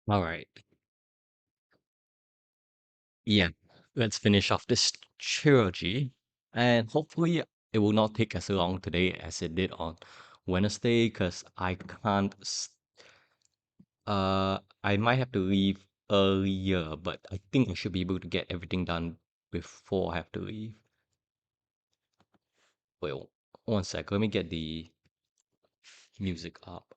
All right. Yeah. Let's finish off this trilogy. And hopefully it will not take as long today as it did on Wednesday, because I might have to leave earlier, but I think I should be able to get everything done before I have to leave. Wait, one sec. Let me get the music up.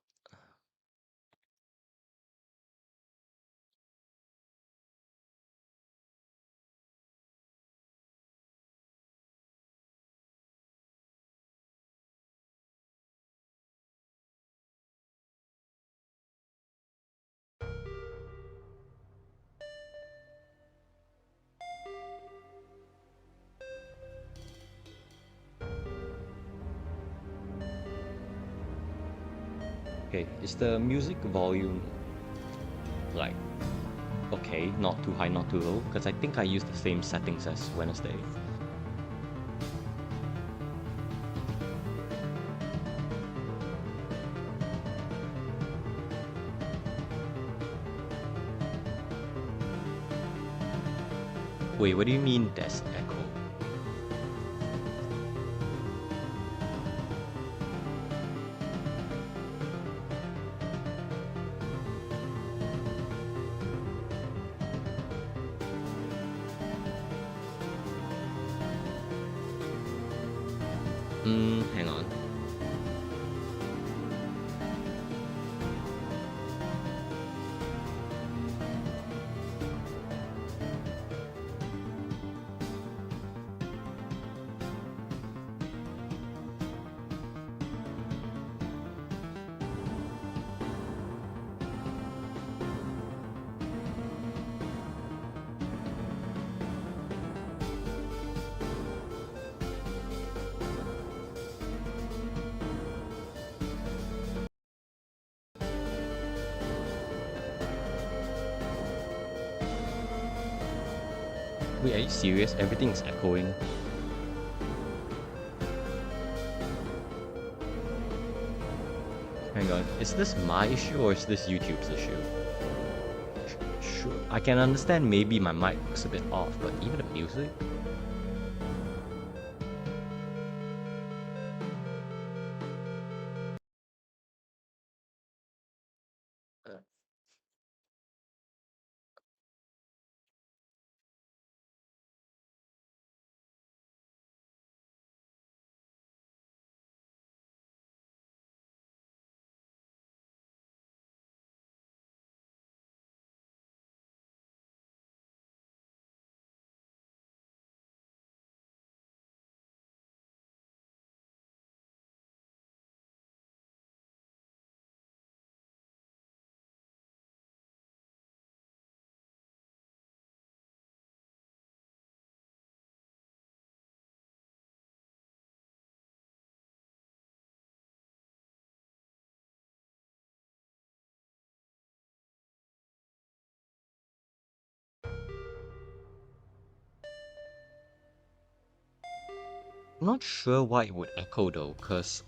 Okay, is the music volume like okay, not too high, not too low? Because I think I used the same settings as Wednesday. Wait, what do you mean there's echo? Hang on. Wait, are you serious? Everything is echoing. Hang on, is this my issue or is this YouTube's issue? Sure, I can understand maybe my mic looks a bit off, but even the music? Uh, I'm not sure why it would echo though, because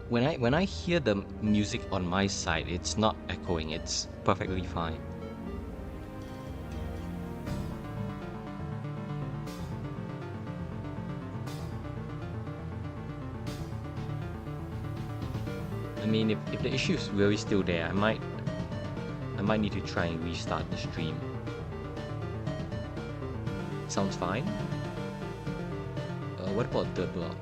when I hear the music on my side, it's not echoing, it's perfectly fine. I mean, if the issue is really still there, I might need to try and restart the stream. Sounds fine. What about the block?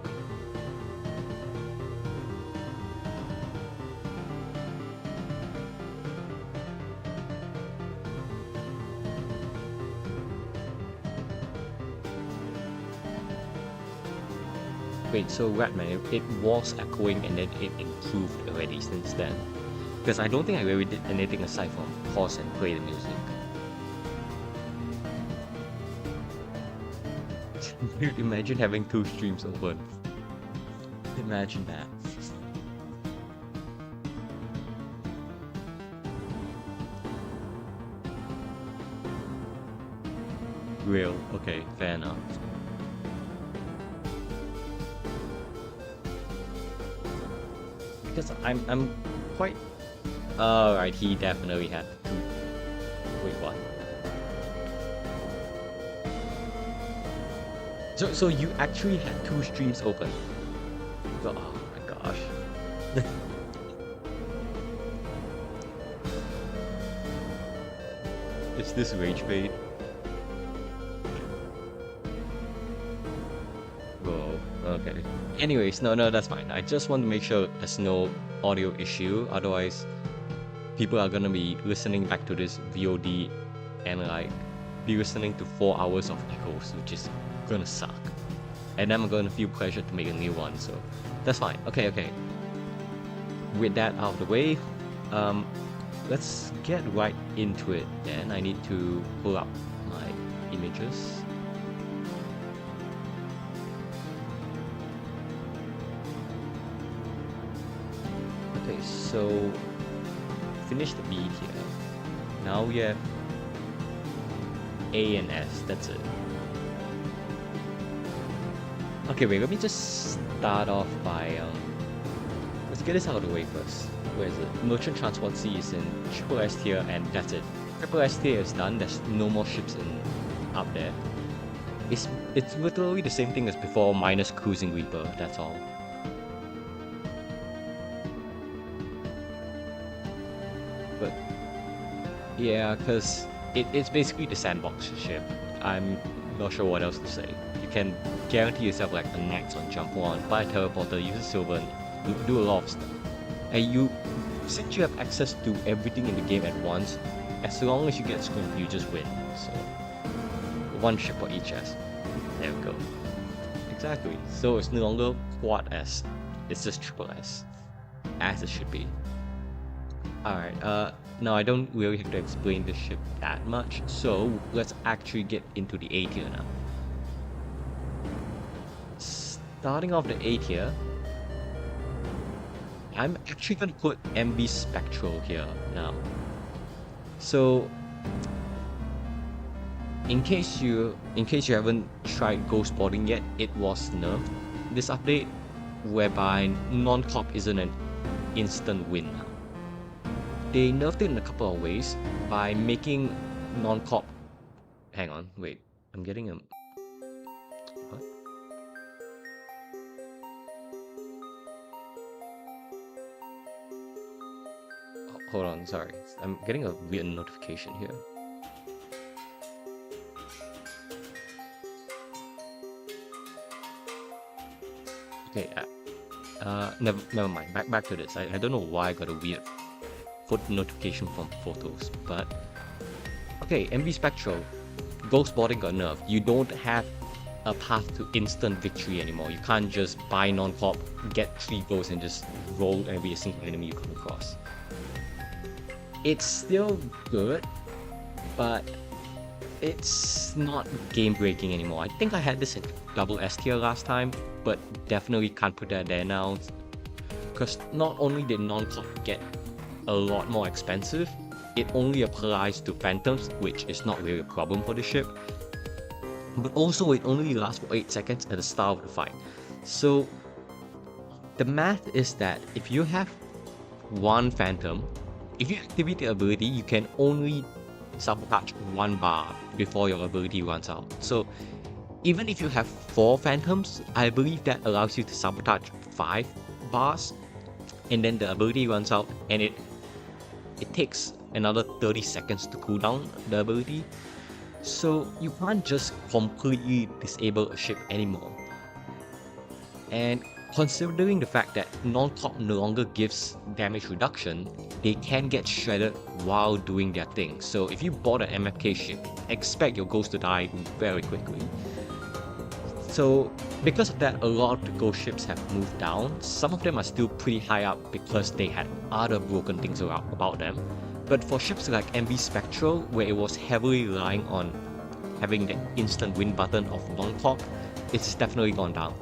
Wait, so Ratman, it was echoing and then it improved already since then? Because I don't think I really did anything aside from pause and play the music. Dude, imagine having two streams open. Imagine that. Real. Okay, fair enough. Because I'm quite Alright, he definitely had two. Wait, what? So you actually had two streams open? Oh my gosh. Is this rage bait? Whoa, okay. Anyways, no, that's fine. I just want to make sure there's no audio issue. Otherwise, people are gonna be listening back to this VOD and like be listening to 4 hours of echoes, which is gonna suck. And then I'm gonna feel pressure to make a new one, so that's fine. Okay. With that out of the way, let's get right into it then. I need to pull up my images. Okay, so finish the beat here. Now we have A and S, that's it. Okay, wait, let me just start off by let's get this out of the way first. Where is it? Merchant Transport C is in Triple S tier, and that's it. Triple S tier is done. There's no more ships up there. It's literally the same thing as before, minus Cruising Reaper. That's all. But yeah, because it's basically the sandbox ship. I'm not sure what else to say. You can guarantee yourself like a max on jump 1, buy a teleporter, use a silver, and do a lot of stuff. And since you have access to everything in the game at once, as long as you get screwed, you just win. So, one ship for each S. There we go. Exactly. So it's no longer quad S, it's just triple S. As it should be. Alright, now I don't really have to explain this ship that much, so let's actually get into the A tier now. Starting off the A tier, I'm actually going to put MB Spectral here now. So, in case you haven't tried Ghost Boarding yet, it was nerfed this update, whereby non-cop isn't an instant win now. They nerfed it in a couple of ways by making non-cop. Hang on, wait, I'm getting a. What? Hold on, sorry. I'm getting a weird notification here. Okay, never mind. Back to this. I don't know why I got a weird notification from photos, but okay. MV Spectral, Ghost Boarding got nerfed. You don't have a path to instant victory anymore. You can't just buy non-cop, get 3 goals, and just roll every single enemy you come across. It's still good, but it's not game-breaking anymore. I think I had this in double S tier last time, but definitely can't put that there now, because not only did non-cop get a lot more expensive, it only applies to Phantoms, which is not really a problem for the ship, but also it only lasts for 8 seconds at the start of the fight. So the math is that if you have one Phantom, if you activate the ability, you can only sabotage 1 bar before your ability runs out. So even if you have 4 Phantoms, I believe that allows you to sabotage 5 bars, and then the ability runs out, and it takes another 30 seconds to cool down the ability. So you can't just completely disable a ship anymore. And considering the fact that non-cop no longer gives damage reduction, they can get shredded while doing their thing. So if you bought an MFK ship, expect your ghost to die very quickly. So because of that, a lot of the ghost ships have moved down. Some of them are still pretty high up because they had other broken things about them. But for ships like MV Spectral, where it was heavily relying on having the instant win button of non-cop, it's definitely gone down.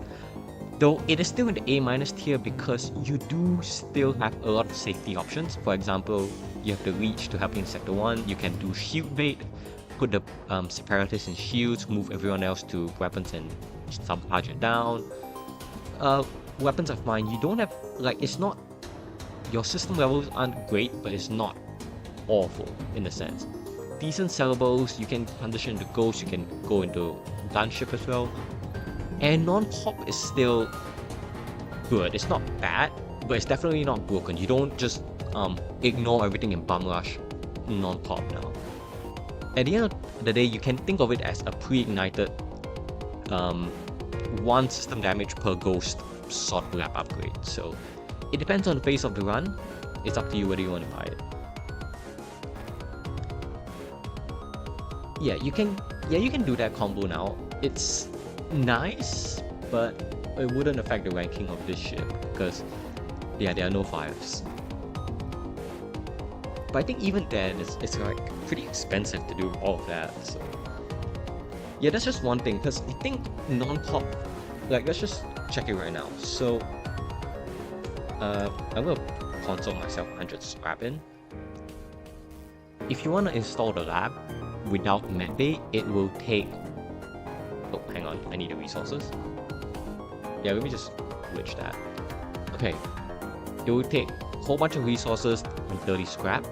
Though it is still in the A- tier because you do still have a lot of safety options. For example, you have the Leech to help you in Sector 1, you can do shield bait, put the Separatists in shields, move everyone else to weapons and sabotage it down. Weapons of mine, you don't have, like, it's not your system levels aren't great, but it's not awful in a sense. Decent sellables, you can transition into ghost, you can go into gunship as well. And non-pop is still good. It's not bad, but it's definitely not broken. You don't just ignore everything in Bum Rush non-pop now. At the end of the day, you can think of it as a pre-ignited 1 system damage per ghost sort of lap upgrade. So it depends on the phase of the run. It's up to you whether you want to buy it. Yeah, you can do that combo now. It's nice, but it wouldn't affect the ranking of this ship because yeah, there are no 5s. But I think even then it's like pretty expensive to do all of that. So yeah, that's just one thing, because I think non-pop, like, let's just check it right now. So I'm gonna console myself 100 scrap in. If you want to install the lab without medbay, it will take, oh hang on, I need the resources. Yeah, let me just glitch that. Okay, it will take a whole bunch of resources and 30 scrap.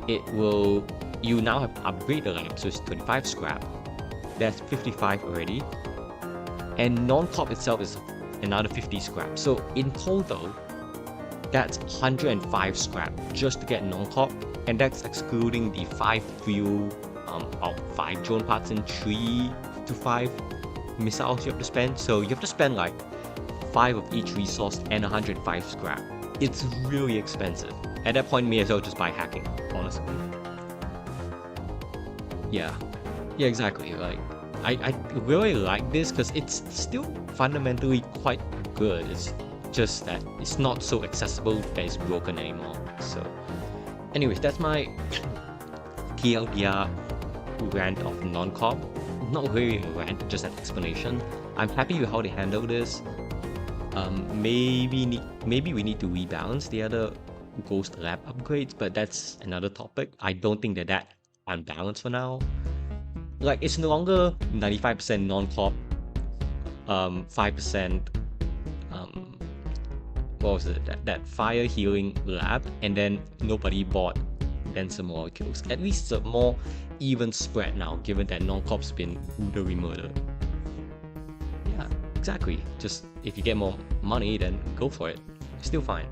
It will, you now have to upgrade the lab, so it's 25 scrap. That's 55 already. And non-pop itself is another 50 scrap. So in total, that's 105 scrap just to get non-pop, and that's excluding the 5 fuel, 5 drone parts and 3 to 5 missiles you have to spend. So you have to spend like 5 of each resource and 105 scrap. It's really expensive. At that point, may as well just buy hacking, honestly. Yeah, exactly. Like, I really like this because it's still fundamentally quite good. It's just that it's not so accessible that it's broken anymore. So, anyways, that's my TLDR rant of non-comp. Not really a rant, just an explanation. I'm happy with how they handle this. Maybe we need to rebalance the other Ghost Lab upgrades, but that's another topic. I don't think they're that unbalanced for now. Like, it's no longer 95% non-pop, 5% what was it? That fire healing lab, and then nobody bought denser molecules. At least it's a more even spread now, given that non-cop's been brutally murdered. Yeah, exactly. Just if you get more money, then go for it. Still fine.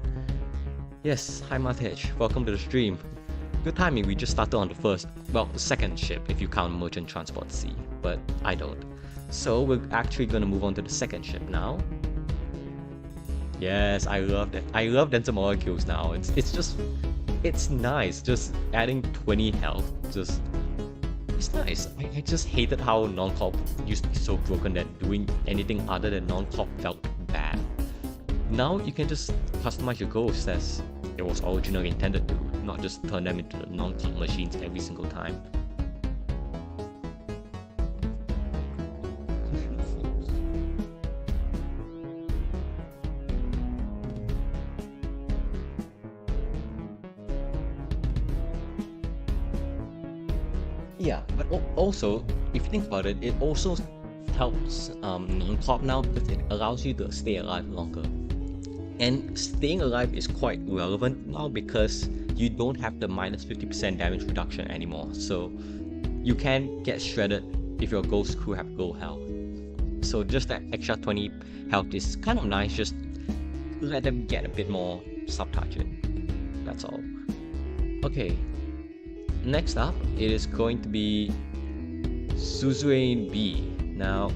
Yes, hi Matej, welcome to the stream. Good timing, we just started on the second ship if you count Merchant Transport C, but I don't. So we're actually gonna move on to the second ship now. Yes, I love that. I love denser molecules now. It's nice. Just adding 20 health, it's nice. I just hated how non-cop used to be so broken that doing anything other than non-cop felt bad. Now you can just customize your ghosts as it was originally intended to, not just turn them into non-cop machines every single time. Yeah, but also, if you think about it, it also helps non-cop now because it allows you to stay alive longer. And staying alive is quite relevant now because you don't have the minus 50% damage reduction anymore. So you can get shredded if your ghost crew have low health. So just that extra 20 health is kind of nice, just let them get a bit more sub-target. That's all. Okay. Next up, it is going to be Suzerain B. Now,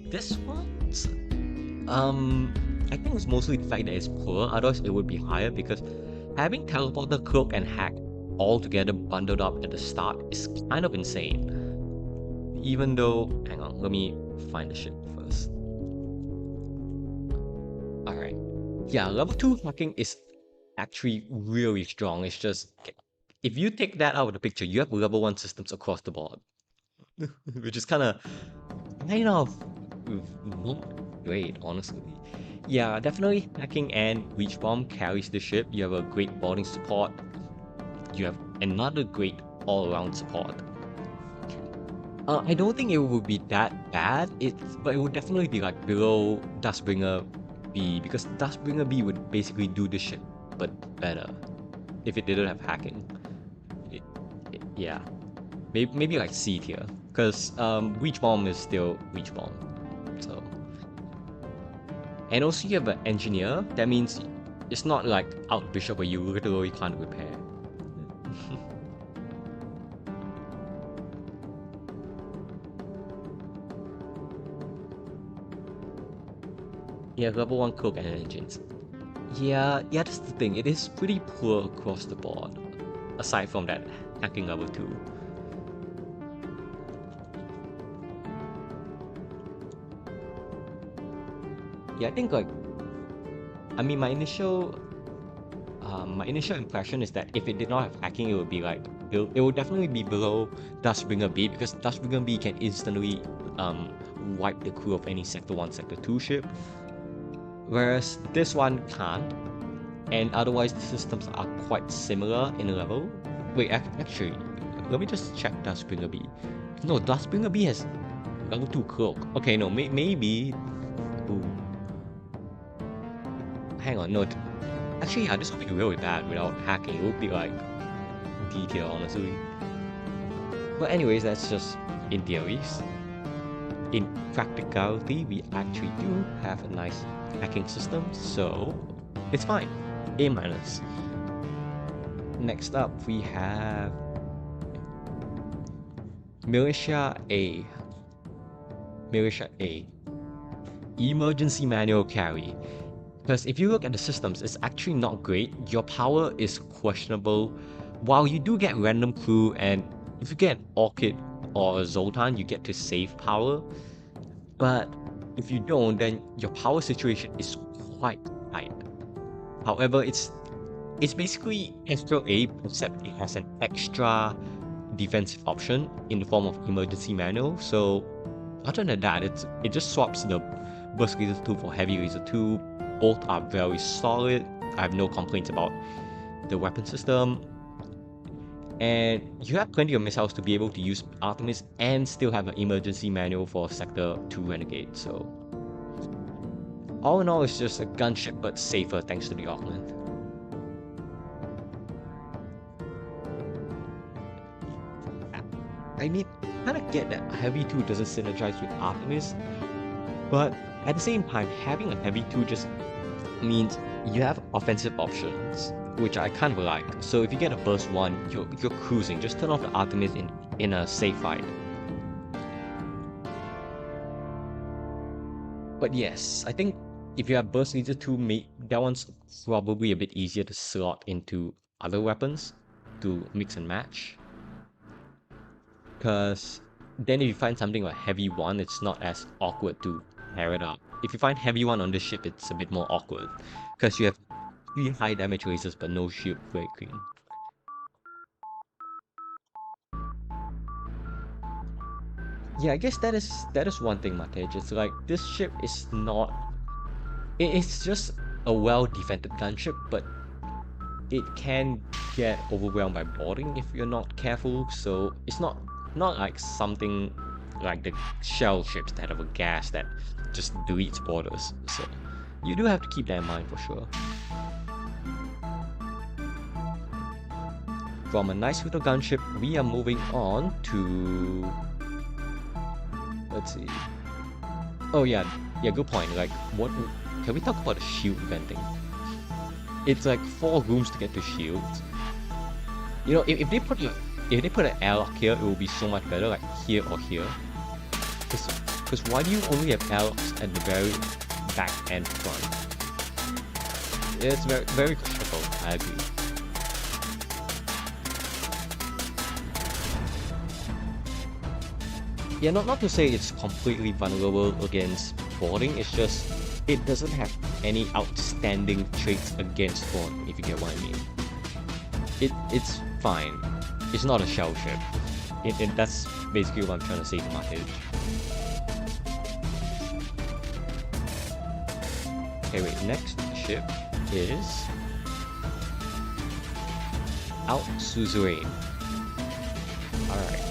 this one's, I think it's mostly the fact that it's poor, otherwise it would be higher because having Teleporter, Cloak, and Hack all together bundled up at the start is kind of insane. Even though, hang on, let me find the ship first. Alright. Yeah, level 2 hacking is actually really strong. It's just, if you take that out of the picture, you have level 1 systems across the board. Which is kind of not great, honestly. Yeah, definitely hacking and Reach Bomb carries the ship. You have a great boarding support. You have another great all-around support. I don't think it would be that bad, but it would definitely be like below Dustbringer B, because Dustbringer B would basically do the ship but better if it didn't have hacking. Yeah, maybe like C tier, because Reach Bomb is still Reach Bomb. So, and also you have an engineer. That means it's not like out bishop where you literally can't repair. Yeah, level 1 cloak and engines. Yeah, that's the thing. It is pretty poor across the board, aside from that hacking level 2. Yeah, I think like, I mean, my initial impression is that if it did not have hacking, it would be like, it would definitely be below Dustbringer B, because Dustbringer B can instantly wipe the crew of any Sector 1, Sector 2 ship, whereas this one can't, and otherwise the systems are quite similar in level. Wait, actually, let me just check Dustbringer B. No, Dustbringer B has level 2 cloak. Okay, no, maybe... Ooh. Hang on, no. Actually, yeah, this would be really bad without hacking. It would be like D tier, honestly. But anyways, that's just in theories. In practicality, we actually do have a nice hacking system, so it's fine. A minus. Next up, we have Militia A. Militia A. Emergency manual carry. Because if you look at the systems, it's actually not great. Your power is questionable. While you do get random crew, and if you get Orchid or Zoltan, you get to save power. But if you don't, then your power situation is quite tight. However, it's basically FTL, except it has an extra defensive option in the form of emergency manual. So other than that, it just swaps the Burst Laser 2 for Heavy Laser 2. Both are very solid. I have no complaints about the weapon system. And you have plenty of missiles to be able to use Artemis and still have an emergency manual for Sector 2 Renegade. So all in all, it's just a gunship but safer thanks to the augment. I mean, I kind of get that Heavy 2 doesn't synergize with Artemis, but at the same time, having a Heavy 2 just means you have offensive options, which I kind of like. So if you get a Burst 1, you're cruising. Just turn off the Artemis in a safe fight. But yes, I think if you have Burst Laser 2, that one's probably a bit easier to slot into other weapons to mix and match. Because then if you find something like Heavy 1, it's not as awkward to pair it up. If you find Heavy 1 on this ship, it's a bit more awkward, because you have 3 high damage lasers but no shield breaking. Yeah, I guess that is one thing, Matej. It's like, this ship is not... It's just a well-defended gunship, but it can get overwhelmed by boarding if you're not careful, so it's not like something like the shell ships that have a gas that just deletes borders. So you do have to keep that in mind for sure. From a nice little gunship, we are moving on to... Let's see. Oh yeah, good point. Like, what... Can we talk about the shield venting? It's like 4 rooms to get to shields. You know, if they put an airlock here, it will be so much better, like here or here. Because why do you only have airlocks at the very back and front? It's very, very questionable, I agree. Yeah, not to say it's completely vulnerable against boarding, it's just it doesn't have any outstanding traits against boarding, if you get what I mean. It's fine. It's not a shell ship. That's basically what I'm trying to say to Matej. Okay, wait, next ship is Out Suzerain. Alright.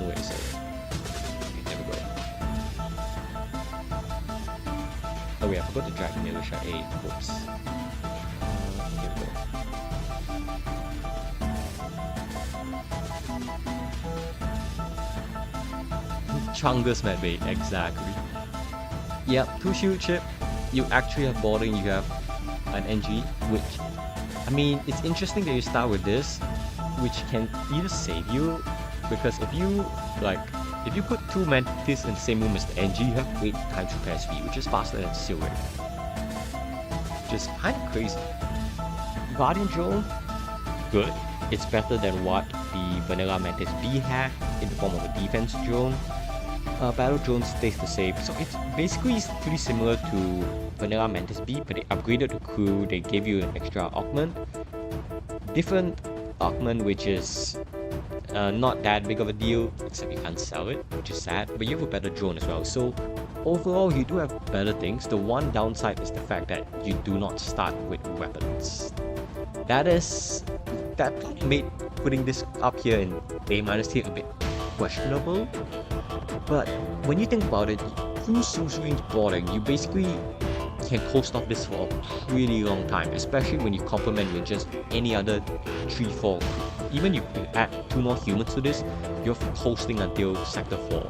Wait a second. Okay, there we go. Oh wait, I forgot to drag militia A. Whoops. Here we go. Chungus medbay, exactly. Yeah, 2 shield chip. You actually have boarding, you have an NG, which, I mean, it's interesting that you start with this, which can either save you, because if you put 2 Mantis in the same room as the NG, you have 8 times repair speed, which is faster than Silver. Which is kind of crazy. Guardian Drone, good. It's better than what the vanilla Mantis B had in the form of a defense drone. Battle drone stays the same, so it's basically pretty similar to vanilla Mantis B, but they upgraded the crew, they gave you an extra augment. Different augment, which is not that big of a deal, except you can't sell it, which is sad, but you have a better drone as well. So overall, you do have better things. The one downside is the fact that you do not start with weapons. That made putting this up here in A- tier a bit questionable. But when you think about it, through social range boarding, you basically can coast off this for a really long time, especially when you complement with just any other 3-4. Even if you add 2 more humans to this, you're coasting until Sector 4.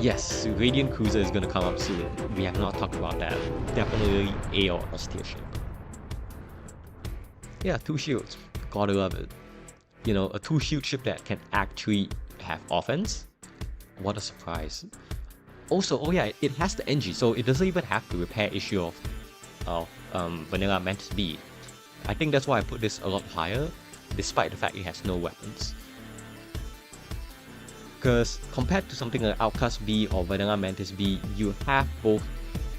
Yes, Radiant Cruiser is gonna come up soon. We have not talked about that. Definitely A or S tier ship. Yeah, 2 shields. Gotta love it. You know, a 2 shield ship that can actually have offense. What a surprise. Also, oh yeah, it has the NG, so it doesn't even have the repair issue of vanilla Mantis B. I think that's why I put this a lot higher, despite the fact it has no weapons. Because compared to something like Outcast B or vanilla Mantis B, you have both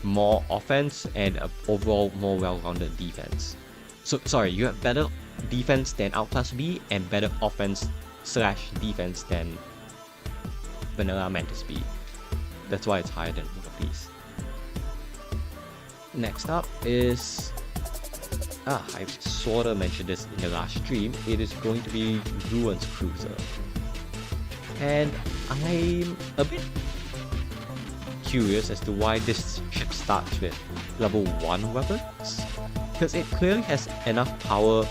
more offense and an overall more well-rounded defense. So sorry, you have better defense than Outcast B and better offense/defense than vanilla Mantis B. That's why it's higher than both of these. Next up is, I sorta mentioned this in the last stream, it is going to be Ruin's Cruiser. And I'm a bit curious as to why this ship starts with level 1 weapons, because it clearly has enough power,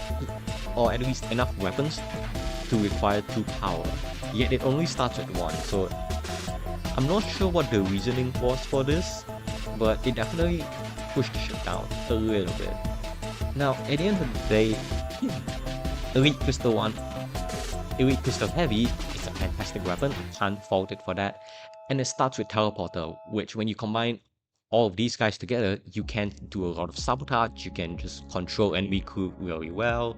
or at least enough weapons to require 2 power, yet it only starts with 1, so I'm not sure what the reasoning was for this, but it definitely pushed the ship down a little bit. Now, at the end of the day, Elite Crystal 1, Elite Crystal Heavy is a fantastic weapon, I can't fault it for that, and it starts with Teleporter, which when you combine all of these guys together, you can do a lot of sabotage, you can just control enemy crew really well.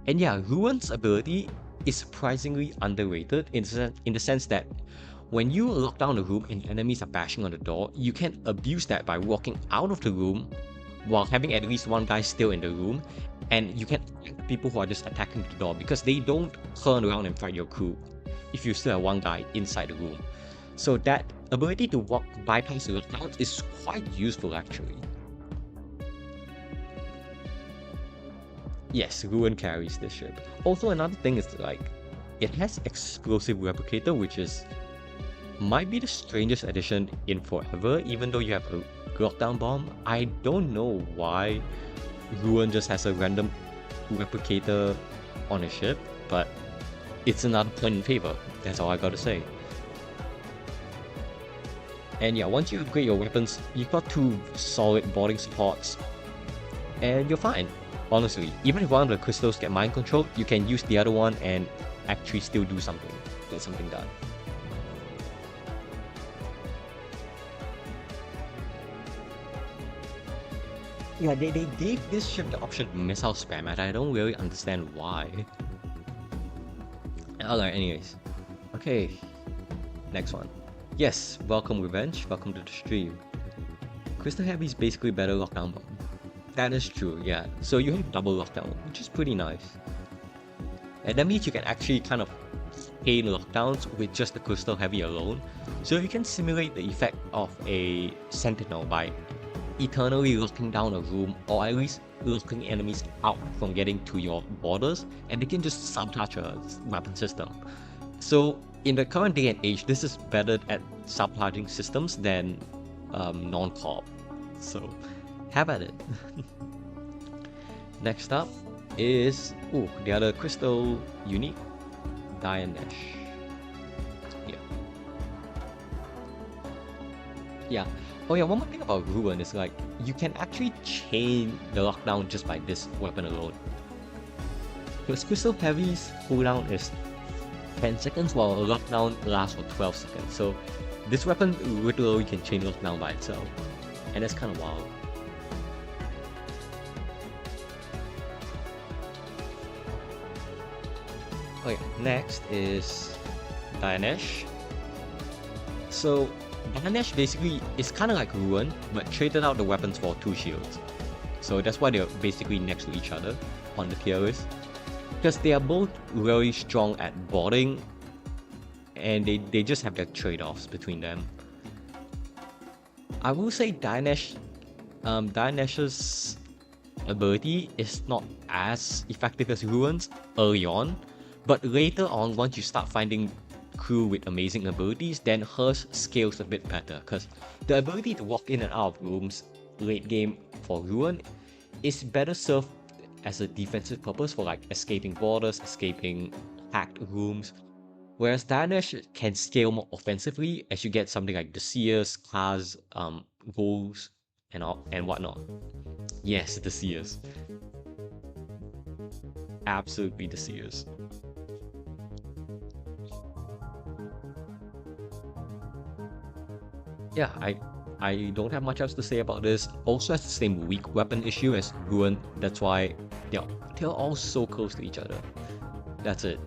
And yeah, Ruin's ability is surprisingly underrated in the sense that when you lock down the room and enemies are bashing on the door, you can abuse that by walking out of the room while having at least one guy still in the room, and you can attack people who are just attacking the door because they don't turn around and fight your crew if you still have one guy inside the room. So that ability to bypass the lockdowns is quite useful actually. Yes, Ruin carries this ship. Also, another thing is it has Explosive Replicator, which might be the strangest addition in forever, even though you have a lockdown bomb. I don't know why Ruin just has a random replicator on a ship, but it's another point in favor. That's all I gotta say. And yeah, once you upgrade your weapons, you've got 2 solid boarding supports, and you're fine. Honestly, even if one of the crystals get mind controlled, you can use the other one and actually still get something done. Yeah, they gave this ship the option to missile spam, and I don't really understand why. Alright, anyways. Okay, next one. Yes, welcome Revenge, welcome to the stream. Crystal Heavy is basically better lockdown bomb. That is true, yeah. So you have double lockdown, which is pretty nice. And that means you can actually kind of chain lockdowns with just the Crystal Heavy alone. So you can simulate the effect of a Sentinel by eternally locking down a room, or at least locking enemies out from getting to your borders, and they can just sabotage a weapon system. So in the current day and age, this is better at sabotaging systems than non-corp. So have at it. Next up is the other crystal unique, Dianesh. Yeah. Oh yeah, one more thing about Ruin is like you can actually chain the lockdown just by this weapon alone. Because Crystal Heavy's cooldown is 10 seconds while a lockdown lasts for 12 seconds. So this weapon literally can chain lockdown by itself. And that's kind of wild. Okay, next is Dianesh. So Dianesh basically is kind of like Ruin, but traded out the weapons for 2 shields. So that's why they're basically next to each other on the tier list. Because they are both really strong at boarding, and they just have their trade-offs between them. I will say Dianesh's ability is not as effective as Ruin's early on, but later on, once you start finding crew with amazing abilities, then hers scales a bit better, because the ability to walk in and out of rooms late game for Ruin is better served as a defensive purpose for like escaping borders, escaping hacked rooms, whereas Dianesh can scale more offensively as you get something like the Seers, Cars, goals, and whatnot. Yes, the Seers. Absolutely the Seers. Yeah, I don't have much else to say about this. Also has the same weak weapon issue as Ruin. That's why they're all so close to each other. That's it.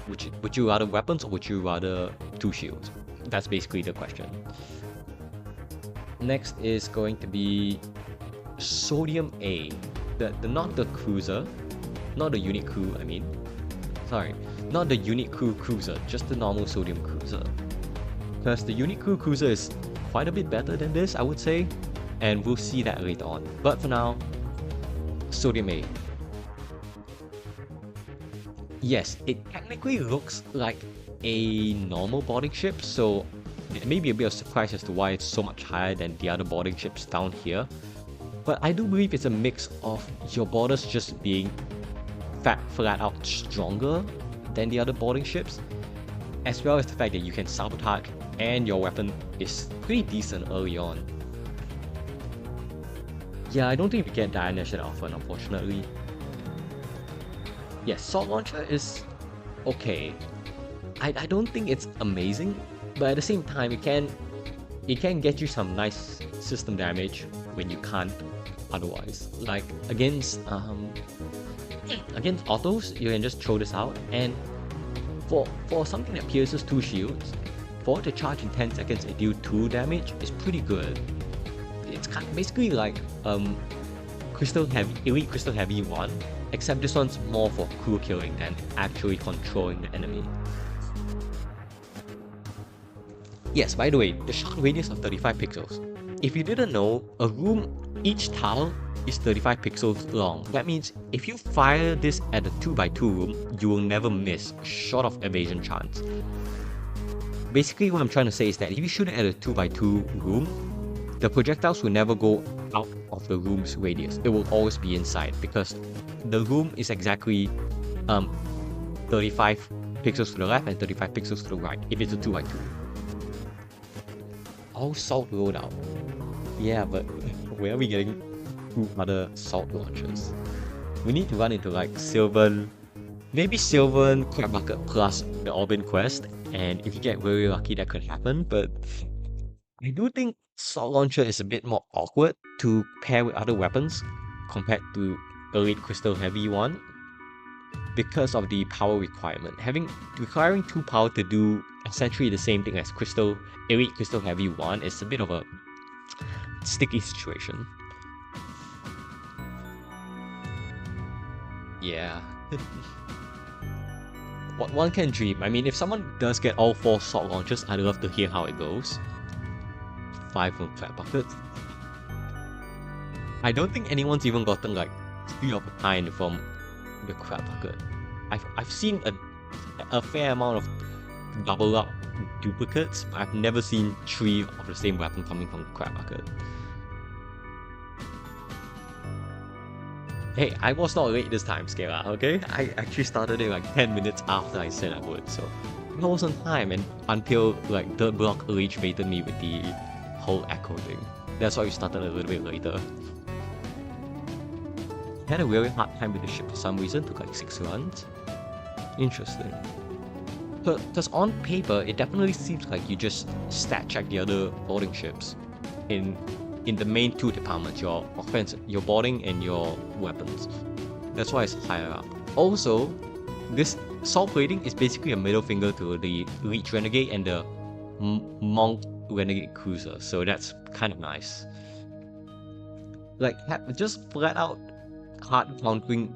Would you rather weapons or would you rather 2 shields? That's basically the question. Next is going to be Sodium A. Not the cruiser, not the unique crew, I mean. Sorry, not the unique crew cruiser, just the normal Sodium cruiser. Because the unique crew cruiser is quite a bit better than this, I would say, and we'll see that later on. But for now, Sodium A. Yes, it technically looks like a normal boarding ship, so it may be a bit of surprise as to why it's so much higher than the other boarding ships down here. But I do believe it's a mix of your borders just being flat out stronger than the other boarding ships, as well as the fact that you can sabotage and your weapon is pretty decent early on. Yeah, I don't think we get Dianesh that often, unfortunately. Yes, Salt Launcher is okay. I don't think it's amazing, but at the same time, it can get you some nice system damage when you can't otherwise. Like against autos, you can just throw this out, and for something that pierces 2 shields, for it to charge in 10 seconds and deal 2 damage is pretty good. It's kind of basically like Elite Crystal Heavy 1, except this one's more for crew killing than actually controlling the enemy. Yes, by the way, the shot radius of 35 pixels. If you didn't know, a room, each tile is 35 pixels long. That means if you fire this at a 2x2 room, you will never miss, short of evasion chance. Basically, what I'm trying to say is that if you shoot it at a 2x2 room, the projectiles will never go out of the room's radius. It will always be inside because the room is exactly 35 pixels to the left and 35 pixels to the right if it's a 2x2. All salt rolled out. Yeah, but where are we getting 2 other salt launchers? We need to run into like Sylvan, maybe Sylvan, Crab Bucket plus the Orbin quest, and if you get very lucky that could happen, but I do think Salt Launcher is a bit more awkward to pair with other weapons compared to Elite Crystal Heavy 1 because of the power requirement. Requiring 2 power to do essentially the same thing as Elite Crystal Heavy 1 is a bit of a sticky situation. Yeah. What one can dream. I mean, if someone does get all 4 salt launchers, I'd love to hear how it goes. 5 from Crab Bucket. I don't think anyone's even gotten like 3 of a kind from the Crab Bucket. I've seen a fair amount of double up duplicates, but I've never seen 3 of the same weapon coming from the crab market. Hey, I was not late this time, Scalar, okay? I actually started it like 10 minutes after I said I would, so I was on time, and until like third block rage baited me with the whole echo thing. That's why we started a little bit later. Had a really hard time with the ship for some reason, took like 6 runs. Interesting. Because on paper, it definitely seems like you just stat check the other boarding ships in the main 2 departments, your offense, your boarding, and your weapons. That's why it's higher up. Also, this salt plating is basically a middle finger to the Leech Renegade and the Monk Renegade Cruiser, so that's kind of nice. Like, just flat out hard countering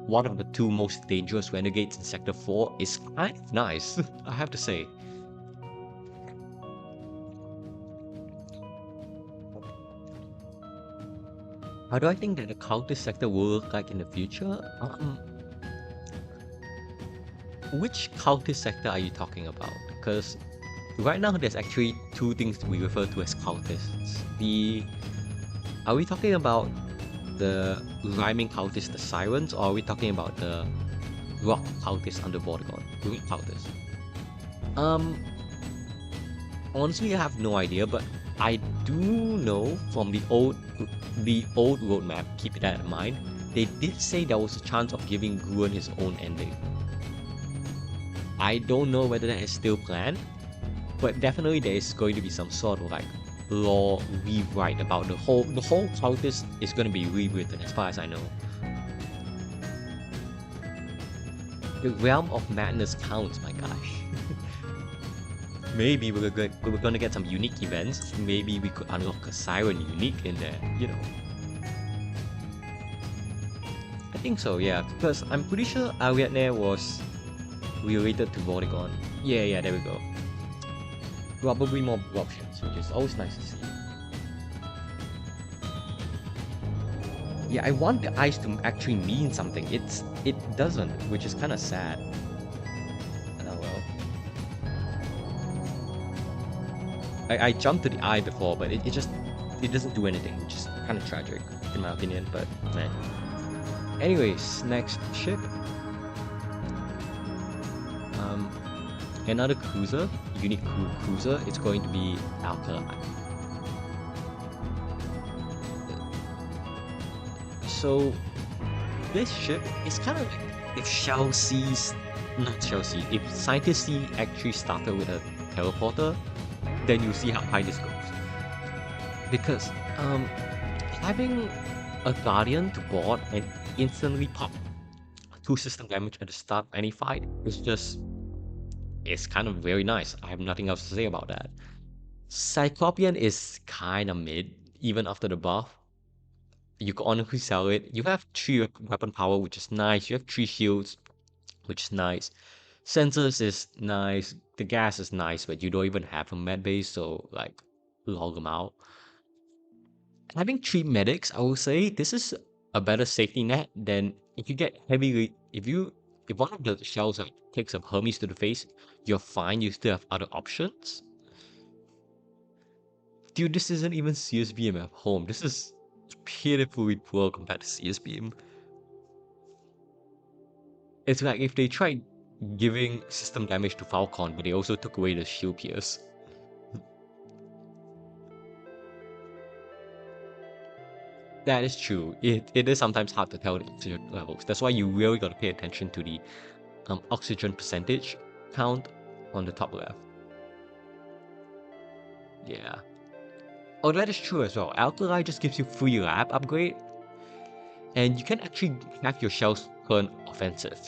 one of the 2 most dangerous renegades in Sector 4 is kind of nice, I have to say. How do I think that the counter sector will look like in the future? Which counter sector are you talking about? Because right now there's actually 2 things we refer to as cultists. Are we talking about the rhyming cultists, the sirens, or are we talking about the rock cultists under Vortigaunt? Root cultists. Honestly, I have no idea, but I do know from the old roadmap, keep that in mind, they did say there was a chance of giving Gruen his own ending. I don't know whether that is still planned, but definitely there is going to be some sort of like law rewrite about the whole cultist is going to be rewritten as far as I know. The realm of madness counts, my gosh. Maybe we're gonna get some unique events. Maybe we could unlock a siren unique in there, you know. I think so, yeah, because I'm pretty sure Ariadne was related to Vortigaunt. Yeah, there we go. Probably more options, which is always nice to see. Yeah, I want the ice to actually mean something. It doesn't, which is kind of sad. Oh well. I jumped to the eye before, but it doesn't do anything. It's just kind of tragic, in my opinion. But man. Anyways, next ship. Another cruiser, unique cruiser. It's going to be Alkali. So this ship is kind of like if if Scientist C actually started with a teleporter, then you see how high this goes. Because having a Guardian to board and instantly pop 2 system damage at the start of any fight it's kind of very nice. I have nothing else to say about that. Cyclopean is kind of mid, even after the buff. You can honestly sell it. You have 3 weapon power, which is nice. You have 3 shields, which is nice. Sensors is nice. The gas is nice, but you don't even have a med base, so like log them out. Having 3 medics, I will say this is a better safety net than if you get heavily. If one of the shells like takes a Hermes to the face, you're fine. You still have other options. Dude, this isn't even CS Beam at home. This is pitifully poor compared to CS Beam. It's like if they tried giving system damage to Falcon, but they also took away the shield pierce. That is true. It is sometimes hard to tell the oxygen levels. That's why you really got to pay attention to the oxygen percentage count on the top left. Yeah. Oh, that is true as well. Alkali just gives you free lab upgrade, and you can actually have your shells turn offensive.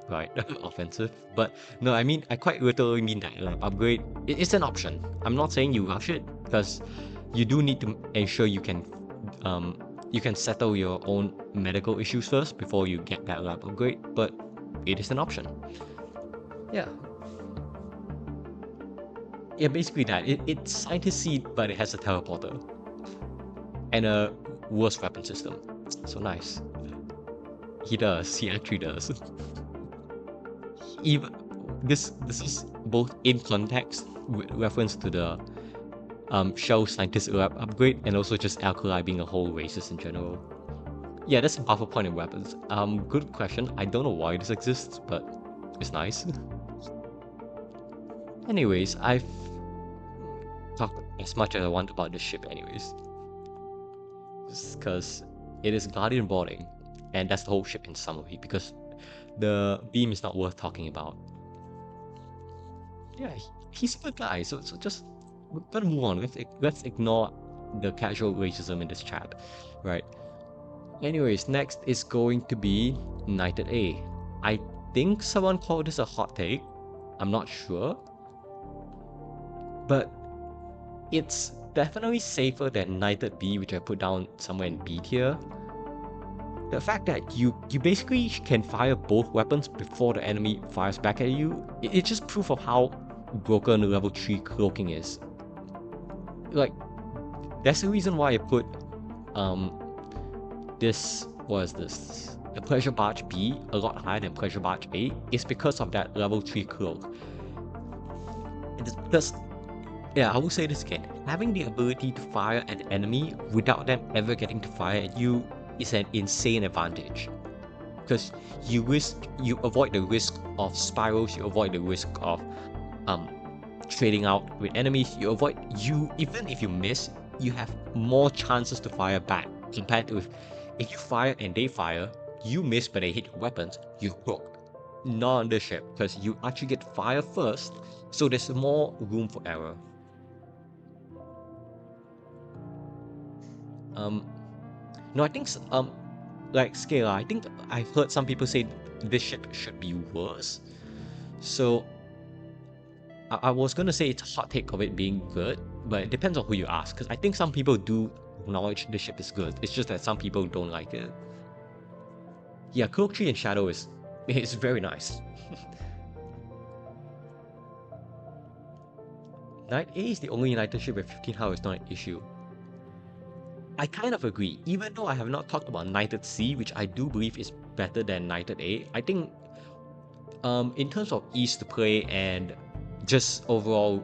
Right, offensive. But no, I mean, I quite literally mean that lab upgrade. It's an option. I'm not saying you rush it, because you do need to ensure you can settle your own medical issues first before you get that lab upgrade, but it is an option. Yeah. Yeah, basically that. It's Scientist Seed, but it has a teleporter. And a worse weapon system. So nice. He does. He actually does. Even this is both in context with reference to the Shell Scientist upgrade and also just Alkali being a whole racist in general. Yeah, that's a powerful point in weapons. Good question. I don't know why this exists, but it's nice. Anyways, I've talked as much as I want about this ship anyways. Because it is Guardian boarding, and that's the whole ship in summary, because the beam is not worth talking about. Yeah, he's a good guy, so just we're gonna move on. Let's ignore the casual racism in this chat, right? Anyways, next is going to be Knighted A. I think someone called this a hot take. I'm not sure, but it's definitely safer than Knighted B, which I put down somewhere in B tier. The fact that you basically can fire both weapons before the enemy fires back at you, it's just proof of how broken level 3 cloaking is. Like, that's the reason why I put this, what is this? The Pleasure Barge B a lot higher than Pleasure Barge A is because of that level 3 cloak. It's because, yeah, I will say this again, having the ability to fire at the enemy without them ever getting to fire at you is an insane advantage. Because you avoid the risk of spirals, you avoid the risk of trading out with enemies, even if you miss, you have more chances to fire back compared to if you fire and they fire, you miss but they hit your weapons, you're broke. Not on this ship, because you actually get fire first, so there's more room for error. No, I think like Scala, I think I've heard some people say this ship should be worse. So I was gonna say it's a hot take of it being good, but it depends on who you ask, because I think some people do acknowledge this ship is good. It's just that some people don't like it. Yeah, Cloak Tree and Shadow is very nice. Knight A is the only United ship with 15 health is not an issue. I kind of agree, even though I have not talked about Knighted C, which I do believe is better than Knighted A. I think in terms of ease to play and just overall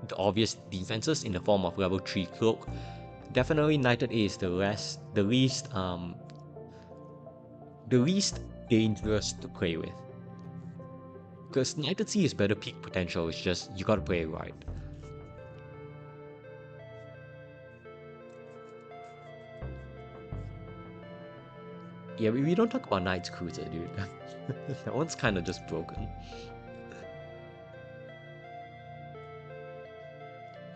the obvious defenses in the form of level 3 cloak, definitely Knighted A is the least dangerous to play with. Because Knighted C is better peak potential, it's just you gotta play it right. Yeah, we don't talk about Knight's Cruiser, dude. That one's kind of just broken.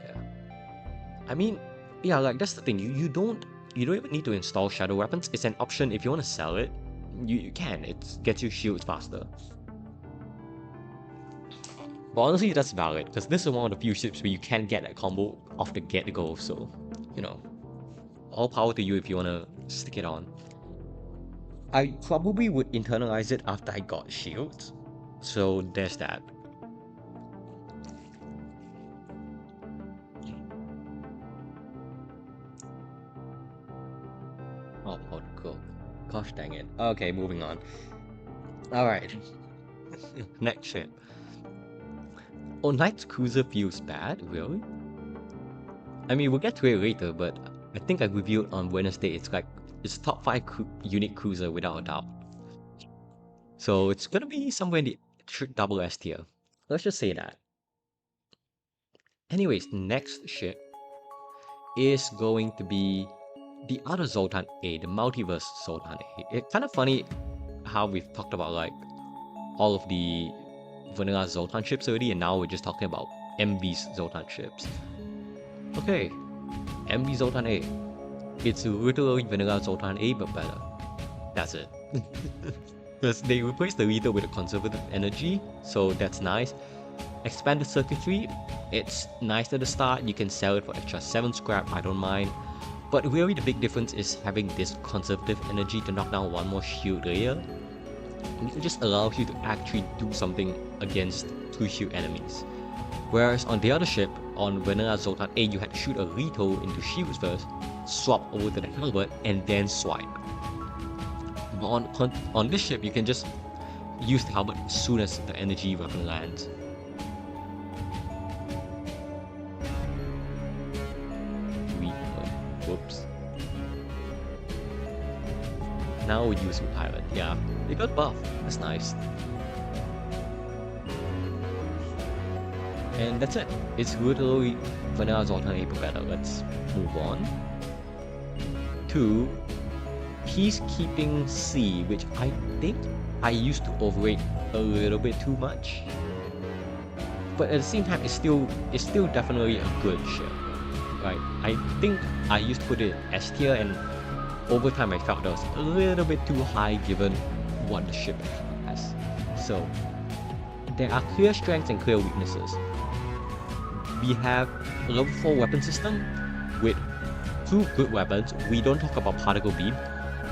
Yeah. I mean, yeah, like that's the thing. You don't even need to install shadow weapons. It's an option if you want to sell it. You can. It gets you shields faster. But honestly, that's valid because this is one of the few ships where you can get that combo off the get-go. So, you know, all power to you if you want to stick it on. I probably would internalize it after I got shields. So there's that. Oh, cool. Gosh dang it. Okay, moving on. Alright. Next ship. Oh, Knight's Cruiser feels bad? Really? I mean, we'll get to it later, but I think I reviewed on Wednesday, it's top 5 unit cruiser without a doubt. So it's gonna be somewhere in the double S tier. Let's just say that. Anyways, next ship is going to be the other Zoltan A, the Multiverse Zoltan A. It's kind of funny how we've talked about like all of the vanilla Zoltan ships already, and now we're just talking about MV's Zoltan ships. Okay, MV Zoltan A. It's literally vanilla Zoltan A, but better. That's it. Because they replaced the leader with a conservative energy, so that's nice. Expanded circuitry, it's nice at the start, you can sell it for extra 7 scrap, I don't mind. But really the big difference is having this conservative energy to knock down one more shield layer. And it just allows you to actually do something against 2 shield enemies. Whereas on the other ship, on vanilla Zoltan A, you had to shoot a Rito into shields first, swap over to the helmet, and then swipe. But on this ship, you can just use the helmet as soon as the energy weapon lands. Whoops. Now we're using pilot. Yeah, they got buff. That's nice. And that's it. It's literally vanilla Zoltan April better. Let's move on to Peacekeeping C, which I think I used to overrate a little bit too much. But at the same time, it's still definitely a good ship. Right? I think I used to put it S tier, and over time I felt that was a little bit too high given what the ship has. So there are clear strengths and clear weaknesses. We have a level 4 weapon system with 2 good weapons. We don't talk about particle beam,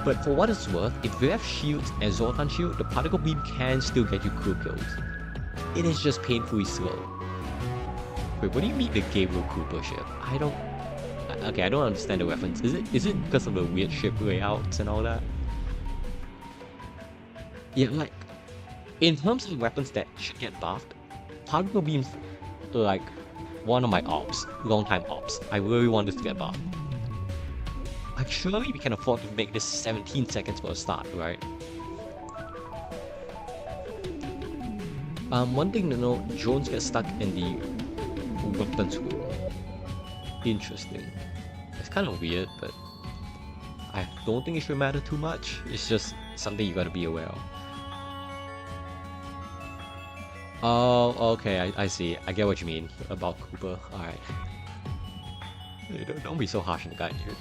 but for what it's worth, if you have shields and Zoltan shield, the particle beam can still get you crew kills. It is just painfully slow. Wait, what do you mean the Gabriel Cooper ship? I don't understand the reference. Is it because of the weird ship layouts and all that? Yeah, like, in terms of weapons that should get buffed, particle beams are like one of my ops, long time ops. I really want this to get buffed. Like, surely we can afford to make this 17 seconds for a start, right? One thing to know, drones get stuck in the weapons room. Interesting. It's kind of weird, but I don't think it should matter too much. It's just something you gotta be aware of. Oh, okay, I see. I get what you mean about Cooper. Alright. Don't be so harsh on the guy, dude.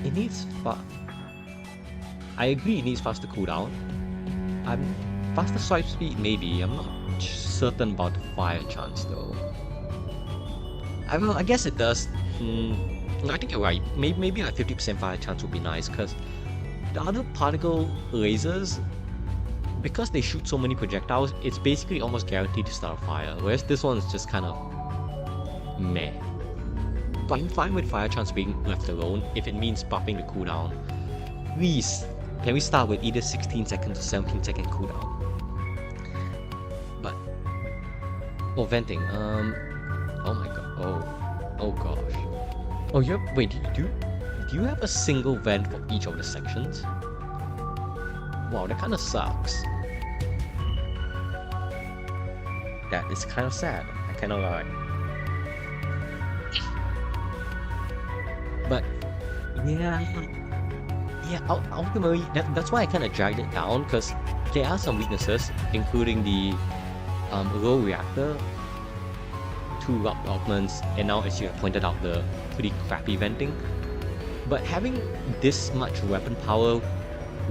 It needs I agree it needs faster cooldown. Faster swipe speed maybe. I'm not certain about the fire chance though. I guess it does. I think you're right. Maybe like 50% fire chance would be nice, because the other particle lasers, because they shoot so many projectiles, it's basically almost guaranteed to start a fire. Whereas this one is just kind of meh. But I'm fine with fire chance being left alone if it means buffing the cooldown. Please, can we start with either 16 seconds or 17 second cooldown? But for venting, oh my god, oh gosh. Oh, wait, do you have a single vent for each of the sections? Wow, that kind of sucks. That is kind of sad, I cannot lie. But yeah, ultimately, that's why I kind of dragged it down, because there are some weaknesses, including the low reactor, 2 augments, and now, as you have pointed out, the pretty crappy venting. But having this much weapon power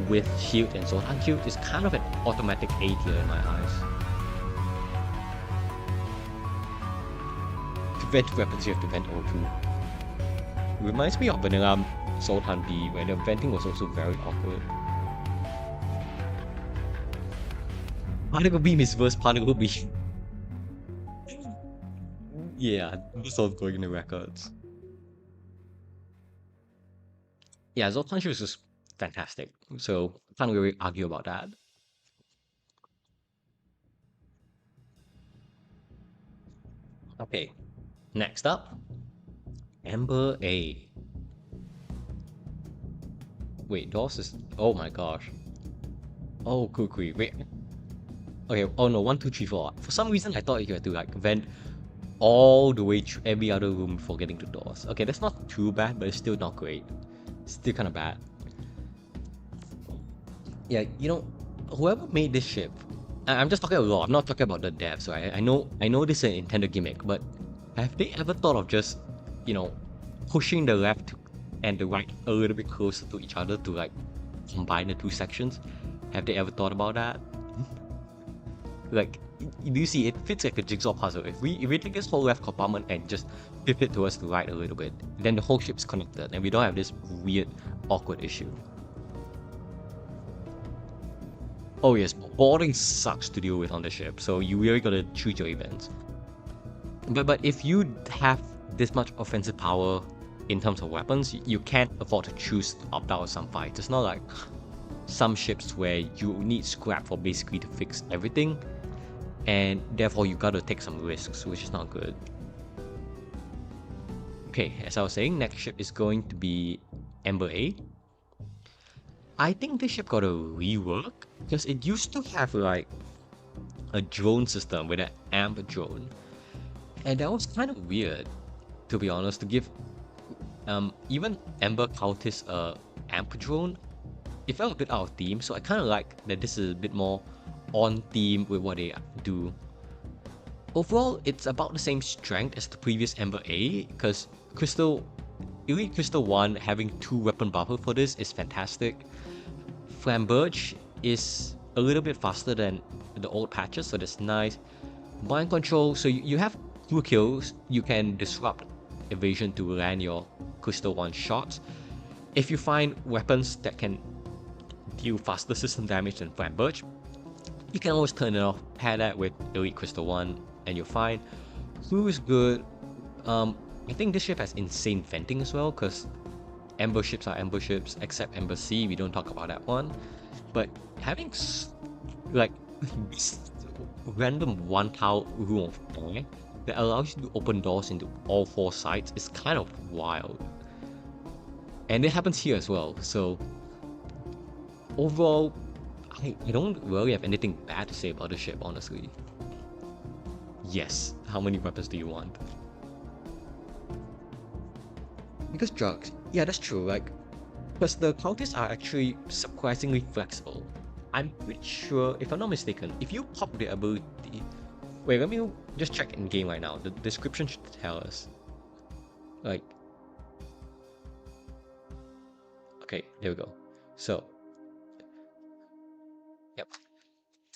with shield and Zoltan shield is kind of an automatic A tier in my eyes. To vent weapons, you have to vent O2. Reminds me of vanilla Zoltan B, where the venting was also very awkward. Particle beam is worse particle beam. Yeah, this all going in the records. Yeah, Zoltan shield is just fantastic, so can't really argue about that. Okay, next up, Ember A. Wait, DOS is... oh my gosh. Oh, quickly, wait. Okay, oh no, 1, 2, 3, 4. For some reason, I thought you had to like vent all the way to every other room before getting to doors. Okay, that's not too bad, but it's still not great. Still kind of bad. Yeah, you know, whoever made this ship, I'm just talking a lot. I'm not talking about the devs, right? I know this is an intended gimmick, but have they ever thought of just, you know, pushing the left and the right a little bit closer to each other to like combine the 2 sections? Have they ever thought about that? Like, you see, it fits like a jigsaw puzzle. If we take this whole left compartment and just flip it towards the right a little bit, then the whole ship's connected, and we don't have this weird, awkward issue. Oh yes, boarding sucks to deal with on the ship, so you really gotta choose your events. But if you have this much offensive power in terms of weapons, you can't afford to choose to opt out of some fights. It's not like some ships where you need scrap for basically to fix everything, and therefore you gotta take some risks, which is not good. Okay, as I was saying, next ship is going to be Ember A. I think this ship got a rework because it used to have like a drone system with an amp drone, and that was kind of weird, to be honest, to give even Ember Cultist a amp drone. It felt a bit out of theme, so I kind of like that this is a bit more on theme with what they do. Overall, it's about the same strength as the previous Ember A, because Elite Crystal 1 having 2 weapon buffer for this is fantastic. Flamberge is a little bit faster than the old patches, so that's nice. Mind Control, so you have 2 kills, you can disrupt evasion to land your Crystal 1 shots. If you find weapons that can deal faster system damage than Flamberge, you can always turn it off, pair that with Elite Crystal 1, and you're fine. Crew is good. I think this ship has insane venting as well, because Ember ships are Ember ships, except Ember C, we don't talk about that one. But having like this random 1 tile room of air that allows you to open doors into all 4 sides is kind of wild. And it happens here as well, so overall, I don't really have anything bad to say about the ship, honestly. Yes, how many weapons do you want? Because drugs, yeah, that's true, like, because the cultists are actually surprisingly flexible. I'm pretty sure, if I'm not mistaken, if you pop the ability... Wait, let me just check in game right now. The description should tell us. Like... Okay, there we go. So... Yep.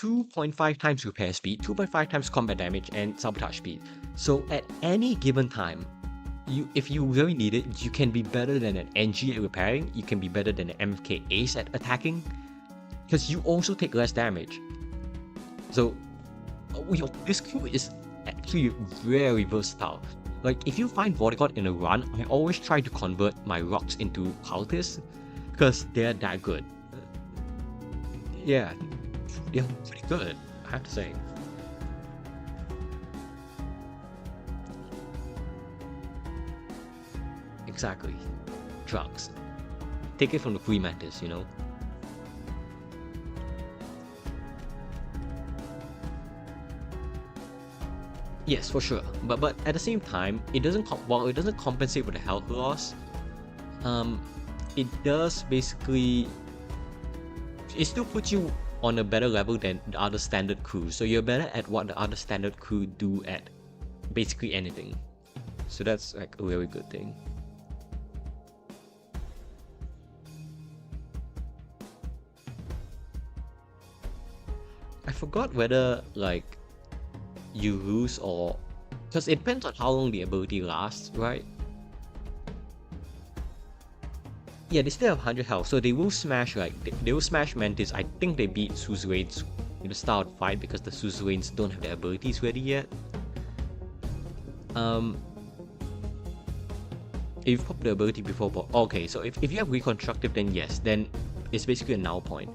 2.5 times repair speed, 2.5 times combat damage, and sabotage speed. So at any given time, if you really need it, you can be better than an NG at repairing, you can be better than an MK Ace at attacking, because you also take less damage. So this crew is actually very versatile. Like, if you find Bodyguard in a run, I always try to convert my rocks into cultists, because they're that good. Yeah, they're pretty good, I have to say. Exactly. Drugs. Take it from the free mantis, you know? Yes, for sure. But at the same time, it doesn't compensate for the health loss. It does basically... It still puts you on a better level than the other standard crews. So you're better at what the other standard crew do at basically anything. So that's like a very good thing. I forgot whether like you lose or... Because it depends on how long the ability lasts, right? Yeah, they still have 100 health, so they will smash like they will smash Mantis. I think they beat Suzerains in the start of the fight because the Suzerains don't have their abilities ready yet. If you pop the ability before, okay, so if you have Reconstructive, then yes, then it's basically a null point.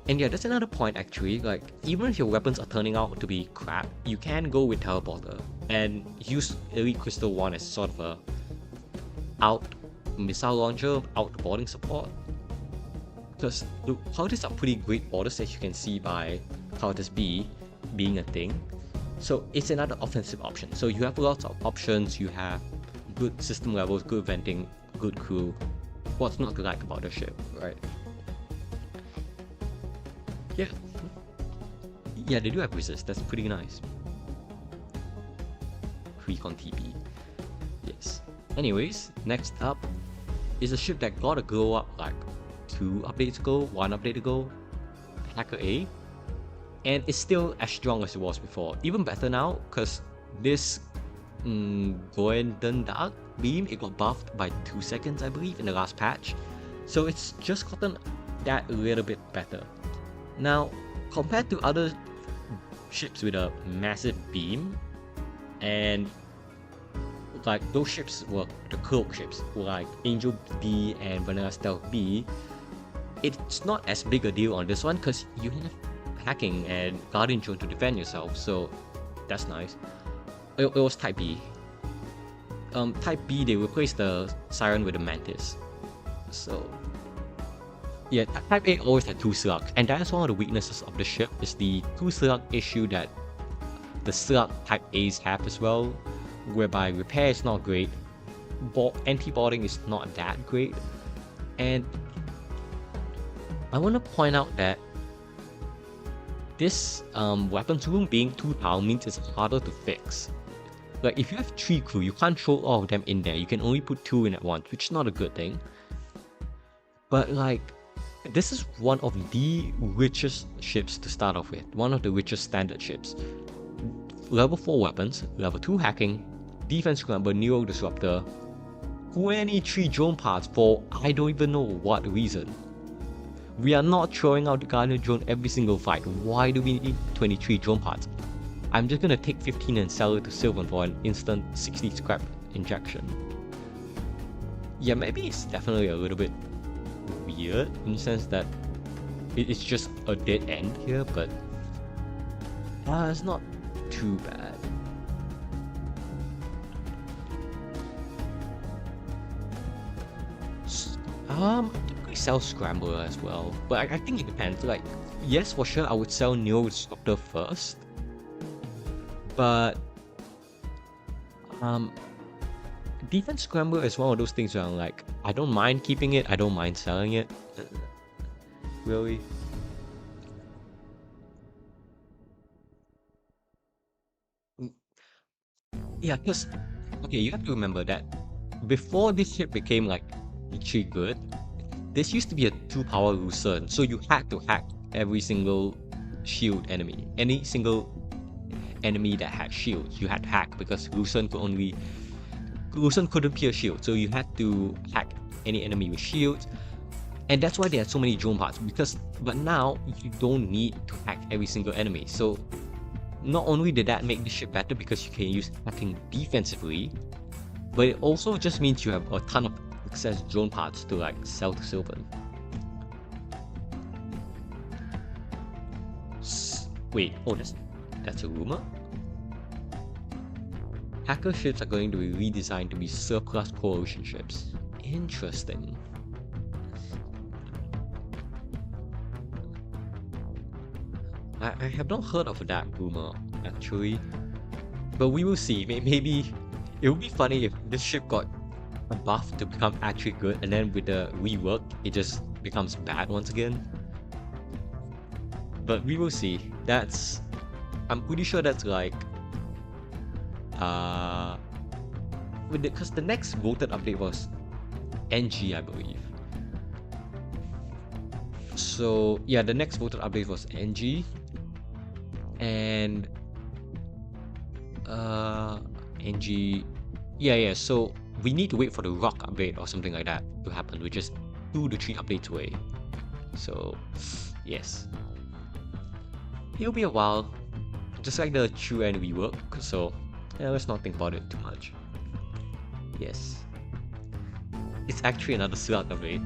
And yeah, that's another point actually, like, even if your weapons are turning out to be crap, you can go with Teleporter and use Elite Crystal 1 as sort of a out missile launcher, out boarding support. Because the Cultists are pretty great boarders, as you can see by Cultist B being a thing. So it's another offensive option. So you have lots of options, you have good system levels, good venting, good crew. What's not to like about the ship, right? Yeah. Yeah, they do have resist, that's pretty nice. Recon TP. Yes. Anyways, next up is a ship that got a glow up like 2 updates ago, 1 update ago. Hacker A. And it's still as strong as it was before. Even better now, because this Golden Dark Beam, it got buffed by 2 seconds, I believe, in the last patch. So it's just gotten that a little bit better. Now, compared to other ships with a massive beam, and like those ships were the cloak ships, like Angel B and Vanilla Stealth B. It's not as big a deal on this one because you have hacking and Guardian Drone to defend yourself, so that's nice. It was Type B. Type B, they replaced the Siren with the Mantis. So yeah, Type A always had 2 slugs, and that's one of the weaknesses of the ship, is the 2 slug issue that the slug Type A's have as well, whereby repair is not great, anti-boarding is not that great, and I want to point out that this weapons room being 2 tile means it's harder to fix. Like if you have 3 crew, you can't throw all of them in there, you can only put 2 in at once, which is not a good thing. But like, this is one of the richest ships to start off with, one of the richest standard ships. Level 4 weapons, level 2 hacking, defense scrambler, Neo disruptor, 23 drone parts for I don't even know what reason. We are not throwing out the Guardian drone every single fight. Why do we need 23 drone parts? I'm just gonna take 15 and sell it to Sylvan for an instant 60 scrap injection. Yeah, maybe it's definitely a little bit weird in the sense that it's just a dead end here, but it's not too bad. Typically sell Scrambler as well, but I think it depends. Like, yes, for sure, I would sell Neo Disruptor first, but Defense Scrambler is one of those things where I'm like, I don't mind keeping it, I don't mind selling it. Really? Yeah, because, okay, you have to remember that before this ship became like actually good, this used to be a 2-power Lucerne, so you had to hack every single shield enemy. Any single enemy that had shields, you had to hack, because Lucerne couldn't pierce shield, so you had to hack any enemy with shields. And that's why they had so many drone parts, but now you don't need to hack every single enemy. So not only did that make the ship better because you can use hacking defensively, but it also just means you have a ton of excess drone parts to like sell to Sylvan. Wait, oh, that's a rumor? Hacker ships are going to be redesigned to be surplus coalition ships. Interesting. I have not heard of that rumor, actually. But we will see. Maybe it would be funny if this ship got a buff to become actually good, and then with the rework, it just becomes bad once again. But we will see. I'm pretty sure that's like because the next voted update was NG, I believe. So yeah, the next voted update was NG, and NG, yeah. So we need to wait for the rock update or something like that to happen, which is 2 to 3 updates away. So yes, it'll be a while, just like the true end rework. So yeah, let's not think about it too much. Yes, it's actually another slug update.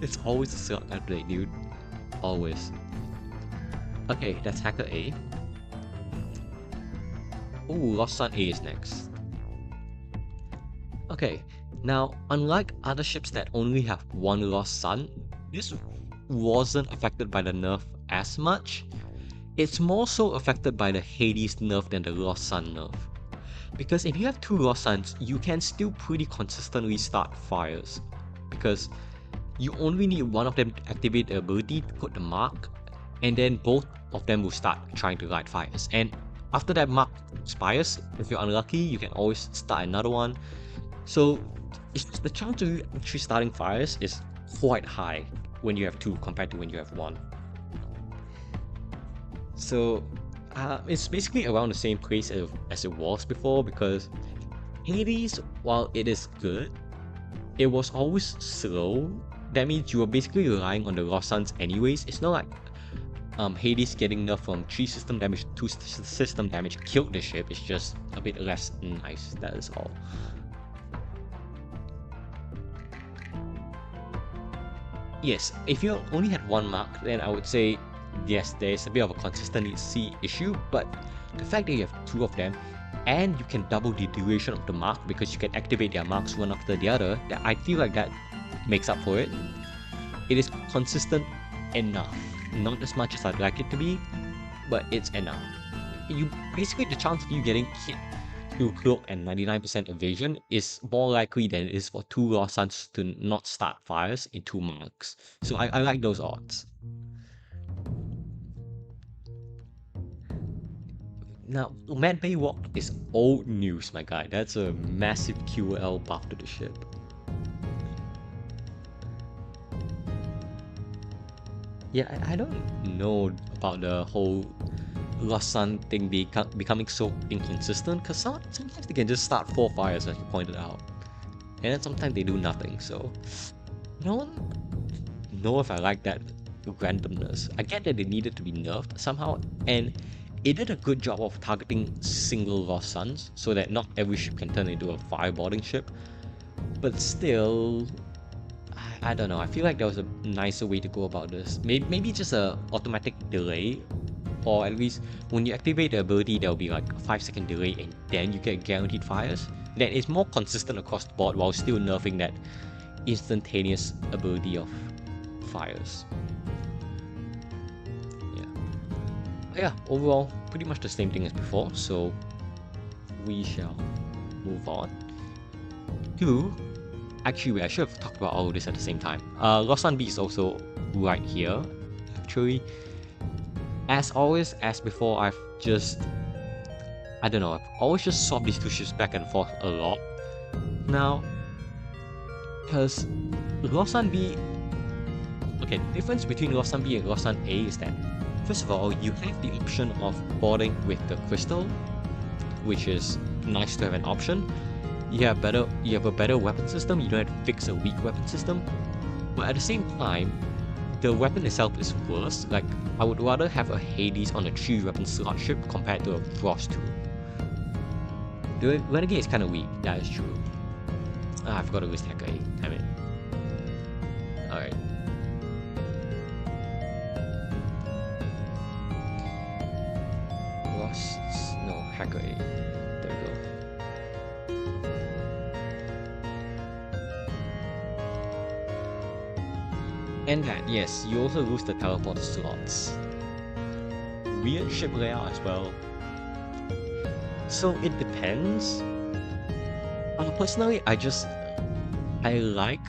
It's always a slug update, dude. Always. Okay, that's Hacker A. Ooh, Lost Sun A is next. Okay, now unlike other ships that only have 1 Lost Sun, this wasn't affected by the nerf as much. It's more so affected by the Hades nerf than the Lost Sun nerf. Because if you have 2 Lost Suns, you can still pretty consistently start fires. Because you only need one of them to activate the ability to put the mark, and then both of them will start trying to light fires. And after that mark expires, if you're unlucky, you can always start another one. So the chance of you actually starting fires is quite high when you have 2 compared to when you have 1. So it's basically around the same place as it was before, because Hades, while it is good, it was always slow. That means you were basically relying on the Lost Suns anyways. It's not like Hades getting nerfed from 3 system damage to 2 system damage killed the ship is just a bit less nice, that is all. Yes, if you only had one mark, then I would say yes, there's a bit of a consistency issue, but the fact that you have 2 of them, and you can double the duration of the mark because you can activate their marks one after the other, that I feel like that makes up for it. It is consistent enough. Not as much as I'd like it to be, but it's enough. You basically, the chance of you getting hit through cloak and 99% evasion is more likely than it is for 2 Lost Suns to not start fires in 2 marks. So I like those odds. Now, Mad Bay Walk is old news, my guy. That's a massive QL buff to the ship. Yeah, I don't know about the whole Lost Sun thing becoming so inconsistent, because sometimes they can just start 4 fires, as you pointed out. And then sometimes they do nothing, so I don't know if I like that randomness. I get that they needed to be nerfed somehow, and it did a good job of targeting single Lost Suns, so that not every ship can turn into a fireboarding ship. But still, I don't know, I feel like there was a nicer way to go about this. Maybe just a automatic delay, or at least when you activate the ability there will be like a 5-second delay and then you get guaranteed fires. That is more consistent across the board while still nerfing that instantaneous ability of fires. Yeah, overall pretty much the same thing as before, so we shall move on to... Actually, I should have talked about all of this at the same time. Lost Sun B is also right here. Actually, as always, as before, I don't know, I've always just swapped these 2 ships back and forth a lot. Now, because Lost Sun B... Okay, the difference between Lost Sun B and Lost Sun A is that, first of all, you have the option of boarding with the crystal, which is nice to have an option. You have a better weapon system, you don't have to fix a weak weapon system. But at the same time, the weapon itself is worse. Like, I would rather have a Hades on a 3 weapon slot ship compared to a Frost 2. The Renegade is kinda weak, that is true. I forgot to list Hacker A, damn it. Alright. Hacker A. There we go. And that, yes, you also lose the teleport slots. Weird ship layout as well. So it depends. Personally, I like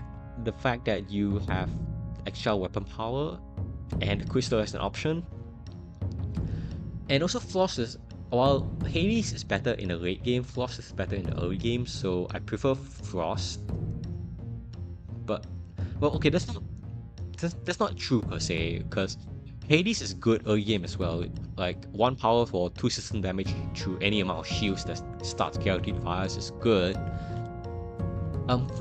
the fact that you have extra weapon power and crystal as an option. And also Frost is, while Hades is better in the late game, Frost is better in the early game, so I prefer Frost. But, well, okay, that's not true per se, because Hades is good early game as well. Like, 1 power for 2 system damage through any amount of shields that starts guaranteed fires is good.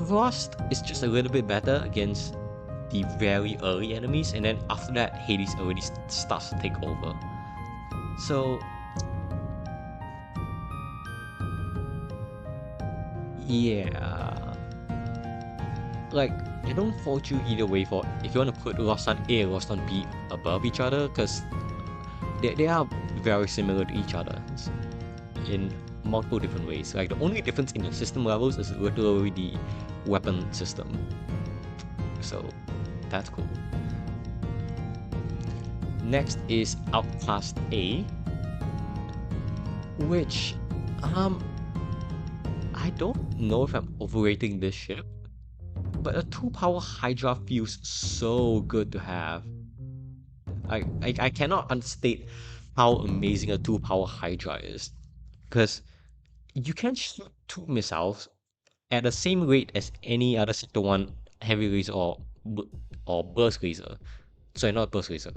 Frost is just a little bit better against the very early enemies, and then after that, Hades already starts to take over. So, yeah, like, I don't fault you either way for if you want to put Lost Sun A and Lost Sun B above each other, because they are very similar to each other in multiple different ways. Like, the only difference in the system levels is literally the weapon system. So that's cool. Next is Outcast A, which I don't know if I'm overrating this ship, but a 2-power Hydra feels so good to have. I cannot understate how amazing a 2-power Hydra is, because you can shoot 2 missiles at the same rate as any other Sector 1 heavy laser or burst laser. Sorry, not burst laser.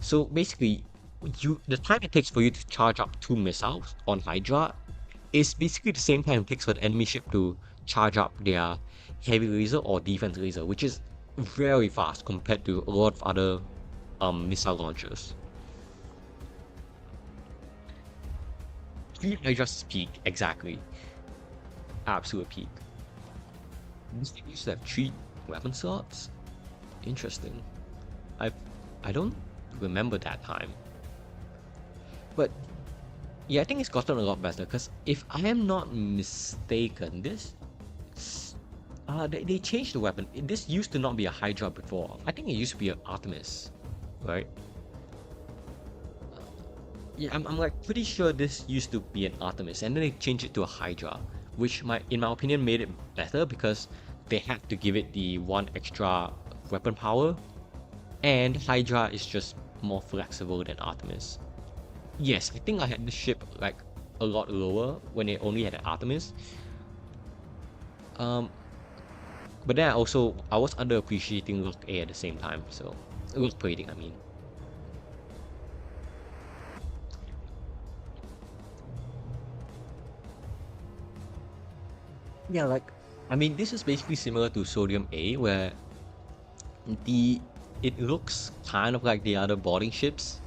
So basically, the time it takes for you to charge up 2 missiles on Hydra is basically the same time it takes for the enemy ship to charge up their heavy laser or defense laser, which is very fast compared to a lot of other missile launchers. 3 Hydra's peak, exactly. Absolute peak. This thing used to have 3 weapon slots? Interesting. I I don't remember that time. But yeah, I think it's gotten a lot better because if I am not mistaken, they changed the weapon. This used to not be a Hydra before. I think it used to be an Artemis, right? Yeah, I'm like pretty sure this used to be an Artemis, and then they changed it to a Hydra, which in my opinion made it better because they had to give it the one extra weapon power, and Hydra is just more flexible than Artemis. Yes, I think I had the ship like a lot lower when it only had an Artemis. Um, but then I was underappreciating Lock A at the same time, so Lock plating, I mean. Yeah, like I mean, this is basically similar to Sodium A, where the it looks kind of like the other boarding ships,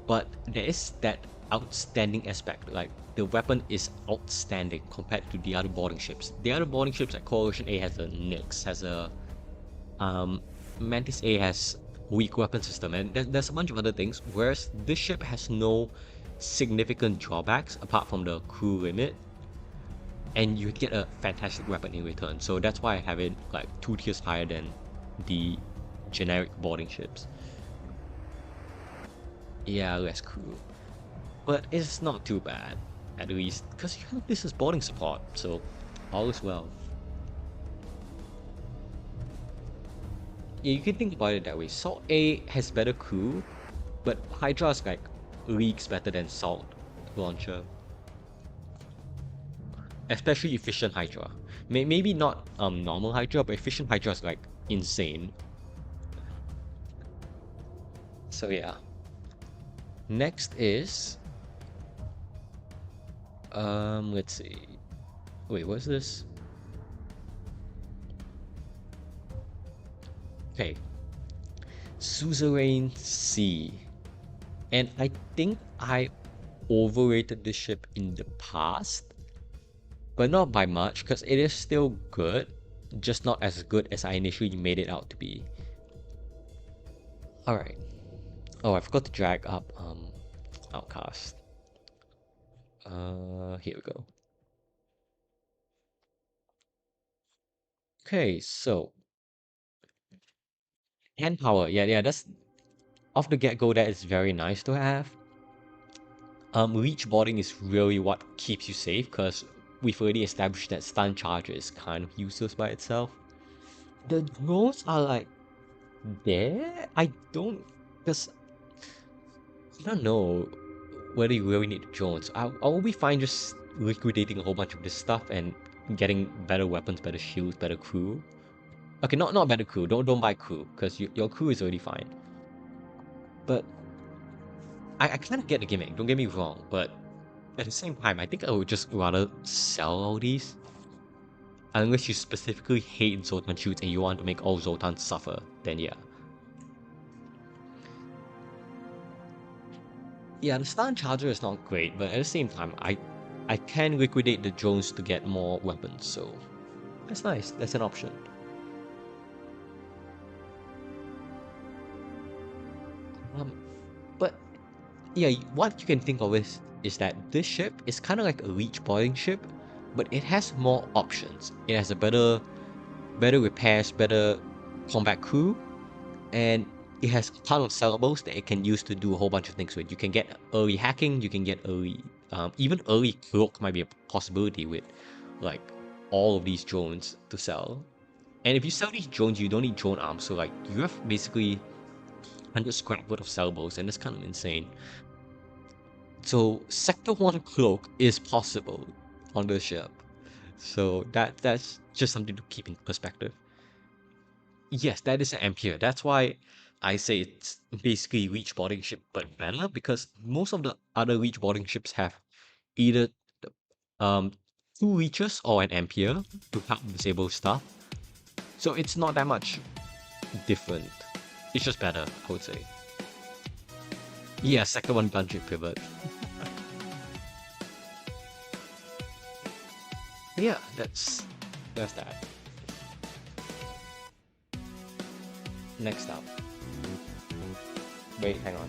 but there is that outstanding aspect. Like the weapon is outstanding compared to the other boarding ships. The other boarding ships like Coalition A has a Nyx, has a um, Mantis A has weak weapon system, and there's a bunch of other things. Whereas this ship has no significant drawbacks apart from the crew limit, and you get a fantastic weapon in return. So that's why I have it like 2 tiers higher than the generic boarding ships. Yeah, less crew, but it's not too bad, at least, because you have this as boarding support, so all is well. Yeah, you can think about it that way. Salt A has better crew, but Hydra's like leagues better than Salt Launcher. Especially efficient Hydra. Maybe not normal Hydra, but efficient Hydra is like insane. So yeah. Next is let's see. Wait, what's this? Okay. Suzerain C. And I think I overrated this ship in the past, but not by much because it is still good, just not as good as I initially made it out to be. Alright. Oh, I forgot to drag up Outcast. Here we go. Okay, so hand power. Yeah, that's off the get-go. That is very nice to have. Leech boarding is really what keeps you safe because we've already established that stun charge is kind of useless by itself. The drones are like there. I don't, because I don't know whether you really need drones. I'll be fine just liquidating a whole bunch of this stuff and getting better weapons, better shields, better crew. Okay, not better crew. Don't buy crew because your crew is already fine. But I kind of get the gimmick. Don't get me wrong, but at the same time, I think I would just rather sell all these. Unless you specifically hate Zoltan shoots and you want to make all Zoltans suffer, then yeah. Yeah, the stun charger is not great, but at the same time, I can liquidate the drones to get more weapons, so that's nice. That's an option. Um, but yeah, what you can think of is that this ship is kind of like a leech boarding ship, but it has more options. It has a better repairs, better combat crew, and it has a ton of sellables that it can use to do a whole bunch of things with. You can get early hacking, you can get early, even early cloak might be a possibility with like all of these drones to sell. And if you sell these drones, you don't need drone arms, so like you have basically 100 scrap worth of sellables, and that's kind of insane. So Sector 1 cloak is possible on the ship. So that's just something to keep in perspective. Yes, that is an Ampere. That's why I say it's basically reach boarding ship but better because most of the other reach boarding ships have either um 2 reaches or an Ampere to help disable stuff. So it's not that much different. It's just better, I would say. Yeah, second one gunship pivot. Yeah, that's that. Next up. Wait, hang on.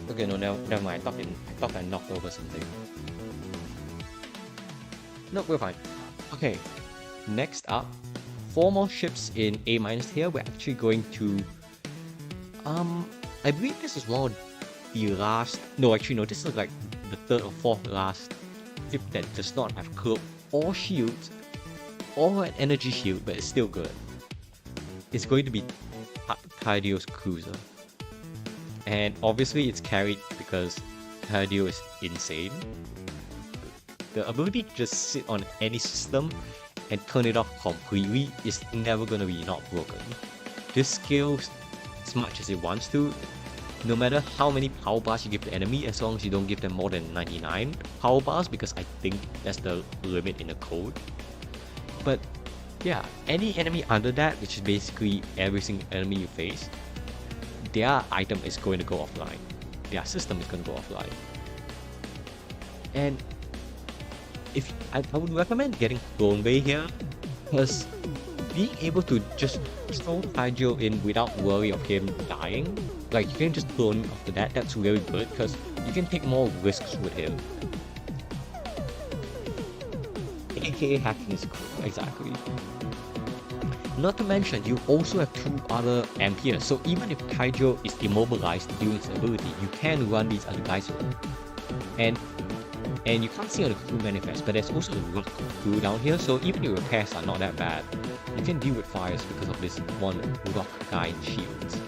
Okay, no, never mind. I thought I knocked over something. No, we're fine. Okay, next up, 4 more ships in A- tier. We're actually going to I believe this is one of the last. No, actually no, this is like the third or fourth last ship that does not have cloak or shield or an energy shield, but it's still good. It's going to be Tidio's cruiser. And obviously it's carried because Tidio is insane. The ability to just sit on any system and turn it off completely is never gonna be not broken. This scales as much as it wants to, no matter how many power bars you give the enemy, as long as you don't give them more than 99 power bars, because I think that's the limit in the code. But yeah, any enemy under that, which is basically every single enemy you face, their item is going to go offline. Their system is going to go offline. And if I would recommend getting Cloneway here, because being able to just throw Tidio in without worry of him dying, like you can just clone him after that, that's really good because you can take more risks with him. AKA hacking is cool, exactly. Not to mention, you also have 2 other Amperes, so even if Tidio is immobilized during its ability, you can run these other guys with. And you can't see on the crew manifest, but there's also a rock crew down here, so even your repairs are not that bad. You can deal with fires because of this one rock guy in shields.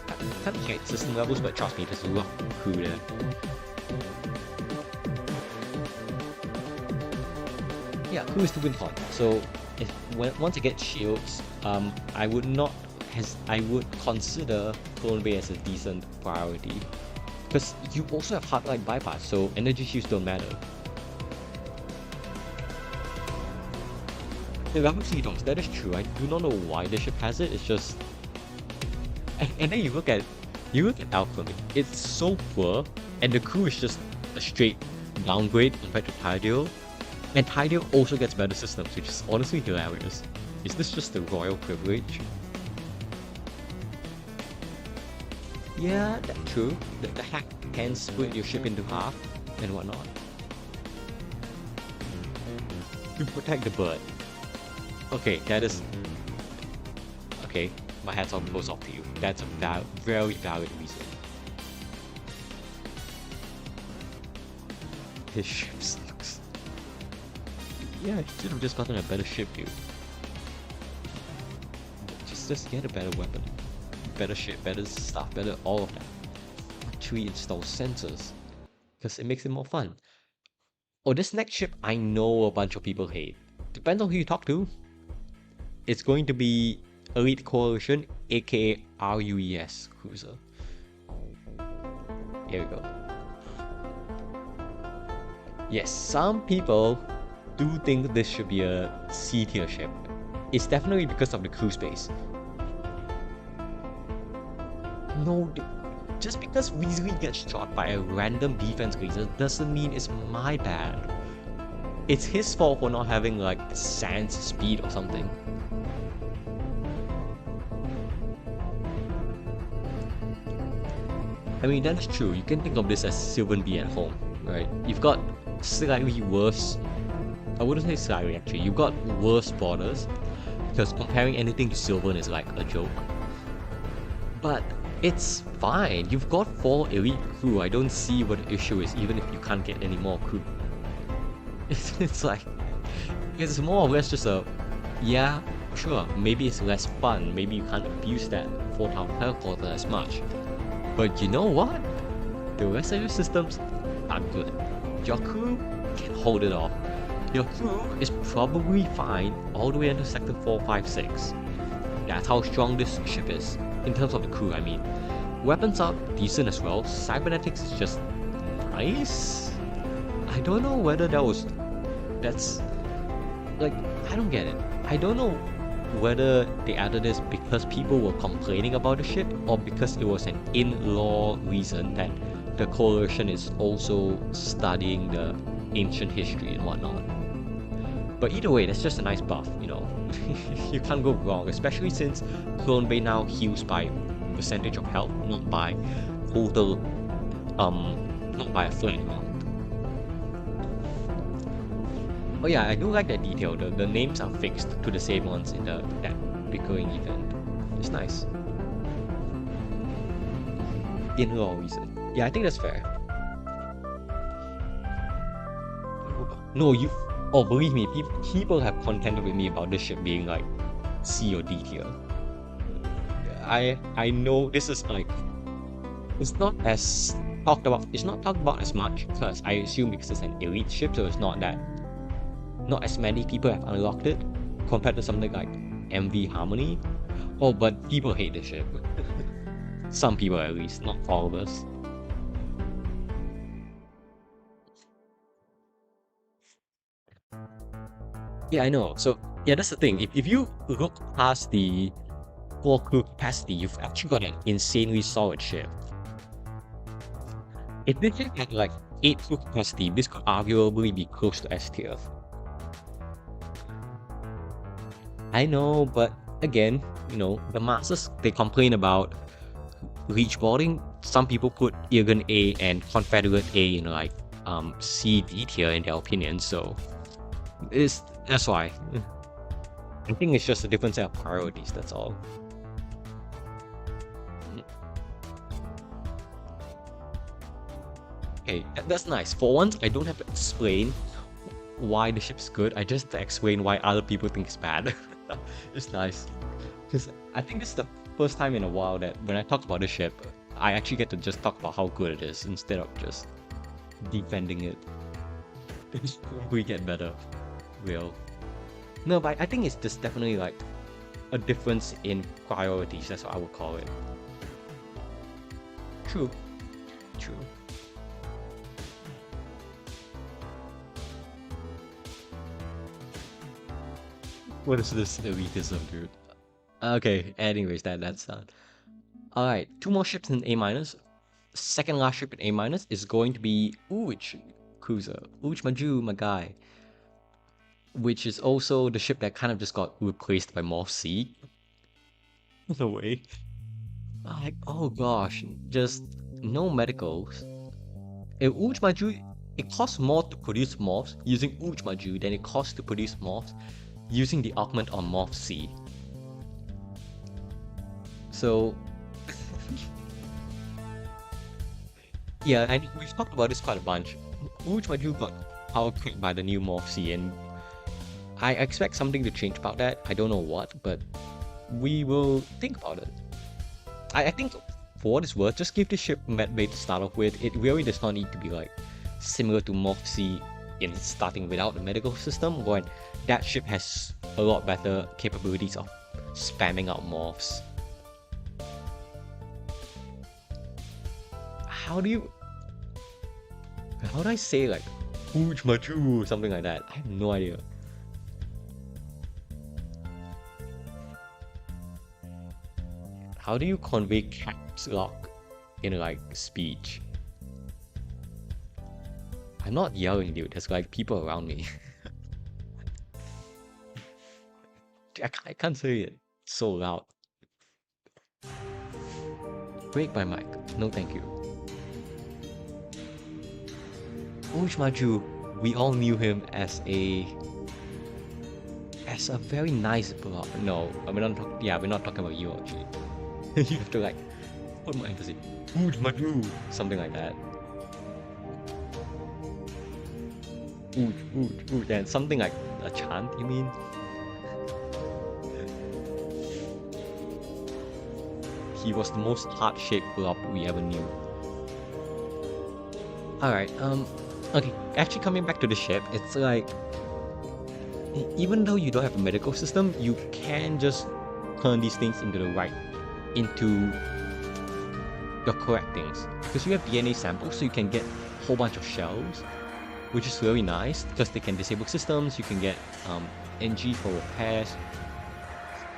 I can't check system levels, but trust me, there's a rock crew there. Yeah, crew is to win con. So once you get shields, I would consider Cloneway as a decent priority. Because you also have hardline bypass, so energy shields don't matter. The obviously don't. That is true. I do not know why the ship has it. It's just, and then you look at Alchemy. It's so poor, and the crew is just a straight downgrade compared to Tidio. And Tidio also gets better systems, which is honestly hilarious. Is this just the royal privilege? Yeah, that's true. The hack can split your ship into half and whatnot. To protect the bird. Okay, that is... Okay, my hat's off goes off to you. That's a very valid reason. His ship sucks. Yeah, you should have just gotten a better ship, dude. Just get a better weapon. Better shit, better stuff, better all of that. Actually install sensors, because it makes it more fun. Oh, this next ship I know a bunch of people hate. Depends on who you talk to. It's going to be Elite Coalition, aka RUES Cruiser. Here we go. Yes, some people do think this should be a C tier ship. It's definitely because of the crew space. No, just because Weasley gets shot by a random defense laser doesn't mean it's my bad. It's his fault for not having like Sans speed or something. I mean, that's true. You can think of this as Sylvan B at home, right? You've got slightly worse... I wouldn't say slightly actually. You've got worse borders, because comparing anything to Sylvan is like a joke. But it's fine. You've got 4 elite crew. I don't see what the issue is, even if you can't get any more crew. It's like... It's more or less just a... Yeah, sure, maybe it's less fun. Maybe you can't abuse that 4-town teleporter as much. But you know what? The rest of your systems are good. Your crew can hold it off. Your crew is probably fine all the way into Sector 4, 5, 6. That's how strong this ship is. In terms of the crew, I mean. Weapons are decent as well. Cybernetics is just nice. I don't know whether that's like, I don't get it. I don't know whether they added this because people were complaining about the ship or because it was an in-law reason that the coalition is also studying the ancient history and whatnot. But either way, that's just a nice buff, you know. You can't go wrong, especially since Clone Bay now heals by percentage of health, not by total, not by a flat amount. Oh yeah, I do like that detail. The names are fixed to the same ones in that recurring event. It's nice. In-law reason. Yeah, I think that's fair. No, you... Oh, believe me, people have contended with me about this ship being like C or D tier. I know this is like... It's not as talked about... It's not talked about as much because I assume because it's an elite ship, so it's not that... Not as many people have unlocked it compared to something like MV Harmony. Oh, but people hate this ship. Some people at least, not all of us. Yeah, I know. So, yeah, that's the thing. If you look past the core crew capacity, you've actually got an insanely solid ship. If this ship had like 8 crew capacity, this could arguably be close to S tier. I know, but again, you know, the masses, they complain about reach boarding. Some people put Irgun A and Confederate A in like C, D tier in their opinion, so that's why. I think it's just a different set of priorities, that's all. Okay, that's nice. For once, I don't have to explain why the ship's good, I just have to explain why other people think it's bad. It's nice. Because I think this is the first time in a while that when I talk about the ship, I actually get to just talk about how good it is instead of just defending it. We get better. Real. No, but I think it's just definitely like a difference in priorities, that's what I would call it. True. True. What is this elitism, dude? Okay, anyways, that's done. Alright, 2 more ships in A-. Second last ship in A- is going to be Uj Cruiser. Uj Maju, my guy. Which is also the ship that kind of just got replaced by Morph C. In a way. Like, oh gosh, just no medicals. Uj Maju, it costs more to produce morphs using Uj Maju than it costs to produce morphs using the augment on Morph C. So... yeah, and we've talked about this quite a bunch. Uj Maju got power crept by the new Morph C, and I expect something to change about that. I don't know what, but we will think about it. I think, for what it's worth, just give the ship medbay to start off with. It really does not need to be like similar to Morph C in starting without the medical system, when that ship has a lot better capabilities of spamming out morphs. How do I say like Uj Maju or something like that? I have no idea. How do you convey caps lock in like speech? I'm not yelling, dude. There's like people around me. I can't say it so loud. Break my mic. No thank you. Uj Maju, we all knew him as a very nice block. No, we're not talking about you, actually. You have to like put more emphasis. Uj Maju, something like that. Uj, and something like a chant, you mean? He was the most heart-shaped blob we ever knew. Alright, okay, actually coming back to the ship, it's like, even though you don't have a medical system, you can just turn these things into the correct things. Because you have DNA samples, so you can get a whole bunch of shells, which is really nice, because they can disable systems, you can get NG for repairs.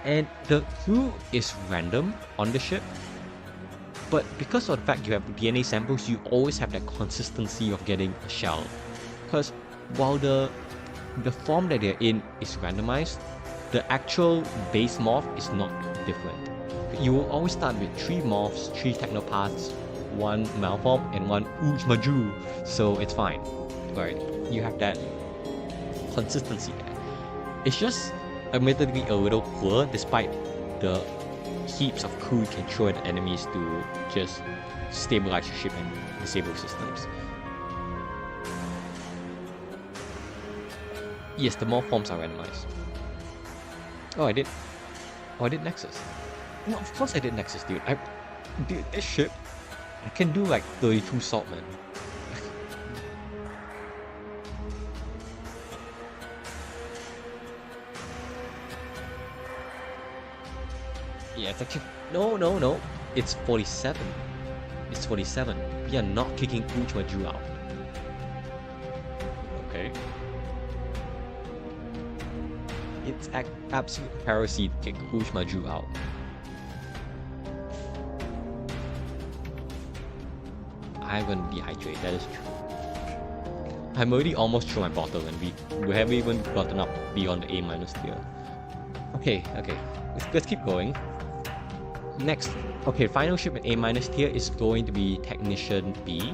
And the crew is random on the ship, but because of the fact you have DNA samples, you always have that consistency of getting a shell. Because while the form that they're in is randomized, the actual base morph is not different. You will always start with 3 morphs, 3 technopaths, 1 malform, and 1 Maju, so it's fine. Right? You have that consistency there. It's just admittedly a little poor despite the heaps of crew you can throw at enemies to just stabilize your ship and disable systems. Yes, the morph forms are randomized. Oh, I did Nexus. No, of course I did Nexus, dude. Dude, this ship, I can do like 32 salt, man. Yeah, it's actually... No. It's 47. It's 47. We are not kicking Maju out. Okay. It's absolute heresy to kick Maju out. I'm gonna dehydrate, that is true. I'm already almost through my bottle and we haven't even gotten up beyond the A- tier. Okay. Let's keep going. Next, okay, final ship in A- tier is going to be Technician B.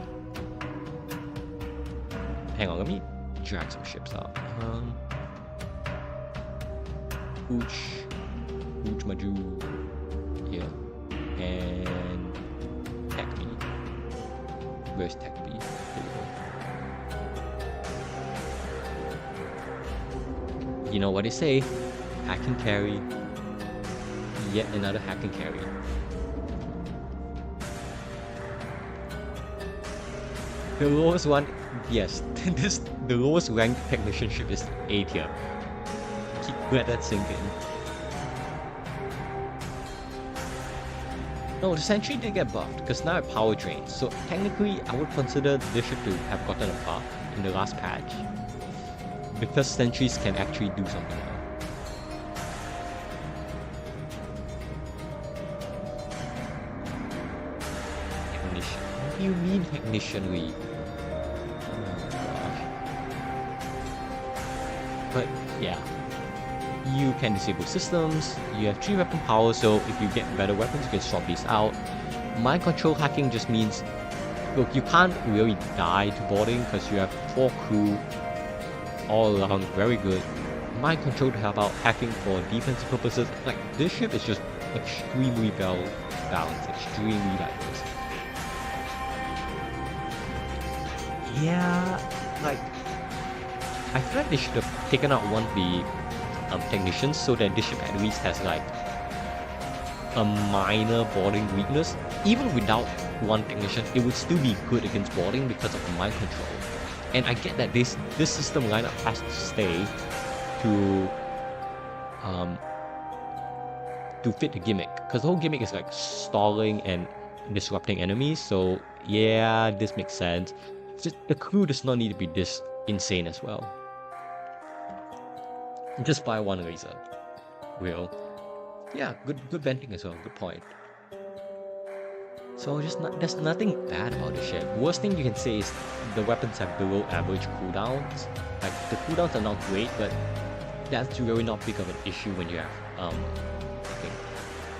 Hang on, let me drag some ships out. Maju here, and Tech B. Where's Tech B? Here we go. You know what they say, hack and carry. Yet another hack and carry. The lowest one, yes, the lowest ranked technician ship is A tier. Let that sink in. No, the sentry did get buffed because now it power drains. So technically, I would consider this ship to have gotten a buff in the last patch because sentries can actually do something now. What do you mean technician lead? Oh gosh. But yeah, you can disable systems, you have 3 weapon power, so if you get better weapons you can swap these out. Mind control hacking just means, look, you can't really die to boarding because you have 4 crew all around very good. Mind control to help out hacking for defensive purposes. Like, this ship is just extremely well balanced, extremely diverse. Yeah, like, I feel like they should have taken out one of the technicians so that this ship at least has like a minor boarding weakness. Even without one technician, it would still be good against boarding because of the mind control. And I get that this system lineup has to stay to fit the gimmick, because the whole gimmick is like stalling and disrupting enemies. So yeah, this makes sense. Just, the crew does not need to be this insane as well. Just buy one laser. Will. Yeah, good venting as well, good point. So there's nothing bad about the ship. Worst thing you can say is the weapons have below average cooldowns. Like, the cooldowns are not great, but that's really not big of an issue when you have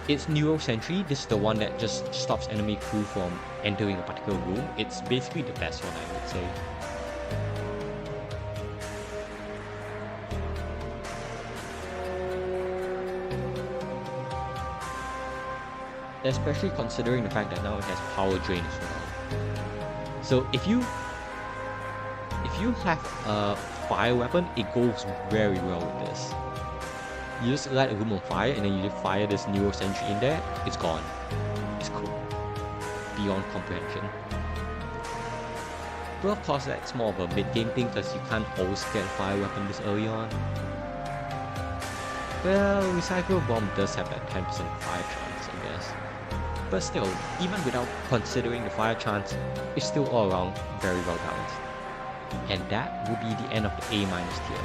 it's Neuro Sentry. This is the one that just stops enemy crew from entering a particular room. It's basically the best one, I would say. Especially considering the fact that now it has power drain as well. So if you have a fire weapon, it goes very well with this. You just light a room on fire and then you just fire this Neuro Sentry in there, it's gone. It's cool. Beyond comprehension. But of course that's more of a mid-game thing because you can't always get a fire weapon this early on. Well, Recycle Bomb does have that 10% fire chance, I guess. But still, even without considering the fire chance, it's still all around very well balanced. And that will be the end of the A- tier.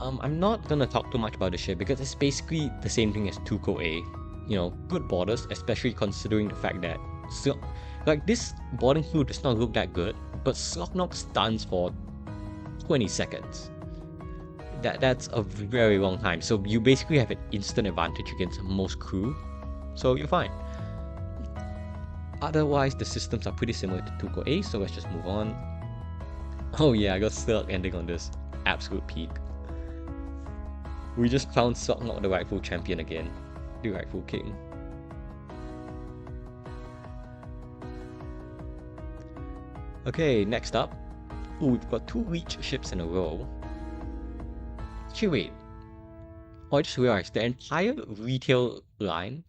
I'm not gonna talk too much about the ship because it's basically the same thing as Tuco A. You know, good borders, especially considering the fact that like this boarding fluid does not look that good, but Slog Knock stuns for 20 seconds. That's a very long time. So you basically have an instant advantage against most crew. So you're fine. Otherwise, the systems are pretty similar to Tuco A, so let's just move on. Oh yeah, I got Slug ending on this absolute peak. We just found Slog Knock the rightful champion again. The rightful king. Okay, next up. Ooh, we've got 2 Reach ships in a row. Actually, wait. Oh, I just realized the entire retail line.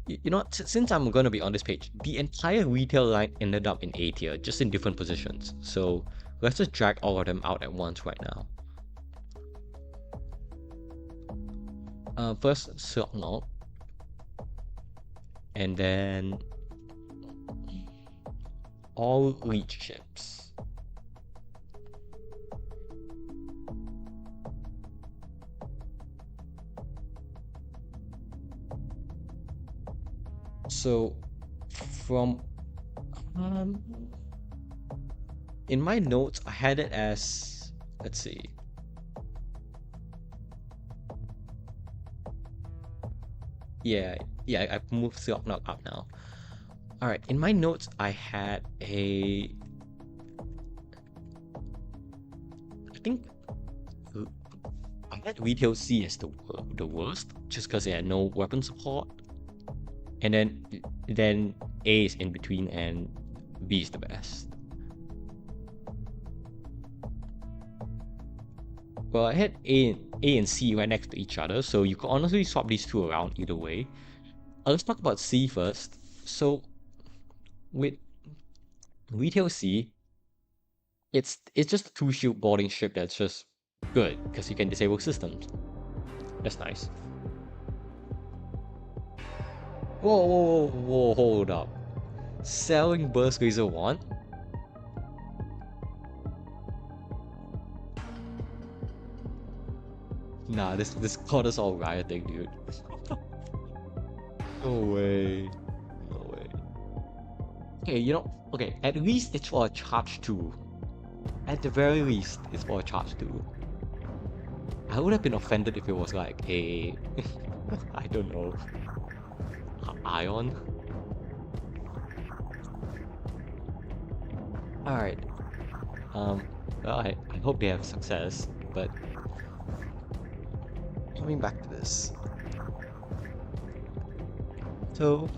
You know what? Since I'm gonna be on this page, the entire retail line ended up in A tier, just in different positions. So let's just drag all of them out at once right now. First, Slog Knock. And then all Reach ships. So from in my notes I had it as, let's see, yeah, I've moved Slog Knock up now. Alright, in my notes I had I think I had Retail C as the worst, just because it had no weapon support. And then A is in between and B is the best. Well, I had A and C right next to each other, so you could honestly swap these two around either way. Let's talk about C first. So with Retail C, it's just a 2-shield boarding ship that's just good because you can disable systems. That's nice. Whoa, hold up. Selling Burst Laser 1? Nah, this caught us all rioting, dude. No way. No way. Okay, you know, okay, at least it's for a charge 2. At the very least, it's for a charge 2. I would have been offended if it was like a... I don't know. Ion? Alright. Well, I hope they have success, but... Coming back to this. So...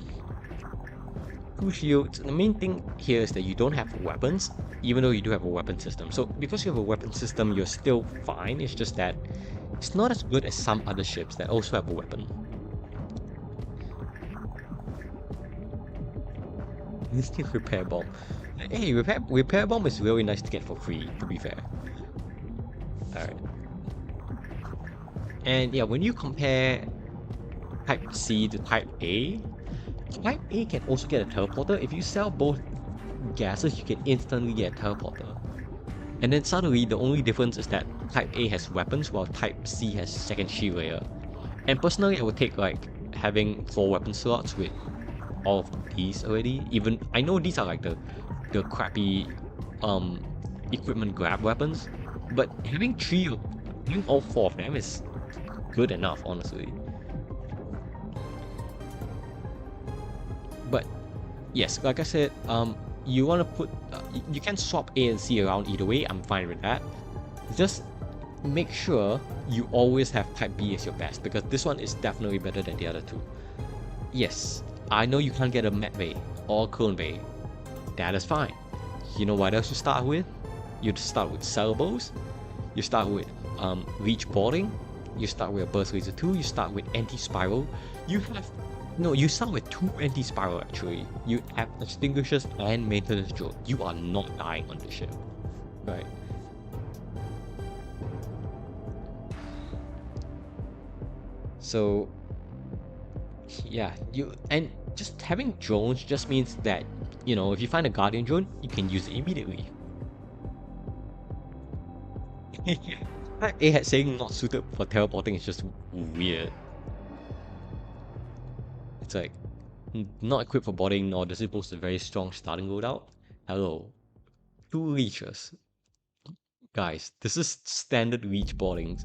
2 shields. The main thing here is that you don't have weapons, even though you do have a weapon system. So because you have a weapon system, you're still fine. It's just that it's not as good as some other ships that also have a weapon. Repair bomb. Hey, repair bomb is really nice to get for free, to be fair. Alright. And yeah, when you compare Type C to Type A can also get a teleporter. If you sell both gases, you can instantly get a teleporter. And then suddenly, the only difference is that Type A has weapons, while Type C has second shield layer. And personally, I would take like having 4 weapon slots with all of these already. Even I know these are like the crappy equipment grab weapons, but having all 4 of them is good enough, honestly. But yes, like I said, you want to put you can swap A and C around either way. I'm fine with that. Just make sure you always have Type B as your best, because this one is definitely better than the other 2. Yes, I know you can't get a Met Bay or Clone Bay. That is fine. You know what else you start with? You start with Cerebrals. You start with Reach Boarding. You start with a Burst Laser 2. You start with Anti-Spiral. You start with 2 Anti-Spiral actually. You have Extinguishers and Maintenance Drone. You are not dying on the ship. Right. So yeah, and just having drones just means that, you know, if you find a Guardian drone, you can use it immediately. fact A had saying not suited for teleporting is just weird. It's like, not equipped for boarding, nor does it boast a very strong starting loadout. Hello. 2 leeches. Guys, this is standard leech boarding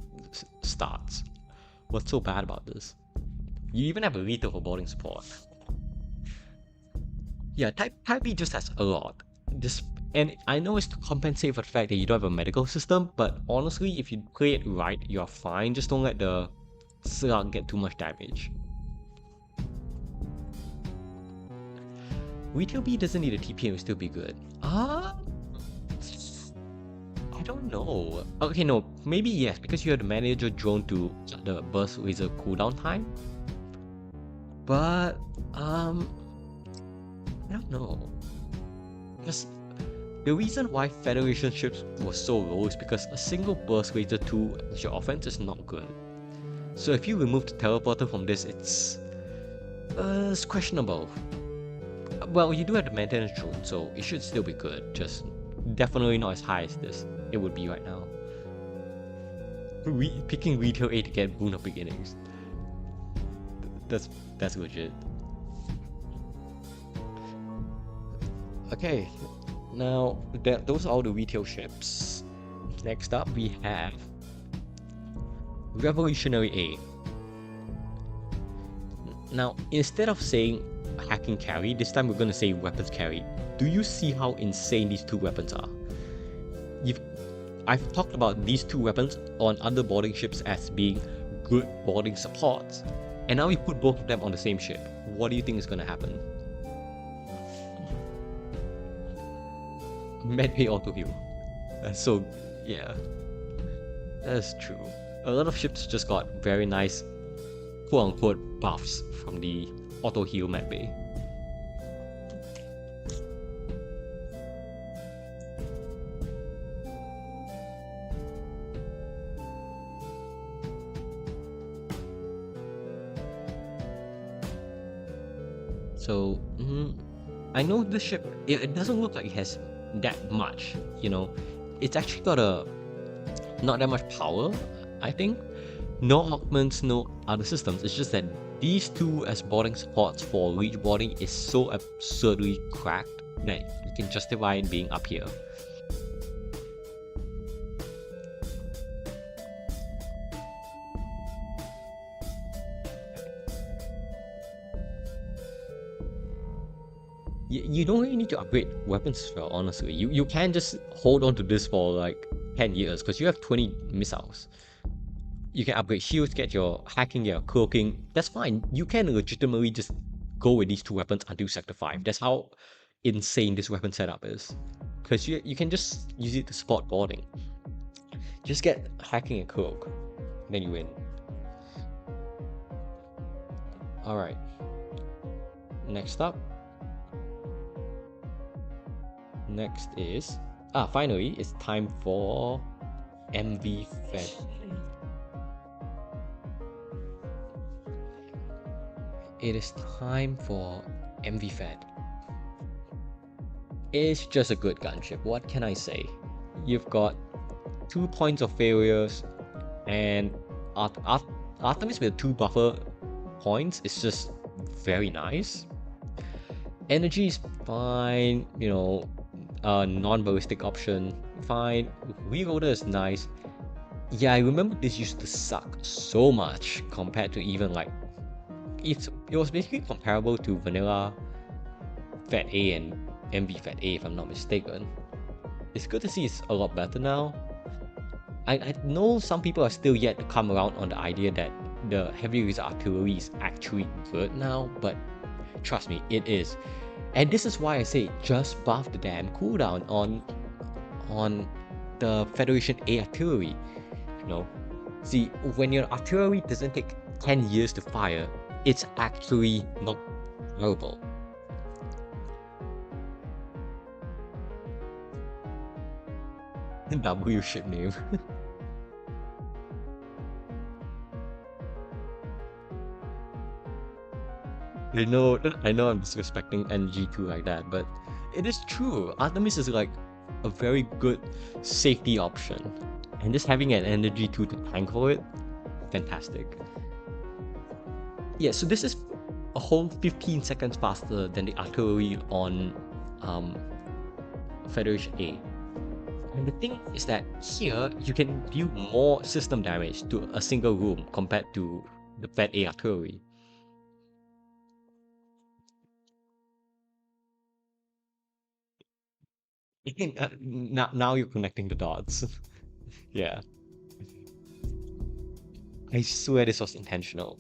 starts. What's so bad about this? You even have a lethal for boarding support. Yeah, type B just has a lot. And I know it's to compensate for the fact that you don't have a medical system, but honestly, if you play it right, you're fine. Just don't let the slug get too much damage. Retail B doesn't need a TP and will still be good. I don't know. Okay, no, maybe yes, because you have the manager drone to the burst laser cooldown time. But I don't know. Because the reason why Federation ships was so low is because a single burst laser to your offense is not good. So if you remove the teleporter from this, it's questionable. Well, you do have the maintenance drone, so it should still be good. Just definitely not as high as this it would be right now. Picking retail A to get boon of beginnings. That's legit. Okay, now those are all the retail ships. Next up, we have Revolutionary A. Now, instead of saying hacking carry, this time we're going to say weapons carry. Do you see how insane these two weapons are? I've talked about these two weapons on other boarding ships as being good boarding supports, and now we put both of them on the same ship. What do you think is going to happen? Medbay auto heal. So yeah, that's true. A lot of ships just got very nice quote-unquote buffs from the auto heal medbay. So I know this ship, it doesn't look like it has that much, you know. It's actually got not that much power, I think. No augments, no other systems. It's just that these two as boarding supports for reach boarding is so absurdly cracked that you can justify it being up here. You don't really need to upgrade weapons as well, honestly. You can just hold on to this for like 10 years because you have 20 missiles. You can upgrade shields, get your hacking, your cloaking. That's fine. You can legitimately just go with these two weapons until Sector 5. That's how insane this weapon setup is. Because you can just use it to support boarding. Just get hacking and cloak. Then you win. Alright. Next up. Next is... finally, it's time for MV Fed. It is time for MV Fed. It's just a good gunship, what can I say? You've got 2 points of failures, and Artemis with 2 buffer points is just very nice. Energy is fine, you know, non-ballistic option, fine. Reloader is nice. Yeah, I remember this used to suck so much compared to even like... It was basically comparable to vanilla Fed A and MV Fed A if I'm not mistaken. It's good to see it's a lot better now. I know some people are still yet to come around on the idea that the heavy laser artillery is actually good now, but trust me, it is. And this is why I say just buff the damn cooldown on the Federation A artillery. You know, see, when your artillery doesn't take 10 years to fire, it's actually not terrible. W ship name. I know I'm disrespecting NG2 like that, but it is true. Artemis is like a very good safety option. And just having an energy 2 to tank for it, fantastic. Yeah, so this is a whole 15 seconds faster than the artillery on Federation A. And the thing is that here, you can deal more system damage to a single room compared to the Fed A artillery. Again, now you're connecting the dots. Yeah. I swear this was intentional.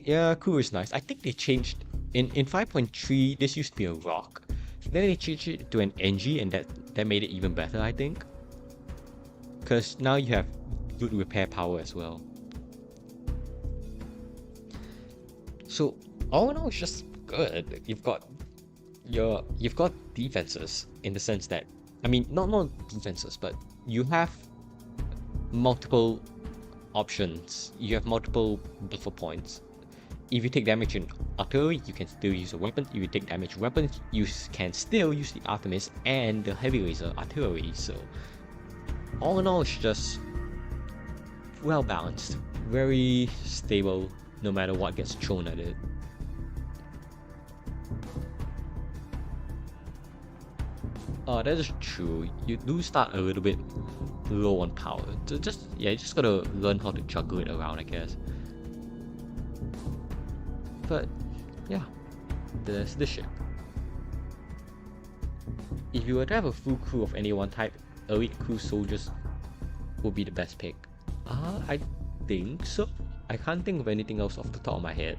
Yeah, crew is nice. I think they changed in 5.3, this used to be a rock. Then they changed it to an NG and that made it even better, I think. Because now you have good repair power as well. So all in all, it's just good. You've got defenses in the sense that, I mean, not defenses, but you have multiple options. You have multiple buffer points. If you take damage in artillery, you can still use a weapon. If you take damage weapons, you can still use the Artemis and the heavy laser artillery. So all in all, it's just well balanced, very stable, no matter what gets thrown at it. That is true. You do start a little bit low on power. So you just gotta learn how to juggle it around, I guess. But yeah, there's the ship. If you were to have a full crew of any one type, elite crew soldiers would be the best pick. I think so. I can't think of anything else off the top of my head.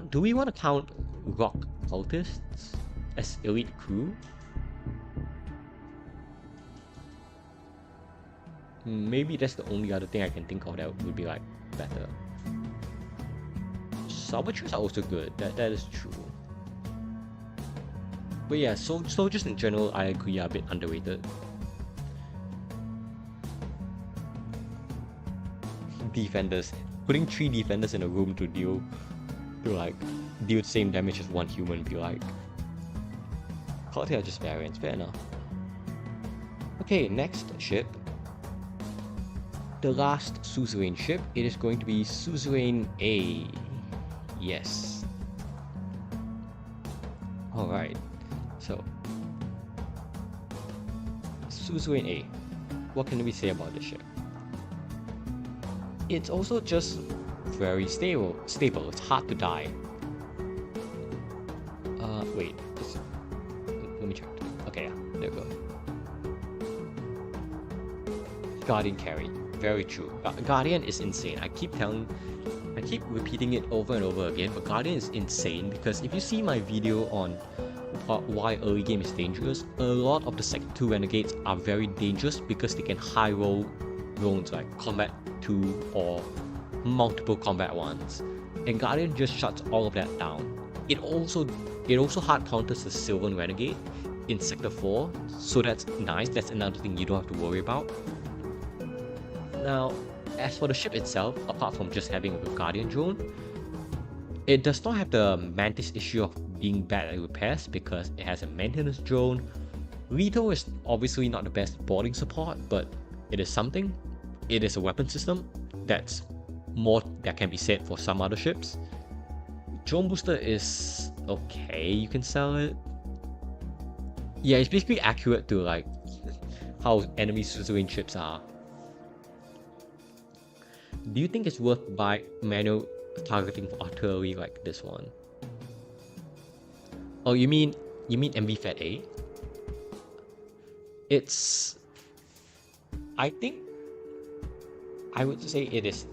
Do we want to count rock cultists as elite crew? Maybe that's the only other thing I can think of that would be like better. Saboteurs are also good, that is true. But yeah, soldiers in general, I agree, are a bit underrated. Defenders. Putting 3 defenders in a room to deal the same damage as 1 human be like... Cultists are just variants, fair enough. Okay, next ship. The last suzerain ship, it is going to be Suzerain A. Yes. Alright, so Suzerain A. What can we say about this ship? It's also just very stable. It's hard to die. Wait. Let me check. Okay, yeah, there we go. Guardian carry. Very true. Guardian is insane. I keep repeating it over and over again, but Guardian is insane because if you see my video on why early game is dangerous, a lot of the Sector 2 Renegades are very dangerous because they can high roll drones like Combat 2 or multiple Combat 1s. And Guardian just shuts all of that down. It also hard counters the Sylvan Renegade in Sector 4, so that's nice. That's another thing you don't have to worry about. Now, as for the ship itself, apart from just having a Guardian drone, it does not have the Mantis issue of being bad at repairs because it has a maintenance drone. Lethal is obviously not the best boarding support, but it is something. It is a weapon system that's more that can be said for some other ships. Drone booster is okay, you can sell it. Yeah, it's basically accurate to like how enemy suzerain ships are. Do you think it's worth buying manual targeting for artillery like this one? Oh, you mean MV Fed A? I think I would say it is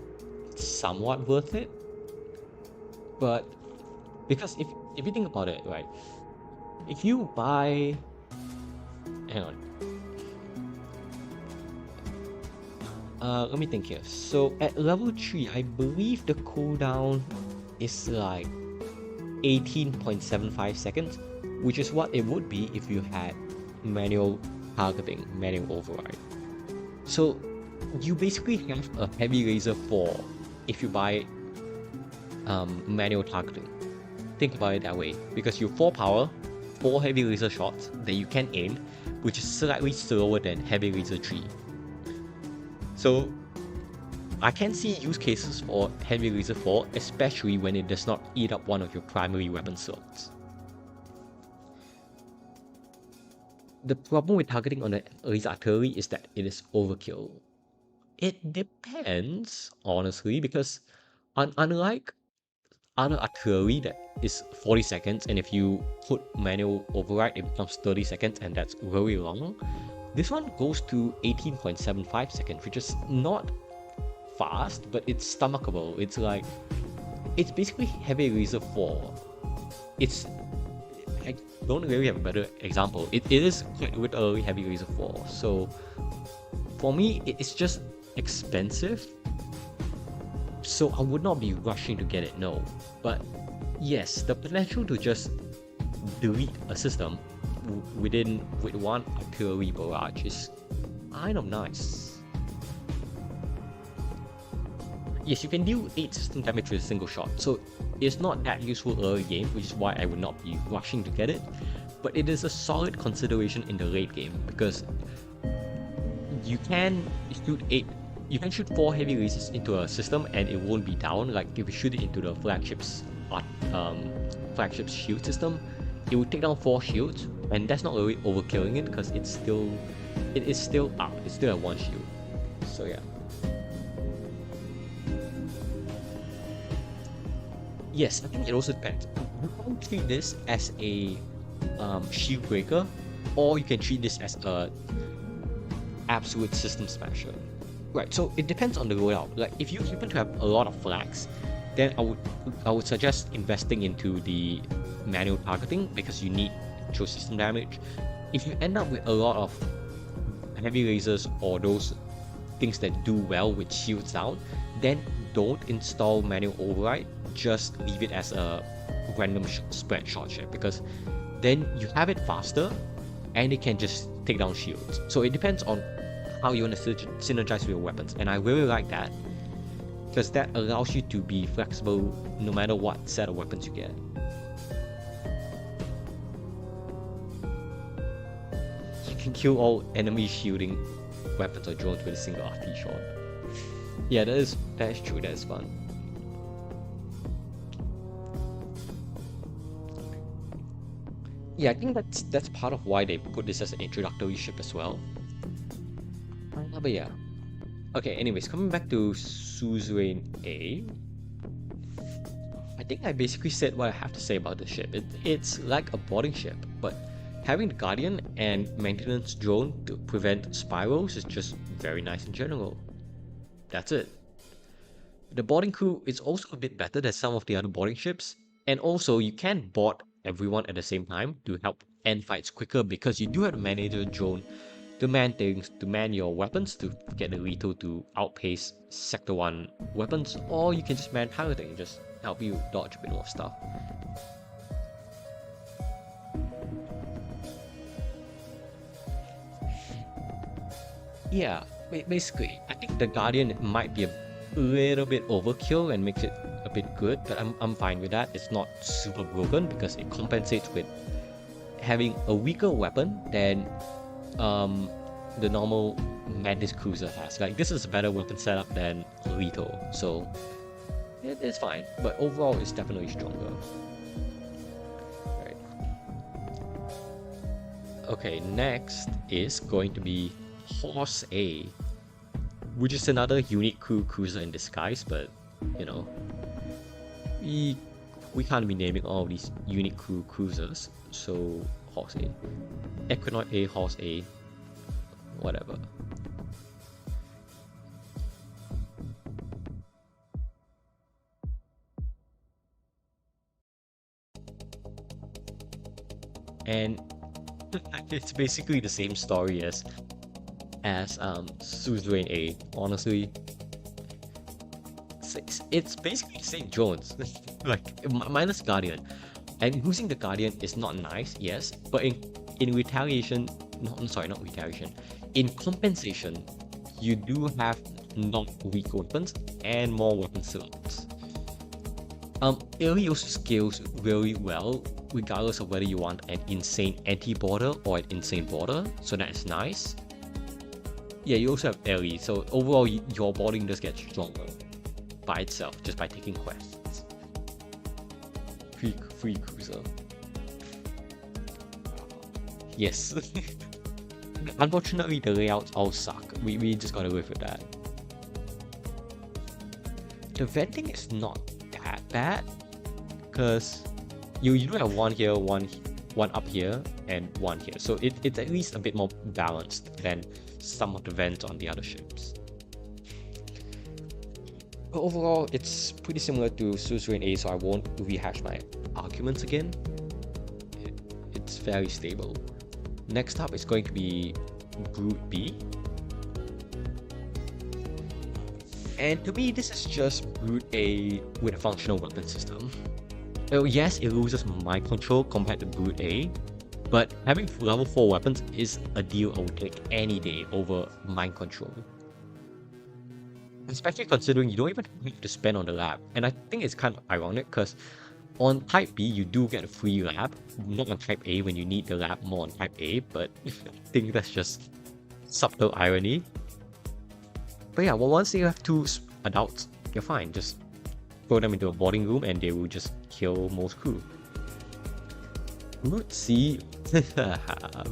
somewhat worth it, but because if you think about it, right, if you buy, hang on, let me think here. So at level 3, I believe the cooldown is like 18.75 seconds, which is what it would be if you had manual targeting, manual override. So you basically have a heavy laser 4 if you buy manual targeting. Think about it that way, because you're 4 power, 4 heavy laser shots that you can aim, which is slightly slower than heavy laser 3. So I can see use cases for heavy laser 4, especially when it does not eat up one of your primary weapon slots. The problem with targeting on a laser artillery is that it is overkill. It depends, honestly, because unlike other artillery that is 40 seconds, and if you put manual override, it becomes 30 seconds, and that's very long. This one goes to 18.75 seconds, which is not fast, but it's stomachable. It's basically heavy laser 4. I don't really have a better example. It is quite with early heavy laser 4. So for me, it's just expensive. So I would not be rushing to get it, no. But yes, the potential to just delete a system with one artillery barrage is kind of nice. Yes, you can deal 8 system damage with a single shot, so it's not that useful early game, which is why I would not be rushing to get it. But it is a solid consideration in the late game, because you can shoot 4 heavy lasers into a system and it won't be down. Like if you shoot it into the flagship's shield system, it would take down 4 shields, and that's not really overkilling it because it is still up. It's still at 1 shield. So yeah. Yes, I think it also depends. You can treat this as a shield breaker, or you can treat this as a absolute system smasher. Right, so it depends on the loadout. Like if you happen to have a lot of flags, then I would suggest investing into the manual targeting because you need to show system damage. If you end up with a lot of heavy lasers or those things that do well with shields down, then don't install manual override. Just leave it as a random spread shot ship, because then you have it faster and it can just take down shields. So it depends on how you want to synergize with your weapons, and I really like that because that allows you to be flexible no matter what set of weapons you get. You can kill all enemy shielding weapons or drones with a single RT shot. Yeah, that is true. That is fun. Yeah, I think that's part of why they put this as an introductory ship as well. But yeah. Okay, anyways, coming back to Suzerain A. I think I basically said what I have to say about the ship. It's like a boarding ship, but having the Guardian and maintenance drone to prevent spirals is just very nice in general. That's it. The boarding crew is also a bit better than some of the other boarding ships, and also you can board everyone at the same time to help end fights quicker because you do have a manager drone to man things, to man your weapons to get the lethal to outpace Sector 1 weapons, or you can just man piloting, just help you dodge a bit more stuff. Yeah, basically, I think the Guardian might be a little bit overkill and makes it a bit good, but I'm fine with that. It's not super broken because it compensates with having a weaker weapon than the normal Mantis Cruiser has. Like this is a better weapon setup than Lethal, so it's fine. But overall, it's definitely stronger. Right. Okay, next is going to be Horse A, which is another unique crew cruiser in disguise, but you know, we can't be naming all of these unique crew cruisers, so Horse A, Equinoid A, Horse A, whatever. And it's basically the same story as Suzerain A. Honestly, it's basically the same drones, like minus Guardian. And using the Guardian is not nice, yes, but in retaliation, not retaliation, in compensation, you do have not weak weapons and more weapon slots. It also scales really well regardless of whether you want an insane anti-border or an insane border, so that's nice. Yeah, you also have Ellie, so overall your boarding just gets stronger by itself, just by taking quests. Free cruiser. Yes. Unfortunately, the layouts all suck. We just gotta live with that. The venting is not that bad, because you do have one here, one up here, and one here. So it's at least a bit more balanced than some of the vents on the other ships. But overall, it's pretty similar to Suzerain A, so I won't rehash my arguments again. It's fairly stable. Next up is going to be Brood B. And to me, this is just Brood A with a functional weapon system. Oh yes, it loses mind control compared to Brood A, but having level 4 weapons is a deal I would take any day over mind control. Especially considering you don't even have to spend on the lab. And I think it's kind of ironic because on Type B, you do get a free lab, not on Type A when you need the lab more on Type A, but I think that's just subtle irony. But yeah, well, once you have 2 adults, you're fine. Just throw them into a boarding room and they will just kill most crew. Brood C.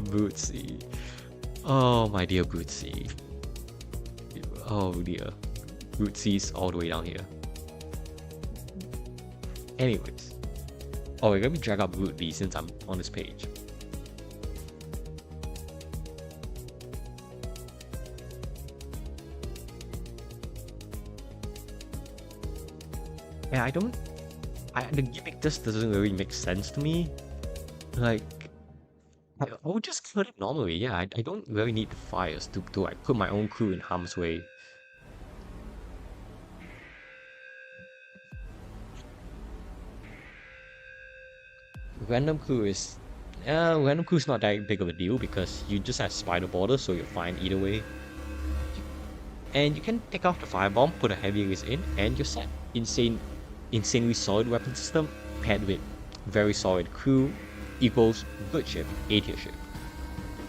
Brood C. Oh my dear Brood C. Oh dear. Brood C is all the way down here. Anyways. Oh wait, let me drag up Brood B since I'm on this page. Yeah, the gimmick just doesn't really make sense to me. Like, I would just kill it normally, yeah, I don't really need the fires to like put my own crew in harm's way. Random crew is not that big of a deal because you just have spider border, so you're fine either way. And you can take off the firebomb, put a heavy list in, and you're set. Insanely solid weapon system paired with very solid crew equals good ship, A tier ship.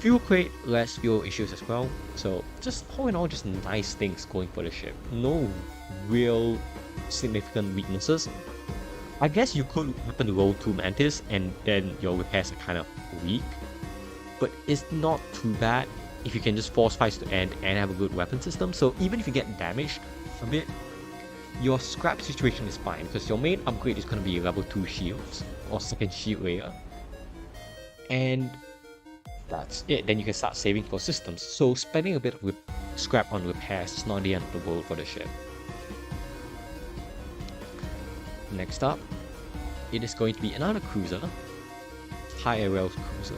Fuel crate, less fuel issues as well. So just all in all, just nice things going for the ship. No real significant weaknesses. I guess you could happen to roll 2 Mantis and then your repairs are kind of weak. But it's not too bad if you can just force fights to end and have a good weapon system. So even if you get damaged a bit, your scrap situation is fine because your main upgrade is going to be level 2 shields or second shield layer. And that's it. Then you can start saving for systems. So spending a bit of scrap on repairs is not the end of the world for the ship. Next up, it is going to be another cruiser, high ARL cruiser.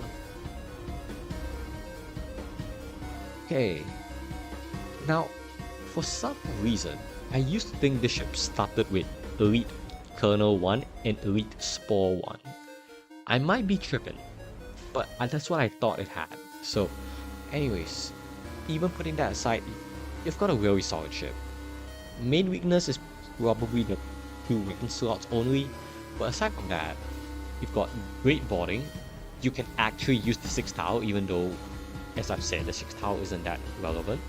Okay, now for some reason, I used to think this ship started with Elite Colonel 1 and Elite Spore 1. I might be tripping, but that's what I thought it had. So anyways, even putting that aside, you've got a really solid ship. Main weakness is probably the 2 weapon slots only, but aside from that, you've got great boarding. You can actually use the 6th tower even though, as I've said, the 6th tower isn't that relevant.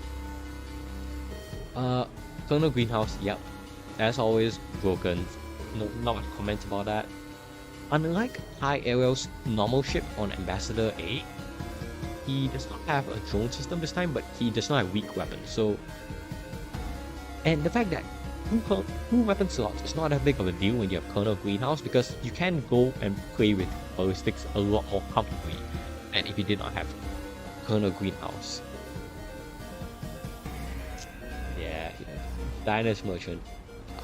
Colonel Greenhouse, yep, as always, broken. No, not much comments about that. Unlike High Ariel's normal ship on Ambassador A, he does not have a drone system this time, but he does not have weak weapons. So, and the fact that 2 weapon slots is not that big of a deal when you have Colonel Greenhouse because you can go and play with ballistics a lot more comfortably than if you did not have Colonel Greenhouse. Yeah. Diners Merchant,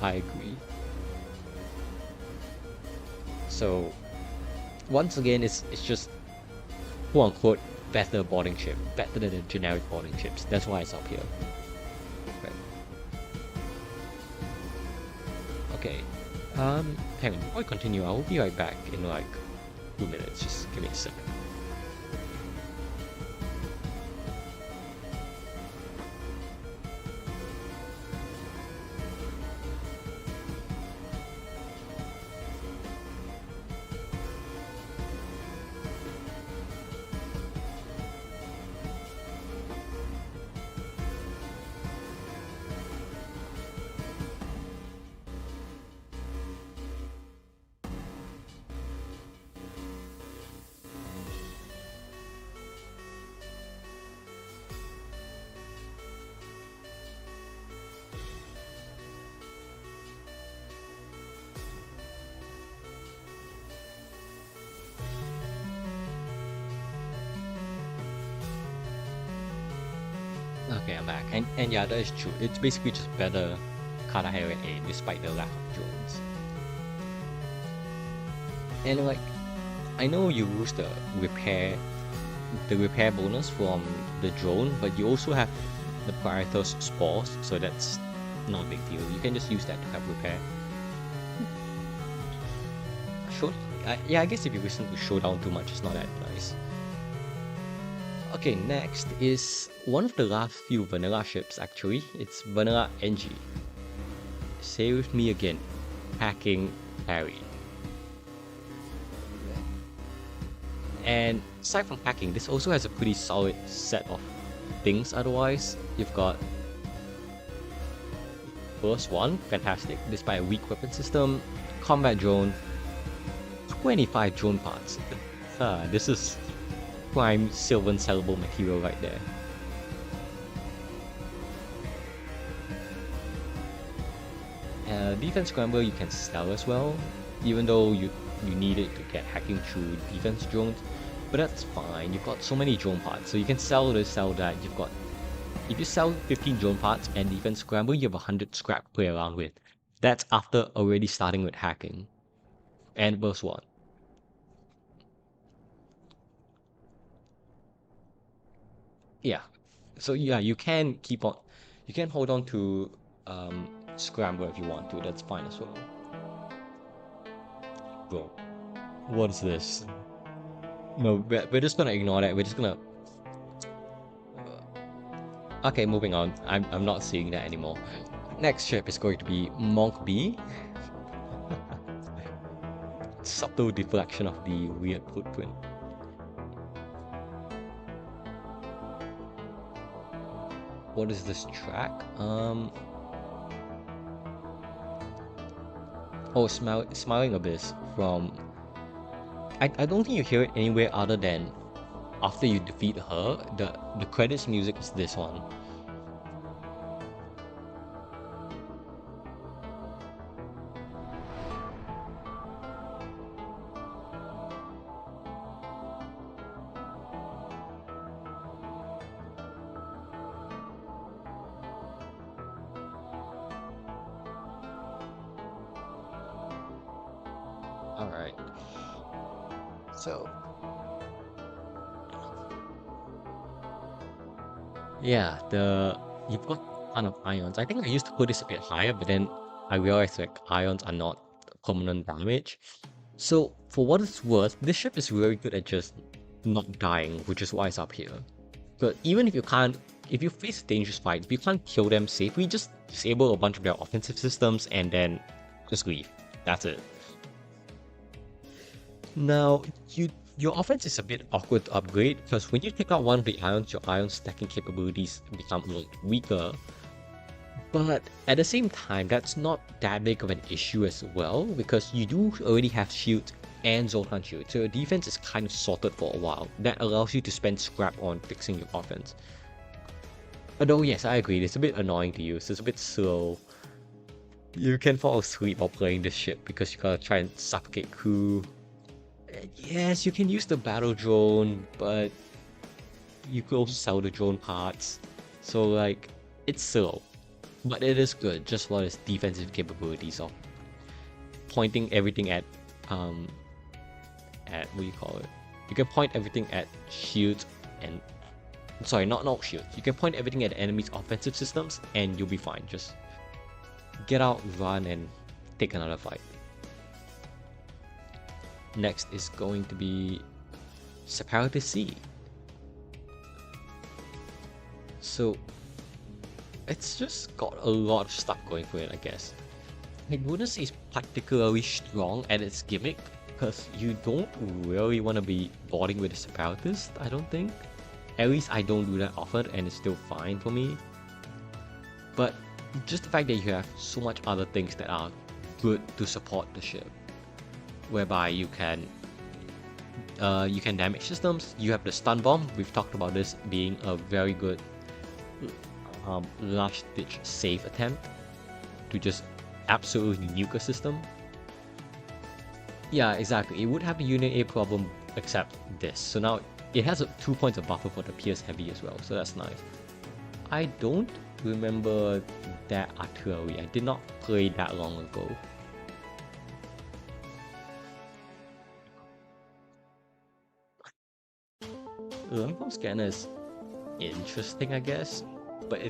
I agree. So once again, it's just quote unquote better boarding ship, better than the generic boarding ships. That's why it's up here. Right. Okay. Hang on, before I continue, I will be right back in like 2 minutes. Just give me a second. Okay, I'm back. And yeah, that is true. It's basically just better counter-hero aim despite the lack of drones. And like, I know you lose the repair bonus from the drone, but you also have the Prioritos spores, so that's not a big deal. You can just use that to have repair. Show, yeah, I guess if you listen to Showdown too much, it's not that nice. Okay, next is one of the last few vanilla ships actually. It's Vanilla NG. Say with me again, Hacking Harry. And aside from hacking, this also has a pretty solid set of things otherwise. You've got Burst 1, fantastic, despite a weak weapon system. Combat drone, 25 drone parts. This is prime silver and sellable material right there. Defense scrambler you can sell as well, even though you need it to get hacking through defense drones. But that's fine, you've got so many drone parts, so you can sell this, sell that. You've got, if you sell 15 drone parts and defense scramble, you have 100 scrap to play around with. That's after already starting with hacking. And burst 1. Yeah. So yeah, you can keep on, you can hold on to scramble if you want to, that's fine as well. Bro, what is this? No, we're just gonna ignore that. We're just gonna. Okay, moving on. I'm not seeing that anymore. Next ship is going to be Monk B. Subtle deflection of the weird footprint. What is this track? Oh, Smiling Abyss from. I don't think you hear it anywhere other than after you defeat her. The credits music is this one. Alright. So yeah, you've got a ton of ions. I think I used to put this a bit higher, but then I realized like ions are not permanent damage. So for what it's worth, this ship is very good at just not dying, which is why it's up here. But even if you face a dangerous fight, if you can't kill them safely, just disable a bunch of their offensive systems and then just leave. That's it. Now, your offense is a bit awkward to upgrade because when you take out one of the ions, your ion stacking capabilities become a little weaker. But at the same time, that's not that big of an issue as well because you do already have shield and Zoltan shield, so your defense is kind of sorted for a while. That allows you to spend scrap on fixing your offense. Although yes, I agree, it's a bit annoying to use, it's a bit slow. You can fall asleep while playing this ship because you gotta try and suffocate crew. Yes, you can use the battle drone, but you could also sell the drone parts. So like, it's slow. But it is good, just for its defensive capabilities of pointing everything at what do you call it? You can point everything at shields and sorry, not shields. You can point everything at the enemy's offensive systems and you'll be fine. Just get out, run, and take another fight. Next is going to be Separatist C. So it's just got a lot of stuff going for it, I guess. I wouldn't say it's particularly strong at its gimmick because you don't really want to be boarding with a Separatist, I don't think. At least I don't do that often and it's still fine for me. But just the fact that you have so much other things that are good to support the ship, whereby you can damage systems. You have the stun bomb. We've talked about this being a very good last ditch save attempt to just absolutely nuke a system. Yeah, exactly. It would have the Unit A problem except this. So now it has 2 points of buffer for the Pierce Heavy as well, so that's nice. I don't remember that artillery. I did not play that long ago. Long scanner is interesting, I guess, but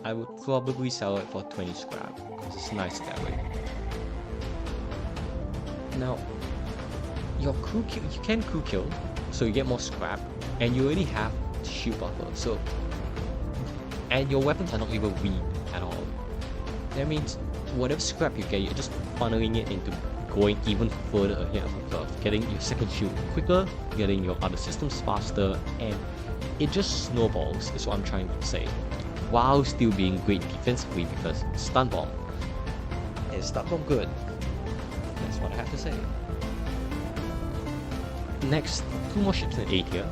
I would probably sell it for 20 scrap. It's nice that way. Now, your crew kill, you can crew kill, so you get more scrap, and you already have shield buffer, so and your weapons are not even weak at all. That means whatever scrap you get, you're just funneling it into going even further ahead of the curve, getting your second shield quicker, getting your other systems faster, and it just snowballs, is what I'm trying to say, while still being great defensively because stun bomb. Is stun bomb good? That's what I have to say. Next, 2 more ships in A tier.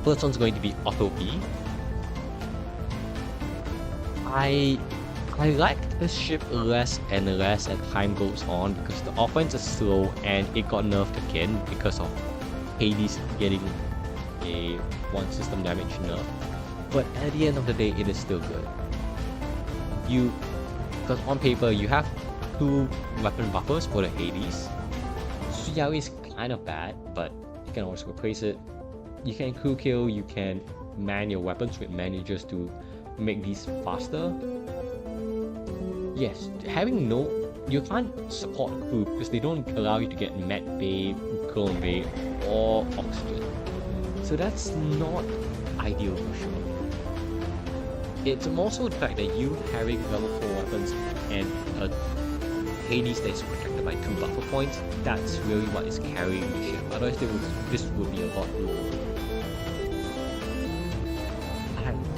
First one's going to be Auto B. I like this ship less and less as time goes on because the offense is slow and it got nerfed again because of Hades getting a 1 system damage nerf. But at the end of the day, it is still good. Because on paper, you have 2 weapon buffers for the Hades. Suyawi is kind of bad, but you can always replace it. You can crew kill, you can man your weapons with managers to make these faster. Yes, you can't support crew because they don't allow you to get med bay, clone bay, or oxygen. So that's not ideal for sure. It's more so the fact that you having level 4 weapons and a Hades that is protected by 2 buffer points, that's really what is carrying the ship. Otherwise this would be a lot lower.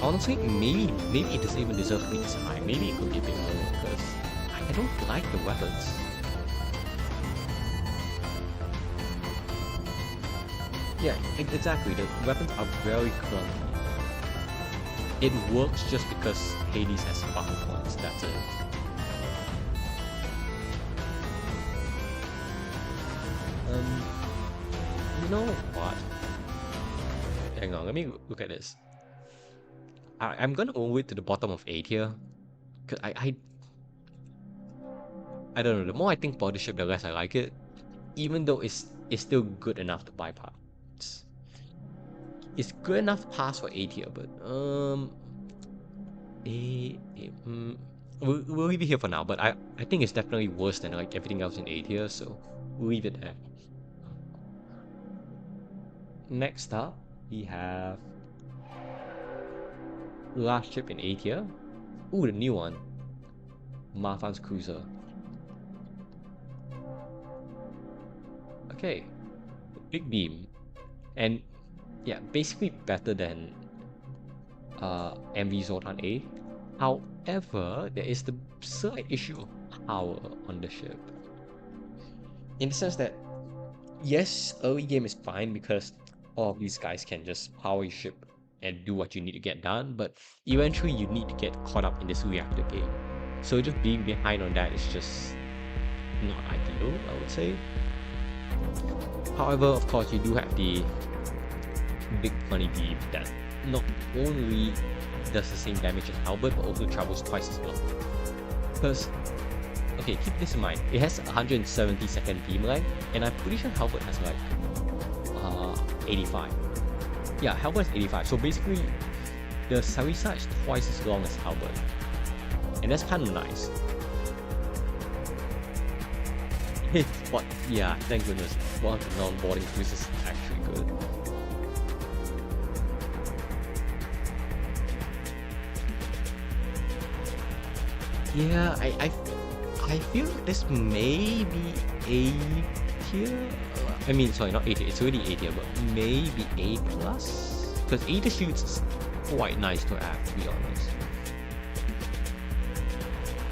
Honestly, maybe it doesn't even deserve to be this high. Maybe it could be a bit lower because I don't like the weapons. Yeah, exactly. The weapons are very clunky. It works just because Hades has buffer points. That's it. You know what? Hang on, let me look at this. I'm gonna move it to the bottom of 8 here, cause I don't know. The more I think about the ship, the less I like it. Even though it's still good enough to bypass. It's good enough to pass for 8 here, but we'll leave it here for now. But I think it's definitely worse than like everything else in 8 here, so we'll leave it there. Next up, we have last ship in A tier. Ooh, the new one. Mafan's Cruiser. Okay. Big beam. And yeah, basically better than MV Zoltan A. However, there is the slight issue of power on the ship. In the sense that, yes, early game is fine because all of these guys can just power your ship and do what you need to get done, but eventually you need to get caught up in this reactor game. So just being behind on that is just not ideal, I would say. However, of course, you do have the big funny beam that not only does the same damage as Halberd, but also travels twice as long. Because, okay, keep this in mind, it has 170 second beam length, and I'm pretty sure Halberd has like 85. Yeah, Halberd is 85, so basically the Sarisa is twice as long as Halberd, and that's kind of nice. But yeah, thank goodness, one of the non-boarding cruises is actually good. Yeah, I feel this may be A tier. I mean, sorry, not A tier, it's already A tier, but maybe A+? Because A tier shoots is quite nice to have, to be honest.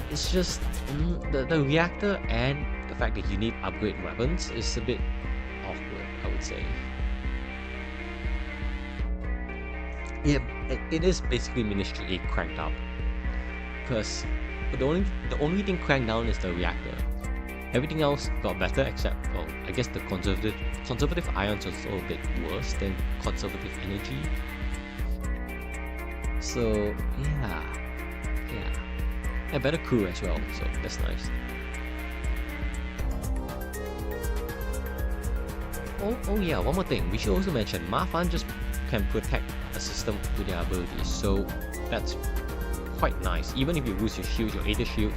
It's just, the reactor and the fact that you need upgrade weapons is a bit awkward, I would say. Yeah, it is basically Ministry 8 cranked up. Because the only thing cranked down is the reactor. Everything else got better except, well, I guess the conservative ions was a little bit worse than conservative energy. So yeah, a better crew as well. So that's nice. Oh yeah, one more thing. We should also mention Mafan just can protect a system with their abilities. So that's quite nice. Even if you lose your shield, your Aether shield,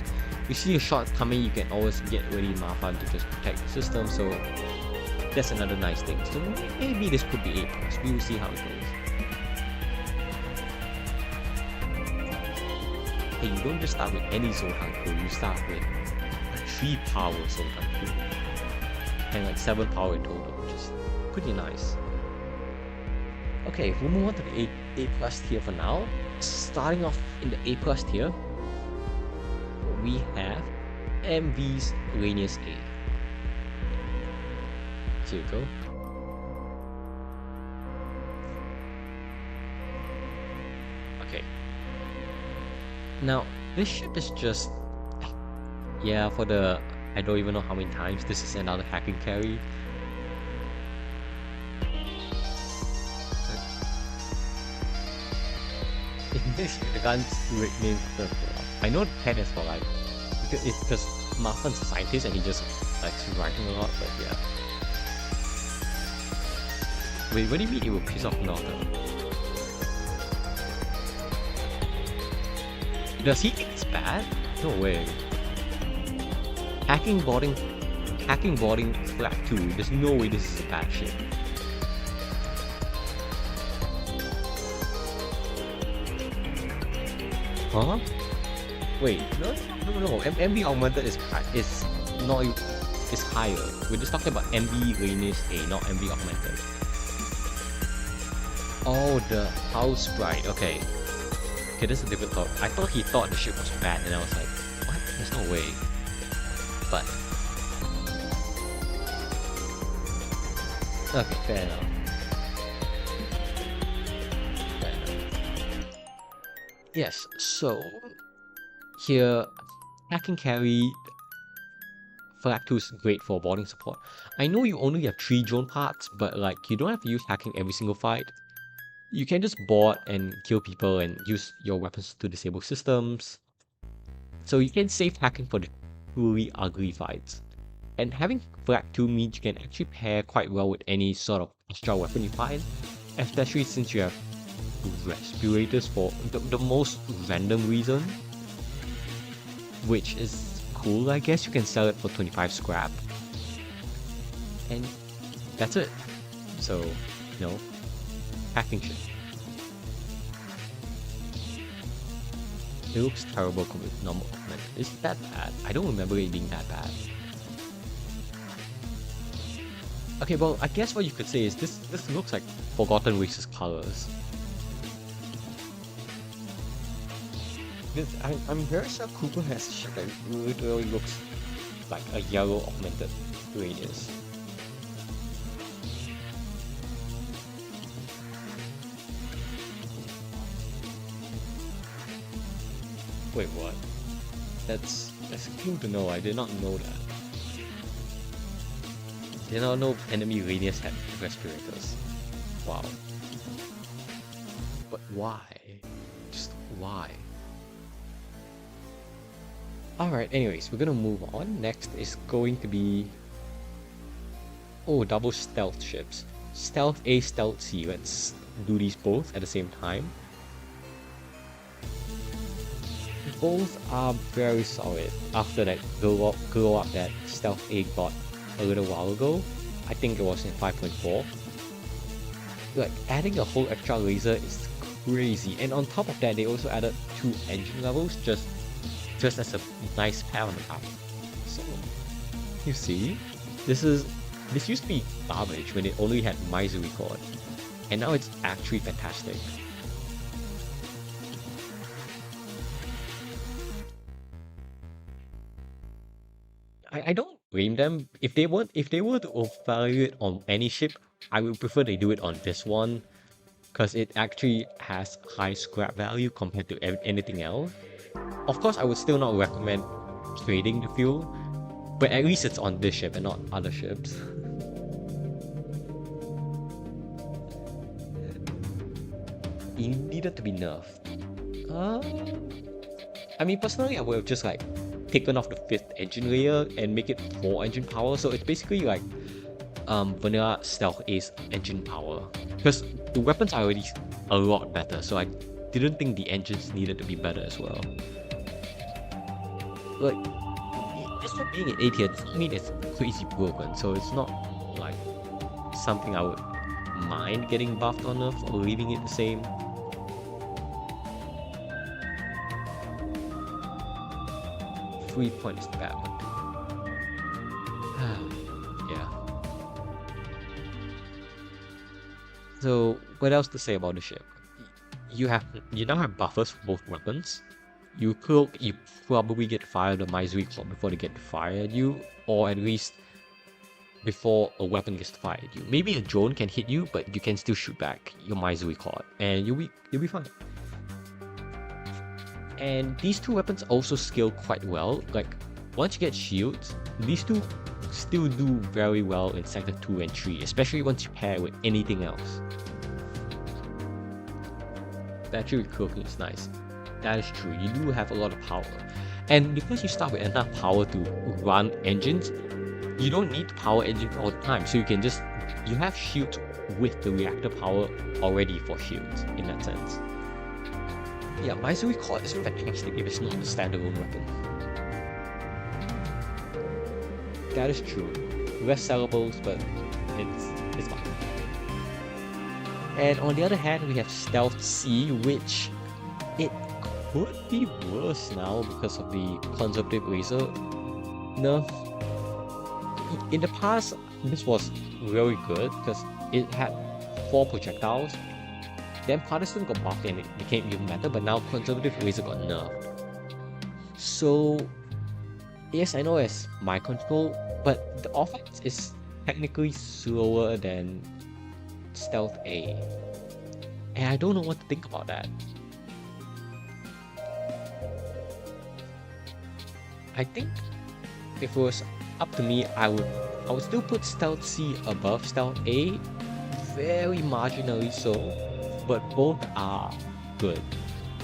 you see a shot coming, you can always get ready Mafan to just protect the system. So that's another nice thing. So maybe this could be A+. We will see how it goes. Hey, you don't just start with any Zoltan crew, you start with 3 power Zoltan crew. And like 7 power in total, which is pretty nice. Okay, if we move on to the A+ tier for now, starting off in the A+ tier, we have MV's Rainius A. Here we go. Okay. Now, this ship is just... yeah, for the... I don't even know how many times this is another hacking carry. The gun's nicknamed the... I know 10 is for like... because Mafan's a scientist and he just likes writing a lot, but yeah. Wait, what do you mean it will piss off Nauta? Does he think it's bad? No way. Hacking boarding flag 2, there's no way this is a bad shit. Huh? Wait, no. MB augmented is higher. We're just talking about MB Rainius A, not MB augmented. Oh, the house sprite. Okay, this is a different thought. I thought he thought the ship was bad, and I was like, what? There's no way. But okay, fair enough. Yes, so here, hacking carry flag 2 is great for boarding support. I know you only have 3 drone parts, but like you don't have to use hacking every single fight. You can just board and kill people and use your weapons to disable systems. So you can save hacking for the truly ugly fights. And having flag 2 means you can actually pair quite well with any sort of extra weapon you find, especially since you have respirators for the most random reason, which is cool. I guess you can sell it for 25 scrap, and that's it. So, you know, hacking shit. It looks terrible compared to normal augmented. Is it that bad? I don't remember it being that bad. Okay, well, I guess what you could say is this looks like Forgotten Races colors. I'm very sure Cooper has shit that literally looks like a yellow augmented Rainius. Wait, what? That's keen to know. I did not know that. Did not know enemy Rainius had respirators. Wow. But why? Just why? Alright, anyways, we're gonna move on. Next is going to be... oh, double stealth ships. Stealth A, Stealth C. Let's do these both at the same time. Both are very solid after that glow up that Stealth A got a little while ago. I think it was in 5.4. Like, adding a whole extra laser is crazy. And on top of that, they also added 2 engine levels just as a nice pair on the top. So, you see, this used to be garbage when it only had Misery Cord, and now it's actually fantastic. I don't blame them. If they were to evaluate on any ship, I would prefer they do it on this one, because it actually has high scrap value compared to anything else. Of course, I would still not recommend trading the fuel, but at least it's on this ship and not other ships. It needed to be nerfed. Uh, I mean, personally, I would have just like taken off the fifth engine layer and make it 4 engine power. So it's basically like vanilla stealth ace engine power, because the weapons are already a lot better. So I didn't think the engines needed to be better as well. Like, just for being an A tier doesn't mean it's crazy broken. So it's not like something I would mind getting buffed on Earth or leaving it the same. 3 points bad one too. Yeah. So what else to say about the ship? You now have buffers for both weapons. You probably get fired a misery claw before they get to fire at you, or at least before a weapon gets fired at you. Maybe a drone can hit you, but you can still shoot back your misery claw, and you'll be fine. And these two weapons also scale quite well. Like, once you get shields, these two still do very well in sector 2 and 3, especially once you pair it with anything else. Battery cooking is nice. That is true, you do have a lot of power. And because you start with enough power to run engines, you don't need to power engines all the time. So you have shields with the reactor power already for shields in that sense. Yeah, Misery Cord is fantastic if it's not a standalone weapon. That is true. Less sellables, but it's fine. And on the other hand, we have Stealth C, which it could be worse now because of the conservative laser nerf. In the past, this was really good because it had 4 projectiles. Then Partisan got buffed and it became even better, but now conservative laser got nerfed. So yes, I know it's my control, but the offense is technically slower than Stealth A. And I don't know what to think about that. I think if it was up to me, I would still put Stealth C above Stealth A, very marginally so, but both are good.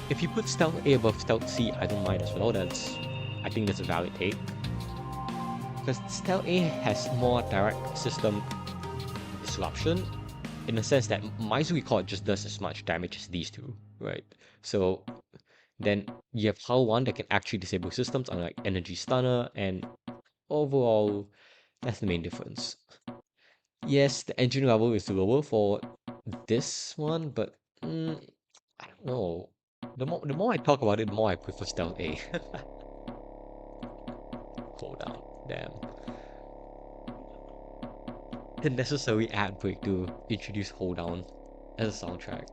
If you put Stealth A above Stealth C, I don't mind as well. I think that's a valid take. Because Stealth A has more direct system disruption, in the sense that Misery Cord just does as much damage as these two, right? So then you have Hull 1 that can actually disable systems, unlike Energy Stunner, and overall, that's the main difference. Yes, the engine level is lower for this one, but I don't know. The more I talk about it, the more I prefer Stealth A. Hold down, damn. The necessary ad break to introduce Hold Down as a soundtrack.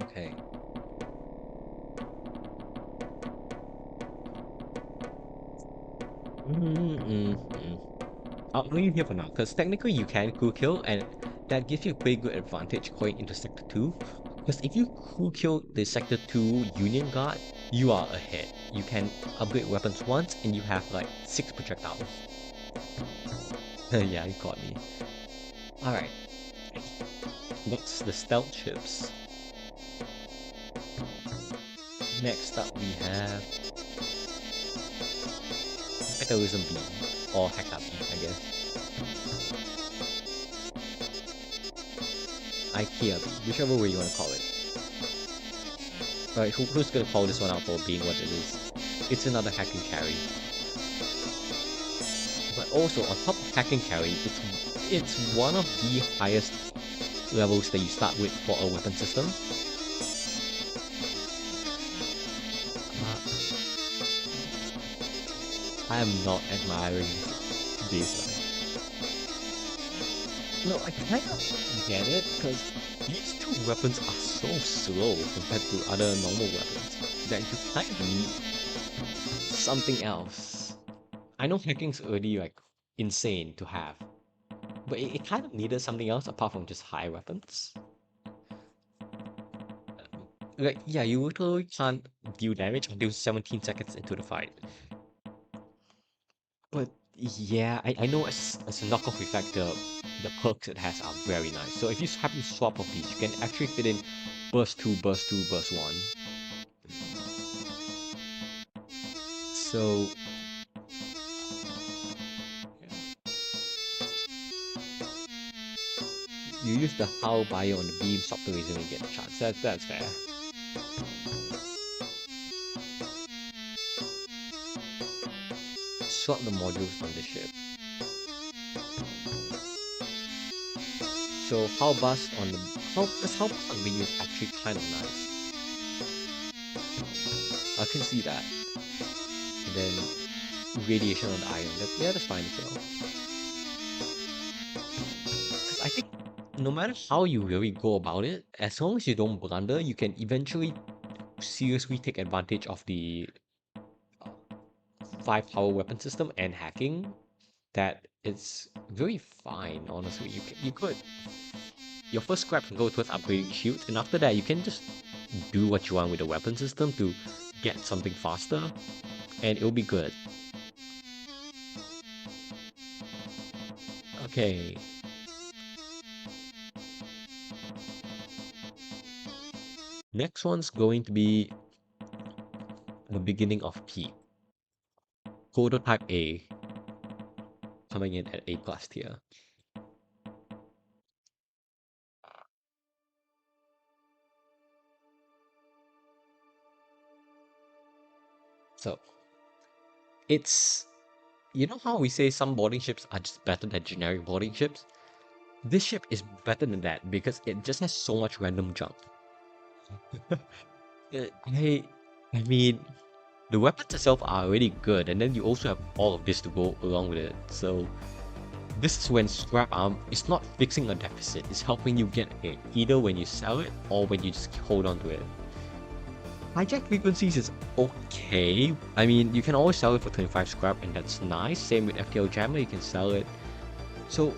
Okay. I'll leave it here for now, because technically you can crew kill, and that gives you a pretty good advantage going into Sector 2. Because if you crew kill the Sector 2 Union Guard, you are ahead. You can upgrade weapons once, and you have like 6 projectiles. Yeah, you caught me. Alright. Next, the stealth ships. Next up we have Fatalism B, or Heka B, I guess. IKEA B, whichever way you want to call it. Alright, who's gonna call this one out for being what it is? It's another hacking carry. But also, on top of hacking carry, it's one of the highest levels that you start with for a weapon system. I am not admiring this. No, I kind of get it, because these two weapons are so slow compared to other normal weapons that you kind of need something else. I know hacking's already like insane to have, But it kind of needed something else apart from just high weapons. Like, yeah, you literally can't deal damage until 17 seconds into the fight. But yeah, I know as a knockoff effect, the perks it has are very nice. So if you happen to swap off these, you can actually fit in burst 2, burst 2, burst 1. So you use the How Bio on the beam, stop the laser, and get the chance. That's fair. Swap the modules on the ship. So how bust on the how bust on the beam is actually kind of nice. I can see that. And then radiation on the iron. That's fine as well. 'Cause I think no matter how you really go about it, as long as you don't blunder, you can eventually seriously take advantage of the 5-power weapon system and hacking. That it's very fine, honestly. You could. Your first scrap can go towards upgrading shield, and after that, you can just do what you want with the weapon system to get something faster, and it'll be good. Okay. Next one's going to be the beginning of P. Prototype A. Coming in at A+ tier. So, it's... You know how we say some boarding ships are just better than generic boarding ships? This ship is better than that because it just has so much random jump. I mean, the weapons itself are already good, and then you also have all of this to go along with it. So this is when scrap arm is not fixing a deficit, it's helping you get it, either when you sell it or when you just hold on to it. Hijack frequencies is okay. I mean, you can always sell it for 25 scrap, and that's nice. Same with FTL Jammer, you can sell it. So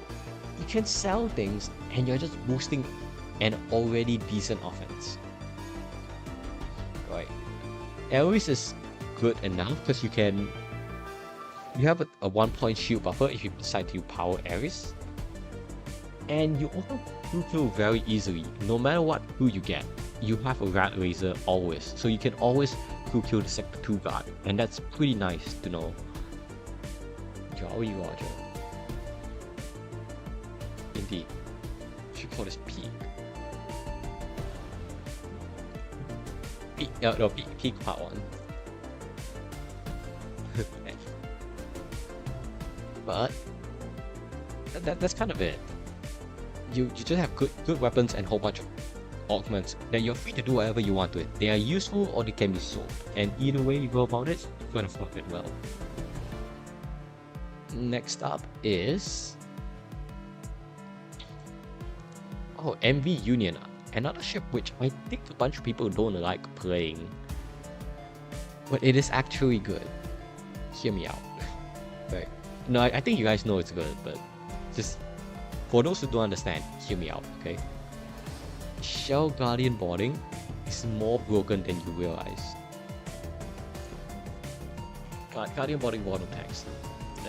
you can sell things, and you're just boosting an already decent offense. Right. Aries is good enough because you have a 1-point shield buffer if you decide to power Ares. And you also kill very easily, no matter what who you get. You have a rat laser always, so you can always kill the sector 2 guard, and that's pretty nice to know. Jolly Roger. Indeed. Should call this peak. Peak part 1. But that's kind of it. You just have good weapons and a whole bunch of augments. Then you're free to do whatever you want to it. They are useful or they can be sold. And either way you go about it, you're gonna profit well. Next up is MV Union. Another ship which I think a bunch of people don't like playing. But it is actually good. Hear me out. Right. No, I think you guys know it's good, but just for those who don't understand, hear me out, okay? Shell Guardian boarding is more broken than you realize. Guardian boarding bottom text.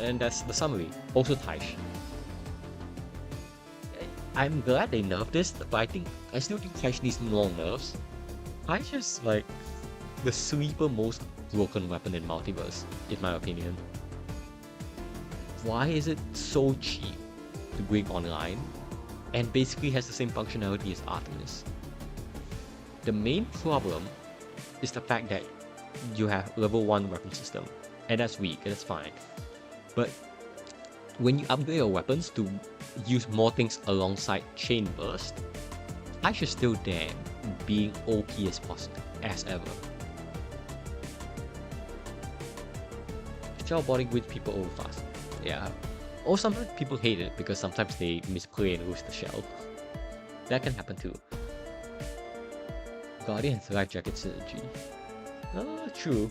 And that's the summary. Also Taish. I'm glad they nerfed this, but I still think Taish needs more nerfs. Taish is like the sleeper most broken weapon in Multiverse, in my opinion. Why is it so cheap to bring online and basically has the same functionality as Artemis? The main problem is the fact that you have level 1 weapon system, and that's weak, and that's fine. But when you upgrade your weapons to use more things alongside Chain Burst, Taish is still there, being OP as ever. Shell boarding with people over fast. Yeah. Or sometimes people hate it because sometimes they misplay and lose the shell. That can happen too. Guardian's life jacket synergy. True.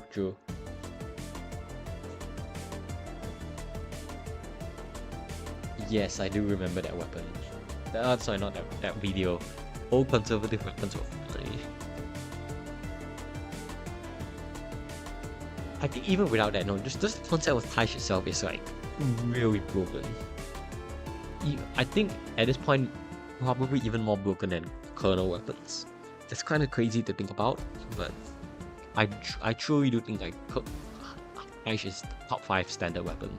Yes, I do remember that weapon. Sorry, not that video. All conservative weapons were free. I think even without that, no, just the concept of Taish itself is like really broken. I think at this point, probably even more broken than kernel weapons. It's kind of crazy to think about, but I truly do think like Taish is top 5 standard weapon.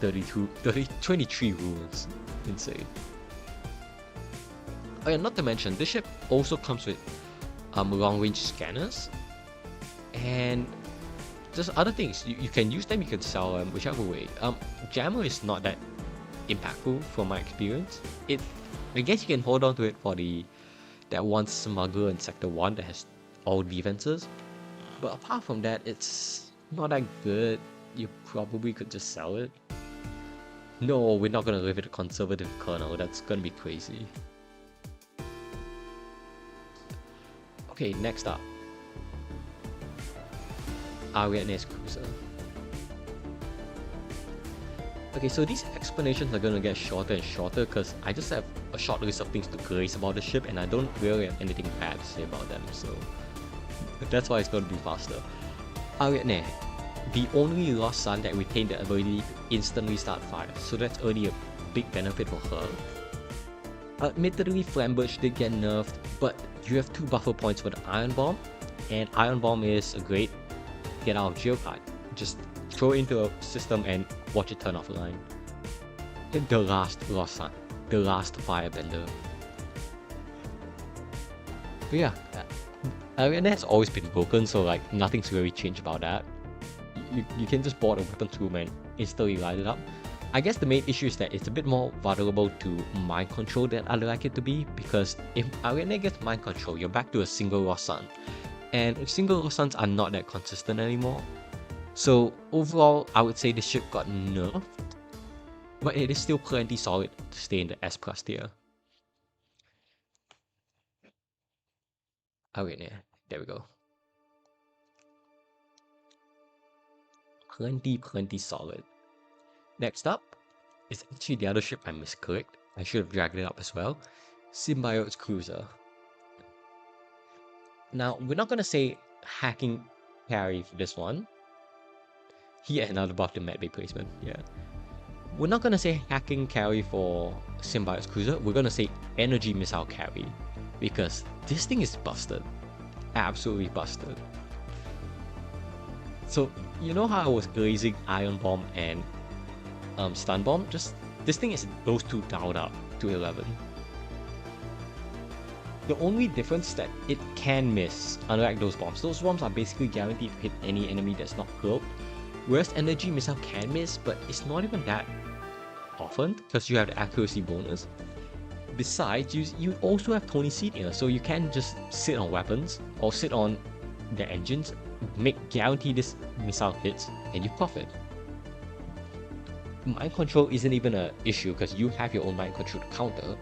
23 runes. Insane. Oh yeah, not to mention, this ship also comes with long-range scanners and just other things. You can use them, you can sell them, whichever way. Jammer is not that impactful from my experience. I guess you can hold on to it for that one smuggler in Sector 1 that has all defenses. But apart from that, it's not that good. You probably could just sell it. No, we're not gonna live with a conservative kernel. That's gonna be crazy. Okay, next up. Ariadne's Cruiser. Okay, so these explanations are gonna get shorter and shorter because I just have a short list of things to praise about the ship and I don't really have anything bad to say about them, so that's why it's gonna be faster. Ariadne, the only Lost Sun that retained the ability to instantly start fire, so that's already a big benefit for her. Admittedly, Flamberge did get nerfed, but you have 2 buffer points for the Iron Bomb, and Iron Bomb is a great get out of jail card. Just throw it into a system and watch it turn offline. The last Lost Sun, the last Firebender. But yeah, Ariadne has always been broken, so like nothing's really changed about that. You can just board a weapons room and instantly light it up. I guess the main issue is that it's a bit more vulnerable to mind control than I'd like it to be, because if Ariadne gets mind control, you're back to a single Lost Sun. And single Lost Suns are not that consistent anymore. So overall, I would say the ship got nerfed, but it is still plenty solid to stay in the S+ tier. Ariadne, there we go. Plenty solid. Next up is actually the other ship I misclicked. I should have dragged it up as well. Symbiote's Cruiser. Now, we're not gonna say hacking carry for this one. Here, another buff to medbay placement, yeah. We're not gonna say hacking carry for Symbiote's Cruiser, we're gonna say energy missile carry. Because this thing is busted. Absolutely busted. So, you know how I was glazing Iron Bomb and Stun Bomb? Just this thing is those two dialed up to 11. The only difference is that it can miss, unlike those bombs. Those bombs are basically guaranteed to hit any enemy that's not cloaked, whereas Energy Missile can miss, but it's not even that often because you have the accuracy bonus. Besides, you also have Tony Senior, so you can just sit on weapons or sit on their engines, guarantee this missile hits, and you profit. Mind control isn't even an issue because you have your own mind control to counter.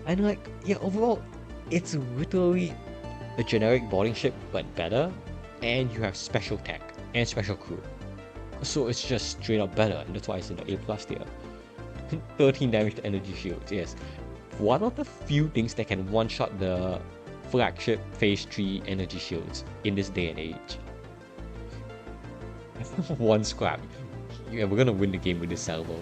And like, yeah, overall, it's literally a generic boarding ship but better, and you have special tech and special crew. So it's just straight up better, and that's why it's in the A+ tier. 13 damage to energy shields, yes. One of the few things that can one-shot the flagship phase 3 energy shields in this day and age. One scrap. Yeah, we're gonna win the game with this salvo.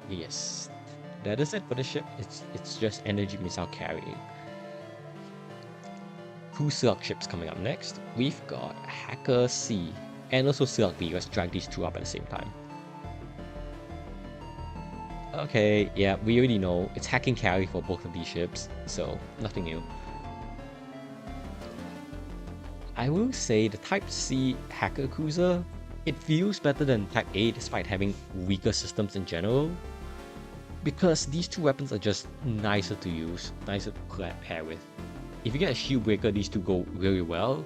Yes, that is it for the ship. It's just energy missile carrying. 2 Slug ships coming up next. We've got Hacker C and also Slug B. Let's drag these 2 up at the same time. Okay, yeah, we already know it's hacking carry for both of these ships, so nothing new. I will say the Type C Hacker Cruiser, it feels better than Type A despite having weaker systems in general, because these 2 weapons are just nicer to use, nicer to pair with. If you get a shield breaker, these 2 go really well.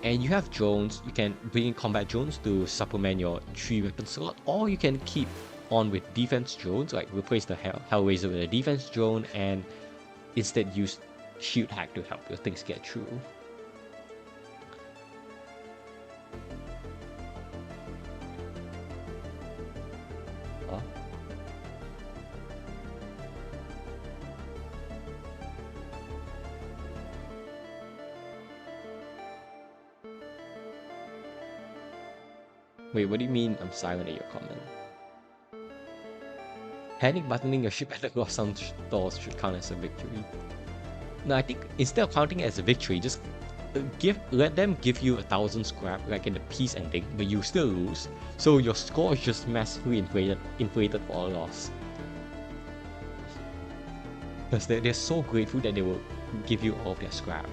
And you have drones, you can bring in combat drones to supplement your 3 weapon slot, or you can keep on with defense drones, like replace the Hellraiser with a defense drone, and instead use shield hack to help your things get through. Huh? Wait, what do you mean I'm silent at your comment? Panic buttoning your ship at the lost sound stores should count as a victory. No, I think instead of counting it as a victory, just let them give you 1,000 scrap like in the peace ending, but you still lose. So your score is just massively inflated for a loss. Because they're so grateful that they will give you all of their scrap.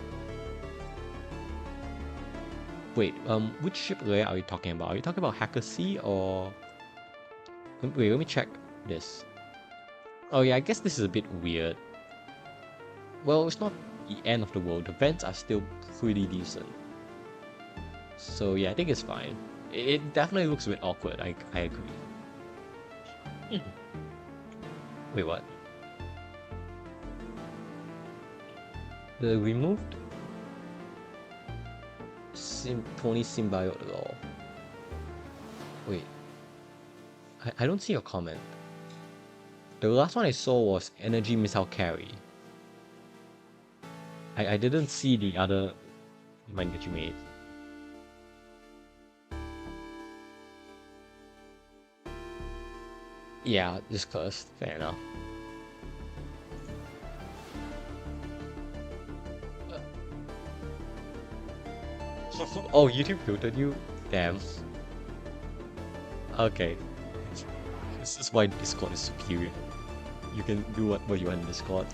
Wait, which ship layer are you talking about? Are you talking about Hacker C or... Wait, let me check this. Oh yeah, I guess this is a bit weird. Well, it's not the end of the world. The vents are still pretty decent. So yeah, I think it's fine. It definitely looks a bit awkward, I agree. Wait, what? The removed Tony symbiote at all. Wait. I don't see your comment. The last one I saw was energy missile carry. I didn't see the other mind that you made. Yeah, just cursed. Fair enough. Oh, YouTube filtered you? Damn. Okay. This is why Discord is superior. You can do what you want in Discord.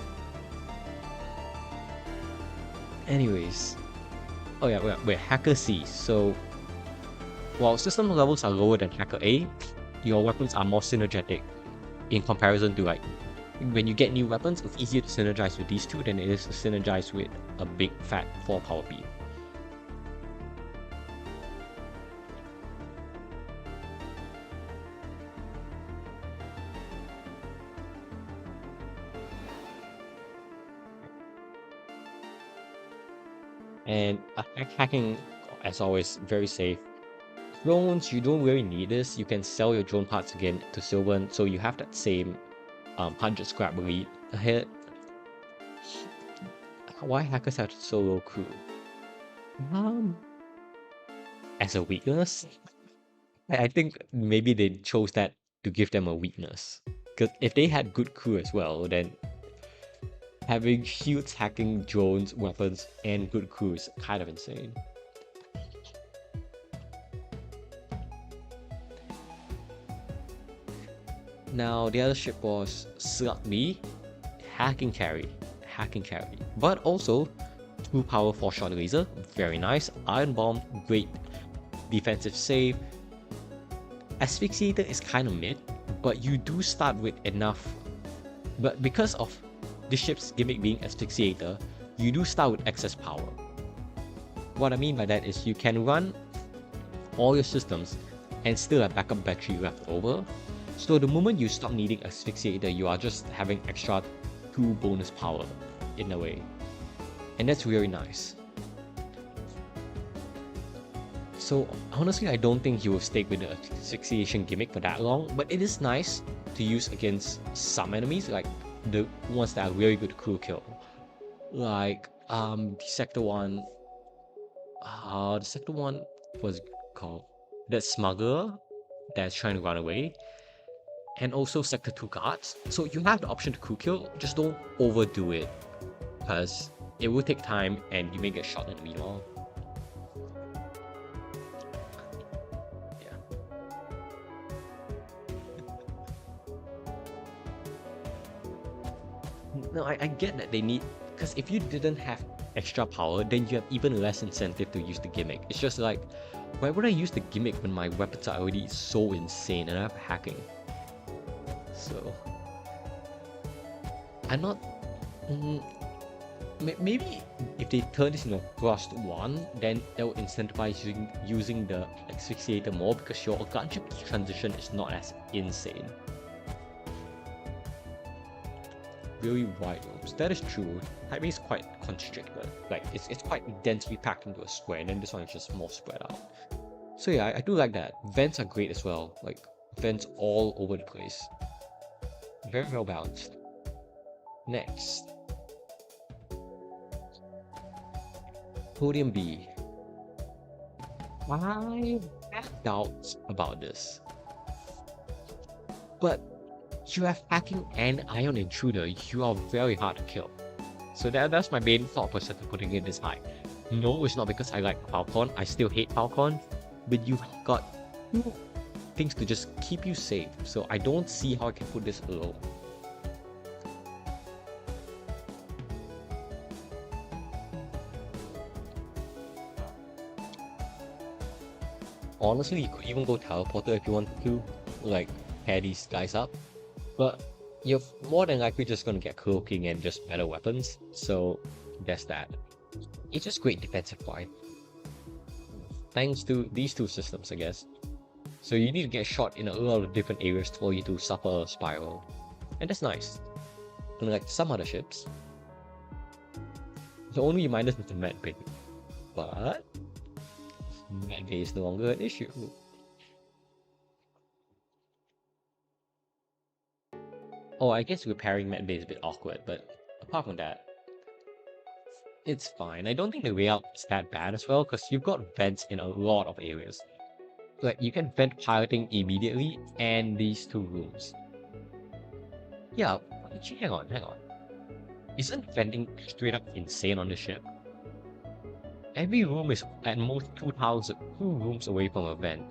Anyways. Oh yeah, wait, Hacker C. So, while system levels are lower than Hacker A, your weapons are more synergetic in comparison to like, when you get new weapons, it's easier to synergize with these two than it is to synergize with a big fat 4 power beam. And hacking, as always, very safe. Drones, you don't really need this. You can sell your drone parts again to Sylvan, so you have that same 100 scrap lead ahead. Why hackers have so low crew? As a weakness? I think maybe they chose that to give them a weakness. Because if they had good crew as well, then having shields, hacking, drones, weapons, and good crew is kind of insane. Now, the other ship was Slugly, hacking carry, but also 2 power 4-shot laser, very nice. Iron bomb, great defensive save. Asphyxiator is kind of mid, but you do start with enough. But because of this ship's gimmick being Asphyxiator, you do start with excess power. What I mean by that is you can run all your systems and still have backup battery left over. So the moment you stop needing Asphyxiator, you are just having extra 2 bonus power in a way. And that's really nice. So honestly, I don't think he will stick with the asphyxiation gimmick for that long, but it is nice to use against some enemies, like the ones that are really good crew kill. Like the sector 1 was called that smuggler that's trying to run away, and also sector 2 guards. So you have the option to crew kill, just don't overdo it, because it will take time and you may get shot in the meanwhile. No, I get that they need, because if you didn't have extra power, then you have even less incentive to use the gimmick. It's just like, why would I use the gimmick when my weapons are already so insane and I have hacking? So, I'm not... maybe if they turn this into a Frost 1, then that will incentivize using the Asphyxiator more, because your gunship transition is not as insane. really wide rooms. That is true. Type A is quite constricted. Like it's quite densely packed into a square, and then this one is just more spread out. So yeah, I do like that. Vents are great as well. Like vents all over the place. Very well balanced. Next, podium B. I have doubts about this, but you have hacking and ion intruder. You are very hard to kill. So that's my main thought process for putting it this high. No, it's not because I like Falcon. I still hate Falcon, but you've got two things to just keep you safe. So I don't see how I can put this low. Honestly, you could even go teleporter if you want to, like pair these guys up. But you're more than likely just gonna get cloaking and just better weapons. So there's that. It's just great defensive wise. Thanks to these two systems, I guess. So you need to get shot in a lot of different areas for you to suffer a spiral. And that's nice. Unlike some other ships. The only minus is the med bay. But med bay is no longer an issue. Oh, I guess repairing med bay is a bit awkward, but apart from that, it's fine. I don't think the layout is that bad as well, because you've got vents in a lot of areas. Like, you can vent piloting immediately, and these two rooms. Yeah, actually, hang on. Isn't venting straight up insane on the ship? Every room is at most 2 rooms away from a vent.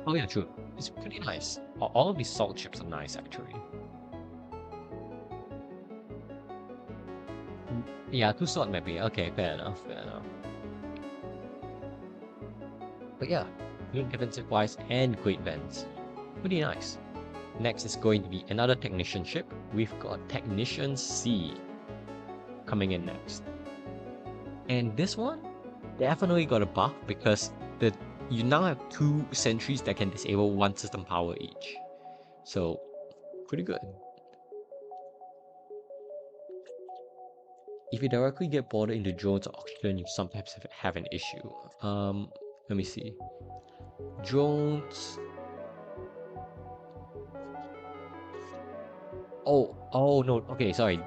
Oh yeah, true. It's pretty nice. All of these salt ships are nice, actually. Yeah, 2 salt maybe. Okay, fair enough. But yeah, good defensive wise and great vents. Pretty nice. Next is going to be another technician ship. We've got Technician C coming in next. And this one definitely got a buff because you now have 2 sentries that can disable 1 system power each. So, pretty good. If you directly get boarded into drones or oxygen, you sometimes have an issue. Let me see. Drones. Oh no. Okay, sorry.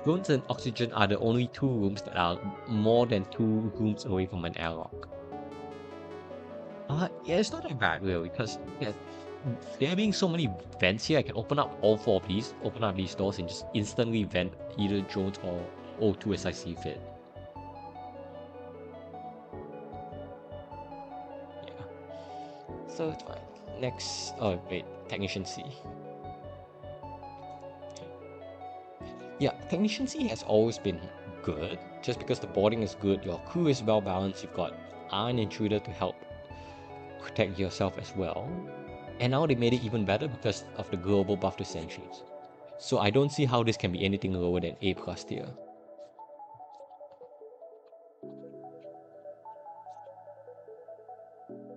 Drones and oxygen are the only 2 rooms that are more than 2 rooms away from an airlock. Yeah, it's not that bad really, because yeah, there being so many vents here, I can open up all 4 of these, open up these doors, and just instantly vent either drones or O2 as I see fit. Yeah. So it's fine. Next, oh wait, Technician C. Yeah, Technician C has always been good, just because the boarding is good, your crew is well balanced, you've got Iron Intruder to help protect yourself as well. And now they made it even better because of the global buff to sentries. So I don't see how this can be anything lower than A+ tier.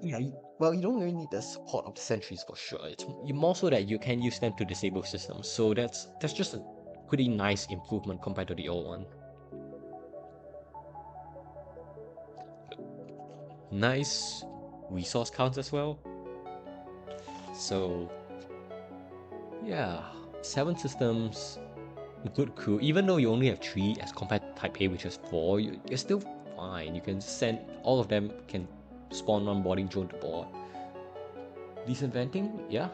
Yeah, well, you don't really need the support of the sentries for sure. It's more so that you can use them to disable systems. So that's just a pretty nice improvement compared to the old one. Nice resource counts as well. So yeah, 7 systems, good crew. Even though you only have 3 as compared to Type A, which is 4, you're still fine. You can send all of them can spawn on boarding drone to board. Decent venting, yeah,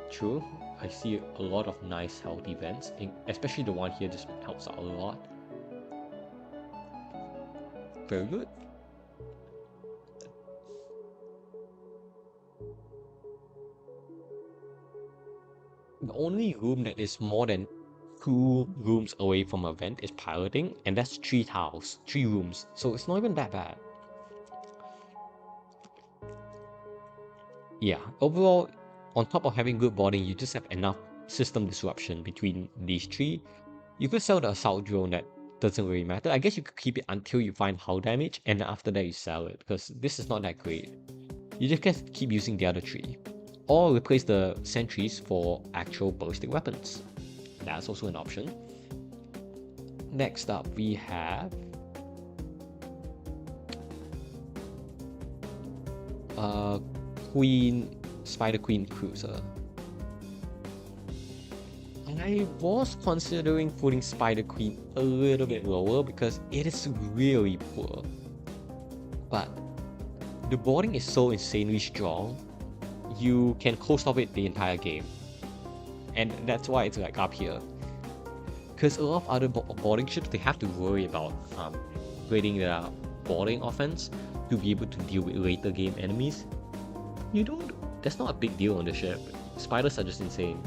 true. I see a lot of nice healthy vents, especially the one here just helps out a lot. Very good. The only room that is more than 2 rooms away from a vent is piloting, and that's 3 tiles, 3 rooms, so it's not even that bad. Yeah, overall, on top of having good boarding, you just have enough system disruption between these 3. You could sell the assault drone, that doesn't really matter. I guess you could keep it until you find hull damage, and after that you sell it, because this is not that great. you just can keep using the other 3. Or replace the sentries for actual ballistic weapons. That's also an option. Next up, we have Spider Queen Cruiser. I was considering putting Spider Queen a little bit lower because it is really poor. But the boarding is so insanely strong, you can coast off it the entire game. And that's why it's like up here. Because a lot of other boarding ships, they have to worry about creating their boarding offense to be able to deal with later game enemies. You don't, that's not a big deal on the ship. Spiders are just insane.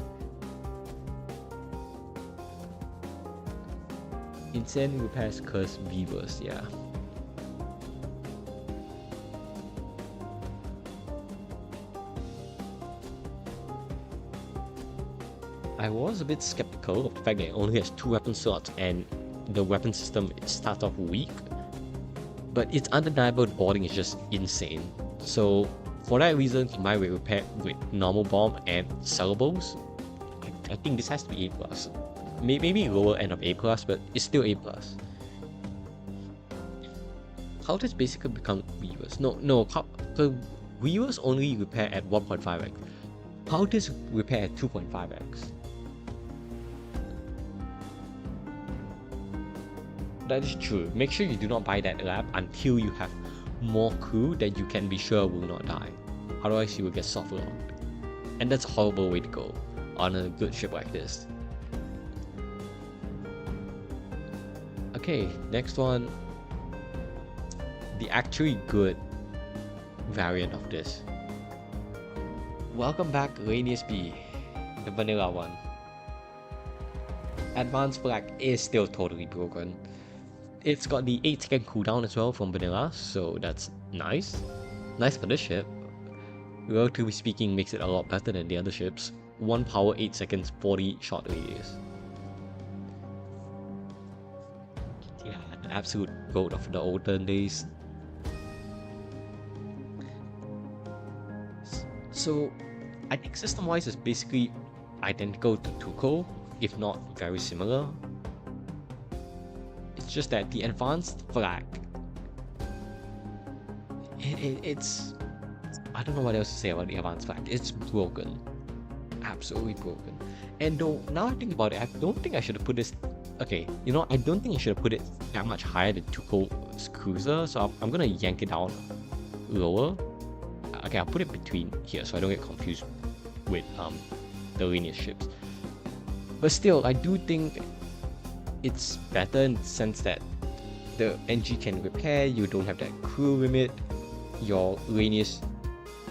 Insane repairs curse Beavers, yeah. I was a bit skeptical of the fact that it only has 2 weapon slots and the weapon system starts off weak. But it's undeniable the boarding is just insane. So for that reason, combined with repair with normal bomb and sellables, I think this has to be A+. Maybe lower end of A+, but it's still A+. How does basically become Weavers? No, the Weavers only repair at 1.5x. How does repair at 2.5x? That is true. Make sure you do not buy that lab until you have more crew that you can be sure will not die. Otherwise you will get soft locked. And that's a horrible way to go on a good ship like this. Okay, next one. The actually good variant of this. Welcome back, Rainius B, the vanilla one. Advanced Flag is still totally broken. It's got the 8-second cooldown as well from vanilla, so that's nice. Nice for this ship. Relatively speaking, makes it a lot better than the other ships. 1 power, 8 seconds, 40 shot radius. Yeah, an absolute goat of the olden days. So, I think system-wise it's basically identical to Tuco, if not very similar. It's just that the advanced flag, it's I don't know what else to say about the advanced flag. It's broken, absolutely broken. And though now I think about it, I don't think I should have put this. Okay, you know, I don't think I should have put it that much higher than Tuco's Cruiser, so I'm gonna yank it down lower. Okay, I'll put it between here so I don't get confused with the linear ships. But still, I do think it's better in the sense that the NG can repair, you don't have that crew limit, your linears,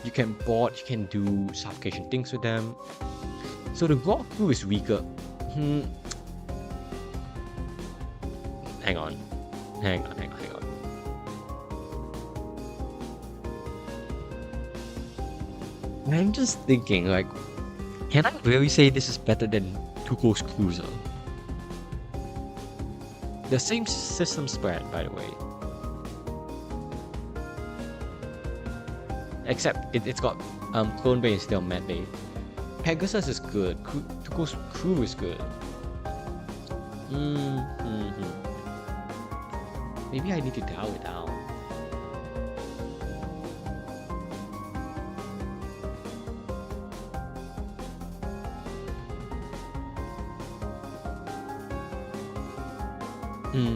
you can board, you can do suffocation things with them. So the raw crew is weaker. Hang on. I'm just thinking, like, can I really say this is better than Tuco's Cruiser? The same system spread, by the way. Except it's got Clone Bay instead of Mad Bay. Pegasus is good. Tuco's crew is good. Maybe I need to dial it down.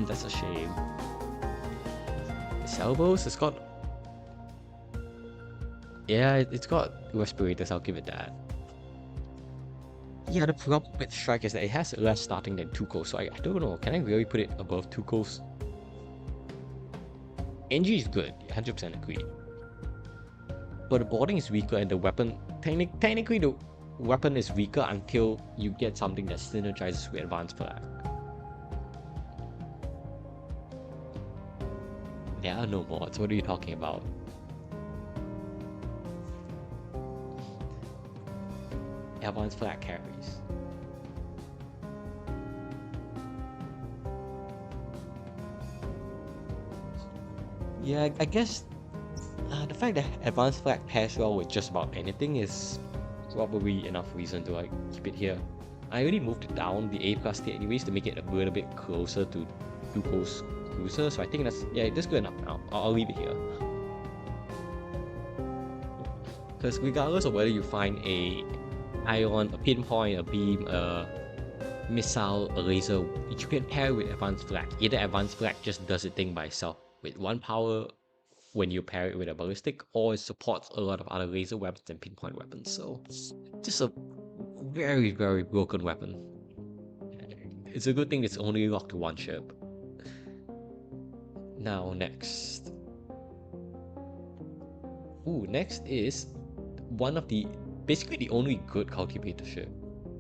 That's a shame. Its elbows, it's got... Yeah, it's got respirators, I'll give it that. Yeah, the problem with Strike is that it has less starting than Tuco, so I don't know, can I really put it above Tuco's? NG is good, 100% agree. But the boarding is weaker and the weapon... Technically the weapon is weaker until you get something that synergizes with Advanced Flag. There are no mods, what are you talking about? Advanced Flag carries. Yeah, I guess the fact that advanced flag pairs well with just about anything is probably enough reason to like keep it here. I already moved it down the A plus tier anyways to make it a little bit closer to Tuco's cruiser, so I think that's good enough now. I'll leave it here. Because regardless of whether you find a ion, a pinpoint, a beam, a missile, a laser, you can pair with advanced flag. Either advanced flag just does its thing by itself with 1 power when you pair it with a ballistic, or it supports a lot of other laser weapons and pinpoint weapons. So just a very, very broken weapon. It's a good thing it's only locked to one ship. Now next. Next is one of the basically the only good cultivator ship.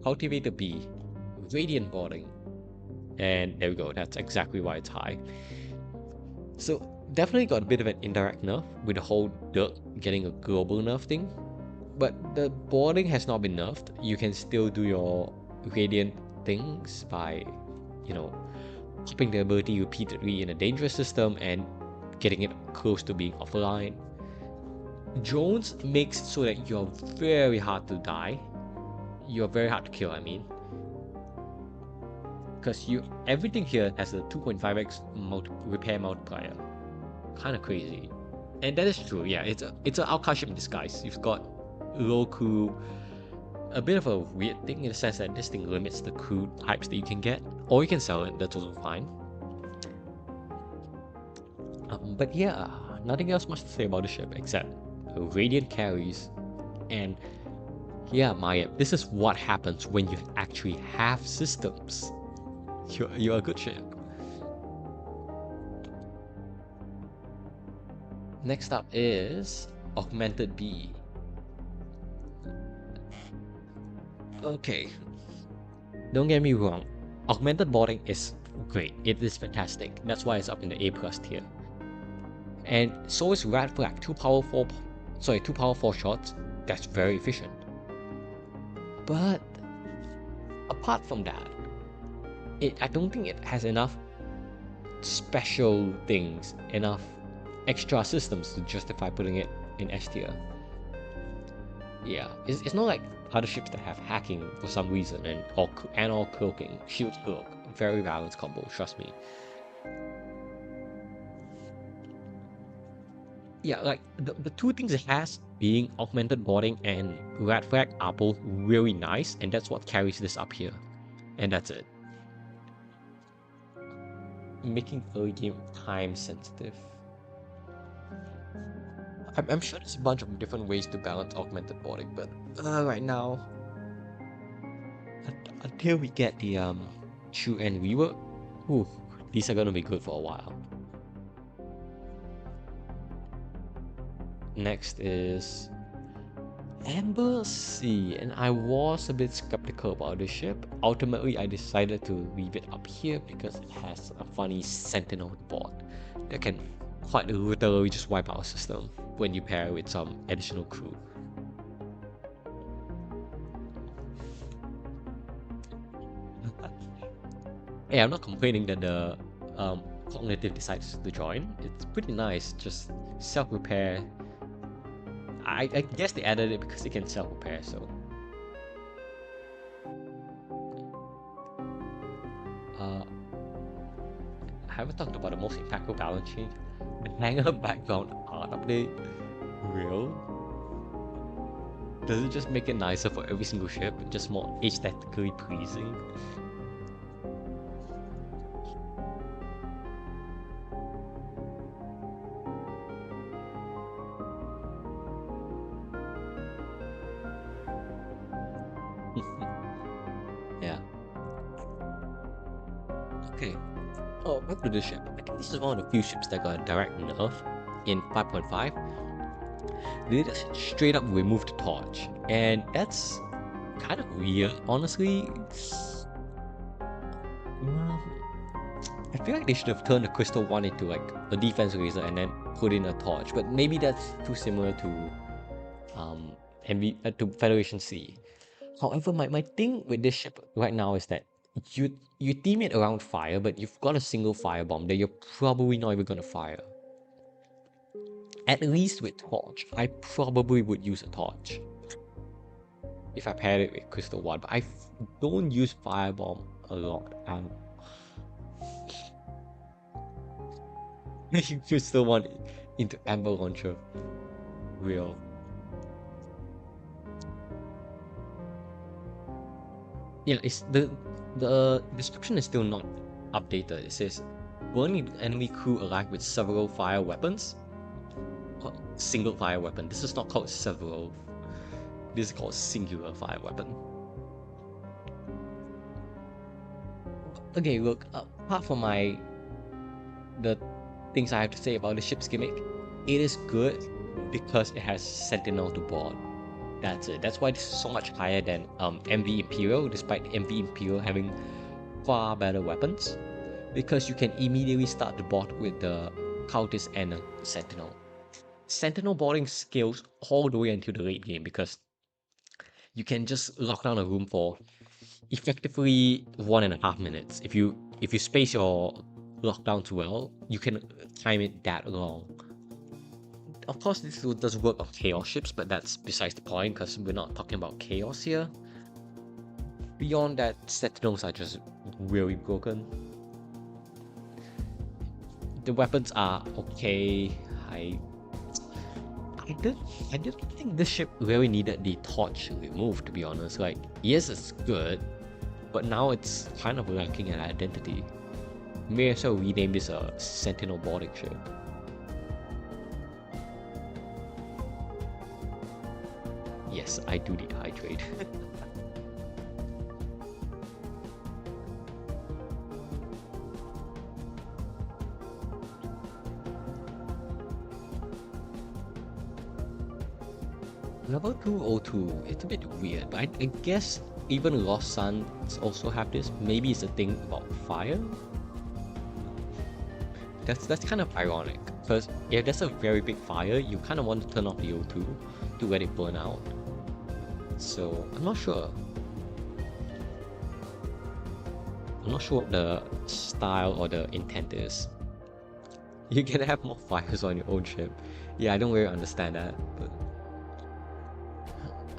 Cultivator B, Radiant boarding. And there we go, that's exactly why it's high. So definitely got a bit of an indirect nerf with the whole Dirk getting a global nerf thing. But the boarding has not been nerfed. You can still do your Radiant things by, popping the ability repeatedly in a dangerous system and getting it close to being offline. Drones makes it so that you're very hard to die. You're very hard to kill, I mean. Because everything here has a 2.5x repair multiplier. Kind of crazy. And that is true, yeah, it's an outcast ship in disguise. You've got low crew, a bit of a weird thing in the sense that this thing limits the crew types that you can get, or you can sell it, that's also fine. But yeah, nothing else much to say about the ship except Radiant carries, and yeah, Maya, this is what happens when you actually have systems. You're a good ship. Next up is Augmented B. Okay, don't get me wrong, augmented boarding is great. It is fantastic. That's why it's up in the A plus tier. And so is Rat Flag, 2 power 4 shots. That's very efficient. But apart from that, I don't think it has enough special things, enough extra systems to justify putting it in S tier. Yeah, it's not like other ships that have hacking for some reason and or cloaking. Shield cloak, very balanced combo, trust me. Yeah, like the two things it has being augmented boarding and red flag are both really nice, and that's what carries this up here. And that's it. Making early game time sensitive. I'm sure there's a bunch of different ways to balance augmented boarding, but right now, until we get the Chu and rework, these are gonna be good for a while. Next is Amber C, and I was a bit skeptical about this ship. Ultimately, I decided to leave it up here because it has a funny sentinel board that can quite literally just wipe out a system when you pair with some additional crew. Hey, I'm not complaining that the cognitive decides to join. It's pretty nice, just self-repair. I guess they added it because they can self-repair, so. I haven't talked about the most impactful balance change. The hanger background art update. Real? Does it just make it nicer for every single ship? Just more aesthetically pleasing? Yeah. Okay. Oh, back to the ship. I think this is one of the few ships that got a direct nerf in 5.5. They just straight up removed the torch, and that's kind of weird, honestly. I feel like they should have turned the crystal one into like a defense laser and then put in a torch, but maybe that's too similar to to Federation C. However, my thing with this ship right now is that you team it around fire, but you've got a single fire bomb that you're probably not even gonna fire. At least with torch, I probably would use a torch if I paired it with crystal one, but I don't use firebomb a lot. Crystal one into amber launcher, real. Yeah, it's the description is still not updated. It says burning enemy crew alive with several fire weapons. Single fire weapon. This is not called several. This is called singular fire weapon. Okay, look. Apart from the things I have to say about the ship's gimmick, it is good because it has Sentinel to board. That's it. That's why this is so much higher than MV Imperial, despite MV Imperial having far better weapons. Because you can immediately start the board with the Cultist and a Sentinel. Sentinel boarding scales all the way until the late game because you can just lock down a room for effectively 1.5 minutes. If you space your lockdown too well, you can time it that long. Of course, this doesn't work on chaos ships, but that's besides the point because we're not talking about chaos here. Beyond that, Sentinels are just really broken. The weapons are okay. I didn't think this ship really needed the torch removed, to be honest. Like, yes, it's good, but now it's kind of lacking an identity. May as well rename this a Sentinel boarding ship. Yes, I do need hydrate. Level 202, it's a bit weird, but I guess even Lost Suns also have this. Maybe it's a thing about fire? That's kind of ironic, because if there's a very big fire, you kind of want to turn off the O2 to let it burn out. So, I'm not sure. I'm not sure what the style or the intent is. You can have more fires on your own ship. Yeah, I don't really understand that, but...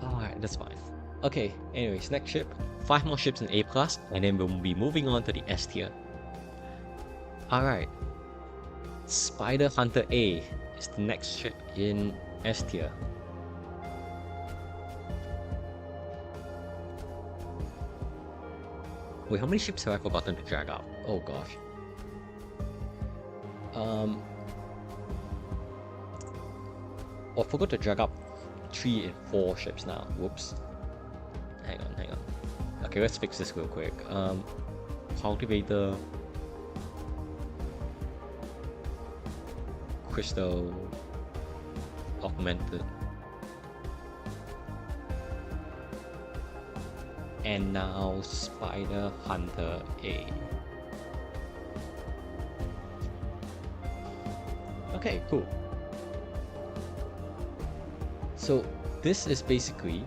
Alright, that's fine. Okay, anyways, next ship. 5 more ships in A+, and then we'll be moving on to the S tier. Alright. Spider Hunter A is the next ship in S tier. Wait, how many ships have I forgotten to drag up? Oh gosh. Oh, I forgot to drag up 3 and 4 ships now. Whoops. Hang on. Okay, let's fix this real quick. Cultivator, Crystal, Augmented, and now Spider Hunter A. Okay, cool. So this is basically,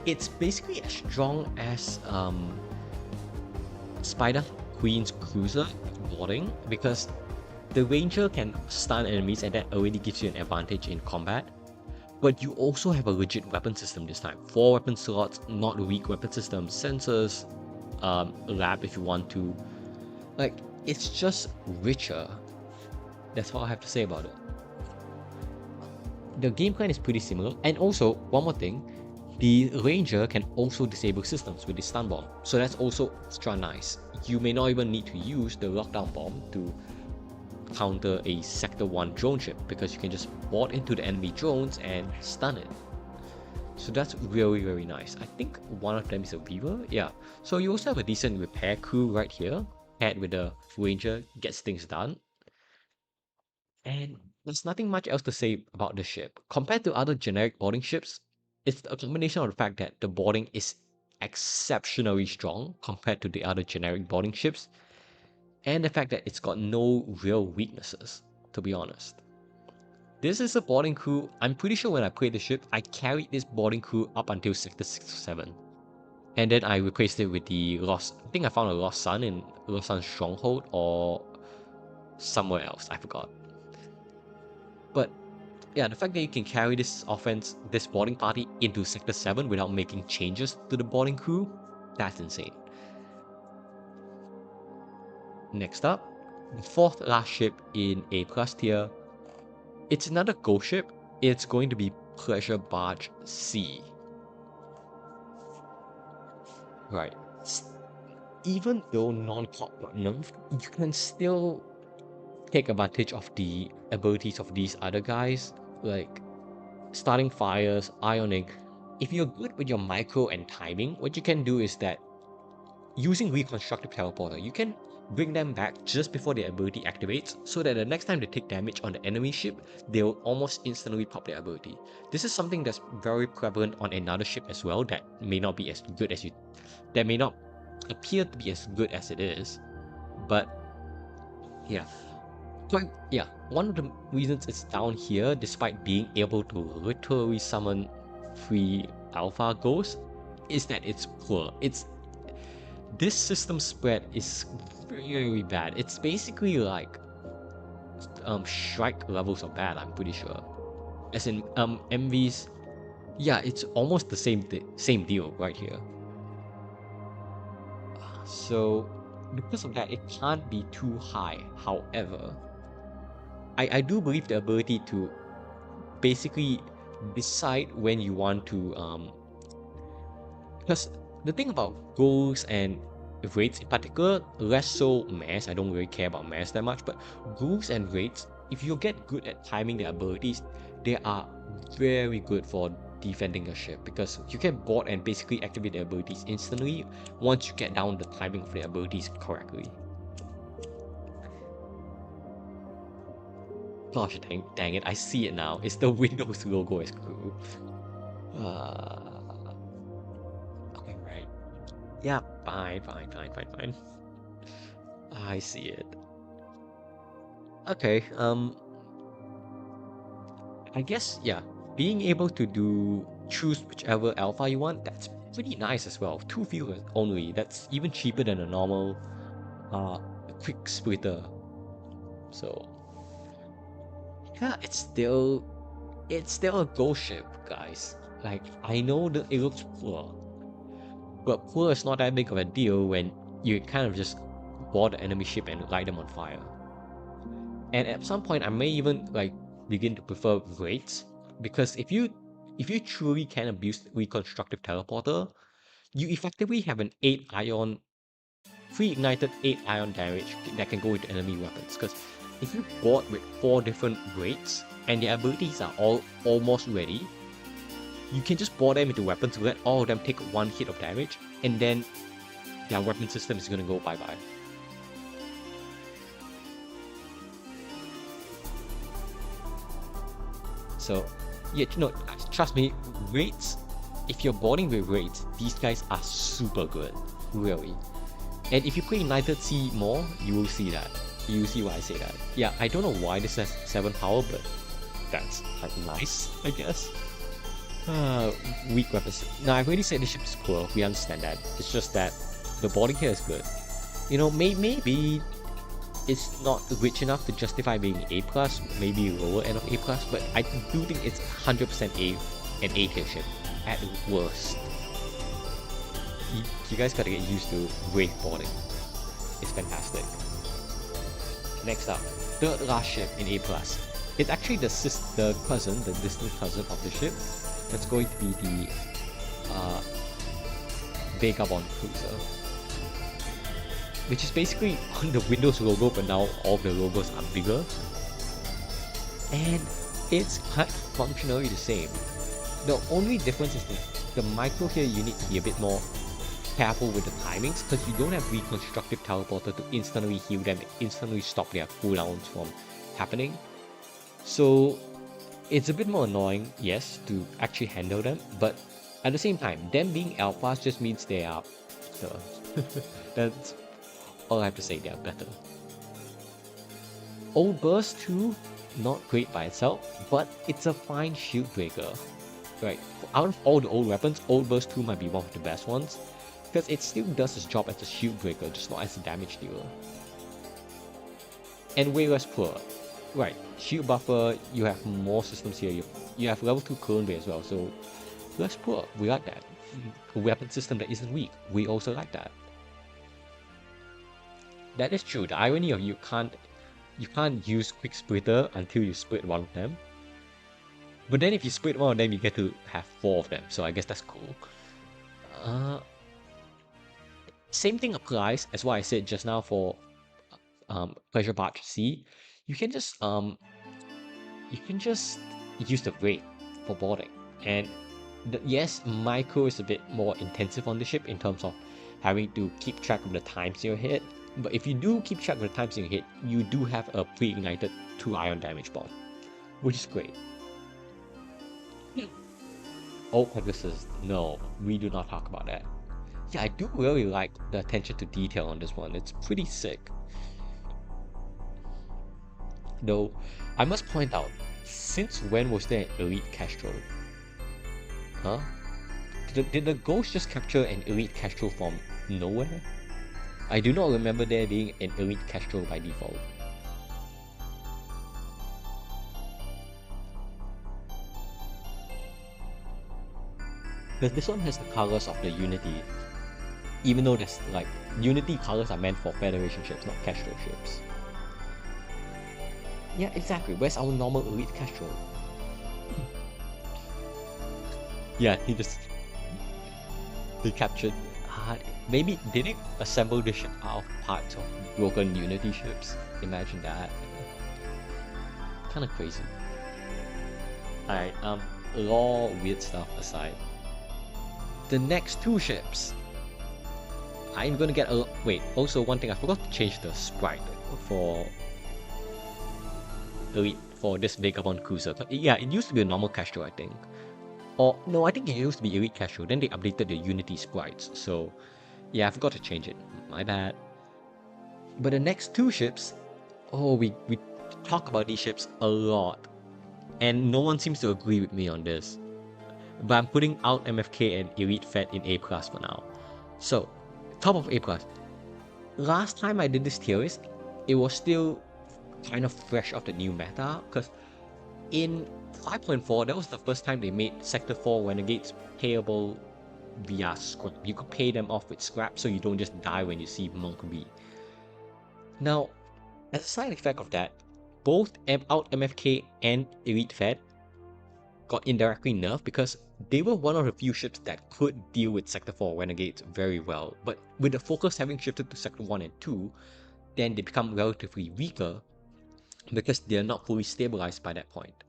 it's basically as strong as Spider Queen's Cruiser boarding, because the Ranger can stun enemies and that already gives you an advantage in combat. But you also have a legit weapon system this time. 4 weapon slots, not a weak weapon system, sensors, lab if you want to. Like, it's just richer. That's all I have to say about it. The game plan is pretty similar, and also, one more thing, the Ranger can also disable systems with the stun bomb, so that's also extra nice. You may not even need to use the lockdown bomb to counter a Sector 1 drone ship, because you can just board into the enemy drones and stun it. So that's really, really nice. I think one of them is a Weaver, yeah. So you also have a decent repair crew right here, paired with the Ranger, gets things done. And there's nothing much else to say about the ship. Compared to other generic boarding ships, it's a combination of the fact that the boarding is exceptionally strong compared to the other generic boarding ships, and the fact that it's got no real weaknesses, to be honest. This is a boarding crew. I'm pretty sure when I played the ship, I carried this boarding crew up until Sector 6 or 7. And then I replaced it with the Lost... I think I found a Lost Sun in Lost Sun's Stronghold or somewhere else, I forgot. But yeah, the fact that you can carry this offense, this boarding party into Sector 7 without making changes to the boarding crew, that's insane. Next up, the fourth last ship in A plus tier. It's another ghost ship. It's going to be Pleasure Barge C. Right. Even though non-clock got nerfed, you can still take advantage of the abilities of these other guys, like starting fires, ioning. If you're good with your micro and timing, what you can do is that using Reconstructive Teleporter, you can bring them back just before their ability activates, so that the next time they take damage on the enemy ship, they'll almost instantly pop their ability. This is something that's very prevalent on another ship as well that may not be as good as that may not appear to be as good as it is, but yeah. So yeah, one of the reasons it's down here, despite being able to literally summon free alpha ghosts, is that it's poor. This system spread is very bad. It's basically like Shrike levels of bad, I'm pretty sure. As in MVs, yeah, it's almost the same deal right here. So because of that, it can't be too high. However, I do believe the ability to basically decide when you want to because the thing about ghouls and raids in particular, less so mass, I don't really care about mass that much, but ghouls and raids, if you get good at timing their abilities, they are very good for defending your ship, because you can board and basically activate their abilities instantly once you get down the timing of their abilities correctly. Gosh dang it, I see it now. It's the Windows logo as crew. Okay, right. Yeah, fine. I see it. Okay, I guess, yeah, being able to choose whichever alpha you want, that's pretty nice as well. 2 viewers only, that's even cheaper than a normal quick splitter. So yeah, it's still a ghost ship, guys. Like, I know that it looks poor, but poor is not that big of a deal when you kind of just board the enemy ship and light them on fire. And at some point, I may even like begin to prefer raids, because if you truly can abuse Reconstructive Teleporter, you effectively have an 8 ion, free ignited 8 ion damage that can go into enemy weapons. Because if you board with 4 different raids and their abilities are all almost ready, you can just board them into weapons, let all of them take 1 hit of damage, and then their weapon system is gonna go bye-bye. So yeah, trust me, raids, if you're boarding with raids, these guys are super good, really. And if you play United C more, you will see that. You will see why I say that. Yeah, I don't know why this has 7 power, but that's like nice, I guess. Weak weapons. Now, I've already said the ship is poor, we understand that. It's just that the boarding here is good. You know, maybe it's not rich enough to justify being A+, maybe lower end of A+, but I do think it's 100% an A tier ship, at worst. You guys gotta get used to wave boarding. It's fantastic. Next up, third last ship in A+. It's actually the distant cousin of the ship. That's going to be the Vagabond Cruiser, which is basically on the Windows logo, but now all the logos are bigger. And it's quite functionally the same. The only difference is that the micro here, you need to be a bit more careful with the timings, because you don't have Reconstructive Teleporter to instantly heal them, instantly stop their cooldowns from happening. So it's a bit more annoying, yes, to actually handle them, but at the same time, them being alphas just means they are better. That's all I have to say, they are better. Old Burst 2, not great by itself, but it's a fine shield breaker. Right, out of all the old weapons, Old Burst 2 might be one of the best ones, because it still does its job as a shield breaker, just not as a damage dealer. And way less poor. right, shield buffer, you have more systems here. You have level 2 clone bay as well, so let's put we like that. A weapon system that isn't weak, we also like that. That is true. The irony of you can't use quick splitter until you split one of them. But then if you split one of them, you get to have four of them. So I guess that's cool. Uh, Same thing applies as what I said just now for Pleasure Barge C. You can just you can just use the rate for boarding. And yes, micro is a bit more intensive on the ship in terms of having to keep track of the times you're hit. But if you do keep track of the times you hit, you do have a pre-ignited 2 ion damage bomb, which is great. Oh, Pegasus, no, we do not talk about that. Yeah, I do really like the attention to detail on this one. It's pretty sick. Though, I must point out, since when was there an elite Castro? Huh? Did the ghost just capture an elite Castro from nowhere? I do not remember there being an elite Castro by default. Because this one has the colors of the Unity, even though there's like Unity colors are meant for Federation ships, not Castro ships. Yeah, exactly. Where's our normal elite Castro? Yeah, he captured. Uh, Maybe did he assemble the ship out of parts of broken Unity ships? Imagine that. Kind of crazy. Alright, all weird stuff aside. The next two ships. I'm gonna get a wait. Also, one thing I forgot to change the sprite for elite for this Vagabond cruiser. Yeah, it used to be a normal Castro, I think. Or no, I think it used to be elite Castro. Then they updated the Unity sprites. So yeah, I forgot to change it. My bad. But the next two ships, oh, we talk about these ships a lot, and no one seems to agree with me on this. But I'm putting out MFK and Elite Fed in A plus for now. So, top of A plus. Last time I did this tier list, it was still kind of fresh off the new meta, because in 5.4, that was the first time they made Sector 4 Renegades payable via scrap. You could pay them off with scrap so you don't just die when you see Monk B. Now, as a side effect of that, both out MFK and Elite Fed got indirectly nerfed because they were one of the few ships that could deal with Sector 4 Renegades very well. But with the focus having shifted to Sector 1 and 2, then they become relatively weaker because they're not fully stabilized by that point.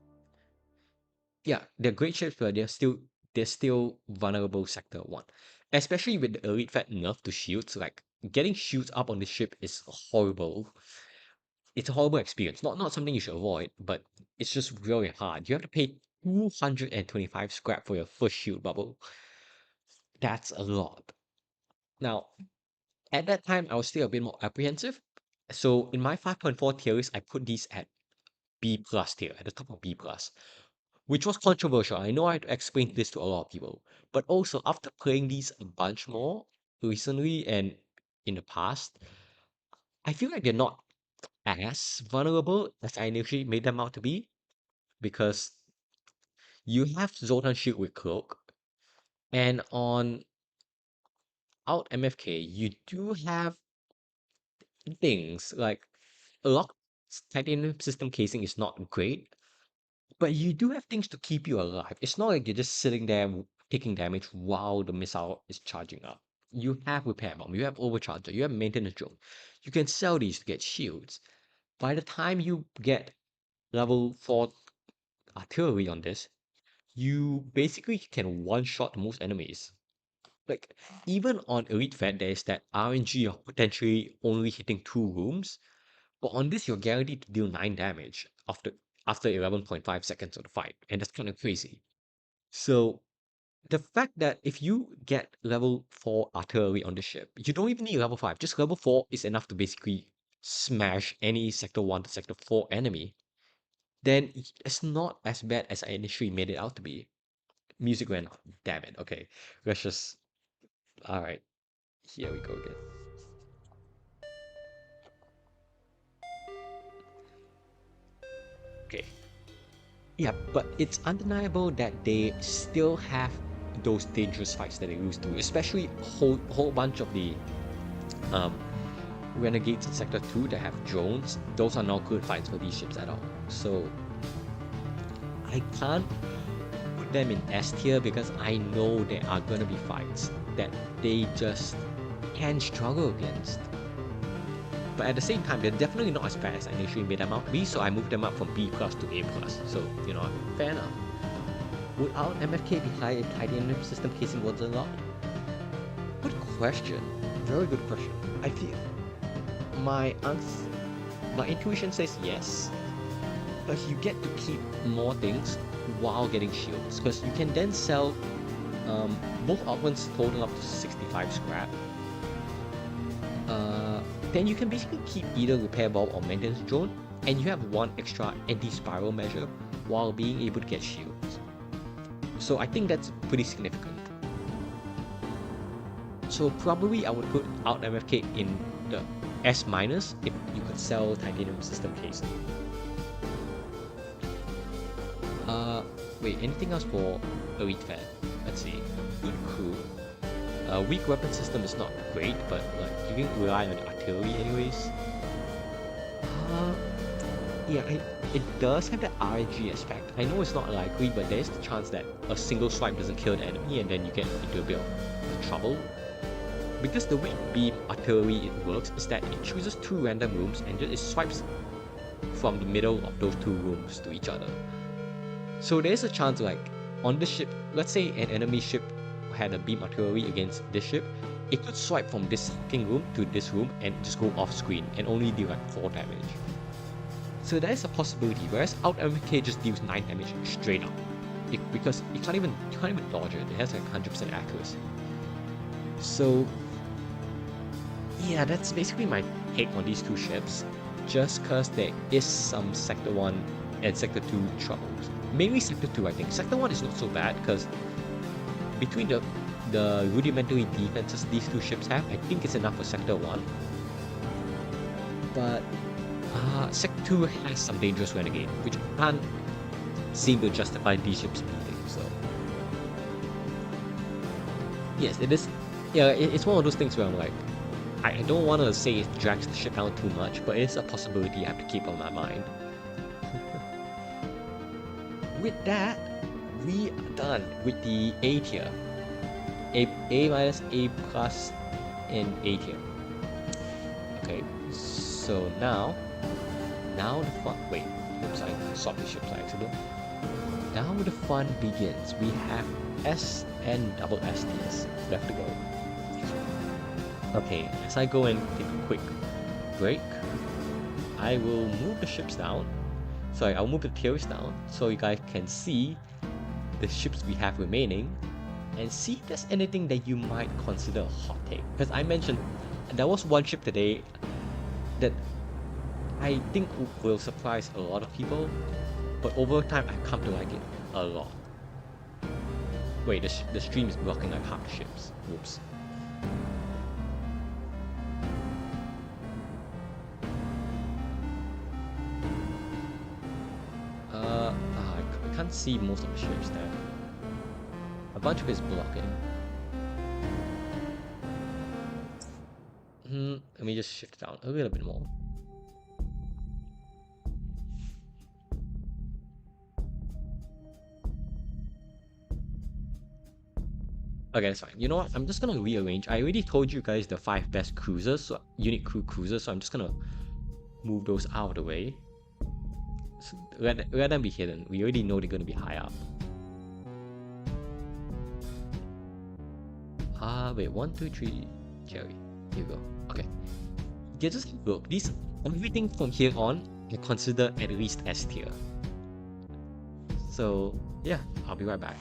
Yeah, they're great ships, but they're still vulnerable Sector 1. Especially with the Elite Fed nerf to shields, like getting shields up on this ship is horrible. It's a horrible experience. Not something you should avoid, but it's just really hard. You have to pay 225 scrap for your first shield bubble. That's a lot. Now, at that time, I was still a bit more apprehensive. So in my 5.4 tier list, I put these at B plus tier, at the top of B plus, which was controversial. I know I had to explain this to a lot of people, but also after playing these a bunch more recently and in the past, I feel like they're not as vulnerable as I initially made them out to be, because you have Zoltan Shield with Cloak, and on out MFK, you do have things like a lot titanium system casing is not great, but you do have things to keep you alive. It's not like you're just sitting there taking damage while the missile is charging up. You have repair bomb, you have overcharger, you have maintenance drone. You can sell these to get shields. By the time you get level 4 artillery on this, you basically can one-shot most enemies. Like, even on Elite Fed, there is that RNG of potentially only hitting 2 rooms, but on this, you're guaranteed to deal 9 damage after 11.5 seconds of the fight, and that's kind of crazy. So, the fact that if you get level 4 artillery on the ship, you don't even need level 5, just level 4 is enough to basically smash any Sector 1 to Sector 4 enemy, then it's not as bad as I initially made it out to be. Music went off. Damn it. Okay. Let's just. Alright. Here we go again. Okay. Yeah, but it's undeniable that they still have those dangerous fights that they used to, especially whole bunch of the um, renegades in Sector 2 that have drones. Those are not good fights for these ships at all. So I can't put them in S tier because I know there are gonna be fights that they just can struggle against. But at the same time, they're definitely not as bad as I initially made them out to be, so I moved them up from B plus to A plus. So, you know, fair enough. Would our MFK be high if titanium system casing was unlocked? Good question. Very good question. I feel my intuition says yes, but you get to keep more things while getting shields, because you can then sell both outruns total up to 65 scrap. Then you can basically keep either repair bulb or maintenance drone, and you have one extra anti-spiral measure while being able to get shields. So I think that's pretty significant. So probably I would put out MFK in the S minus if you could sell titanium system casing. Wait, anything else for Elite Fan? Let's see. Good crew. Weak weapon system is not great, but like you can rely on artillery anyways. Yeah, it does have the RNG aspect. I know it's not likely, but there's the chance that a single swipe doesn't kill the enemy and then you get into a bit of trouble. Because the way beam artillery it works is that it chooses two random rooms and just it swipes from the middle of those two rooms to each other. So there's a chance like on the ship, let's say an enemy ship had a beam artillery against this ship, it could swipe from this fucking room to this room and just go off screen and only deal like 4 damage. So that is a possibility, whereas out MFK just deals 9 damage straight up. Because you can't even dodge it, it has like 100% accuracy. So yeah, that's basically my take on these two ships, just cause there is some Sector 1 and Sector 2 troubles. Mainly Sector 2 I think. Sector 1 is not so bad because between the rudimentary defenses these two ships have, I think it's enough for Sector 1. But Sector 2 has some dangerous renegade, which can't seem to justify these ships beating, so... Yes, it is... Yeah, it's one of those things where I'm like, I don't want to say it drags the ship down too much, but it's a possibility I have to keep on my mind. With that, we are done with the A tier. A minus, A plus, and A tier. Okay, so now the fun. Wait, oops, I swapped the ships by accident. Now the fun begins. We have S and double S tiers left to go. Okay, as I go and take a quick break, I will move the ships down. Sorry, I'll move the tiers down so you guys can see the ships we have remaining and see if there's anything that you might consider a hot take. Because I mentioned there was one ship today that I think will surprise a lot of people, but over time I've come to like it a lot. Wait, the stream is blocking like half the ships. Whoops. I can't see most of the ships there. A bunch of it is blocking. Let me just shift it down a little bit more. Okay, that's fine. You know what? I'm just gonna rearrange. I already told you guys the 5 best cruisers, so unit crew cruisers, so I'm just gonna move those out of the way. So let them be hidden. We already know they're gonna be high up. Wait, 1, 2, 3, Jerry. Here you go. Okay. Yeah, just look. These everything from here on I consider at least S tier. So yeah, I'll be right back.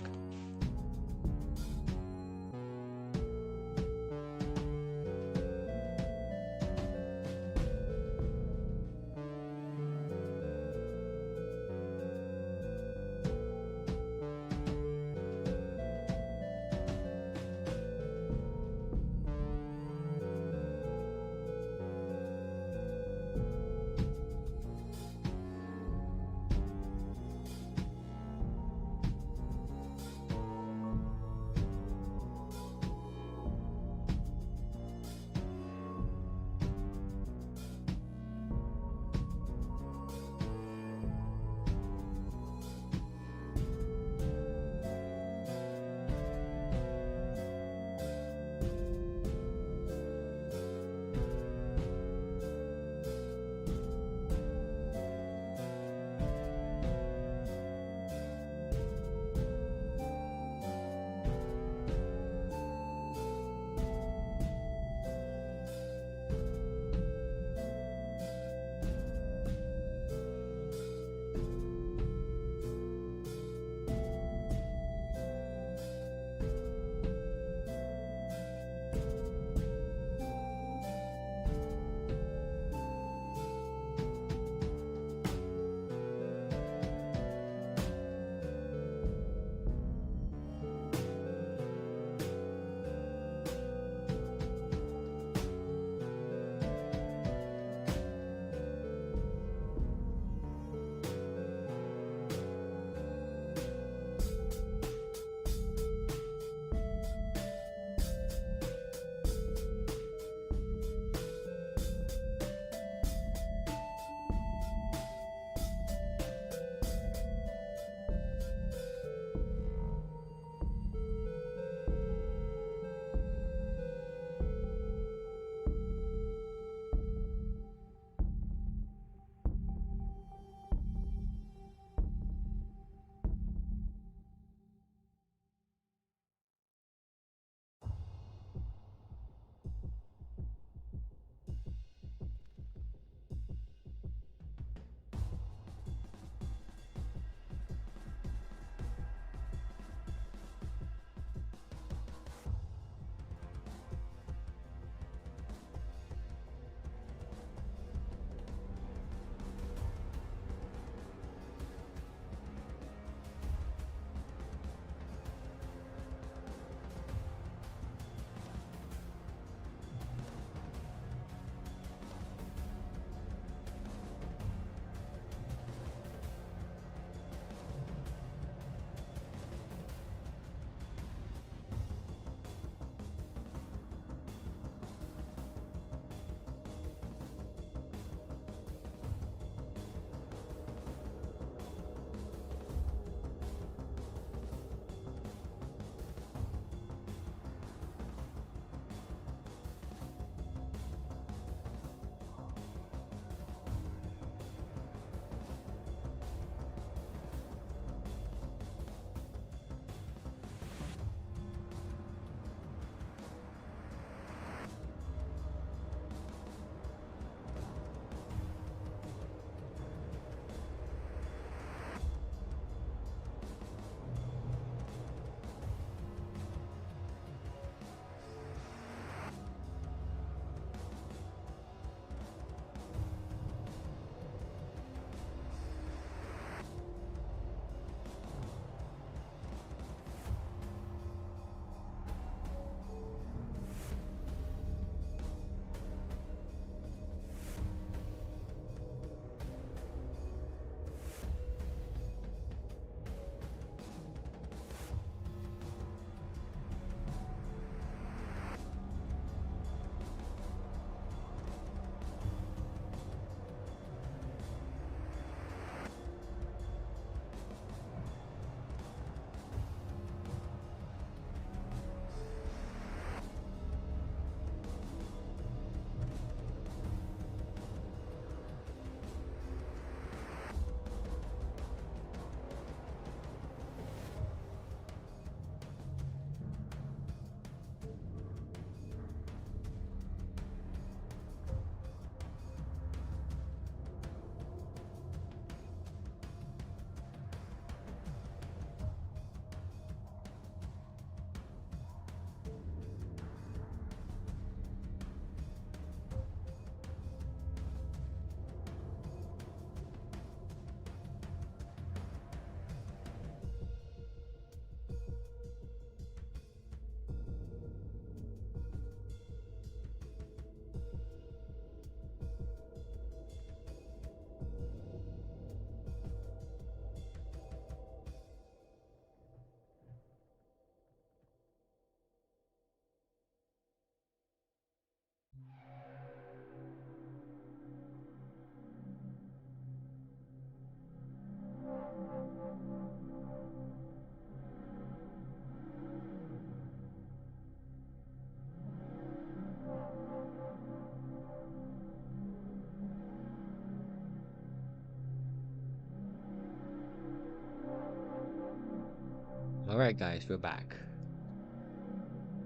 Alright guys, we're back.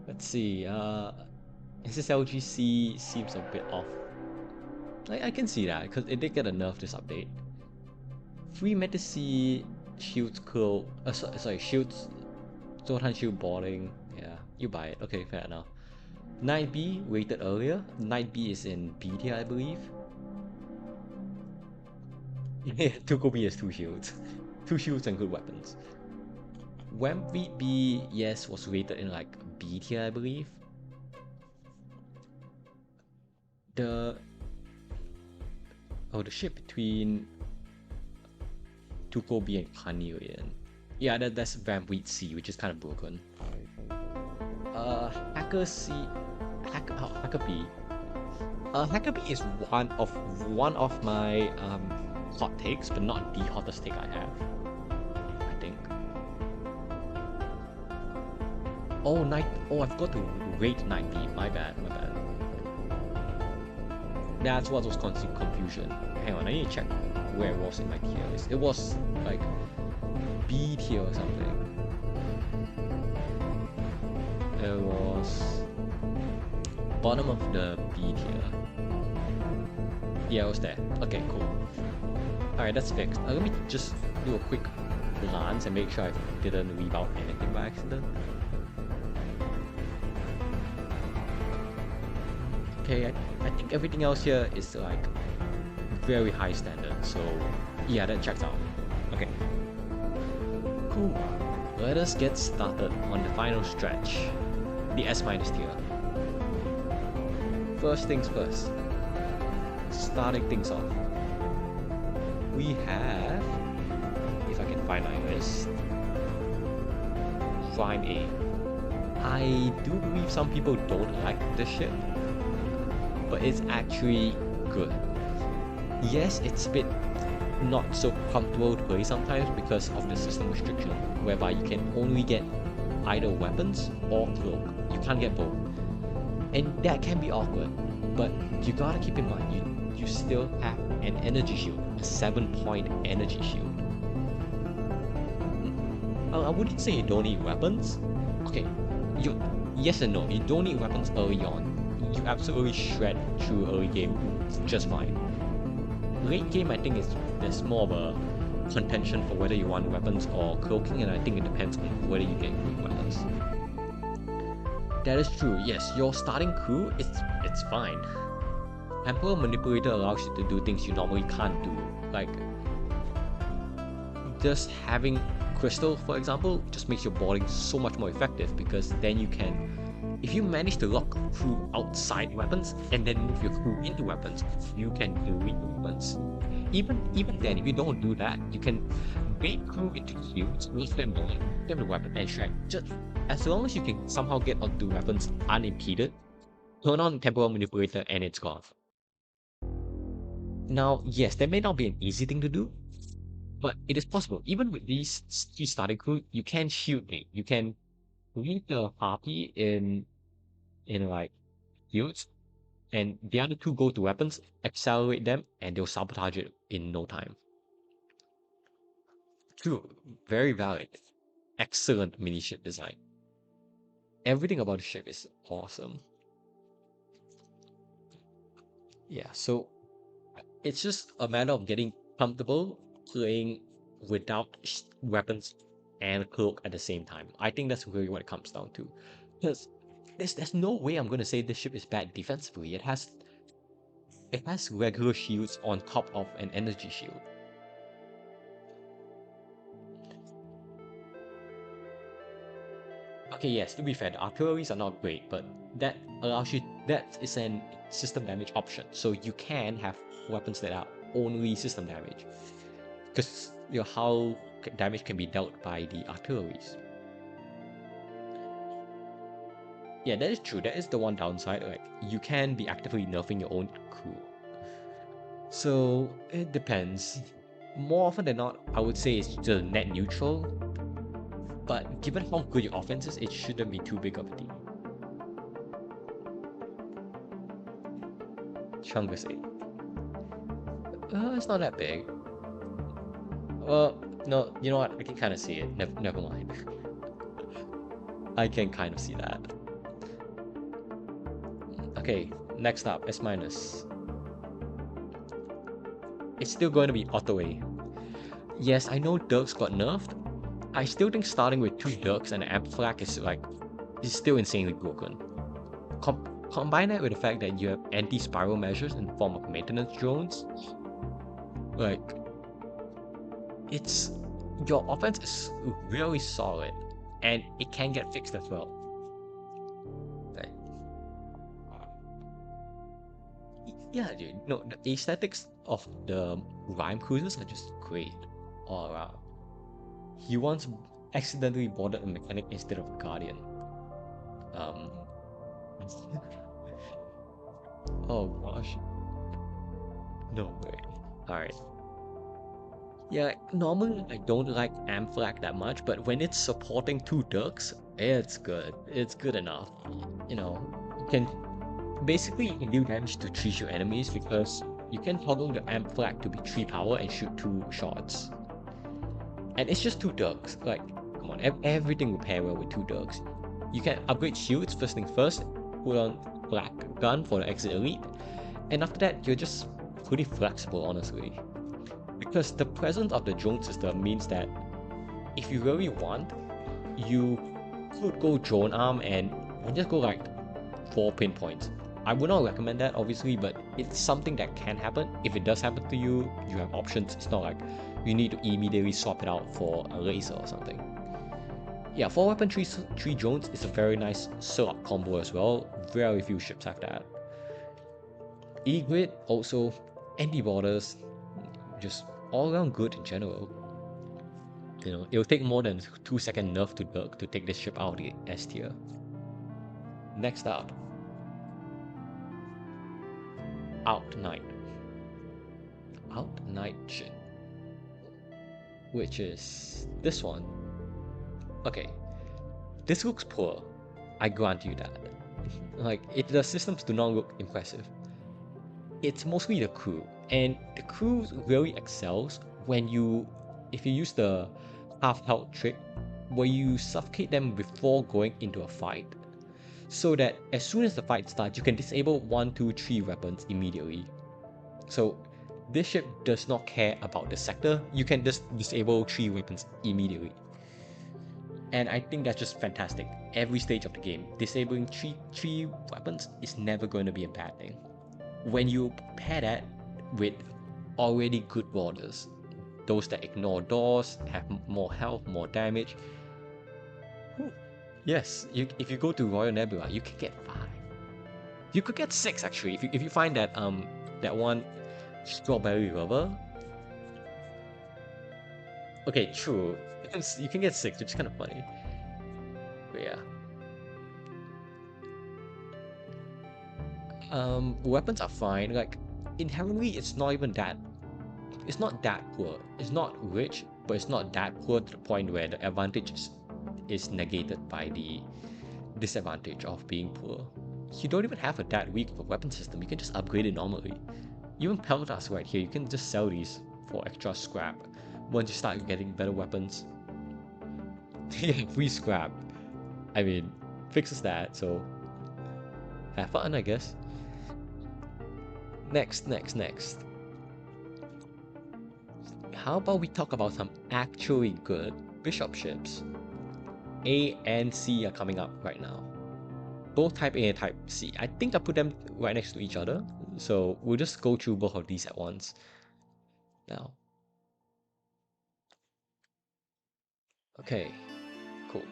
Let's see, SSLGC seems a bit off. I can see that, because it did get a nerf this update. Free Fantasy shields curl, sorry, shields, total shield boarding, yeah, you buy it, okay, fair enough. Knight B, waited earlier, Knight B is in B tier I believe. Yeah, Tukobi has 2 shields. 2 shields and good weapons. Wemby B, yes, was rated in like B tier I believe. The ship between Tukobi and Carnelian. Yeah, that's Vampweed C, which is kind of broken. Hacker C, Hacker B. Hacker B is one of my hot takes, but not the hottest take I have. I think. Oh, I forgot to rate Knight B. My bad. That's what was causing confusion. Hang on, I need to check where it was in my tier list. It was like B tier or something. It was bottom of the B tier. Yeah, it was there. Okay, cool. Alright, that's fixed. Let me just do a quick glance and make sure I didn't leave out anything by accident. Okay, I think everything else here is like very high standard, so yeah, that checks out. Okay. Cool. Let us get started on the final stretch, the S- tier. First things first, starting things off, we have, if I can find my list, Prime A. I do believe some people don't like this ship, but it's actually good. Yes, it's a bit not so comfortable to play sometimes because of the system restriction, whereby you can only get either weapons or cloak. You can't get both. And that can be awkward, but you gotta keep in mind, you still have an energy shield, a 7-point energy shield. I wouldn't say you don't need weapons. Okay, yes and no, you don't need weapons early on. You absolutely shred through early game just fine. Late game, I think there's more of a contention for whether you want weapons or cloaking, and I think it depends on whether you get good weapons. That is true. Yes, your starting crew it's fine. Emperor Manipulator allows you to do things you normally can't do, like just having Crystal, for example, just makes your boarding so much more effective, because then you can, if you manage to lock crew outside weapons and then move your crew into weapons, you can delete weapons. Even then, if you don't do that, you can bait crew into cubes, move them the weapon, and shred. Just as long as you can somehow get onto weapons unimpeded, turn on Temporal Manipulator and it's gone. Now, yes, that may not be an easy thing to do, but it is possible. Even with these 3 starting crew, you can shield bait. You can leave the party in like fields, and the other 2 go to weapons, accelerate them, and they'll sabotage it in no time. True, very valid. Excellent mini ship design. Everything about the ship is awesome. Yeah, so it's just a matter of getting comfortable playing without weapons and cloak at the same time. I think that's really what it comes down to. Because there's no way I'm gonna say this ship is bad defensively. It has regular shields on top of an energy shield. Okay, yes, to be fair, the artilleries are not great, but that is an system damage option. So you can have weapons that are only system damage, because how damage can be dealt by the artilleries. Yeah, that is true. That is the one downside. Like, you can be actively nerfing your own crew. So it depends. More often than not, I would say it's just net neutral. But given how good your offense is, it shouldn't be too big of a deal. Chungus 8. It's not that big. Well, no, you know what? I can kind of see it. Never mind. I can kind of see that. Okay, next up, S minus. It's still going to be auto A. Yes, I know Dirks got nerfed. I still think starting with 2 Dirks and an Amp Flag is still insanely broken. Combine that with the fact that you have anti-spiral measures in the form of maintenance drones. Like, your offense is really solid, and it can get fixed as well. Like, yeah, dude. No, the aesthetics of the Rhyme Cruisers are just great all around. He once accidentally boarded a mechanic instead of a guardian. Oh gosh. No way. Alright. Yeah, normally I don't like Amp Flag that much, but when it's supporting 2 Dirks, it's good. It's good enough. You know, you can do damage to 3 shield enemies because you can toggle the Amp Flag to be 3 power and shoot 2 shots. And it's just 2 Dirks. Like, come on, everything will pair well with 2 Dirks. You can upgrade shields first thing first, put on Black Gun for the Exit Elite, and after that, you're just pretty flexible, honestly. Because the presence of the drone system means that if you really want, you could go drone arm and just go like 4 pinpoints. I would not recommend that, obviously, but it's something that can happen. If it does happen to you, you have options. It's not like you need to immediately swap it out for a laser or something. Yeah, 4 weapon 3 drones is a very nice setup combo as well. Very few ships have that. E-Grid also, anti-borders, just all around good in general. You know, it'll take more than 2-second nerf to Dirk to take this ship out of the S tier. Next up, Out Knight ship, which is this one. Okay, this looks poor, I grant you that. Like, the systems do not look impressive. It's mostly the crew, and the crew really excels if you use the half health trick, where you suffocate them before going into a fight, so that as soon as the fight starts, you can disable 1, 2, 3 weapons immediately. So this ship does not care about the sector, you can just disable 3 weapons immediately. And I think that's just fantastic. Every stage of the game, disabling 3 weapons is never going to be a bad thing. When you pair that with already good borders, those that ignore doors, have more health, more damage. Yes, if you go to Royal Nebula, you can get 5. You could get 6 actually, if you find that that one Strawberry Lover. Okay, true. You can get 6, which is kind of funny. But yeah. Weapons are fine. Like, inherently, it's not that poor. It's not rich, but it's not that poor to the point where the advantage is negated by the disadvantage of being poor. You don't even have that weak of a weapon system. You can just upgrade it normally. Even Peltas right here, you can just sell these for extra scrap once you start getting better weapons. Yeah, free scrap. I mean, fixes that, so have fun, I guess. Next. How about we talk about some actually good bishop ships? A and C are coming up right now. Both type A and type C. I think I put them right next to each other, so we'll just go through both of these at once now. Okay, cool.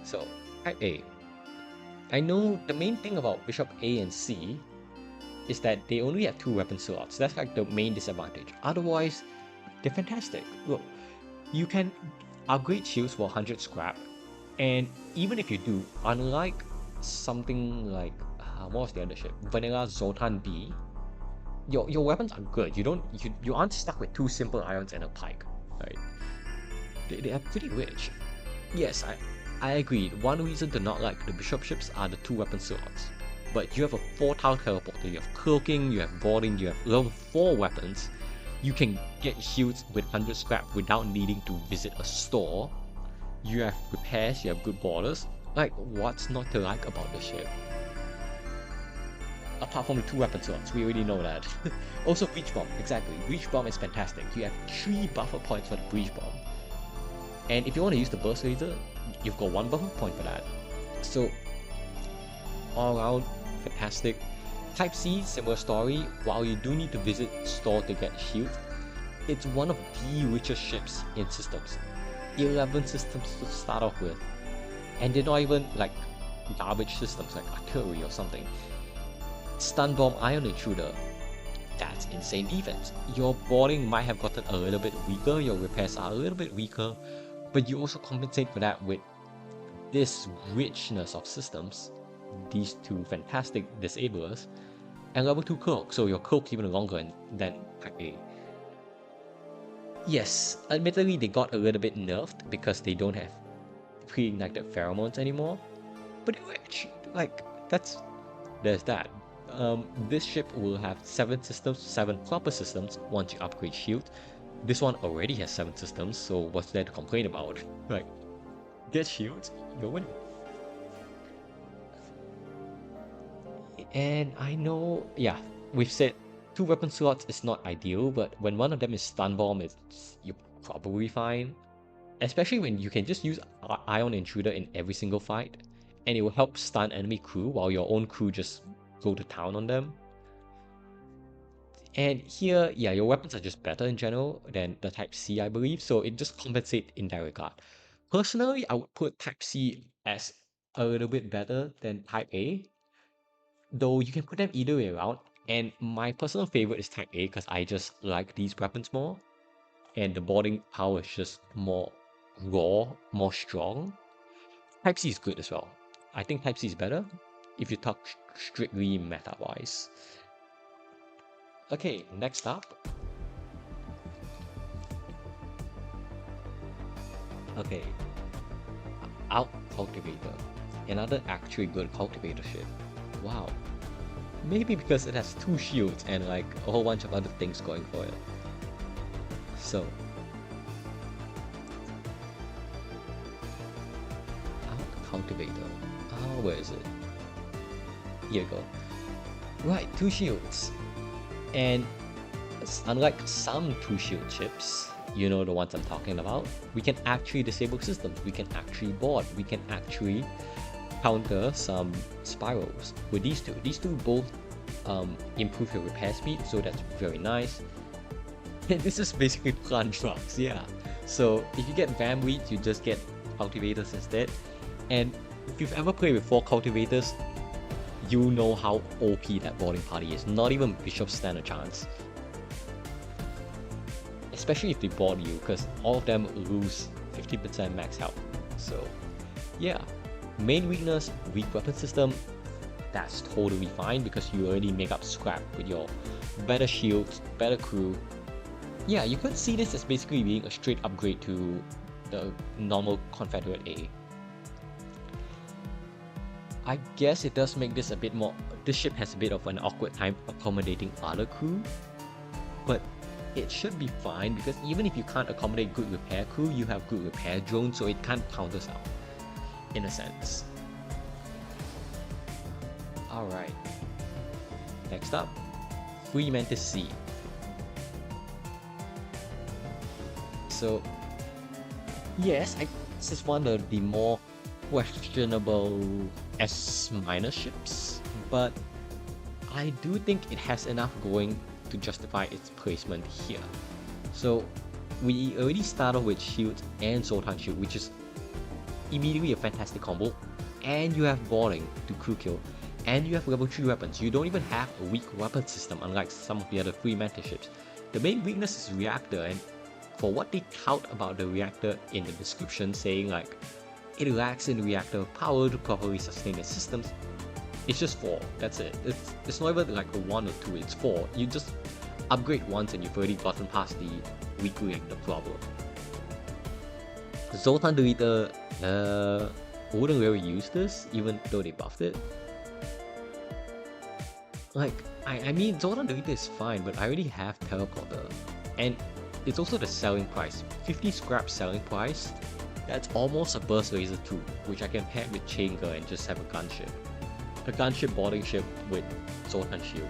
So, type A. I know the main thing about Bishop A and C is that they only have 2 weapon slots. That's like the main disadvantage. Otherwise, they're fantastic. Look, you can upgrade shields for 100 scrap, and even if you do, unlike something like what was the other ship? Vanilla Zoltan B, your weapons are good. You aren't stuck with 2 simple irons and a pike, right? They are pretty rich. Yes, I agree. One reason to not like the bishop ships are the 2 weapon slots. But you have a 4-tile teleporter, you have cloaking, you have boarding, you have level 4 weapons. You can get shields with 100 scrap without needing to visit a store. You have repairs, you have good borders. Like, what's not to like about the ship? Apart from the 2 weapon slots, we already know that. Also, Breach Bomb, exactly. Breach Bomb is fantastic. You have 3 buffer points for the Breach Bomb. And if you want to use the Burst Laser, you've got 1 buffer point for that. So, all around, fantastic. Type C, similar story. While you do need to visit store to get shield, it's one of the richest ships in systems. 11 systems to start off with. And they're not even like garbage systems like artillery or something. Stun Bomb Ion Intruder. That's insane defense. Your boarding might have gotten a little bit weaker, your repairs are a little bit weaker, but you also compensate for that with this richness of systems, these 2 fantastic disablers, and level 2 cloak, so your cloak's even longer than Type A. Yes, admittedly they got a little bit nerfed because they don't have pre-ignited pheromones anymore, but actually, like, there's that. This ship will have 7 systems, 7 proper systems once you upgrade shield. This one already has 7 systems, so what's there to complain about? Like, get shields, you're winning. And I know, yeah, we've said 2 weapon slots is not ideal, but when one of them is Stun Bomb, you're probably fine. Especially when you can just use Ion Intruder in every single fight, and it will help stun enemy crew while your own crew just go to town on them. And here, yeah, your weapons are just better in general than the Type C, I believe, so it just compensates in that regard. Personally, I would put Type C as a little bit better than Type A, though you can put them either way around, and my personal favorite is Type A because I just like these weapons more, and the boarding power is just more raw, more strong. Type C is good as well. I think Type C is better if you talk strictly meta-wise. Okay, next up. Okay, Out Cultivator. Another actually good cultivator ship. Wow. Maybe because it has 2 shields and like a whole bunch of other things going for it. So, Out Cultivator. Oh, where is it? Here you go. Right, 2 shields. And unlike some 2 shield ships, you know the ones I'm talking about, we can actually disable systems, we can actually board, we can actually counter some spirals with these 2. These 2 both improve your repair speed, so that's very nice. And this is basically plant trucks, yeah. So if you get Van Weeds, you just get cultivators instead. And if you've ever played with 4 cultivators, you know how OP that boarding party is. Not even bishops stand a chance. Especially if they board you, because all of them lose 50% max health. So yeah, main weakness, weak weapon system, that's totally fine because you already make up scrap with your better shields, better crew. Yeah, you could see this as basically being a straight upgrade to the normal Confederate A. I guess it does make this a bit more, this ship has a bit of an awkward time accommodating other crew, but it should be fine because even if you can't accommodate good repair crew, you have good repair drones, so it kind of counters out, in a sense. Alright, next up, Free Mantis C. So, yes, this is one of the more questionable S- ships, but I do think it has enough going to justify its placement here. So we already started with Shield and Zoltan Shield, which is immediately a fantastic combo, and you have boarding to crew kill, and you have level 3 weapons. You don't even have a weak weapon system unlike some of the other Free Mantis ships. The main weakness is Reactor, and for what they tout about the Reactor in the description, saying like it lacks in reactor power to properly sustain its systems, it's just 4, that's it. It's not even like a 1 or 2, it's 4. You just upgrade once and you've already gotten past the weak reactor problem. Zoltan Deleter wouldn't really use this even though they buffed it. Like, I mean Zoltan Deleter is fine, but I already have Teleporter, and it's also the selling price. 50 scrap selling price That's almost a burst laser too, which I can pair with chain gun and just have a gunship. A gunship boarding ship with Zoltan shield.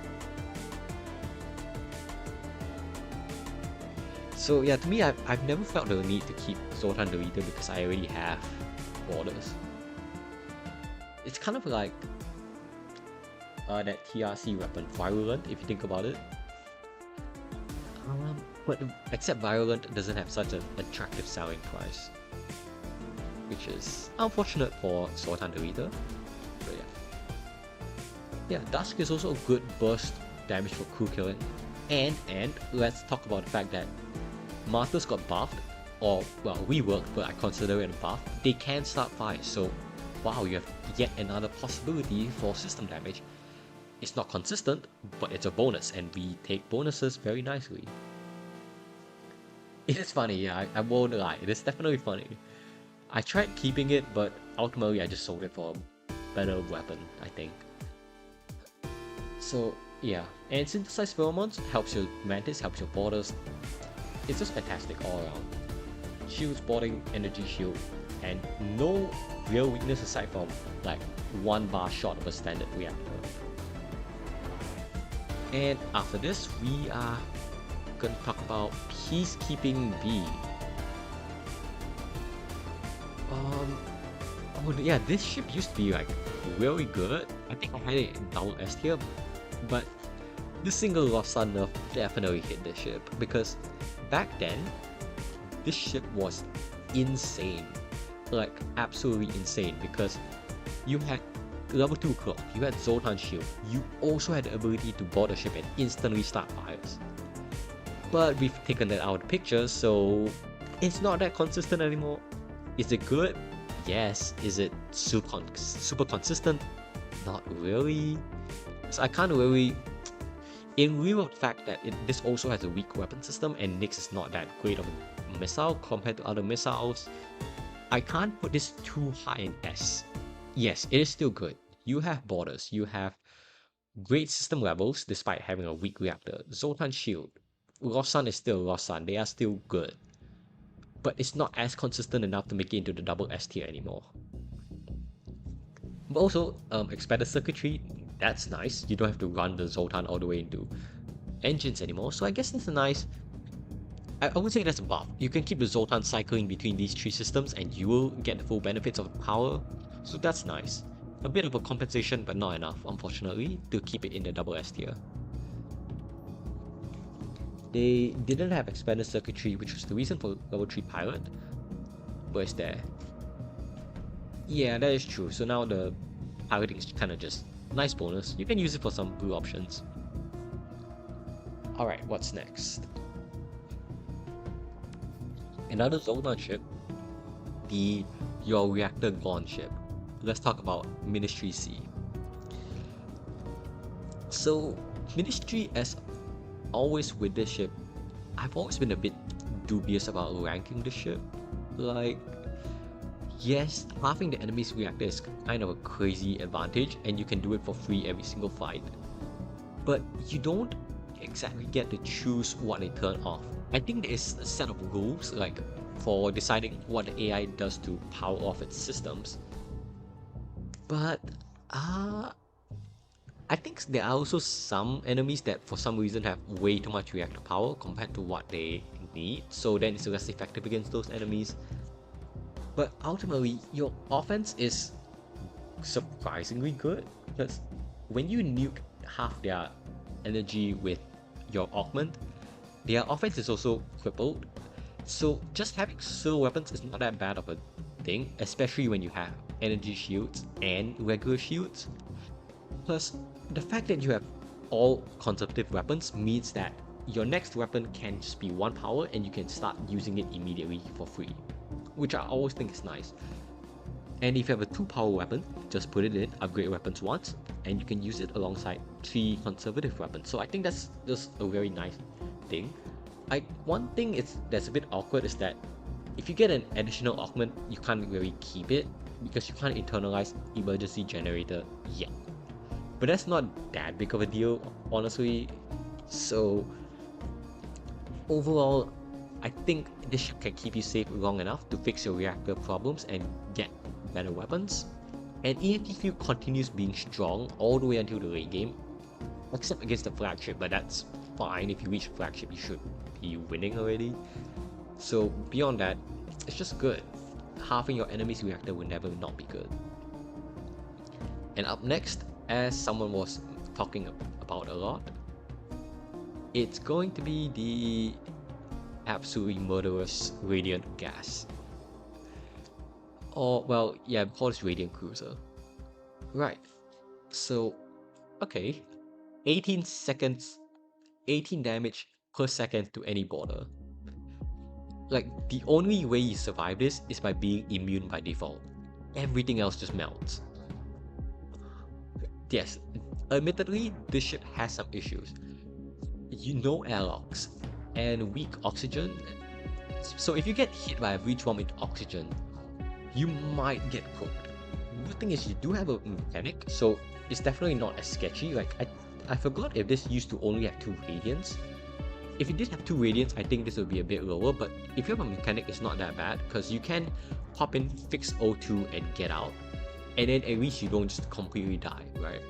So yeah, to me, I've never felt the need to keep Zoltan the Leader because I already have borders. It's kind of like that TRC weapon, Virulent, if you think about it. But except Virulent doesn't have such an attractive selling price, which is unfortunate for Zoltan the Leader. But yeah, Dusk is also a good burst damage for crew killing, and let's talk about the fact that Martyrs got buffed, or well, reworked, but I consider it a buff. They can start fires, so wow, you have yet another possibility for system damage. It's not consistent, but it's a bonus, and we take bonuses very nicely. It is funny, yeah, I won't lie, it is definitely funny. I tried keeping it, but ultimately I just sold it for a better weapon, I think. So yeah, and synthesized pheromones helps your mantis, helps your borders. It's just fantastic all around. Shields, boarding, energy shield, and no real weakness aside from like 1 bar short of a standard reactor. And after this, we are gonna talk about Peacekeeping B. Oh yeah, this ship used to be like really good. I think I had it in double S tier, but the single Lost Sun nerf definitely hit this ship because back then, this ship was insane. Like, absolutely insane because you had level 2 clock, you had Zoltan shield, you also had the ability to board the ship and instantly start fires. But we've taken that out of the picture, so it's not that consistent anymore. Is it good? Yes. Is it super consistent? Not really. So I can't really, in lieu of the fact that this also has a weak weapon system and Nyx is not that great of a missile compared to other missiles, I can't put this too high in S. Yes, it is still good. You have borders, you have great system levels despite having a weak reactor. Zoltan shield, Lost Sun is still Lost Sun, they are still good. But it's not as consistent enough to make it into the double S tier anymore. But also, expanded circuitry, that's nice. You don't have to run the Zoltan all the way into engines anymore, so I guess that's a nice... I would say that's a buff. You can keep the Zoltan cycling between these 3 systems and you will get the full benefits of power, so that's nice. A bit of a compensation, but not enough, unfortunately, to keep it in the double S tier. They didn't have expanded circuitry, which was the reason for level 3 pilot, but it's there. Yeah, that is true, so now the piloting is kind of just nice bonus. You can use it for some blue options. Alright, what's next? Another Zoltan ship, your reactor gone ship. Let's talk about Ministry C. So, Ministry, as always with this ship, I've always been a bit dubious about ranking the ship. Like, yes, halving the enemy's reactor is kind of a crazy advantage and you can do it for free every single fight. But you don't exactly get to choose what they turn off. I think there is a set of rules like for deciding what the AI does to power off its systems. But I think there are also some enemies that for some reason have way too much reactor power compared to what they need, so then it's less effective against those enemies. But ultimately, your offense is surprisingly good because when you nuke half their energy with your augment, their offense is also crippled. So just having solo weapons is not that bad of a thing, especially when you have energy shields and regular shields. Plus, the fact that you have all conservative weapons means that your next weapon can just be 1 power and you can start using it immediately for free, which I always think is nice. And if you have a 2 power weapon, just put it in, upgrade weapons once, and you can use it alongside 3 conservative weapons. So I think that's just a very nice thing. One thing that's a bit awkward is that if you get an additional augment, you can't really keep it because you can't internalize emergency generator yet. But that's not that big of a deal, honestly. So overall, I think this ship can keep you safe long enough to fix your reactor problems and get better weapons. And EMP field continues being strong all the way until the late game, except against the flagship, but that's fine. If you reach the flagship, you should be winning already. So beyond that, it's just good. Halving your enemy's reactor will never not be good. And up next, as someone was talking about a lot, it's going to be the absolutely murderous Radiant Gas. Or, well, yeah, call this Radiant Cruiser. Right. So, okay. 18 seconds, 18 damage per second to any border. Like, the only way you survive this is by being immune by default. Everything else just melts. Yes, admittedly, this ship has some issues. You know, airlocks and weak oxygen. So if you get hit by a breach bomb into oxygen, you might get cooked. Good thing is you do have a mechanic, so it's definitely not as sketchy. Like I forgot if this used to only have 2 radiants. If it did have 2 radiants, I think this would be a bit lower, but if you have a mechanic, it's not that bad, because you can hop in, fix O2 and get out. And then at least you don't just completely die, right?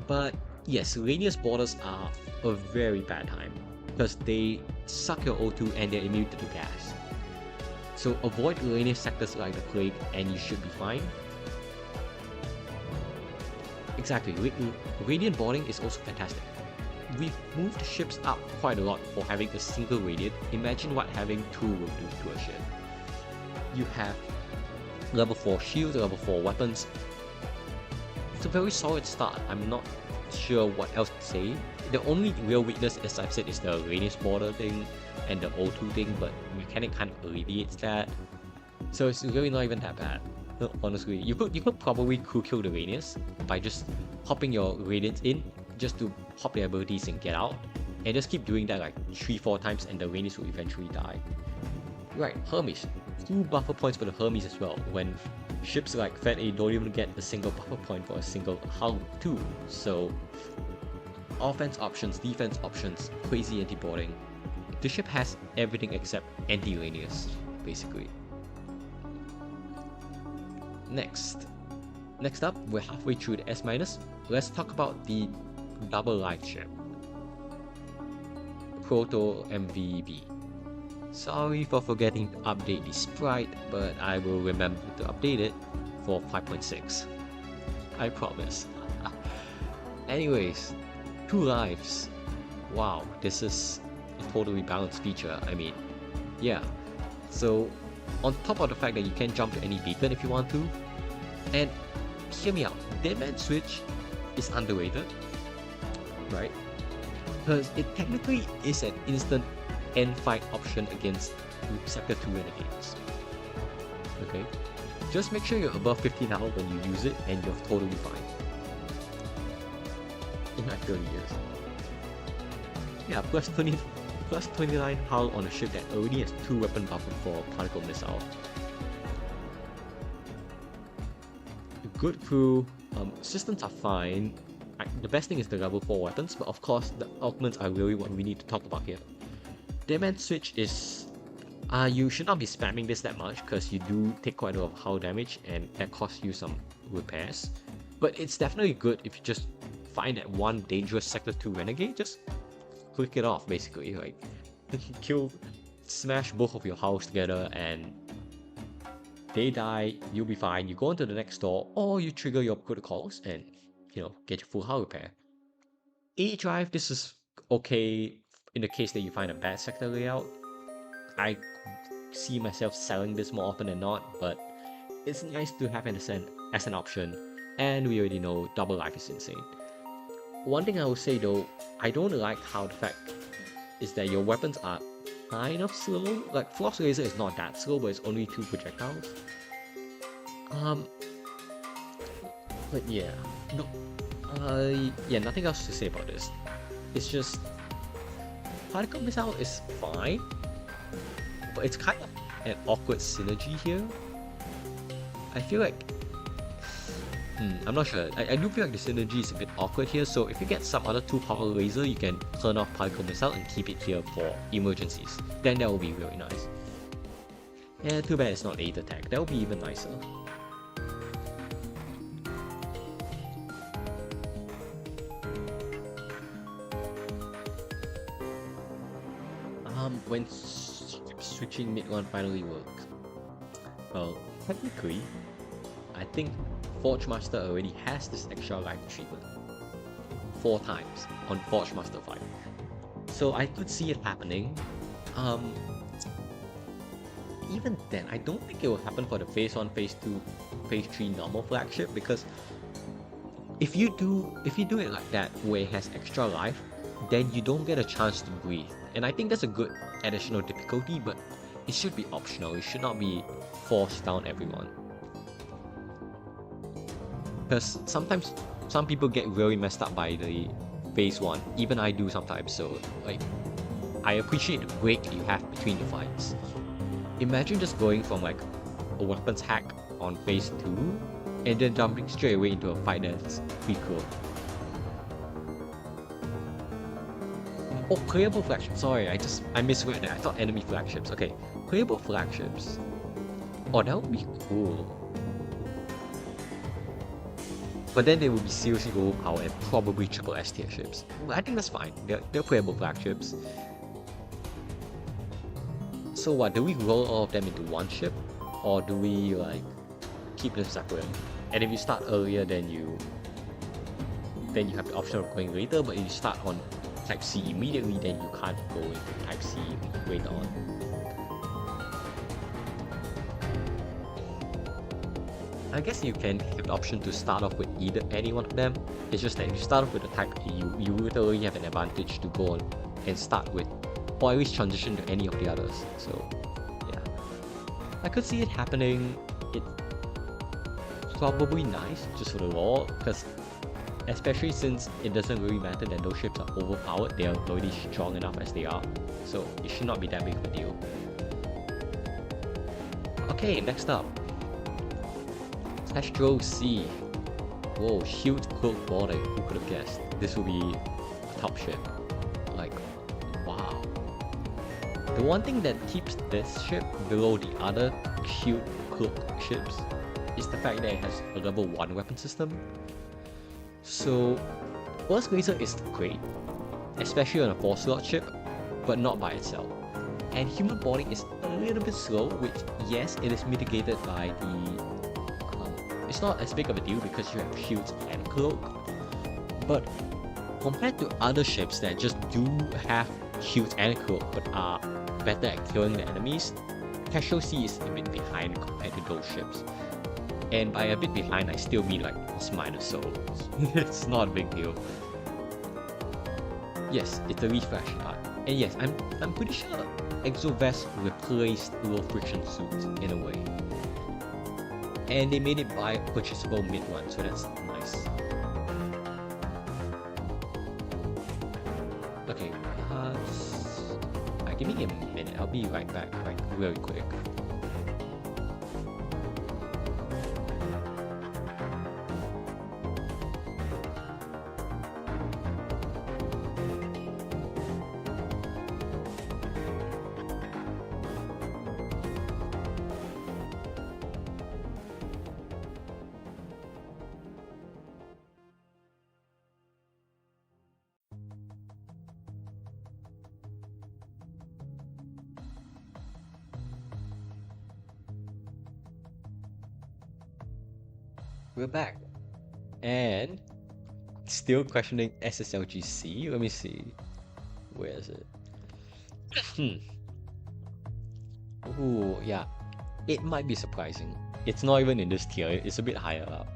But yes, radius borders are a very bad time, because they suck your O2 and they're immune to the gas. So avoid radius sectors like the plague and you should be fine. Exactly, radiant boarding is also fantastic. We've moved ships up quite a lot for having a single radiant. Imagine what having 2 will do to a ship. You have level 4 shields, level 4 weapons. It's a very solid start. I'm not sure what else to say. The only real weakness, as I've said, is the radius border thing and the O2 thing, but mechanic kind of alleviates that. So it's really not even that bad. No, honestly, you could probably kill the radius by just hopping your radiants in, just to hop their abilities and get out, and just keep doing that like 3-4 times and the radius will eventually die. Right, Hermes. 2 buffer points for the Hermes as well, when ships like Fed A don't even get a single buffer point for a single hull too. So offense options, defense options, crazy anti-boarding. The ship has everything except anti-radius, basically. Next up, we're halfway through the S-. Let's talk about the double life ship, Proto MVB. Sorry for forgetting to update the sprite, but I will remember to update it for 5.6. I promise. Anyways, 2 lives. Wow, this is a totally balanced feature. I mean, yeah. So, on top of the fact that you can jump to any beacon if you want to, and hear me out, Deadman Switch is underrated, right? Because it technically is an instant end fight option against Sector 2 renegades. Okay? Just make sure you're above 50 now when you use it and you're totally fine. In like 30 years. Yeah, plus 29 hull on a ship that already has 2 weapon buffer for particle missile. Good crew, systems are fine. The best thing is the level 4 weapons, but of course the augments are really what we need to talk about here. Deadman Switch is... you should not be spamming this that much because you do take quite a lot of hull damage and that costs you some repairs. But it's definitely good if you just find that one dangerous Sector 2 renegade, just click it off basically. Like, smash both of your hulls together and they die, you'll be fine. You go into the next door or you trigger your protocols and, you know, get your full hull repair. A drive, this is okay in the case that you find a bad sector layout. I see myself selling this more often than not, but it's nice to have it as an option, and we already know double life is insane. One thing I will say though, I don't like how the fact is that your weapons are kind of slow. Like Floss Laser is not that slow, but it's only 2 projectiles. But yeah, no, yeah, nothing else to say about this. It's just particle missile is fine, but it's kind of an awkward synergy here. I feel like I'm not sure. I do feel like the synergy is a bit awkward here, so if you get some other 2-power laser, you can turn off particle missile and keep it here for emergencies. Then that will be really nice. Yeah, too bad it's not 8 attack. That would be even nicer. When switching mid-1 finally works. Well, technically, I think Forge Master already has this extra life treatment 4 times on Forge Master 5. So I could see it happening. Even then, I don't think it will happen for the Phase 1, Phase 2, Phase 3 normal flagship, because if you do it like that where it has extra life, then you don't get a chance to breathe. And I think that's a good additional difficulty, but it should be optional. It should not be forced down everyone. Because sometimes some people get really messed up by the Phase 1. Even I do sometimes, so like I appreciate the break you have between the fights. Imagine just going from like a weapons hack on Phase 2 and then jumping straight away into a fight that's pretty cool. Oh, playable flagships. Sorry, I misread that. I thought enemy flagships. Okay, playable flagships. Oh, that would be cool. But then they would be seriously overpowered and probably triple S tier ships. But I think that's fine. They're playable flagships. So what, do we roll all of them into one ship? Or do we like keep them separate? And if you start earlier, then you have the option of going later, but if you start on Type C immediately, then you can't go into Type C later on. I guess you can have the option to start off with any one of them. It's just that if you start off with a Type A, you literally have an advantage to go on and start with, or at least transition to any of the others. So yeah, I could see it happening. It's probably nice just for the lore, because especially since it doesn't really matter that those ships are overpowered, they are already strong enough as they are, so it should not be that big of a deal. Okay, next up, Astro C. Whoa, shield cloak boarding, who could have guessed? This will be a top ship. Like, wow. The one thing that keeps this ship below the other shield cloak ships is the fact that it has a level 1 weapon system. So, Burst Laser is great, especially on a 4-slot ship, but not by itself. And human boarding is a little bit slow, which, yes, it is mitigated by the... it's not as big of a deal because you have shields and cloak, but compared to other ships that just do have shields and cloak but are better at killing the enemies, Casual C is a bit behind compared to those ships. And by a bit behind, I still mean like it's minus souls. It's not a big deal. Yes, it's a refresh part. And yes, I'm pretty sure Exovest replaced low friction suits in a way. And they made it buy purchasable mid-1, so that's nice. Okay, give me a minute, I'll be right back, like really quick. We're back, and still questioning SSLGC. Let me see, where is it? Ooh, yeah, it might be surprising. It's not even in this tier, it's a bit higher up.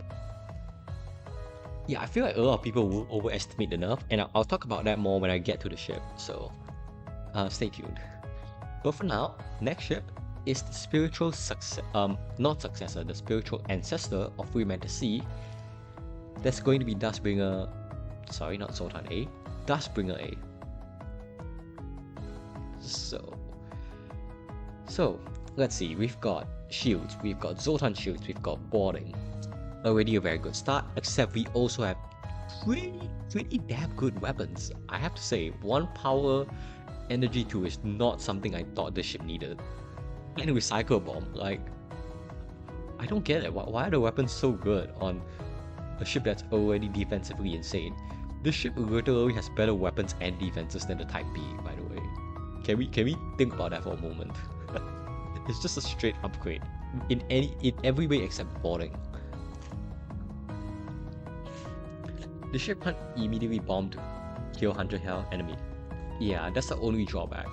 Yeah, I feel like a lot of people will overestimate the nerf, and I'll talk about that more when I get to the ship, so stay tuned. But for now, next ship is the spiritual not successor, the spiritual ancestor of Freeman C. That's going to be Dustbringer, sorry, not Zoltan A, Dustbringer A. So let's see, we've got shields, we've got Zoltan shields, we've got boarding. already a very good start, except we also have pretty damn good weapons. I have to say, 1 power energy 2 is not something I thought the ship needed. And recycle bomb, like, I don't get it. Why are the weapons so good on a ship that's already defensively insane? This ship literally has better weapons and defenses than the Type B, by the way. Can we think about that for a moment? It's just a straight upgrade in every way except boarding. The ship can't immediately bomb to kill 100 health enemy. Yeah, that's the only drawback.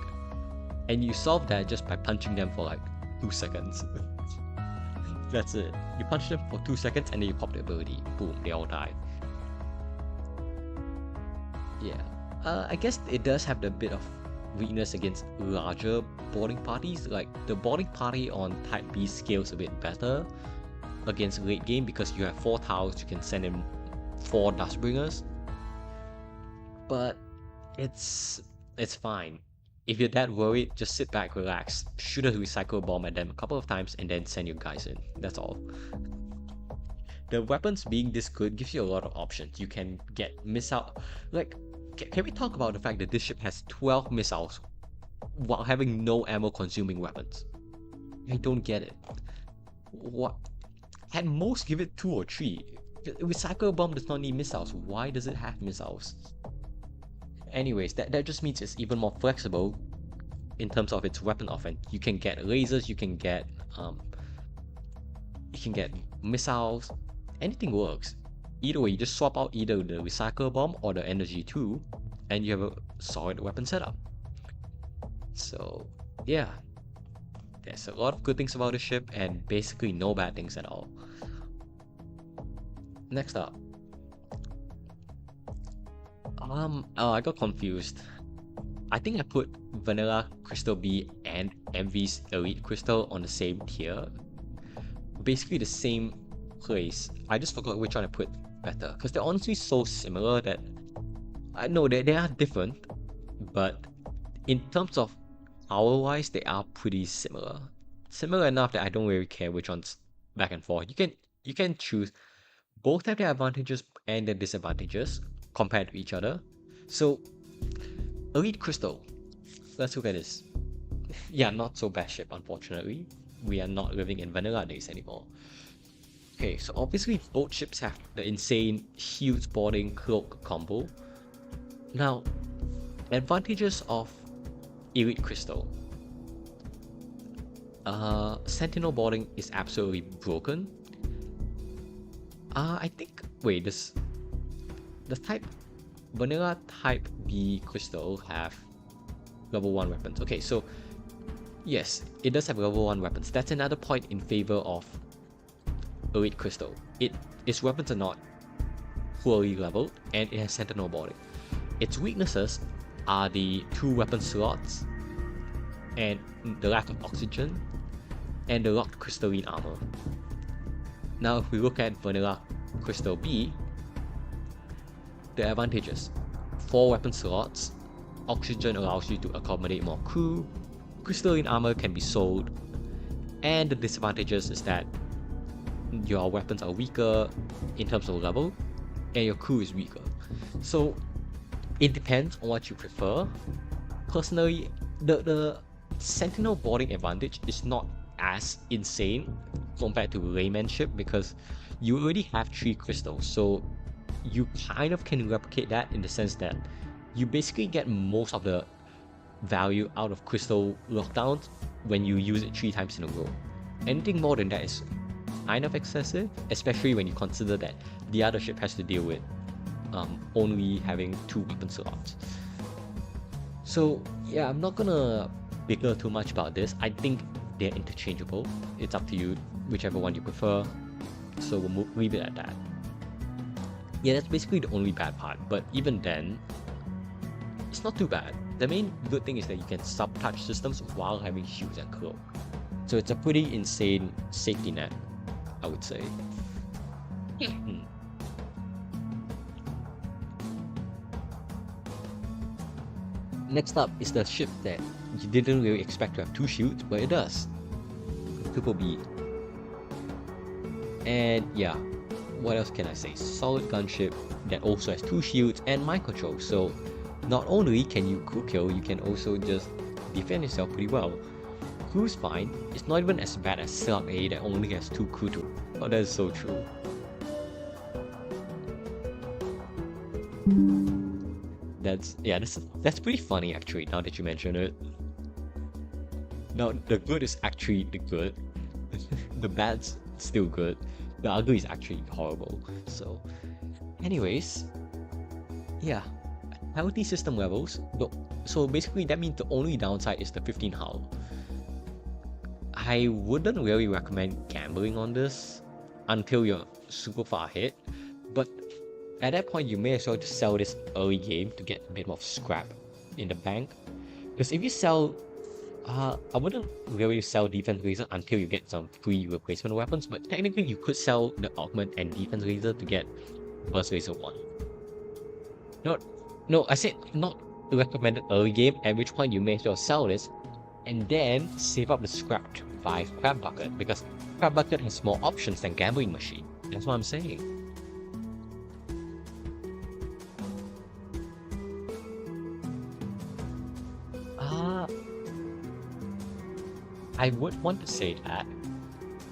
And you solve that just by punching them for like 2 seconds. That's it. You punch them for 2 seconds and then you pop the ability. Boom, they all die. Yeah. I guess it does have the bit of weakness against larger boarding parties. Like, the boarding party on Type B scales a bit better against late game because you have 4 towers, you can send in 4 Dustbringers. But it's fine. If you're that worried, just sit back, relax, shoot a recycle bomb at them a couple of times, and then send your guys in. That's all. The weapons being this good gives you a lot of options. You can get missile... Like, can we talk about the fact that this ship has 12 missiles while having no ammo-consuming weapons? I don't get it. What? At most, give it 2 or 3. Recycle bomb does not need missiles. Why does it have missiles? Anyways, that just means it's even more flexible in terms of its weapon offense. You can get lasers, you can get missiles, anything works. Either way, you just swap out either the recycle bomb or the energy 2, and you have a solid weapon setup. So yeah, there's a lot of good things about the ship and basically no bad things at all. Next up. I got confused. I think I put Vanilla Crystal B and MV's Elite Crystal on the same tier. Basically the same place. I just forgot which one I put better. Because they're honestly so similar that... I know they are different. But in terms of power-wise, they are pretty similar. Similar enough that I don't really care which one's back and forth. You can choose. Both have their advantages and their disadvantages compared to each other. So, Elite Crystal. Let's look at this. Yeah, not so bad ship, unfortunately. We are not living in vanilla days anymore. Okay, so obviously both ships have the insane huge boarding cloak combo. Now, advantages of Elite Crystal. Sentinel boarding is absolutely broken. I think... Wait, the vanilla type B crystal have level 1 weapons. Okay, so yes, it does have level 1 weapons. That's another point in favor of Elite Crystal. Its weapons are not poorly leveled and it has sentinel boarding. Its weaknesses are the 2 weapon slots and the lack of oxygen and the locked crystalline armor. Now if we look at vanilla Crystal B, the advantages: 4 weapon slots, oxygen allows you to accommodate more crew, crystalline armor can be sold, and the disadvantages is that your weapons are weaker in terms of level, and your crew is weaker. So it depends on what you prefer. Personally, the sentinel boarding advantage is not as insane compared to layman ship because you already have 3 crystals, so you kind of can replicate that in the sense that you basically get most of the value out of crystal lockdowns when you use it 3 times in a row. Anything more than that is kind of excessive, especially when you consider that the other ship has to deal with only having 2 weapon slots. So yeah, I'm not gonna bicker too much about this. I think they're interchangeable. It's up to you, whichever one you prefer. So we'll leave it at that. Yeah, that's basically the only bad part, but even then, it's not too bad. The main good thing is that you can sub-touch systems while having shields and cloak. So it's a pretty insane safety net, I would say. Next up is the ship that you didn't really expect to have 2 shields, but it does. Triple B. And yeah, what else can I say? Solid gunship that also has 2 shields and mind control. So not only can you crew kill, you can also just defend yourself pretty well. Crew's fine. It's not even as bad as Slug A that only has 2 crew too. Oh, that is so true. That's pretty funny actually, now that you mention it. Now the good is actually the good. The bad's still good. The ugly is actually horrible. So anyways, yeah. Healthy system levels. So basically that means the only downside is the 15 hull. I wouldn't really recommend gambling on this until you're super far ahead, but at that point you may as well just sell this early game to get a bit more scrap in the bank. Because if you sell, I wouldn't really sell defense laser until you get some free replacement weapons, but technically you could sell the augment and defense laser to get burst laser 1. No, I said not recommended early game, at which point you may as well sell this and then save up the scrap to buy Crab Bucket, because Crab Bucket has more options than Gambling Machine. That's what I'm saying. I would want to say that,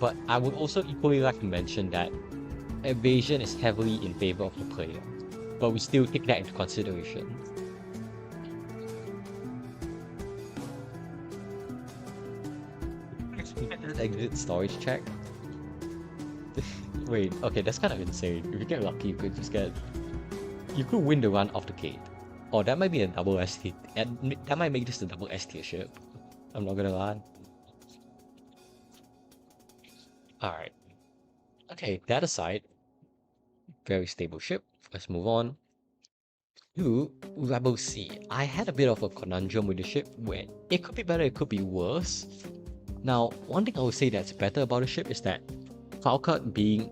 but I would also equally like to mention that evasion is heavily in favor of the player, but we still take that into consideration. Exit storage check. Wait, okay, that's kind of insane. If you get lucky, you could just get... You could win the run off the gate. Oh, that might be a double S tier. That might make this a double S tier ship. I'm not gonna lie. Alright. Okay, that aside, very stable ship. Let's move on to Rebel C. I had a bit of a conundrum with the ship where it could be better, it could be worse. Now, one thing I would say that's better about the ship is that Falcon being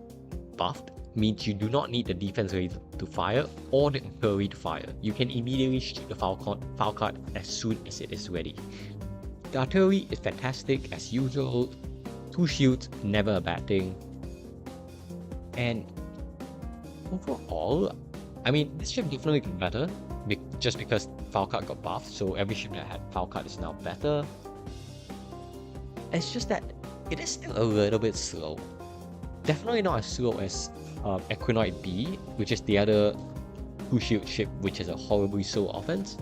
buffed means you do not need the defense rate to fire or the artillery to fire. You can immediately shoot the Falcon as soon as it is ready. The artillery is fantastic as usual. 2 shields, never a bad thing. And overall, I mean, this ship definitely got better just because Falcon got buffed, so every ship that had Falcon is now better. It's just that it is still a little bit slow. Definitely not as slow as Equinoid B, which is the other 2-shield ship which has a horribly slow offense.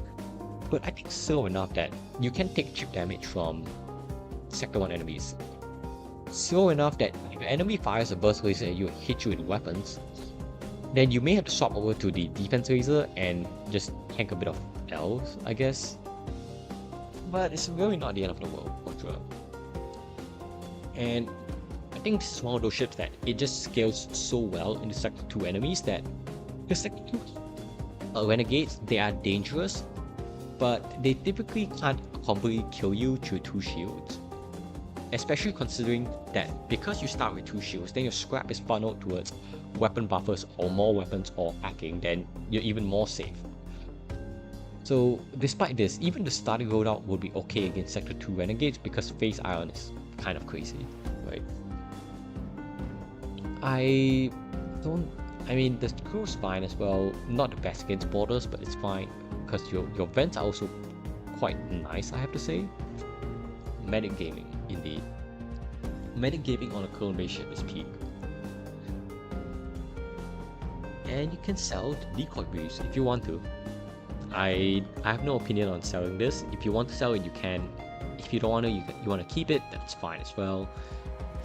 But I think slow enough that you can take chip damage from Sector 1 enemies. Slow enough that if an enemy fires a burst laser at you and hits you with weapons, then you may have to swap over to the defense laser and just tank a bit of L's, I guess. But it's really not the end of the world, for sure. And I think this is one of those ships that it just scales so well into Sector 2 enemies that the Sector 2 renegades, they are dangerous, but they typically can't completely kill you through 2 shields. Especially considering that because you start with 2 shields, then your scrap is funneled towards weapon buffers or more weapons or hacking, then you're even more safe. So despite this, even the starting loadout will be okay against Sector 2 renegades because Phase Ion is kind of crazy, right? I mean, the crew's fine as well. Not the best against borders, but it's fine because your vents are also quite nice, I have to say. Medic gaming, indeed. Medic gaming on a clone-based ship is peak. And you can sell the decoy briefs if you want to. I have no opinion on selling this. If you want to sell it, you can. If you don't want to, you want to keep it, that's fine as well.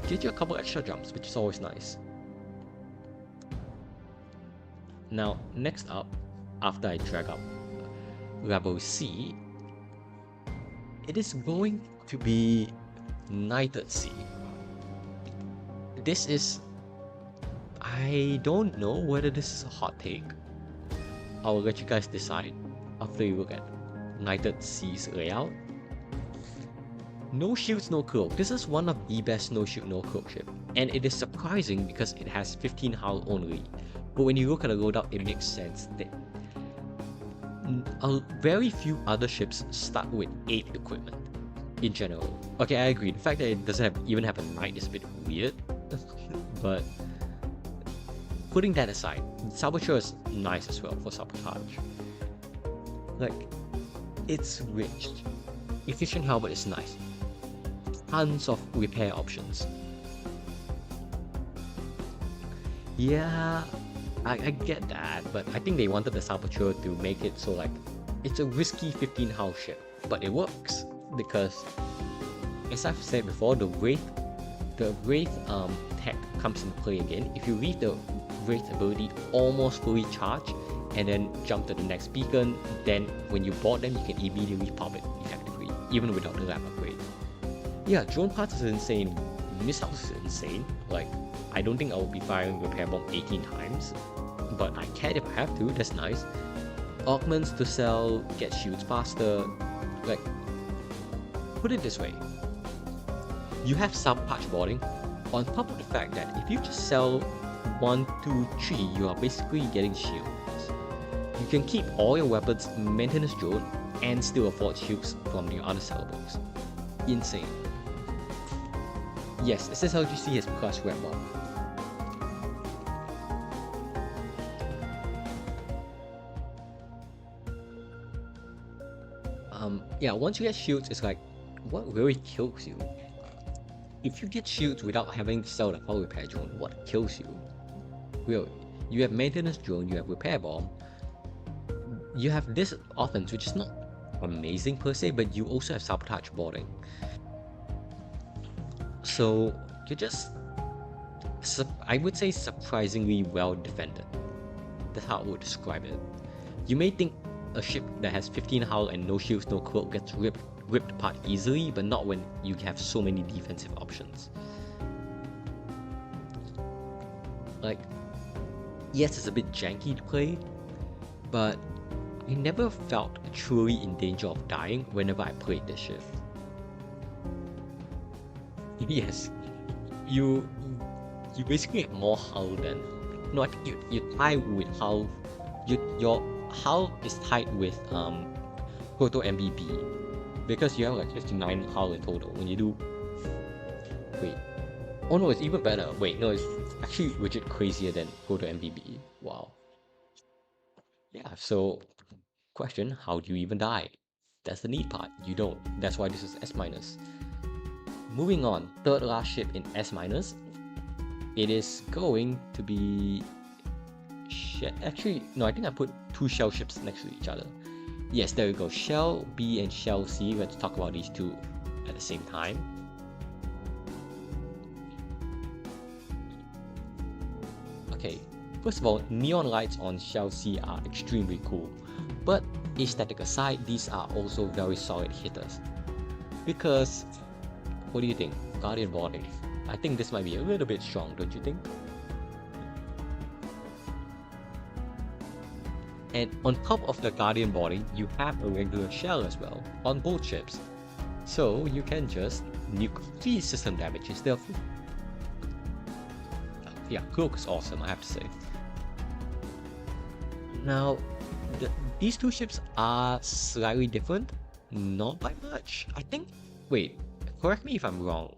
Get you a couple extra jumps, which is always nice. Now, next up, after I drag up Rebel C, it is going to be Knighted C. This is... I don't know whether this is a hot take. I will let you guys decide after you look at Knighted C's layout. No shields, no cloak. This is one of the best no shield, no cloak ship. And it is surprising because it has 15 hull only. But when you look at the loadout, it makes sense. Very few other ships start with 8 equipment in general. Okay, I agree. The fact that it doesn't even have a knight is a bit weird. But putting that aside, Saboteur is nice as well for sabotage. Like, it's rich. Efficient helmet is nice. Tons of repair options. Yeah, I get that, but I think they wanted the Saboteur to make it so like it's a risky 15 hull ship, but it works because, as I've said before, the Wraith tech comes into play again. If you leave the Wraith ability almost fully charged and then jump to the next beacon, then when you board them, you can immediately pop it effectively, even without the lab upgrade. Yeah, drone parts is insane. Missiles is insane. Like, I don't think I will be firing repair bomb 18 times, but I can if I have to. That's nice. Augments to sell, get shields faster. Like, put it this way, you have sabotage boarding on top of the fact that if you just sell 1, 2, 3, you are basically getting shields. You can keep all your weapons maintenance drone and still afford shields from your other sellables. Insane. Yes, SSLGC has plus red bomb. Yeah, once you get shields, it's like, what really kills you? If you get shields without having to sell the hull repair drone, what kills you? Well, you have maintenance drone, you have repair bomb, you have this offense, which is not amazing per se, but you also have sabotage boarding. So you're just, I would say, surprisingly well defended. That's how I would describe it. You may think a ship that has 15 hull and no shields, no cloak gets ripped apart easily, but not when you have so many defensive options. Like, yes, it's a bit janky to play, but I never felt truly in danger of dying whenever I played this ship. Yes, you basically have more hull than, no, I think you tie with hull, your hull is tied with Proto MBB, because you have like 59 hull in total. When you do, wait, oh no, it's even better. Wait, no, it's actually legit crazier than Proto MBB. Wow. Yeah, so question, how do you even die? That's the neat part. You don't. That's why this is S-. Moving on, third last ship in S-. It is going to be... Actually, no, I think I put two shell ships next to each other. Yes, there we go. Shell B and Shell C. Let's talk about these two at the same time. Okay, first of all, neon lights on Shell C are extremely cool. But aesthetic aside, these are also very solid hitters. Because, what do you think? Guardian boarding. I think this might be a little bit strong, don't you think? And on top of the Guardian boarding, you have a regular shell as well on both ships. So you can just nuke 3 system damage instead of... Yeah, Cloak is awesome, I have to say. Now, these two ships are slightly different, not by much. I think... Wait, correct me if I'm wrong.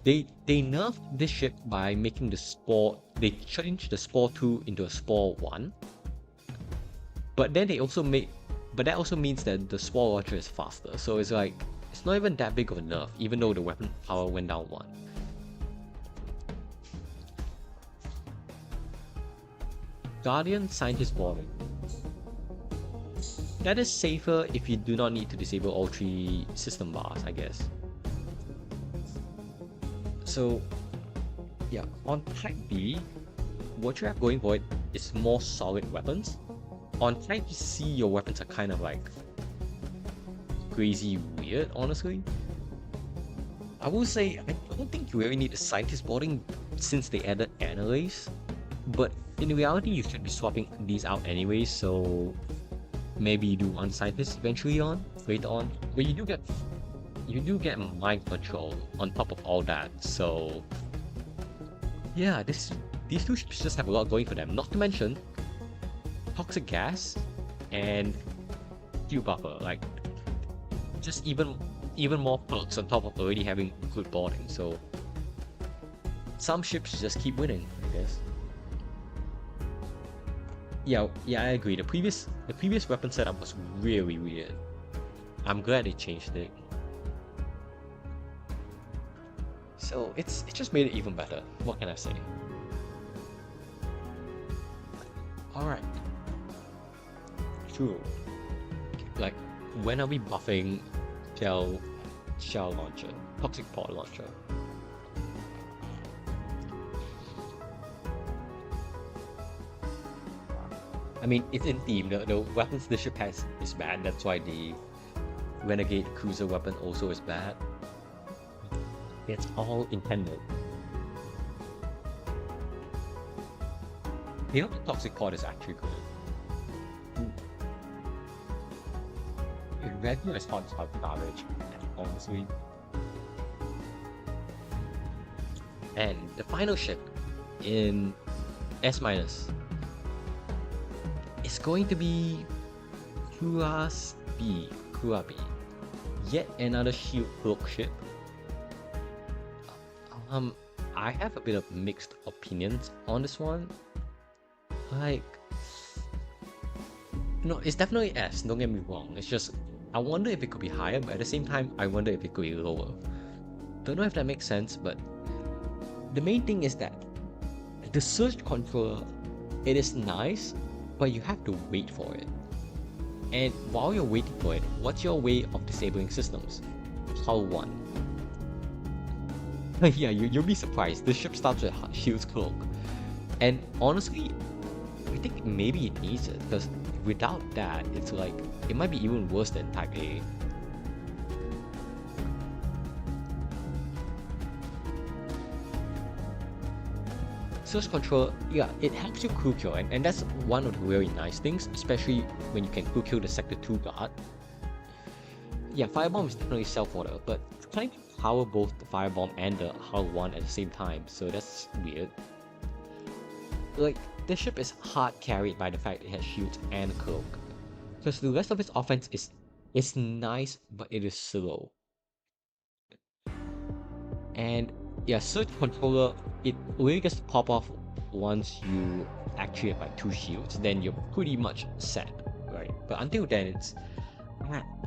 They nerfed this ship by making the Spore... They changed the Spore 2 into a Spore 1. But then they also made... But that also means that the Spore Launcher is faster. So it's like... It's not even that big of a nerf, even though the weapon power went down 1. Guardian Scientist boarding. That is safer if you do not need to disable all 3 system bars, I guess. So, yeah, on Type B, what you have going for it is more solid weapons. On Type C, your weapons are kind of like crazy weird, honestly. I will say, I don't think you really need a Scientist boarding since they added Analyze, but in reality, you should be swapping these out anyway, so maybe you do one Scientist eventually later on. But you do get mind control on top of all that, so yeah, these two ships just have a lot going for them. Not to mention toxic gas and fuel buffer, like just even more perks on top of already having good boarding. So some ships just keep winning, I guess. yeah, I agree. The previous weapon setup was really weird. I'm glad they changed it. So it just made it even better. What can I say? Alright. True. Like, when are we buffing shell launcher? Toxic pod launcher. I mean, it's in theme. The weapons the ship has is bad. That's why the Renegade cruiser weapon also is bad. It's all intended. You know, the toxic pod is actually good. Regular is hot garbage, honestly. And the final ship in S minus is going to be Kurabi. Yet another shield cloak ship. I have a bit of mixed opinions on this one. Like, no, it's definitely S, don't get me wrong. It's just, I wonder if it could be higher, but at the same time, I wonder if it could be lower. Don't know if that makes sense, but the main thing is that the surge controller, it is nice, but you have to wait for it. And while you're waiting for it, what's your way of disabling systems? Hull 1. Yeah, you'll be surprised. The ship starts with Shield's Cloak. And honestly, I think maybe it needs it, because without that, it's like, it might be even worse than Type A. Surge control, yeah, it helps you crew kill, and that's one of the really nice things, especially when you can crew kill the Sector 2 guard. Yeah, Firebomb is definitely self-order, but trying to power both the Firebomb and the Hull 1 at the same time, so that's weird. Like, this ship is hard carried by the fact it has shields and cloak, because the rest of its offense is nice, but it is slow. And yeah, Surge Controller, it really gets to pop off once you actuate like 2 shields, then you're pretty much set, right? But until then, it's...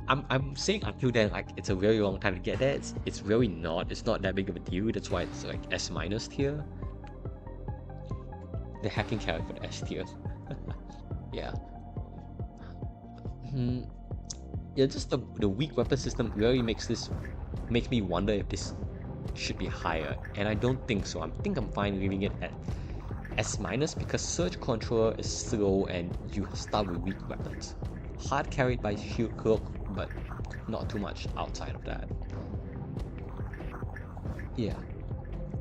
I'm saying until then, like, it's a very long time to get there. It's really not. It's not that big of a deal. That's why it's like S minus tier. The hacking carry for the S tier. Yeah. Yeah, just the weak weapon system really makes me wonder if this should be higher, and I don't think so. I think I'm fine leaving it at S minus because Surge Controller is slow and you start with weak weapons. Hard carried by Shield Cloak, but not too much outside of that. Yeah.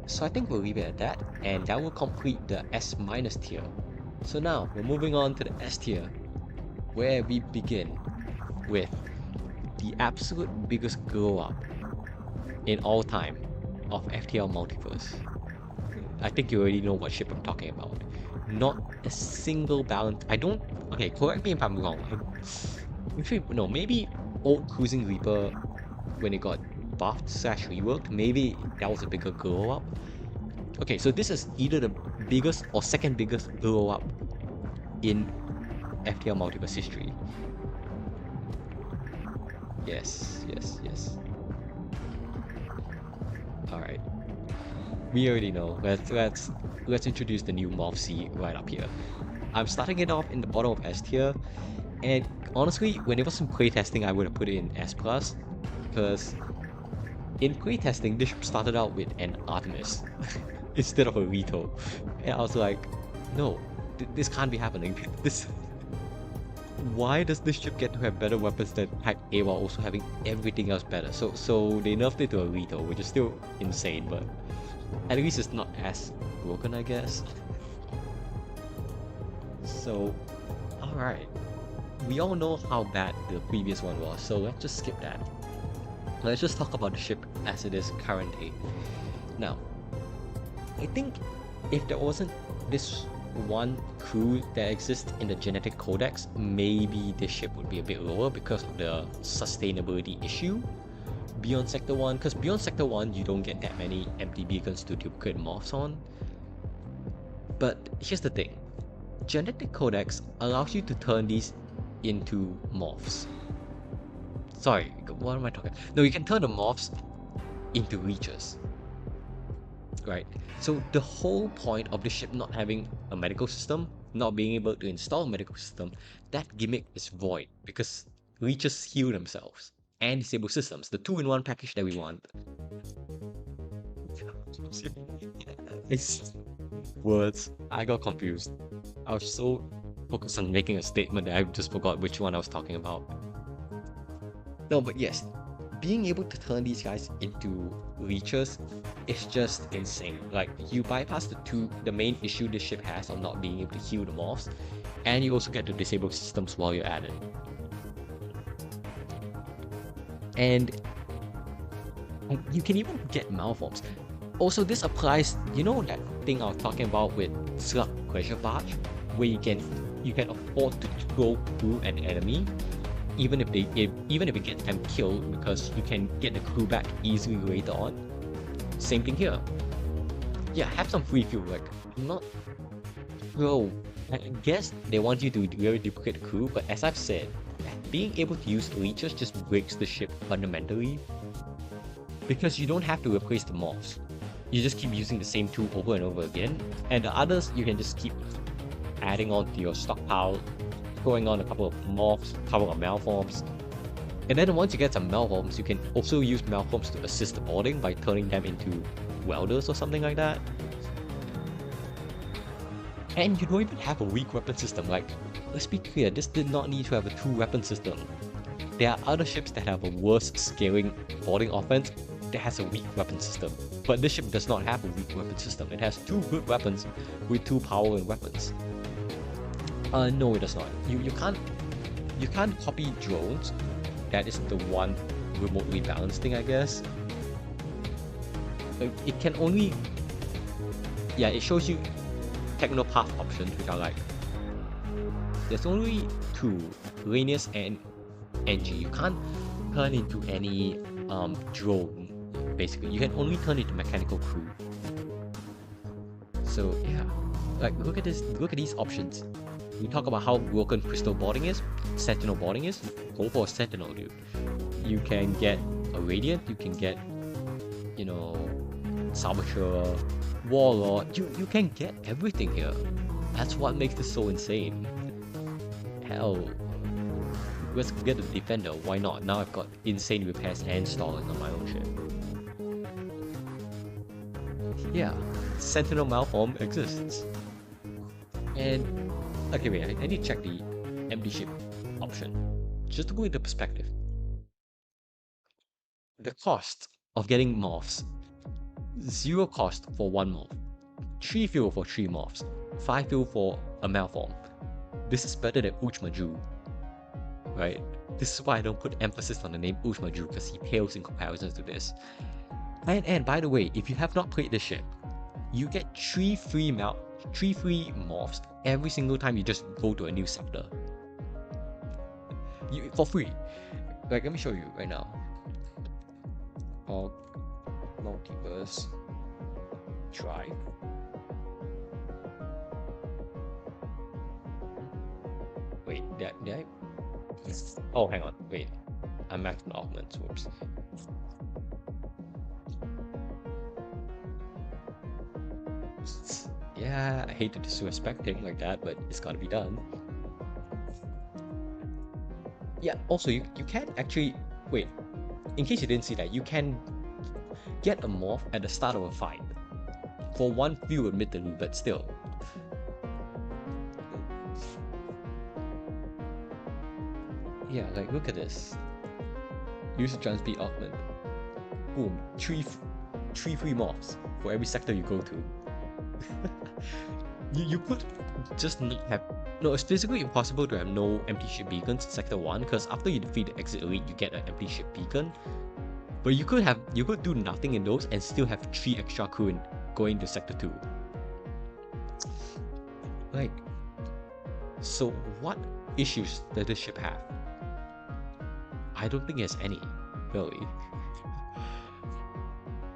So I think we'll leave it at that, and that will complete the S minus tier. So now we're moving on to the S tier, where we begin with the absolute biggest glow up in all time of FTL Multiverse. I think you already know what ship I'm talking about. Not a single balance. Okay, correct me if I'm wrong. Maybe old Cruising Reaper, when it got buffed / reworked, maybe that was a bigger glow up. Okay, so this is either the biggest or second biggest glow up in FTL Multiverse history. Yes. Alright. We already know. Let's introduce the new Morph C right up here. I'm starting it off in the bottom of S tier, and honestly, when it was some playtesting, I would have put it in S+, because in playtesting, this ship started out with an Artemis instead of a Rito, and I was like, no, this can't be happening. Why does this ship get to have better weapons than Type A while also having everything else better? So they nerfed it to a Rito, which is still insane, but at least it's not as broken, I guess. So, alright. We all know how bad the previous one was, so let's just skip that. Let's just talk about the ship as it is currently. Now, I think if there wasn't this one crew that exists in the genetic codex, maybe this ship would be a bit lower because of the sustainability issue. Beyond Sector 1, because beyond Sector 1 you don't get that many empty beacons to duplicate morphs on. But here's the thing, Genetic Codex allows you to turn these into morphs. Sorry, what am I talking? No, you can turn the morphs into leeches, right? So the whole point of the ship not having a medical system, not being able to install a medical system, that gimmick is void because leeches heal themselves and disable systems, the two-in-one package that we want. It's words. I got confused. I was so focused on making a statement that I just forgot which one I was talking about. No, but yes, being able to turn these guys into leeches is just insane. Like, you bypass the main issue this ship has of not being able to heal the morphs, and you also get to disable systems while you're at it. And you can even get malforms. Also, this applies, you know that thing I was talking about with Slug Pressure Barge, where you can afford to throw through an enemy, even if it gets them killed, because you can get the crew back easily later on. Same thing here. Yeah, have some free fuel, like, not... Bro, I guess they want you to really duplicate the crew, but as I've said, being able to use leeches just breaks the ship fundamentally, because you don't have to replace the morphs. You just keep using the same tool over and over again, and the others you can just keep adding on to your stockpile, throwing on a couple of morphs, a couple of malforms. And then once you get some malforms, you can also use malforms to assist the boarding by turning them into welders or something like that. And you don't even have a weak weapon system. Like, let's be clear, this did not need to have a 2-weapon system. There are other ships that have a worse scaling boarding offense that has a weak weapon system. But this ship does not have a weak weapon system. It has 2 good weapons with 2 power and weapons. No, it does not. You can't copy drones. That is the one remotely balanced thing, I guess. It can only... Yeah, it shows you technopath options, which are like... There's only 2, Ranius and NG. You can't turn into any drone, basically. You can only turn into mechanical crew. So yeah, like, look at this. Look at these options. We talk about how broken crystal boarding is, sentinel boarding is. Go for a sentinel, dude. You can get a radiant. You can get, you know, saboteur, warlord. You can get everything here. That's what makes this so insane. Hell, let's get the defender. Why not? Now I've got insane repairs and stalling on my own ship. Yeah, sentinel malform exists. And okay, wait, I need to check the empty ship option. Just to put into perspective, the cost of getting morphs: 0 cost for 1 morph, 3 fuel for 3 morphs, 5 fuel for a malform. This is better than Uchmaju, right? This is why I don't put emphasis on the name Uchmaju, because he pales in comparison to this. And by the way, if you have not played this ship, you get 3 free morphs every single time you just go to a new sector. For free. Like, let me show you right now. Multiverse Drive. Wait, did I? Oh, hang on. Wait, I'm back to augments. Whoops. Yeah, I hate to disrespect things like that, but it's gotta be done. Yeah, also, you can actually... Wait, in case you didn't see that, you can get a morph at the start of a fight. For 1 fuel, admittedly, but still. Yeah, like, look at this. Use the jump speed augment. Boom, 3 free morphs for every sector you go to. you could just not have... No, it's physically impossible to have no empty ship beacons in Sector 1, because after you defeat the Exit Elite, you get an empty ship beacon. But you could do nothing in those and still have 3 extra crew going to Sector 2. Like, so what issues does this ship have? I don't think it has any, really.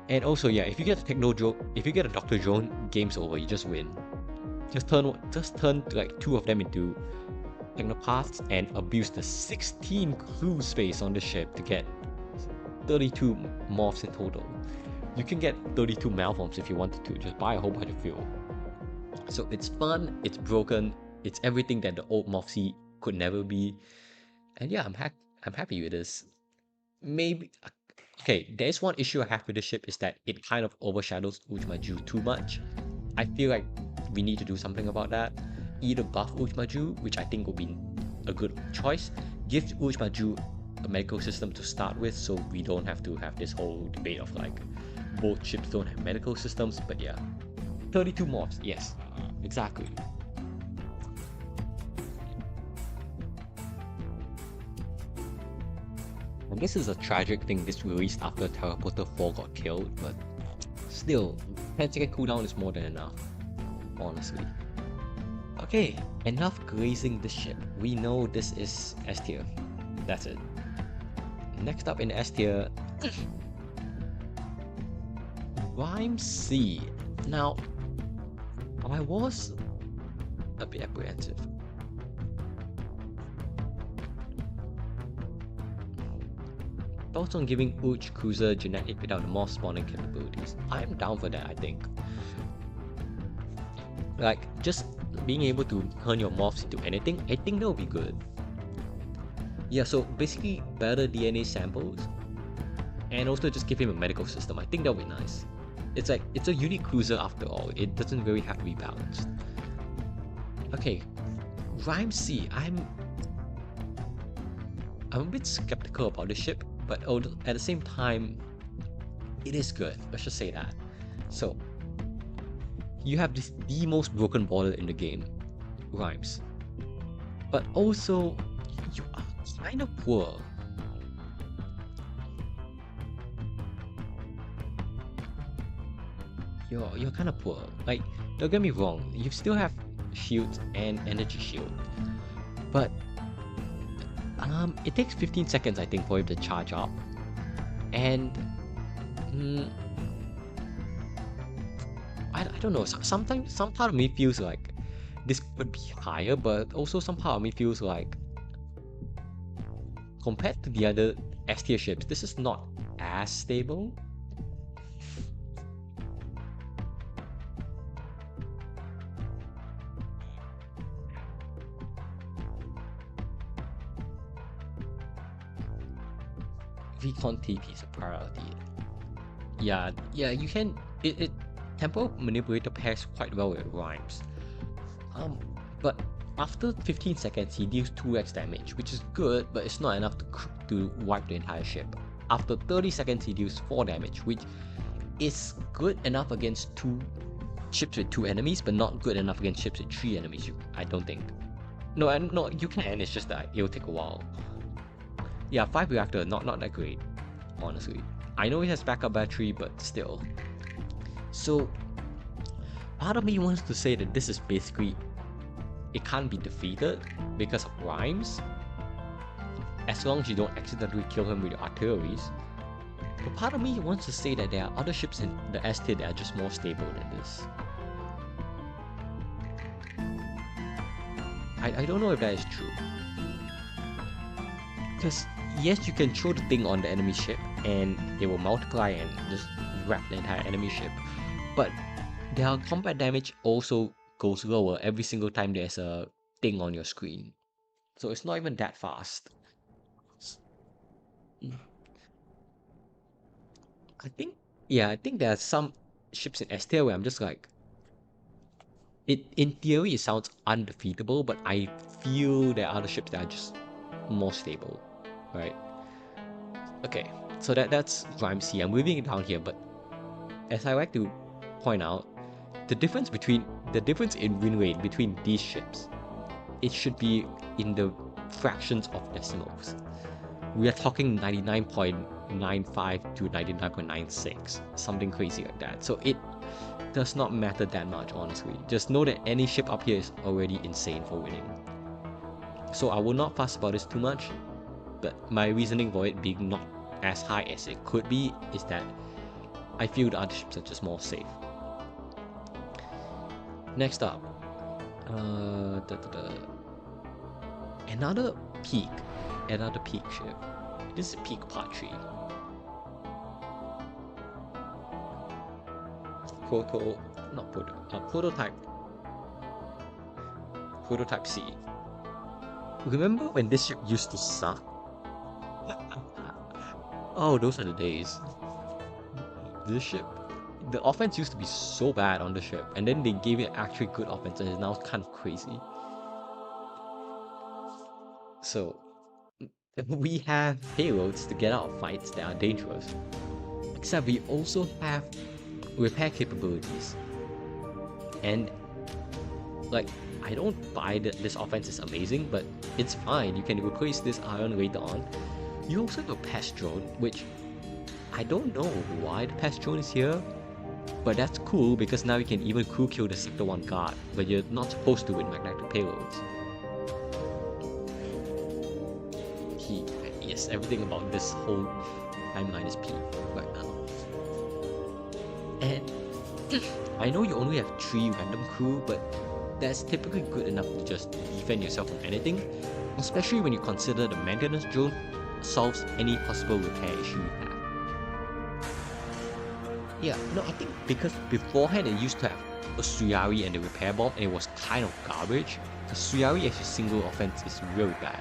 And also, yeah, if you get a Dr. Drone, game's over, you just win. just turn like 2 of them into technopaths and abuse the 16 crew space on the ship to get 32 morphs in total. You can get 32 malforms if you wanted to, just buy a whole bunch of fuel. So it's fun, it's broken, it's everything that the old Morphsy could never be. And yeah, I'm happy with this. Maybe okay, there's one issue I have with the ship is that it kind of overshadows Uujmaju too much. I feel like we need to do something about that. Either buff Uujmaju, which I think would be a good choice, give Uujmaju a medical system to start with so we don't have to have this whole debate of like both ships don't have medical systems, but yeah. 32 mobs, yes, exactly. I guess it's a tragic thing this released after Teleporter 4 got killed, but still, 10-second cooldown is more than enough, honestly. Okay, enough glazing the ship. We know this is S tier. That's it. Next up in S tier, Rhyme C. Now, I was a bit apprehensive. Thoughts on giving Uj Cruiser genetic without the morph spawning capabilities? I'm down for that, I think. Like, just being able to turn your morphs into anything, I think that would be good. Yeah, so basically better DNA samples and also just give him a medical system. I think that would be nice. It's like, it's a unique cruiser after all. It doesn't really have to be balanced. Okay, Rhyme C. I'm a bit skeptical about this ship, but at the same time, it is good. Let's just say that. So, you have the most broken border in the game, Rhymes. But also, you are kind of poor. You're kind of poor. Like, don't get me wrong, you still have shields and energy shield, but it takes 15 seconds, I think, for it to charge up, and I don't know. Sometimes some part of me feels like this could be higher, but also some part of me feels like compared to the other S tier ships, this is not as stable. Recon TP is a priority. Yeah, you can. It tempo manipulator pairs quite well with Rhymes. But after 15 seconds, he deals 2x damage, which is good, but it's not enough to wipe the entire ship. After 30 seconds, he deals 4 damage, which is good enough against 2 ships with 2 enemies, but not good enough against ships with 3 enemies. I don't think. No, you can. It's just that it'll take a while. Yeah, 5 reactor, not that great, honestly. I know it has backup battery, but still. So, part of me wants to say that this is basically, it can't be defeated because of Rhymes, as long as you don't accidentally kill him with your artilleries. But part of me wants to say that there are other ships in the S tier that are just more stable than this. I don't know if that is true. Because yes, you can throw the thing on the enemy ship and it will multiply and just wrap the entire enemy ship, but their combat damage also goes lower every single time there's a thing on your screen, so it's not even that fast. I think there are some ships in S tier where I'm just like, in theory it sounds undefeatable, but I feel there are other ships that are just more stable, right? Okay, so that's Rhyme C. I'm moving it down here, but as I like to point out, the difference in win rate between these ships, it should be in the fractions of decimals. We are talking 99.95 to 99.96, something crazy like that. So it does not matter that much, honestly. Just know that any ship up here is already insane for winning. So I will not fuss about this too much, but my reasoning for it being not as high as it could be is that I feel the other ships are just more safe. Next up, Another peak. Another peak ship. This is peak part 3. Prototype. Prototype C. Remember when this ship used to suck? Oh, those are the days. This ship, the offense used to be so bad on the ship, and then they gave it actually good offense, and it's now kind of crazy. So, we have payloads to get out of fights that are dangerous. Except we also have repair capabilities. And, like, I don't buy that this offense is amazing, but it's fine. You can replace this iron later on. You also have a pest drone, which I don't know why the pest drone is here, but that's cool because now you can even crew kill the Sector 1 guard, but you're not supposed to with magnetic payloads. P. Yes, everything about this whole timeline is P right now. And I know you only have 3 random crew, but that's typically good enough to just defend yourself from anything, especially when you consider the maintenance drone solves any possible repair issue you have. Yeah, no, I think because beforehand it used to have a Suyari and the repair bomb, and it was kind of garbage. The Suyari as a single offense is really bad.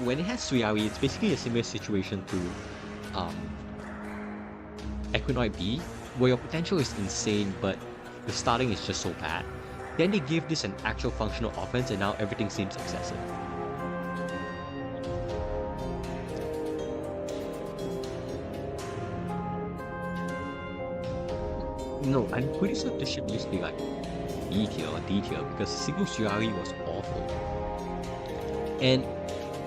When it has Suyari, it's basically a similar situation to Equinoid B, where your potential is insane, but the starting is just so bad. Then they give this an actual functional offense, and now everything seems excessive. No, I'm pretty sure this ship used to be like E tier or D tier because single Suyari was awful. And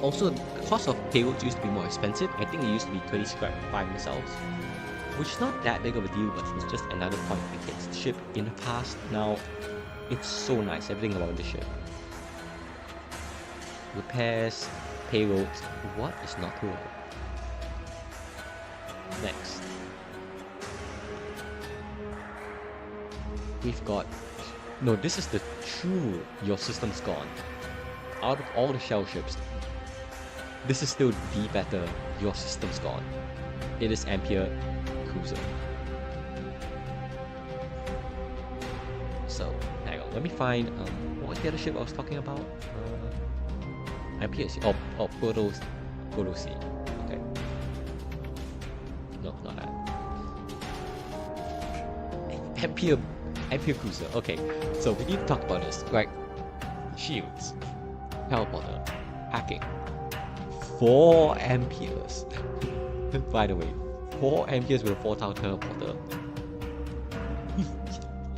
also, the cost of payloads used to be more expensive. I think it used to be 30 scrap 5 missiles, which is not that big of a deal, but it's just another point against the ship in the past. Now, it's so nice, everything about the ship. Repairs, payloads, what is not to love? Next. We've got... No, this is the true your system's gone. Out of all the shell ships, this is still the better your system's gone. It is Ampere Cruiser. So, hang on, let me find what was the other ship I was talking about? Ampere C. Oh, Proto C. Okay. No, not that. Ampere Cruiser. Okay, so we need to talk about this, right? Shields, teleporter, hacking. 4 amperes. By the way, 4 amperes with a 4-tower teleporter.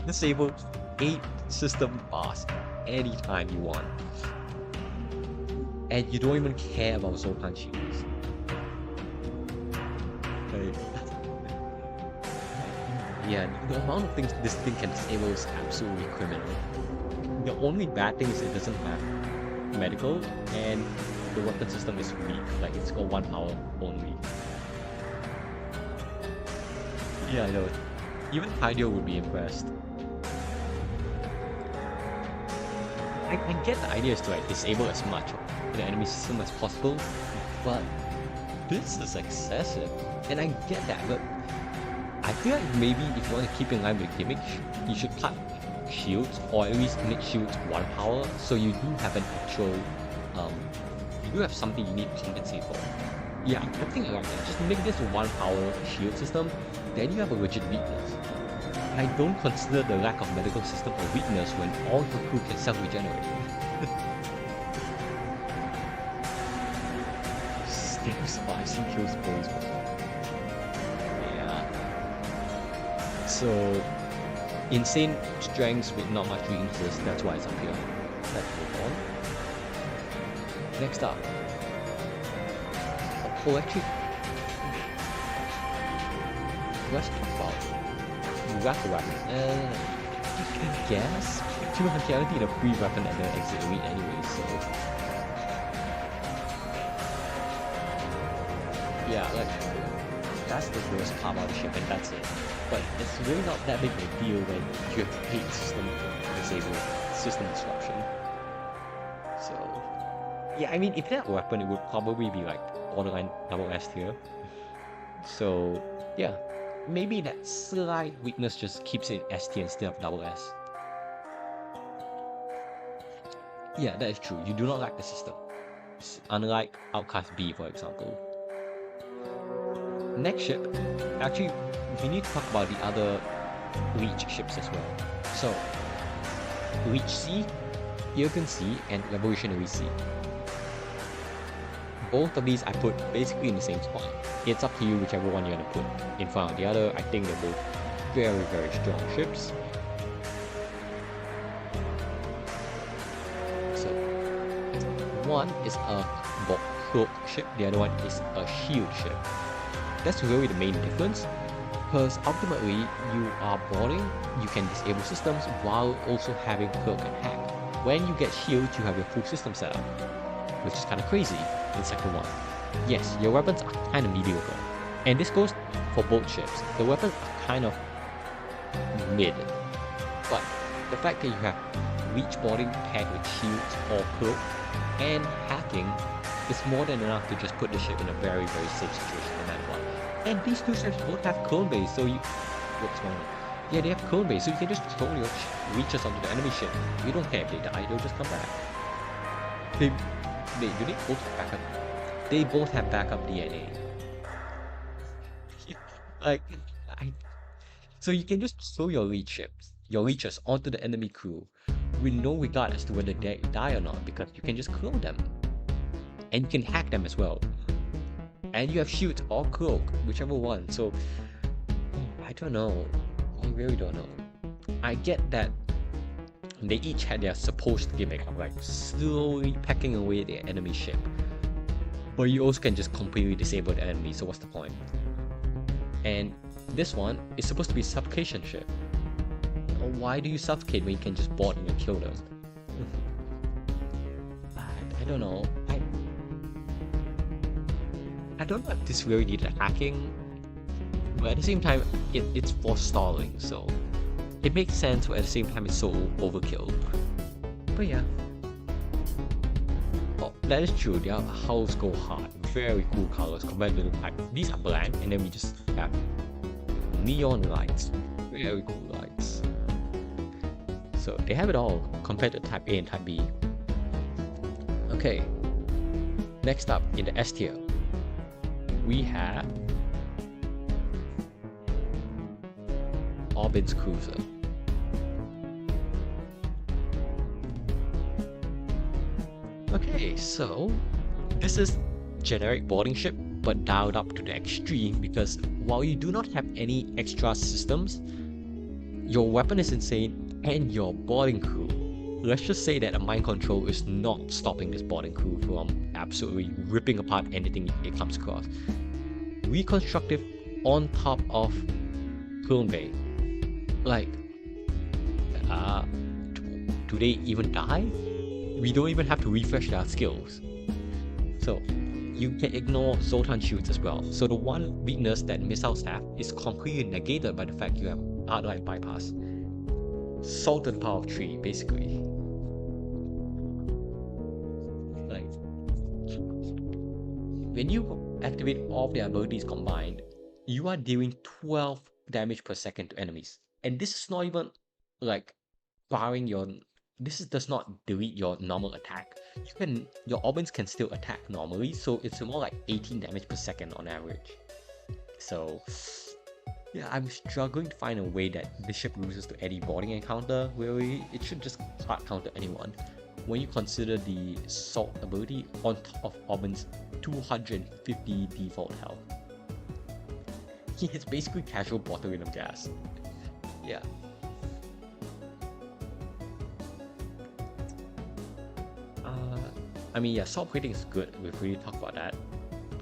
Disable 8 system bars anytime you want. And you don't even care about Zoltan shields. Yeah, the amount of things this thing can disable is absolutely criminal. The only bad thing is it doesn't have medical, and the weapon system is weak, like it's got 1 power only. Yeah, I know. Even Hydeo would be impressed. I get the idea is to like disable as much of the enemy system as possible, but this is excessive. And I get that, but I feel like maybe if you want to keep in line with the gimmick, you should cut shields, or at least make shields 1 power, so you do have an actual, you do have something you need to compensate for. Yeah, I think like that. Just make this a 1 power shield system, then you have a legit weakness. I don't consider the lack of medical system a weakness when all your crew can self-regenerate. Still survives and kills boys. Yeah. So, insane strengths with not much weaknesses, that's why it's up here. Let's move on. Next up. Electric. Let's talk about rapid weapon. I guess. Human functionality in a free weapon at the exit elite anyway, so. Yeah, like. that's the worst part about the ship, and that's it. But it's really not that big of a deal when you have to hate system disable, system disruption. So yeah, I mean, if that weapon, it would probably be like borderline double S tier. So yeah, maybe that slight weakness just keeps it S tier instead of double S. Yeah, that is true. You do not like the system. Unlike Outcast B, for example. Next ship, actually, we need to talk about the other Leech ships as well. So, Leech C, Irgun C, and Revolutionary C. Both of these I put basically in the same spot. It's up to you whichever one you're gonna put in front of the other. I think they're both very, very strong ships. So, one is a cloak ship, the other one is a shield ship. That's really the main difference, because ultimately you are boarding, you can disable systems while also having cloak and hack. When you get shield, you have your full system setup, which is kind of crazy in sector 1. Yes, your weapons are kind of mediocre, and this goes for both ships. The weapons are kind of mid, but the fact that you have reach boarding paired with shields or cloak and hacking is more than enough to just put the ship in a very, very safe situation no matter what. And these two ships both have clone base, so you... What's going on? Yeah, they have clone base, so you can just throw your reaches onto the enemy ship. You don't care if they die, they'll just come back. Do they both have backup? They both have backup DNA. So you can just throw your leeches onto the enemy crew with no regard as to whether they die or not, because you can just clone them. And you can hack them as well. And you have shield or cloak, whichever one. So I don't know. I really don't know. I get that they each had their supposed gimmick of like slowly packing away their enemy ship. But you also can just completely disable the enemy, so what's the point? And this one is supposed to be a suffocation ship. Why do you suffocate when you can just board and kill them? I don't know. I don't know if this really needed hacking, but at the same time, it's for stalling, so it makes sense, but at the same time, it's so overkill. But yeah. Oh, that is true, their hulls go hard. Very cool colors compared to the type. These are blank, and then we just have neon lights. Very cool lights. So they have it all compared to Type A and Type B. Okay. Next up, in the S tier, we have Orbit's Cruiser. Okay, so this is generic boarding ship, but dialed up to the extreme, because while you do not have any extra systems, your weapon is insane and your boarding crew. Let's just say that a mind control is not stopping this boarding crew from absolutely ripping apart anything it comes across. Reconstructive on top of Clone Bay. Like, do they even die? We don't even have to refresh their skills. So, you can ignore Zoltan shields as well. So the one weakness that missiles have is completely negated by the fact you have Hardline bypass. Sultan power of 3, basically. Like, when you activate all of their abilities combined, you are dealing 12 damage per second to enemies. And this is not even like barring your... This does not delete your normal attack. Your Orbins can still attack normally, so it's more like 18 damage per second on average. So yeah, I'm struggling to find a way that this ship loses to any boarding encounter. Really, it should just hard counter anyone. When you consider the Salt ability on top of Orbin's 250 default health. It's basically casual botulinum gas. Yeah. I mean, yeah, salt plating is good. We've really talked about that.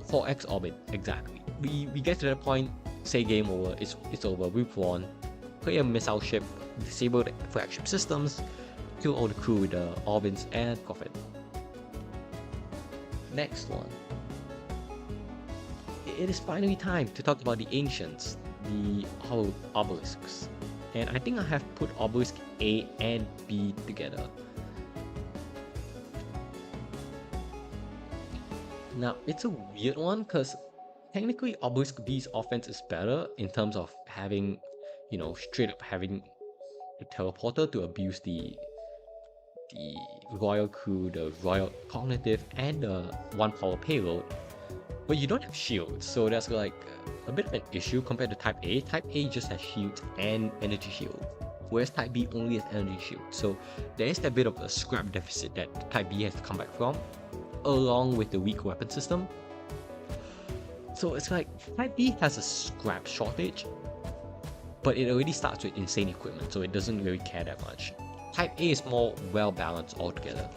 4x orbit, exactly. We get to that point, say game over, it's over, we've won. Play a missile ship, disable the flagship systems, kill all the crew with the orbits, and profit. Next one it is finally time to talk about the ancients, the obelisks. And I think I have put obelisk A and B together. Now, it's a weird one because technically obelisk B's offense is better in terms of having, straight up having a teleporter to abuse the royal crew, the royal cognitive, and the one power payload. But you don't have shields, so that's like a bit of an issue compared to Type A. Type A just has shields and energy shield, whereas Type B only has energy shield. So there is that bit of a scrap deficit that Type B has to come back from, along with the weak weapon system. So it's like Type B has a scrap shortage, but it already starts with insane equipment, so it doesn't really care that much. Type A is more well balanced altogether.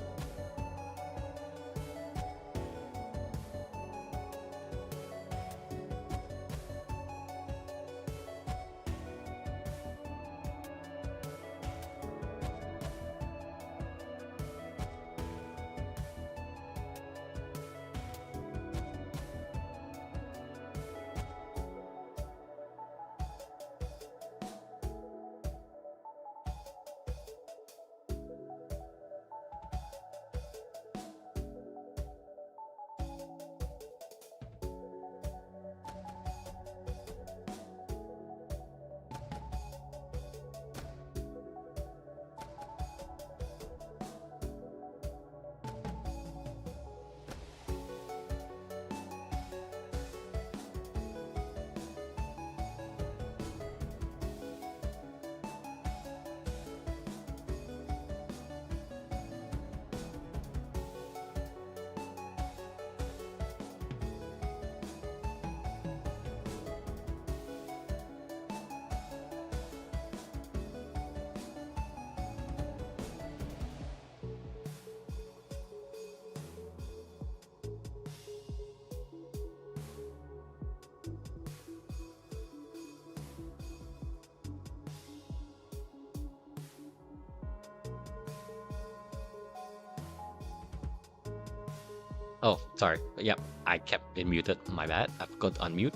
Oh, sorry. Yep, I kept it muted. My bad. I forgot to unmute.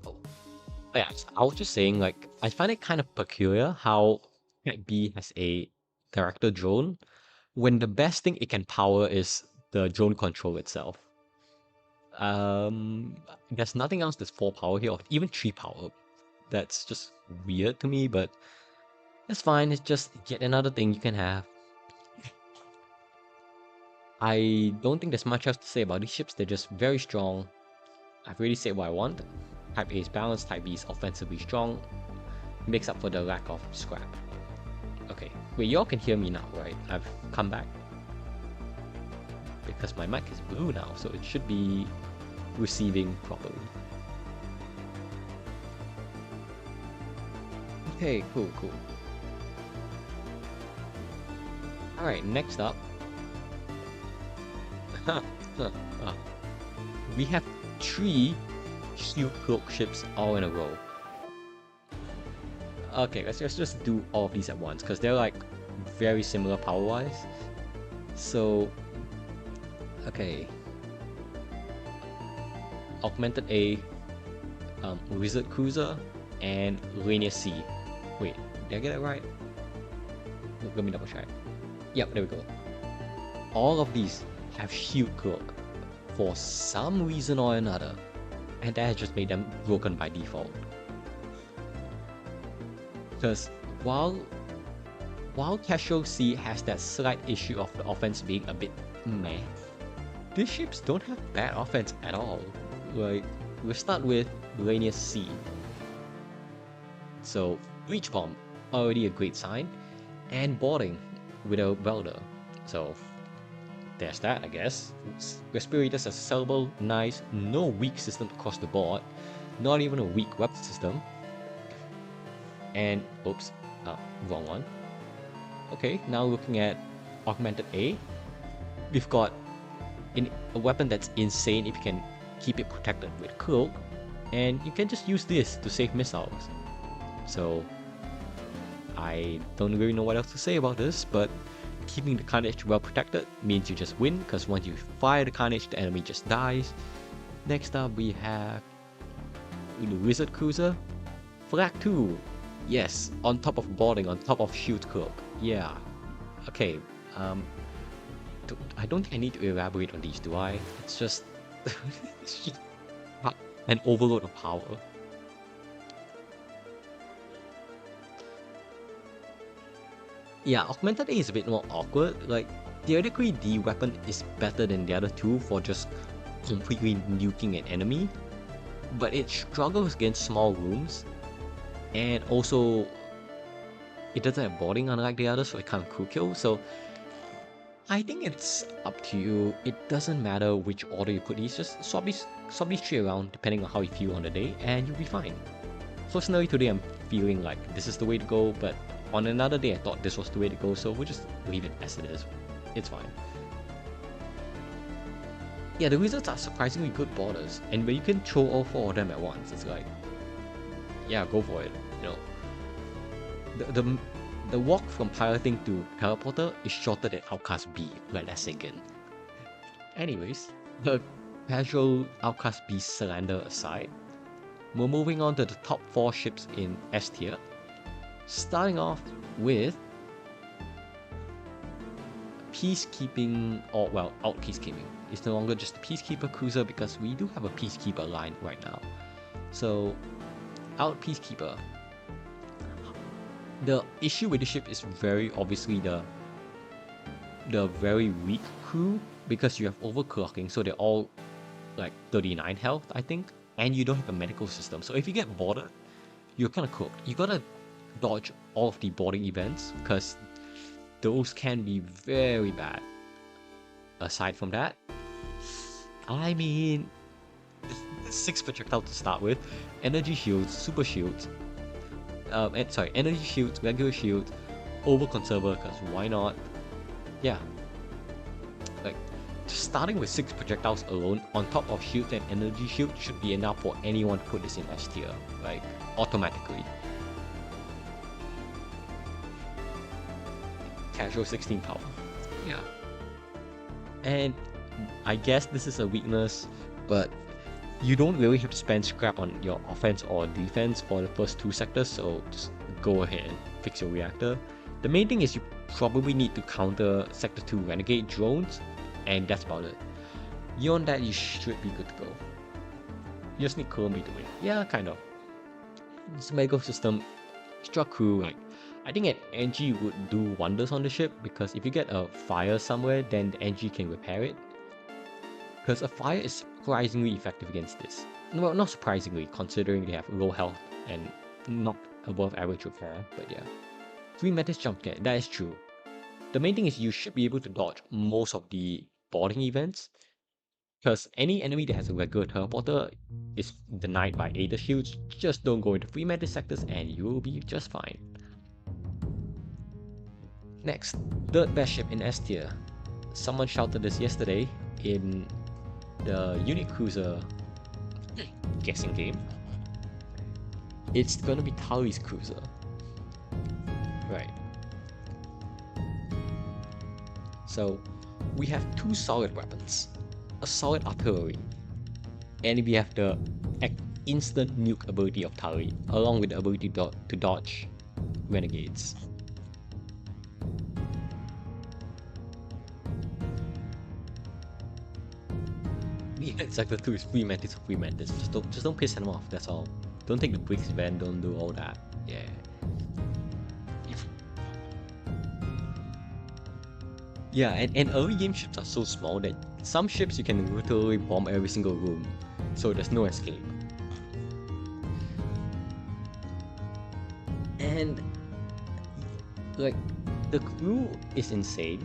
Oh, yeah. I was just saying, like, I find it kind of peculiar how Type B has a character drone when the best thing it can power is the drone control itself. There's nothing else that's 4 power here, or even 3 power. That's just weird to me, but it's fine. It's just yet another thing you can have. I don't think there's much else to say about these ships. They're just very strong. I've already said what I want. Type A is balanced, Type B is offensively strong. Makes up for the lack of scrap. Okay, wait, y'all can hear me now, right? I've come back. Because my mic is blue now, so it should be receiving properly. Okay, cool. Alright, next up. We have 3 shield cloak ships all in a row. Okay, let's just do all of these at once because they're like very similar power wise. So, okay, Augmented A, Wizard Cruiser, and Linear C. Wait, did I get it right? Let me double check. Yep, there we go. All of these have shield cloak for some reason or another, and that has just made them broken by default. Because while Casual C has that slight issue of the offense being a bit meh, these ships don't have bad offense at all. Like, we'll start with Linear C. So, Breach Bomb, already a great sign, and boarding with a welder. So, there's that, I guess. Respirators are sellable, nice, no weak system across the board, not even a weak weapon system. And, oops, wrong one. Okay, now looking at Augmented A, we've got a weapon that's insane if you can keep it protected with Cloak, and you can just use this to save missiles. So, I don't really know what else to say about this, but keeping the Carnage well protected means you just win, because once you fire the Carnage, the enemy just dies. Next up, we have the Wizard Cruiser. Flag 2. Yes, on top of boarding, on top of shield cloak. Yeah. Okay. I don't think I need to elaborate on these, do I? It's just, it's just an overload of power. Yeah, Augmented A is a bit more awkward. Like, theoretically, the weapon is better than the other two for just completely nuking an enemy, but it struggles against small rooms, and also it doesn't have boarding unlike the others, so it can't crew kill. So I think it's up to you. It doesn't matter which order you put these, just swap these three around depending on how you feel on the day, and you'll be fine. Personally, today I'm feeling like this is the way to go, but on another day I thought this was the way to go, so we'll just leave it as it is. It's fine. Yeah, the Wizards are surprisingly good boarders, and when you can throw all four of them at once, it's like, yeah, go for it. You know, the walk from piloting to teleporter is shorter than Outcast B. Let that sink in. Anyways, the casual Outcast B Salander aside, we're moving on to the top 4 ships in S tier. Starting off with Peacekeeping, or well, out Peacekeeping. It's no longer just a Peacekeeper cruiser because we do have a Peacekeeper line right now. So, out Peacekeeper. The issue with the ship is very obviously the very weak crew, because you have overclocking, so they're all like 39 health, I think, and you don't have a medical system. So if you get boarded, you're kind of cooked. You gotta dodge all of the boarding events because those can be very bad. Aside from that, I mean, 6 projectiles to start with, energy shields, super shields, energy shields, regular shields, over conserver, because why not? Yeah. Like, just starting with 6 projectiles alone, on top of shield and energy shield, should be enough for anyone to put this in S tier, like, automatically. Casual 16 power. Yeah. And I guess this is a weakness, but you don't really have to spend scrap on your offense or defense for the first 2 sectors, so just go ahead and fix your reactor. The main thing is you probably need to counter Sector 2 Renegade drones, and that's about it. Beyond that, you should be good to go. You just need Columbia to win. Yeah, kind of. This medical system, extra crew, like, I think an NG would do wonders on the ship, because if you get a fire somewhere, then the NG can repair it. Because a fire is surprisingly effective against this. Well, not surprisingly, considering they have low health and not above average repair, but yeah. 3 Metis jump scare, that is true. The main thing is you should be able to dodge most of the boarding events, because any enemy that has a regular teleporter is denied by Aether shields. Just don't go into 3 Metis sectors and you will be just fine. Next, third best ship in S tier. Someone shouted this yesterday in the unit cruiser guessing game. It's gonna be Tali's cruiser. Right. So, we have 2 solid weapons, a solid artillery, and we have the instant nuke ability of Tali, along with the ability to dodge renegades. Sector 2 is free mantis or free mantis. Just don't piss them off, that's all. Don't take the Bricks event, don't do all that. Yeah. Yeah, and early game ships are so small that some ships you can literally bomb every single room, so there's no escape. And like, the crew is insane.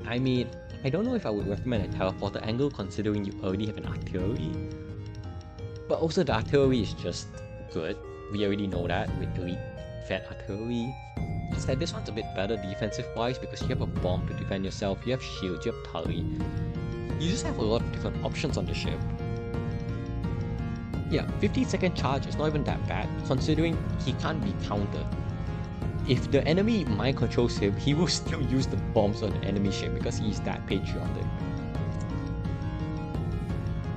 I mean, I don't know if I would recommend a teleporter angle considering you already have an artillery. But also the artillery is just good. We already know that with elite fed artillery. Just that this one's a bit better defensive wise because you have a bomb to defend yourself, you have shields, you have Tali. You just have a lot of different options on the ship. Yeah, 15-second charge is not even that bad considering he can't be countered. If the enemy mind controls him, he will still use the bombs on the enemy ship because he's that patriotic.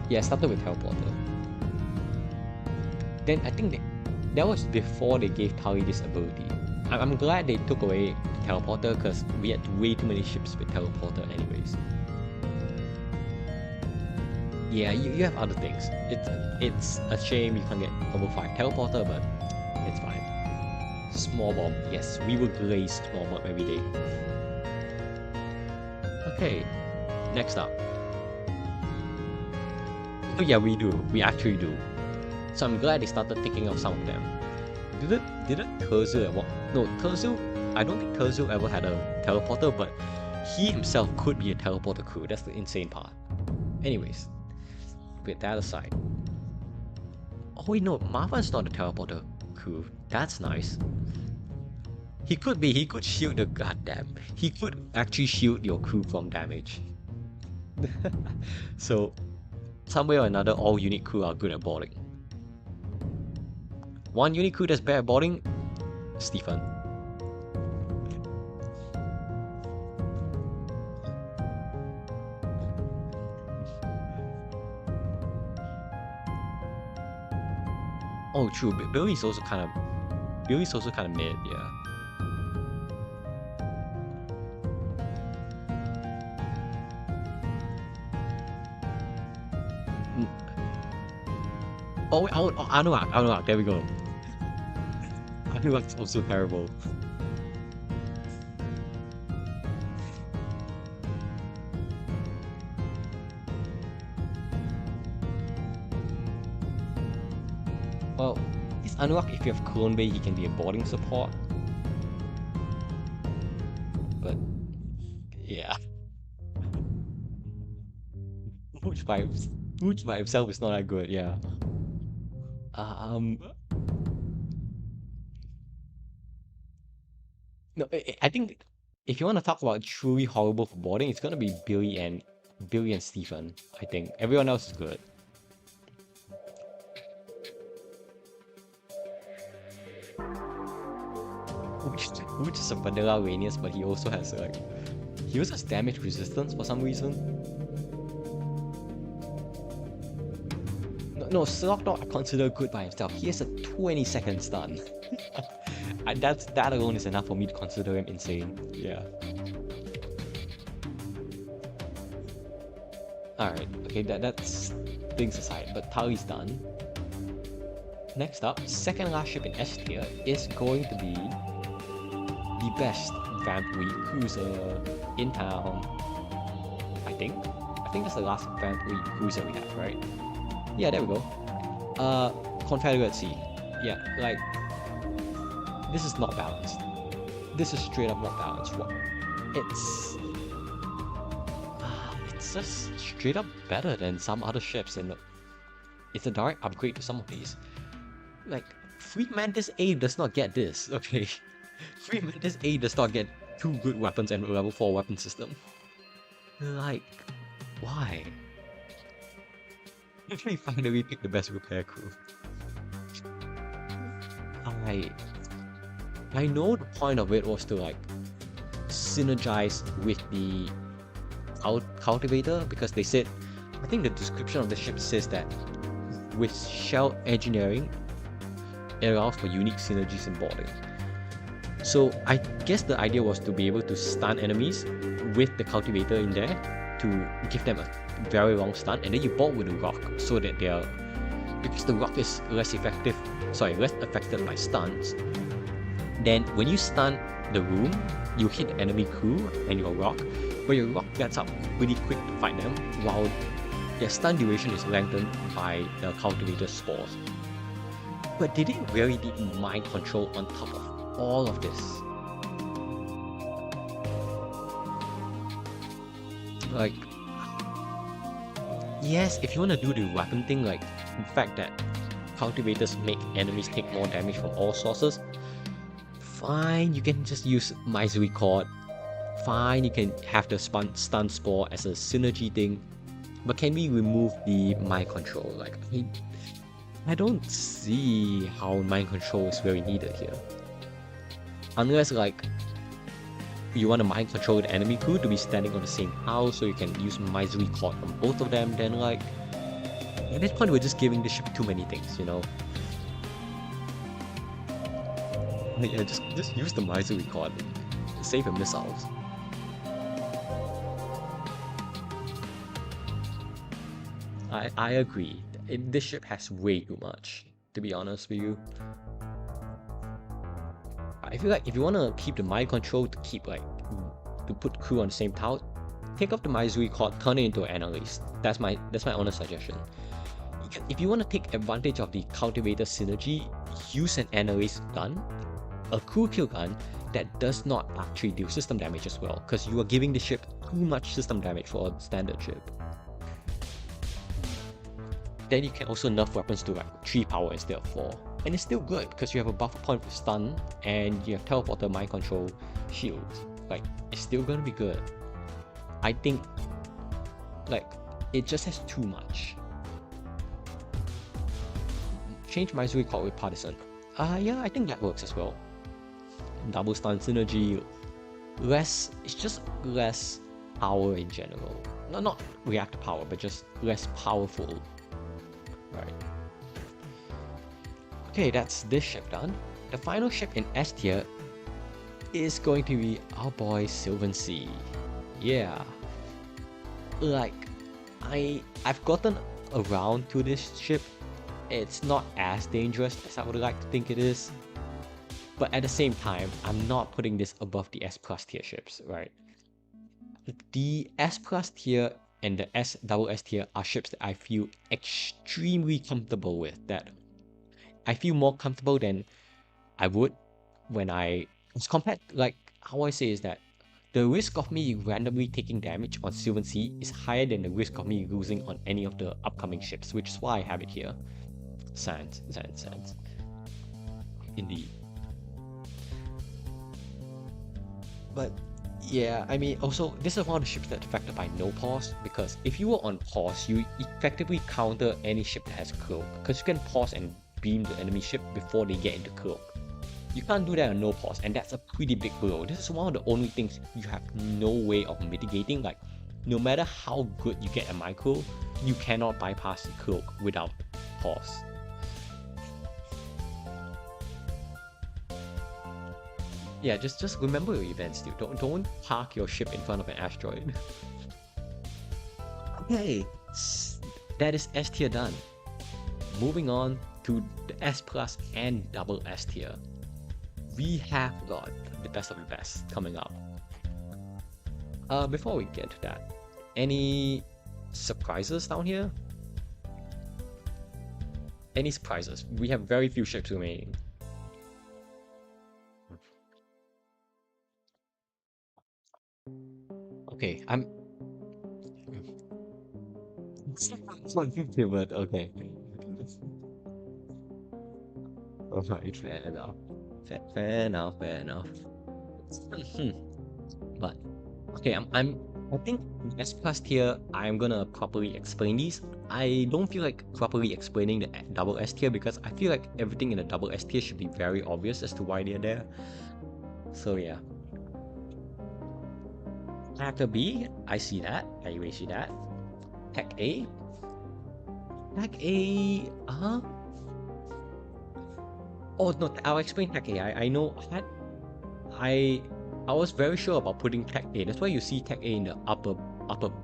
Yeah, it started with teleporter. Then I think that was before they gave Tali this ability. I'm glad they took away the teleporter because we had way too many ships with teleporter anyways. Yeah, you have other things. It's a shame you can't get level 5 teleporter, but it's fine. Small bomb. Yes, we will glaze small bomb every day. Okay, next up. Oh yeah, we do. We actually do. So I'm glad they started taking out some of them. Didn't Terzu ever? No, Terzu. I don't think Terzu ever had a teleporter, but he himself could be a teleporter crew. That's the insane part. Anyways, with that aside. Oh wait, no, Marva's not a teleporter crew. That's nice. He could be. He could shield the goddamn. He could actually shield your crew from damage. So, some way or another, all unique crew are good at boarding. One unique crew that's bad at boarding, Stephen. Oh, true. Billy's also kind of mid, yeah. Oh, Anuak, there we go. Anuak's also terrible. Well, it's Anuak, if you have Clone Bay, he can be a boarding support. But, yeah. Which by himself is not that good, yeah. No, I think if you want to talk about truly horrible for boarding, it's gonna be Billy and Stephen. I think everyone else is good. Which is a vanilla Ranius, but he also has damage resistance for some reason. No, Slogdog I consider good by himself. He has a 20-second stun. That alone is enough for me to consider him insane. Yeah. Alright, okay, that's things aside, but Tali's done. Next up, second last ship in S tier is going to be the best Vamp Weed cruiser in town. I think that's the last Vamp Weed cruiser we have, right? Yeah, there we go. Confederacy. Yeah, like, this is not balanced. This is straight up not balanced. It's just straight up better than some other ships, and it's a direct upgrade to some of these. Like, Fleet Mantis A does not get this, okay? Fleet Mantis A does not get 2 good weapons and a level 4 weapon system. Like, why? They finally picked the best repair crew. I know the point of it was to like synergize with the cultivator, because they said, I think the description of the ship says that with shell engineering, it allows for unique synergies in boarding. So I guess the idea was to be able to stun enemies with the cultivator in there to give them a very long stun, and then you board with the rock so that they are, because the rock is less affected by stuns. Then when you stun the room, you hit the enemy crew and your rock, but your rock gets up pretty quick to fight them, while their stun duration is lengthened by the cultivator spores. But did it really need mind control on top of all of this? Like, yes, if you want to do the weapon thing, like the fact that cultivators make enemies take more damage from all sources, fine, you can just use Misery Cord. Fine, you can have the stun spore as a synergy thing. But can we remove the mind control? Like, I don't see how mind control is very needed here. Unless, like, you want to mind control the enemy crew to be standing on the same house so you can use Misery Cord on both of them, then, like, At this point, we're just giving the ship too many things, you know? Yeah, just use the Miser record. Save your missiles. I agree. This ship has way too much, to be honest with you. I feel like if you want to keep the mind control to keep to put crew on the same tower, take off the Maizui cord, turn it into an analyst. That's my honest suggestion. If you want to take advantage of the cultivator synergy, use an analyst gun, a crew kill gun that does not actually deal system damage as well, because you are giving the ship too much system damage for a standard ship. Then you can also nerf weapons to 3 power instead of 4. And it's still good because you have a buffer point for stun and you have teleporter, mind control, shields. It's still gonna be good. I think it just has too much. Change Maizui cord with Partisan. Yeah, I think that works as well. Double stun synergy. It's just less power in general. Not reactor power, but just less powerful. Right. Okay, that's this ship done. The final ship in S tier is going to be our boy Sylvan Sea. Yeah. I've gotten around to this ship. It's not as dangerous as I would like to think it is. But at the same time, I'm not putting this above the S plus tier ships, right? The S plus tier and the S double S tier are ships that I feel extremely comfortable with. That I feel more comfortable than I would when it's compared, how I say is that the risk of me randomly taking damage on Sylvan Sea is higher than the risk of me losing on any of the upcoming ships, which is why I have it here. Sans. Indeed. But yeah, I mean, also, this is one of the ships that's affected by no pause, because if you were on pause, you effectively counter any ship that has cloak, because you can pause and beam the enemy ship before they get into cloak. You can't do that on no pause, and that's a pretty big blow. This is one of the only things you have no way of mitigating. No matter how good you get at micro, you cannot bypass the cloak without pause. Yeah, just remember your events, dude. Don't park your ship in front of an asteroid. Okay, that is S tier done. Moving on to the S plus and double S tier. We have got the best of the best coming up. Before we get to that, any surprises down here? Any surprises? We have very few ships remaining. Okay, I'm but okay. Alright, fair enough. Fair enough. But okay, I think S plus tier, I'm gonna properly explain these. I don't feel like properly explaining the double S tier because I feel like everything in the double S tier should be very obvious as to why they're there. So yeah. Hacker B, I see that. I really see that. Tech A. Tech A, Oh no, I'll explain Tech A. I know I was very sure about putting Tech A. That's why you see Tech A in the upper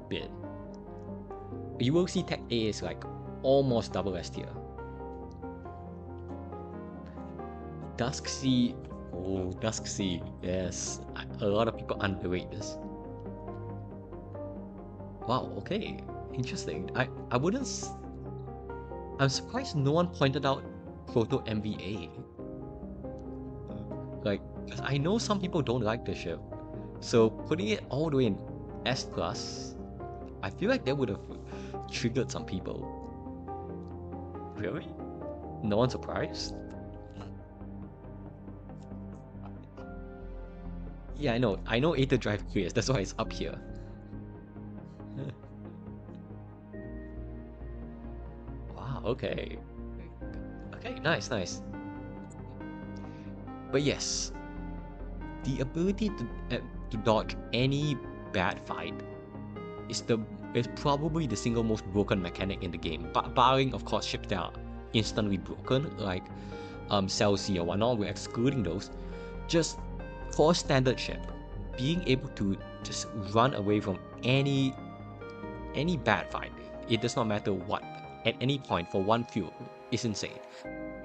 bit. You will see Tech A is almost double S tier. Dusk Sea. Oh, Dusk Sea. Yes. A lot of people underrate this. Wow, okay. Interesting. I'm surprised no one pointed out Proto MVA. Because I know some people don't like the ship. So putting it all the way in S plus, I feel like that would have triggered some people. Really? No one's surprised? Yeah, I know Aether Drive clears, that's why it's up here. Wow, okay. Okay, nice. But yes, the ability to dodge any bad fight is the is probably the single most broken mechanic in the game, but barring of course ships that are instantly broken, like Celsi or whatnot, we're excluding those. Just for a standard ship, being able to just run away from any bad fight, it does not matter what, at any point for one fuel, is insane.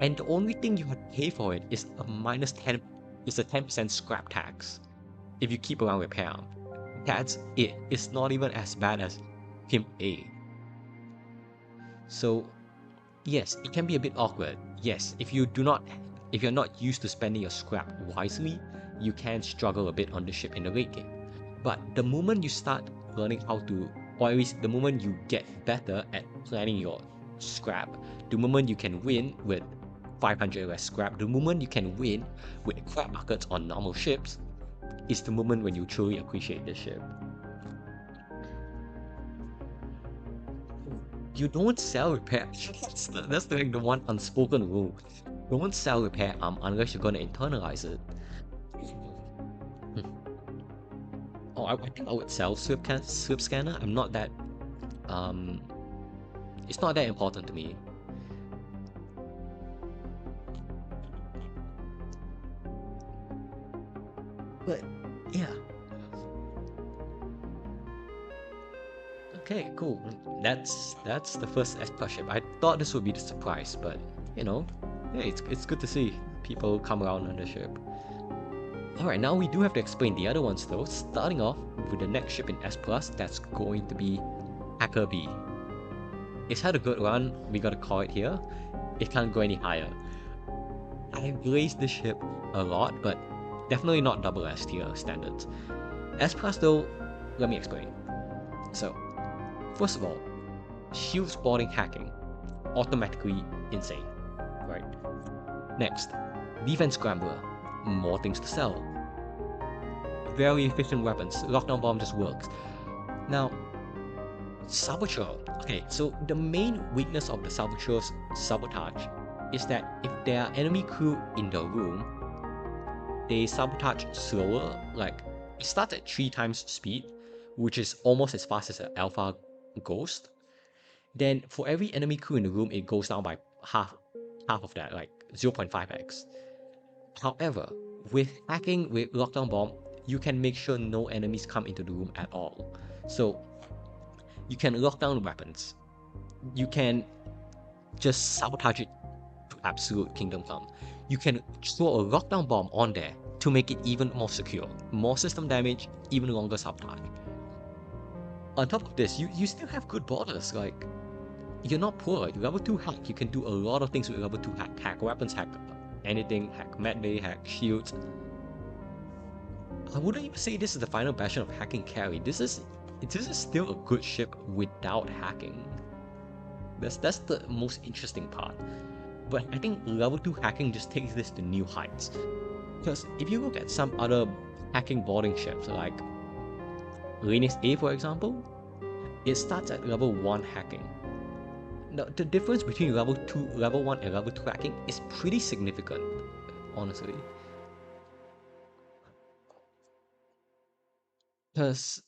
And the only thing you have to pay for it is a -10, is a 10% scrap tax if you keep around repair arm. That's it. It's not even as bad as Pimp A. So yes, it can be a bit awkward. Yes, if you're not used to spending your scrap wisely, you can struggle a bit on the ship in the late game. But the moment you start learning how to, or at least the moment you get better at planning your scrap, the moment you can win with 500 less scrap, the moment you can win with crap buckets on normal ships, is the moment when you truly appreciate the ship. You don't sell repair. That's like the one unspoken rule. Don't sell repair arm unless you're gonna internalize it. Oh, I think I would sell slip scanner. I'm not that. It's not that important to me. But yeah. Okay, cool. That's the first S-Plus ship. I thought this would be the surprise, but you know, hey, it's good to see people come around on the ship. Alright, now we do have to explain the other ones though, starting off with the next ship in S+, that's going to be Hacker B. It's had a good run, we gotta call it here. It can't go any higher. I've glazed this ship a lot, but definitely not double S tier standards. S+ though, let me explain. So, first of all, shield spotting hacking, automatically insane, right? Next, defense scrambler, more things to sell. Very efficient weapons, lockdown bomb just works. Now, saboteur. Okay, so the main weakness of the saboteur's sabotage is that if there are enemy crew in the room, they sabotage slower, like it starts at 3 times speed, which is almost as fast as an alpha ghost. Then for every enemy crew in the room, it goes down by half of that, like 0.5x. However, with hacking with lockdown bomb, you can make sure no enemies come into the room at all. So you can lock down weapons. You can just sabotage it to absolute kingdom come. You can throw a lockdown bomb on there to make it even more secure. More system damage, even longer sabotage. On top of this, you still have good borders, like you're not poor. Level 2 hack, you can do a lot of things with level 2 hack. Hack weapons, hack anything, hack medbay, hack shields. I wouldn't even say this is the final bastion of hacking carry. This is still a good ship without hacking. That's the most interesting part. But I think level 2 hacking just takes this to new heights. Because if you look at some other hacking boarding ships like Linux A for example, it starts at level 1 hacking. Now the difference between level 1 and level 2 hacking is pretty significant, honestly. Because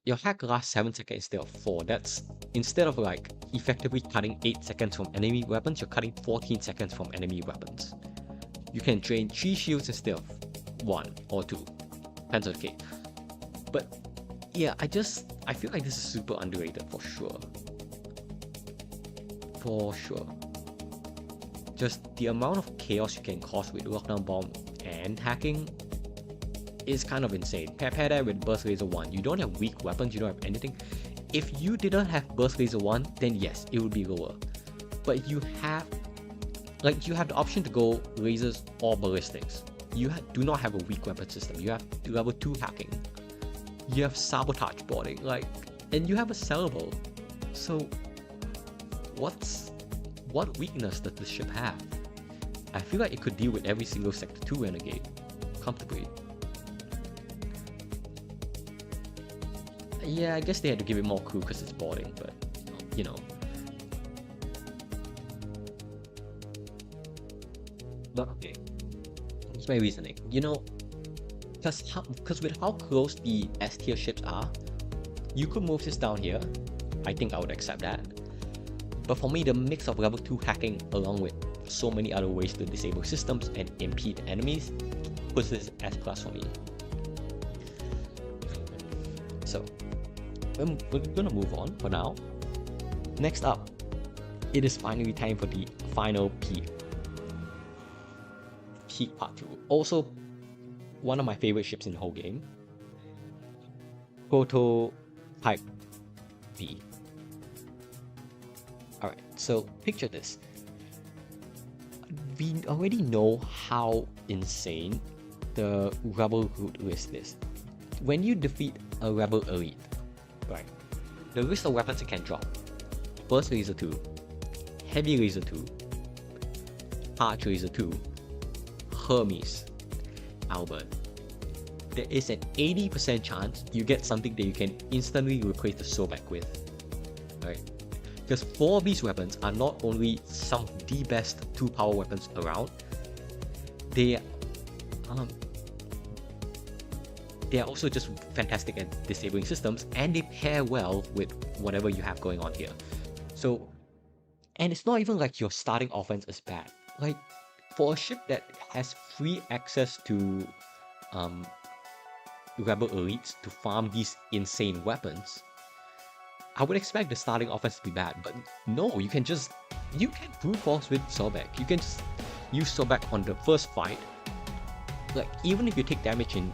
your hack lasts 7 seconds instead of 4. That's instead of like effectively cutting 8 seconds from enemy weapons, you're cutting 14 seconds from enemy weapons. You can drain 3 shields instead of 1 or 2. Depends on the case. But yeah, I feel like this is super underrated for sure. For sure. Just the amount of chaos you can cause with lockdown bomb and hacking is kind of insane. Pair that with burst laser 1. You don't have weak weapons, you don't have anything. If you didn't have burst laser 1, then yes, it would be lower. But you have the option to go lasers or ballistics. You do not have a weak weapon system. You have level 2 hacking. You have sabotage boarding, and you have a sellable. So what weakness does this ship have? I feel like it could deal with every single Sector 2 renegade comfortably. Yeah, I guess they had to give it more crew because it's boarding, but you know. But okay, that's my reasoning. You know, because with how close the S tier ships are, You could move this down here. I think I would accept that. But for me, the mix of level 2 hacking along with so many other ways to disable systems and impede enemies puts this S+ for me. So, we're gonna move on for now. Next up, it is finally time for the final peak. Peak Part 2. Also, one of my favorite ships in the whole game. Prototype B. Alright, so picture this. We already know how insane the Rebel root list is. When you defeat a Rebel elite, right, the list of weapons it can drop: Burst Laser 2, Heavy Laser 2, Arch Laser 2, Hermes, Albert. There is an 80% chance you get something that you can instantly replace the Sobek with, right? Because 4 of these weapons are not only some of the best 2-power weapons around, they are also just fantastic at disabling systems, and they pair well with whatever you have going on here. So, and it's not even like your starting offense is bad. Like, for a ship that has free access to Rebel elites to farm these insane weapons, I would expect the starting offense to be bad, but no, you can brute force with Sobek. You can just use Sobek on the first fight. Like, even if you take damage in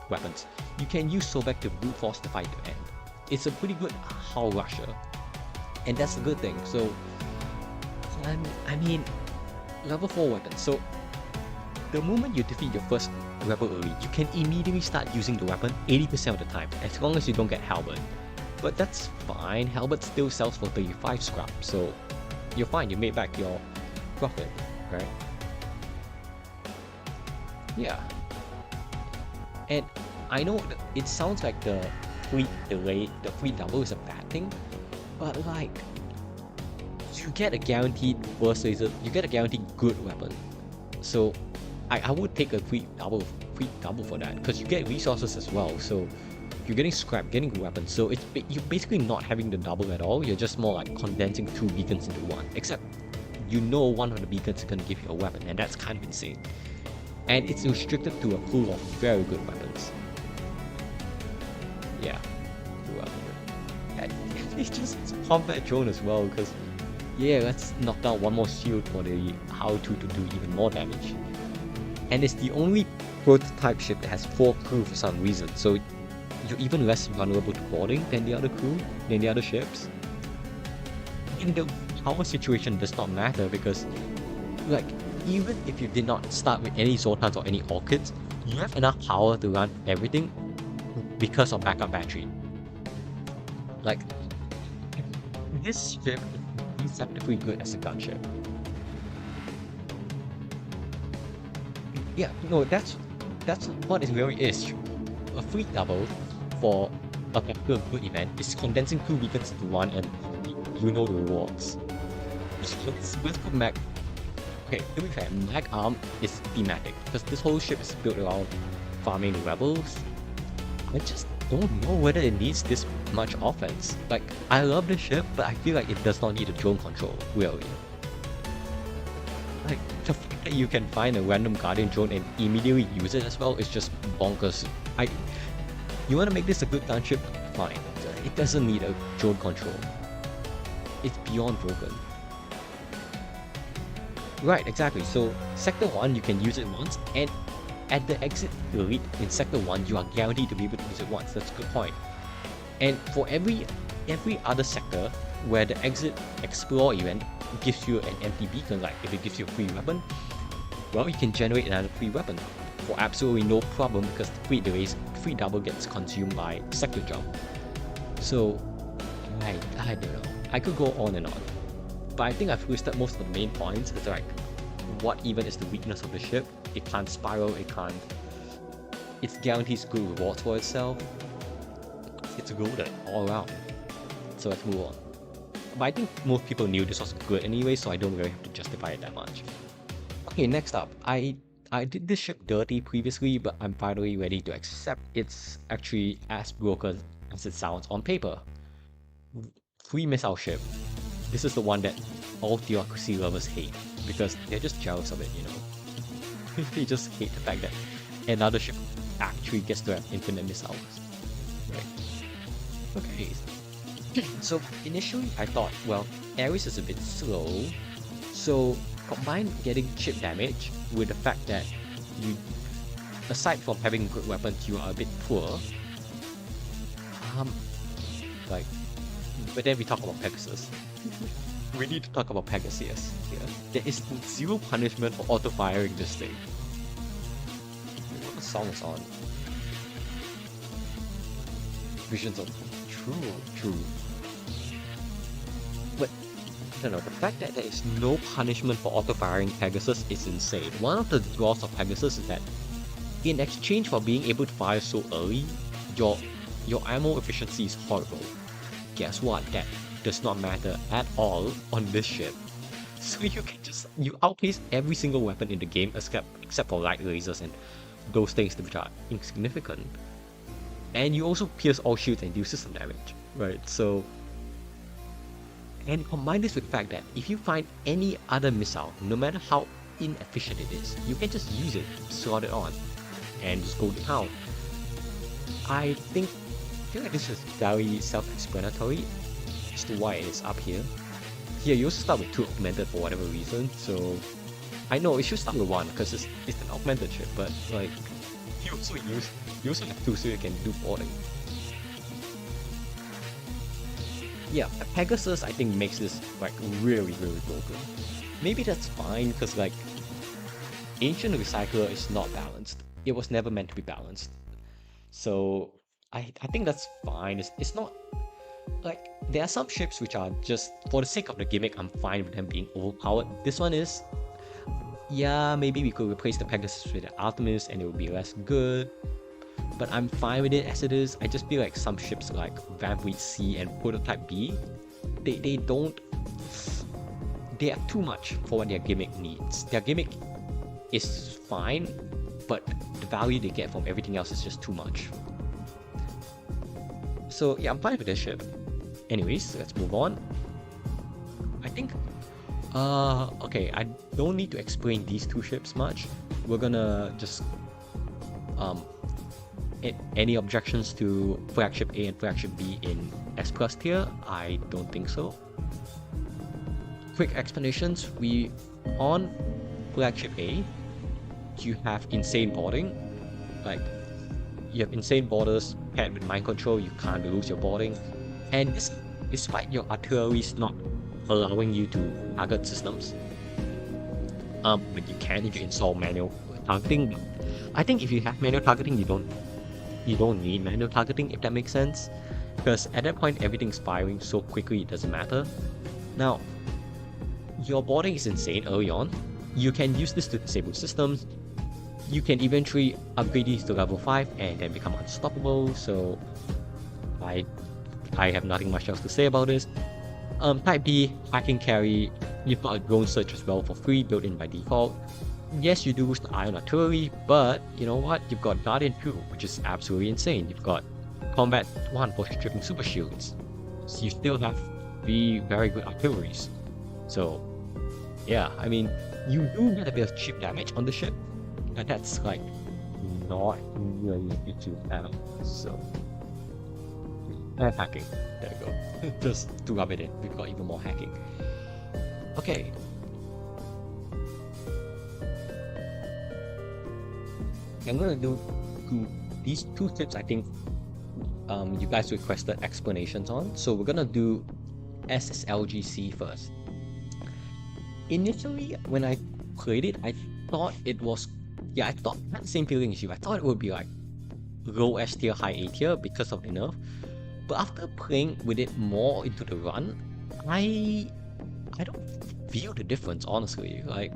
weapons, you can use Sobek to brute force the fight to end. It's a pretty good hull rusher, and that's a good thing. So, I mean, level 4 weapons. So, the moment you defeat your first Rebel elite, you can immediately start using the weapon 80% of the time, as long as you don't get Halberd. But that's fine, Halberd still sells for 35 scrap, so you're fine, you made back your profit, right? Yeah. And I know it sounds like the fleet delay, the fleet double is a bad thing, but like, you get a guaranteed burst laser, you get a guaranteed good weapon. So I would take a fleet double for that, because you get resources as well. So you're getting scrap, getting weapons. So you're basically not having the double at all. You're just more like condensing 2 beacons into one. Except you know one of the beacons is gonna give you a weapon, and that's kind of insane. And it's restricted to a pool of very good weapons. Yeah. It's just combat drone as well, because yeah, let's knock down one more shield for the How-2 to do even more damage. And it's the only prototype ship that has 4 crew for some reason, so you're even less vulnerable to boarding than the other crew, than the other ships. In the power situation does not matter, because like, even if you did not start with any Zoltans or any Orchids, you have enough power to run everything because of backup battery. Like, this ship is deceptively good as a gunship. Yeah, no, that's what it really is. A free double for a particular good event is condensing 2 beacons into one, and you know the rewards. Let's put Mag. Okay, to be fair, Mag Arm is thematic, because this whole ship is built around farming rebels. I just don't know whether it needs this much offense. Like, I love the ship, but I feel like it does not need a drone control, really. Like, the fact that you can find a random Guardian drone and immediately use it as well is just bonkers. You want to make this a good gunship? Fine. It doesn't need a drone control. It's beyond broken. Right, exactly. So, Sector 1, you can use it once, and at the exit elite in Sector 1, you are guaranteed to be able to use it once. That's a good point. And for every other sector where the exit explore event gives you an empty beacon, like if it gives you a free weapon, well, you can generate another free weapon for absolutely no problem, because the free double gets consumed by sector jump. So, I don't know. I could go on and on, but I think I've listed most of the main points. It's like, what even is the weakness of the ship? It can't spiral, it guarantees good rewards for itself. It's golden all around. So let's move on. But I think most people knew this was good anyway, so I don't really have to justify it that much. Okay, next up, I did this ship dirty previously, but I'm finally ready to accept it's actually as broken as it sounds on paper. Free missile ship. This is the one that all theocracy lovers hate because they're just jealous of it, you know. They just hate the fact that another ship actually gets to have infinite missiles. Right. Okay. So initially I thought, well, Ares is a bit slow, so combine getting chip damage with the fact that you, aside from having good weapons, you are a bit poor. Like, but then we talk about Pegasus. We need to talk about Pegasus here. There is zero punishment for auto-firing this thing. What the song is on? Visions of... True. But, I don't know, the fact that there is no punishment for auto-firing Pegasus is insane. One of the draws of Pegasus is that in exchange for being able to fire so early, your ammo efficiency is horrible. Guess what? That does not matter at all on this ship. So you outpace every single weapon in the game except for light lasers and those things which are insignificant. And you also pierce all shields and do system damage, right? So, and combine this with the fact that if you find any other missile, no matter how inefficient it is, you can just use it, slot it on, and just go to town. I feel like this is very self-explanatory as to why it is up here. Here, you also start with 2 augmented for whatever reason, so I know it should start with 1 because it's an augmented ship, but like you also have 2 so you can do boarding. Yeah, Pegasus I think makes this like really broken. Maybe that's fine because like Ancient Recycler is not balanced. It was never meant to be balanced. So I think that's fine. It's not like there are some ships which are just for the sake of the gimmick. I'm fine with them being overpowered. This one is, yeah, maybe we could replace the Pegasus with the Artemis and it would be less good. But I'm fine with it as it is. I just feel like some ships like Vanfleet C and Prototype B, they have too much for what their gimmick needs. Their gimmick is fine, but the value they get from everything else is just too much. So yeah, I'm fine with this ship. Anyways, let's move on. I think, okay, I don't need to explain these 2 ships much. We're gonna just, any objections to Flagship A and Flagship B in S+ tier? I don't think so. Quick explanations, on Flagship A, you have insane boarding, like, you have insane borders paired with mind control, you can't lose your boarding. And this, despite your artilleries not allowing you to target systems. But you can if you install manual targeting. I think if you have manual targeting, you don't need manual targeting, if that makes sense. Because at that point everything's firing so quickly it doesn't matter. Now, your boarding is insane early on. You can use this to disable systems. You can eventually upgrade these to level 5 and then become unstoppable, so I have nothing much else to say about this. Type B, hacking carry, you've got a drone search as well for free, built in by default. Yes, you do lose the ion artillery, but you know what? You've got Guardian 2, which is absolutely insane. You've got Combat 1 for stripping super shields. So you still have 3 very good artilleries. So yeah, I mean, you do get a bit of chip damage on the ship, and that's like not really good to have. So hacking, there we go. Just to rub it in, we've got even more hacking. Okay. I'm gonna do these 2 tips. I think you guys requested explanations on, so we're gonna do SSLGC first. Initially, when I played it, I thought it was, yeah, I thought that same feeling as you. I thought it would be like low S tier, high A tier because of the nerf. But after playing with it more into the run, I don't feel the difference, honestly. Like,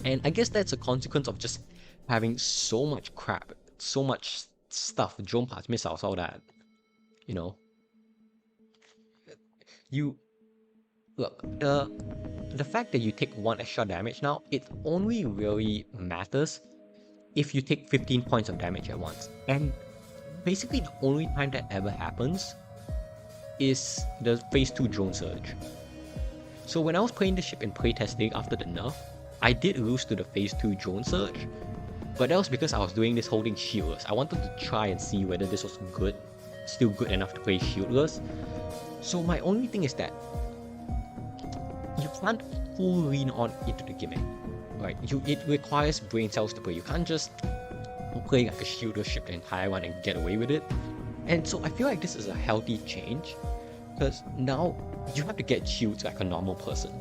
and I guess that's a consequence of just having so much crap, so much stuff, drone parts, missiles, all that. You know, look, the fact that you take 1 extra damage now, it only really matters if you take 15 points of damage at once. And basically the only time that ever happens is the phase 2 drone surge. So when I was playing the ship in playtesting after the nerf, I did lose to the phase 2 drone surge, but that was because I was doing this holding shieldless. I wanted to try and see whether this was good, still good enough to play shieldless. So my only thing is that you can't full lean on into the gimmick, right? It requires brain cells to play. You can't just play like a shieldless ship the entire run and get away with it. And so I feel like this is a healthy change, because now you have to get shields like a normal person.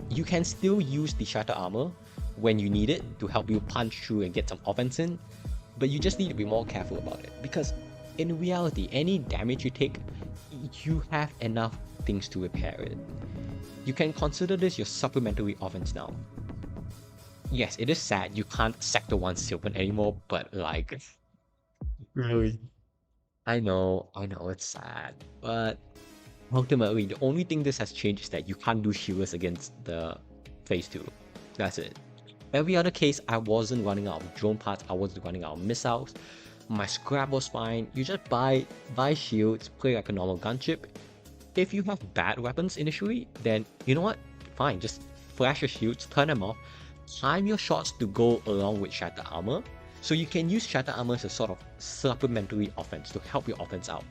You can still use the shatter armor when you need it to help you punch through and get some offense in, but you just need to be more careful about it, because in reality, any damage you take, you have enough things to repair it. You can consider this your supplementary offense now. Yes, it is sad you can't sector 1 Silpent anymore, but like... Really? I know, it's sad, but ultimately, the only thing this has changed is that you can't do shieldless against the phase 2. That's it. Every other case, I wasn't running out of drone parts, I wasn't running out of missiles. My scrap was fine. You just buy shields, play like a normal gunship. If you have bad weapons initially, then you know what? Fine, just flash your shields, turn them off, time your shots to go along with shatter armor. So you can use shatter armor as a sort of supplementary offense to help your offense out.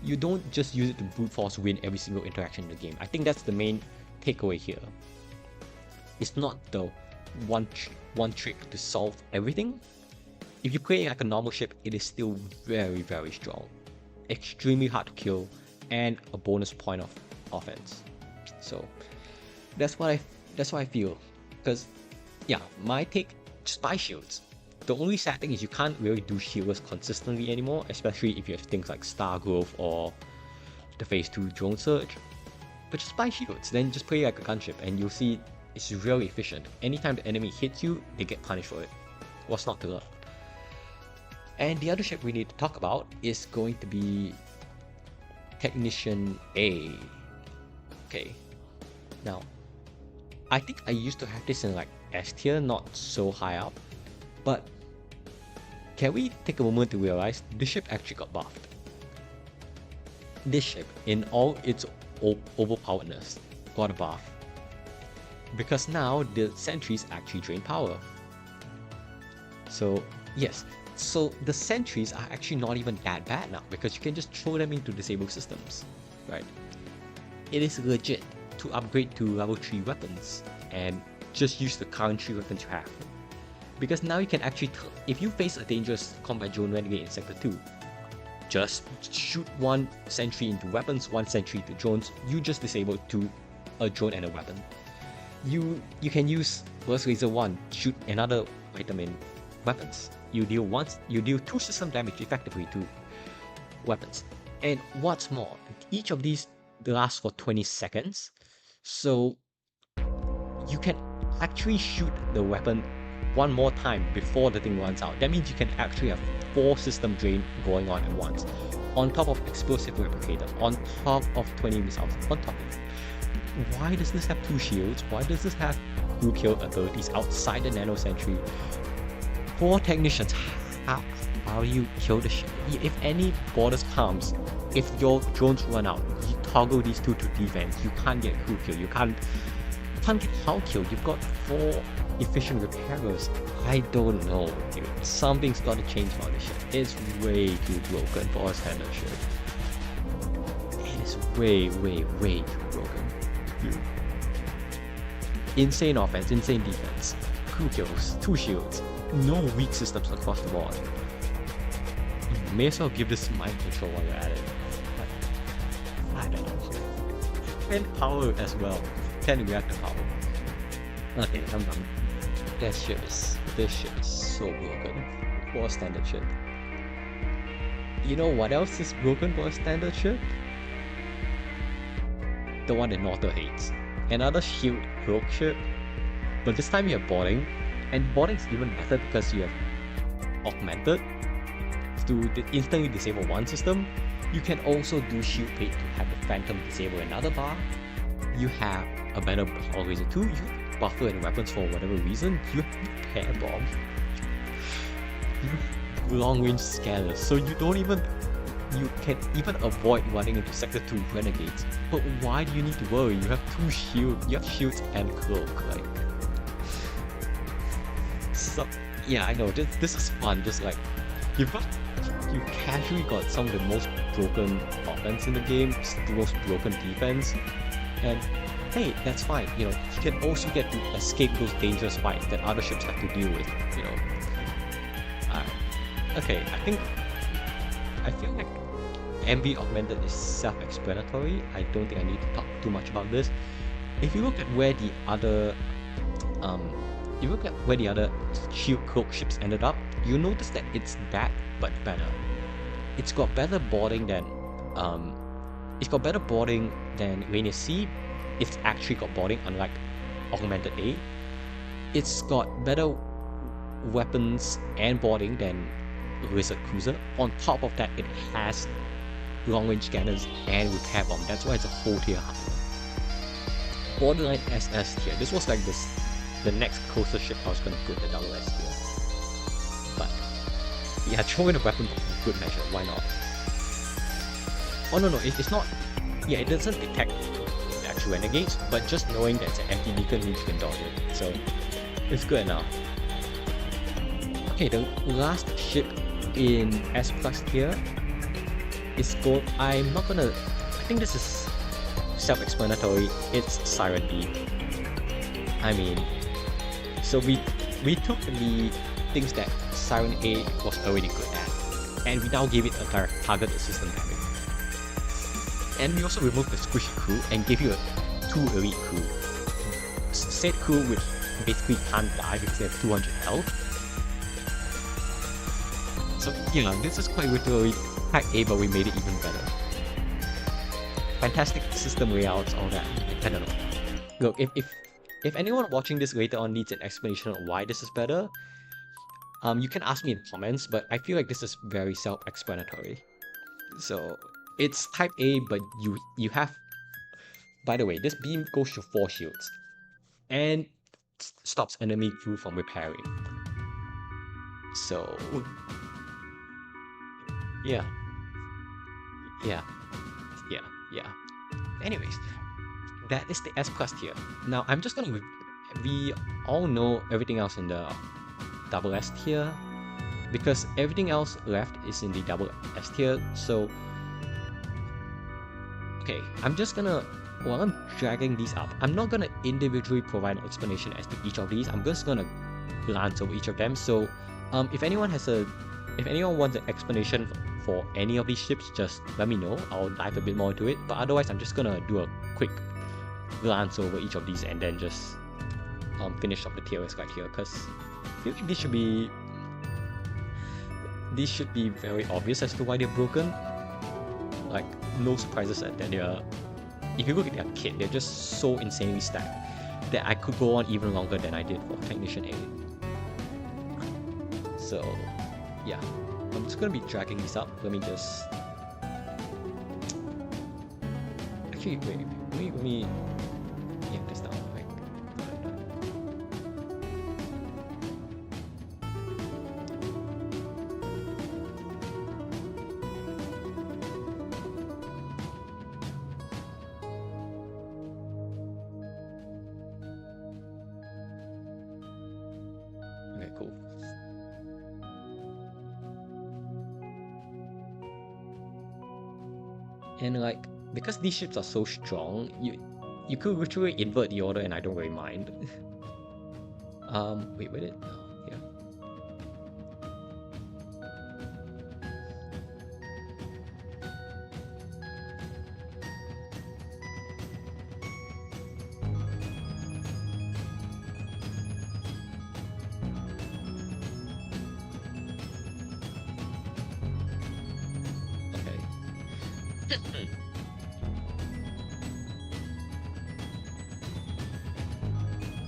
You don't just use it to brute force win every single interaction in the game. I think that's the main takeaway here. It's not the one trick to solve everything. If you play like a normal ship, it is still very, very strong, extremely hard to kill, and a bonus point of offense. So that's what I feel. Because yeah, my take, just buy shields. The only sad thing is you can't really do shieldless consistently anymore, especially if you have things like Star Growth or the phase 2 drone surge. But just buy shields, then just play like a gunship and you'll see it's really efficient. Anytime the enemy hits you, they get punished for it. What's not to love? And the other ship we need to talk about is going to be Technician A. Okay. Now, I think I used to have this in like S tier, not so high up. But can we take a moment to realize this ship actually got buffed? This ship, in all its overpoweredness, got a buff. Because now the sentries actually drain power. So yes, so the sentries are actually not even that bad now, because you can just throw them into disabled systems, right? It is legit to upgrade to level 3 weapons and just use the current 3 weapons you have. Because now you can actually, if you face a dangerous combat drone renegade in Sector 2, just shoot 1 sentry into weapons, 1 sentry into drones, you just disable a drone and a weapon. You can use Burst Laser 1, shoot another item in weapons. You deal 2 system damage effectively to weapons. And what's more, each of these lasts for 20 seconds, so you can actually shoot the weapon 1 more time before the thing runs out. That means you can actually have 4 system drain going on at once, on top of explosive replicator, on top of 20 missiles, on top of it. Why does this have 2 shields? Why does this have 2 kill abilities outside the nano sentry? 4 technicians, how do you kill the ship? If any borders comes, if your drones run out, you toggle these 2 to defense. You can't get crew kill, you can't get hull kill. You've got 4 efficient repairers. I don't know, dude. Something's got to change about this ship. It's way too broken for a standard ship. It is way, way, way too broken. Dude. Insane offense, insane defense, crew kills, 2 shields, no weak systems across the board. You may as well give this mind control while you're at it. But I don't know. And power as well. 10 reactor power. Okay, I'm done. This ship is so broken for a standard ship. You know what else is broken for a standard ship? The one that Norter hates. Another shield broke ship, but this time you have boarding, and boarding is even better because you have augmented to instantly disable 1 system. You can also do shield plate to have the Phantom disable another bar. You have a better power laser 2, you have buffer and weapons for whatever reason, you have repair bomb. long-range scanners, so you can even avoid running into Sector 2 renegades. But why do you need to worry? You have you have shields and cloak, like. So, yeah, I know, this is fun, just like, you casually got some of the most broken offense in the game, the most broken defense, and hey, that's fine, you know, you can also get to escape those dangerous fights that other ships have to deal with, you know. Okay, I feel like MV Augmented is self-explanatory. I don't think I need to talk too much about this. If you look at where the other shield cloak ships ended up, you notice that it's that but better. It's got better boarding than Rainier C. It's actually got boarding, unlike Augmented A. It's got better weapons and boarding than Wizard Cruiser. On top of that, it has long-range scanners and repair bomb. That's why it's a whole tier higher. Borderline SS tier. This was like the next closest ship I was gonna put the double S tier. But yeah, throw in a weapon for good measure. Why not? Oh no, it's not. Yeah, it doesn't detect the actual renegades, but just knowing that it's an empty beacon means you can dodge it. So it's good enough. Okay, the last ship in S plus tier is called. I think this is self-explanatory. It's Siren B. I mean, so we took the things that Siren A was already good at, and we now gave it a target assistant damage. And we also removed the squishy crew and gave you a 2 elite crew. Said crew which basically can't die because they have 200 health. So, you know, this is quite literally Type A, but we made it even better. Fantastic system layouts, all that. I don't know. Look, if anyone watching this later on needs an explanation of why this is better, you can ask me in comments, but I feel like this is very self-explanatory. So, it's Type A, but you have... By the way, this beam goes to 4 shields, and stops enemy crew from repairing. So... Yeah. Anyways, that is the S plus tier. Now, I'm just gonna... We all know everything else in the double S tier, because everything else left is in the double S tier, so... Okay, I'm just gonna... While I'm dragging these up, I'm not gonna individually provide an explanation as to each of these. I'm just gonna glance over each of them. So, if anyone wants an explanation for any of these ships, just let me know. I'll dive a bit more into it. But otherwise, I'm just gonna do a quick glance over each of these and then just finish off the tier list right here, because I feel like these should be very obvious as to why they're broken. Like, no surprises that they're... If you look at their kit, they're just so insanely stacked that I could go on even longer than I did for Technician A. So, yeah. I'm just gonna be dragging these up. Let me just... Actually, wait. Let me yank this down. Like... Okay, cool. And like, because these ships are so strong, you could literally invert the order and I don't really mind. Wait, where did... Oh, yeah.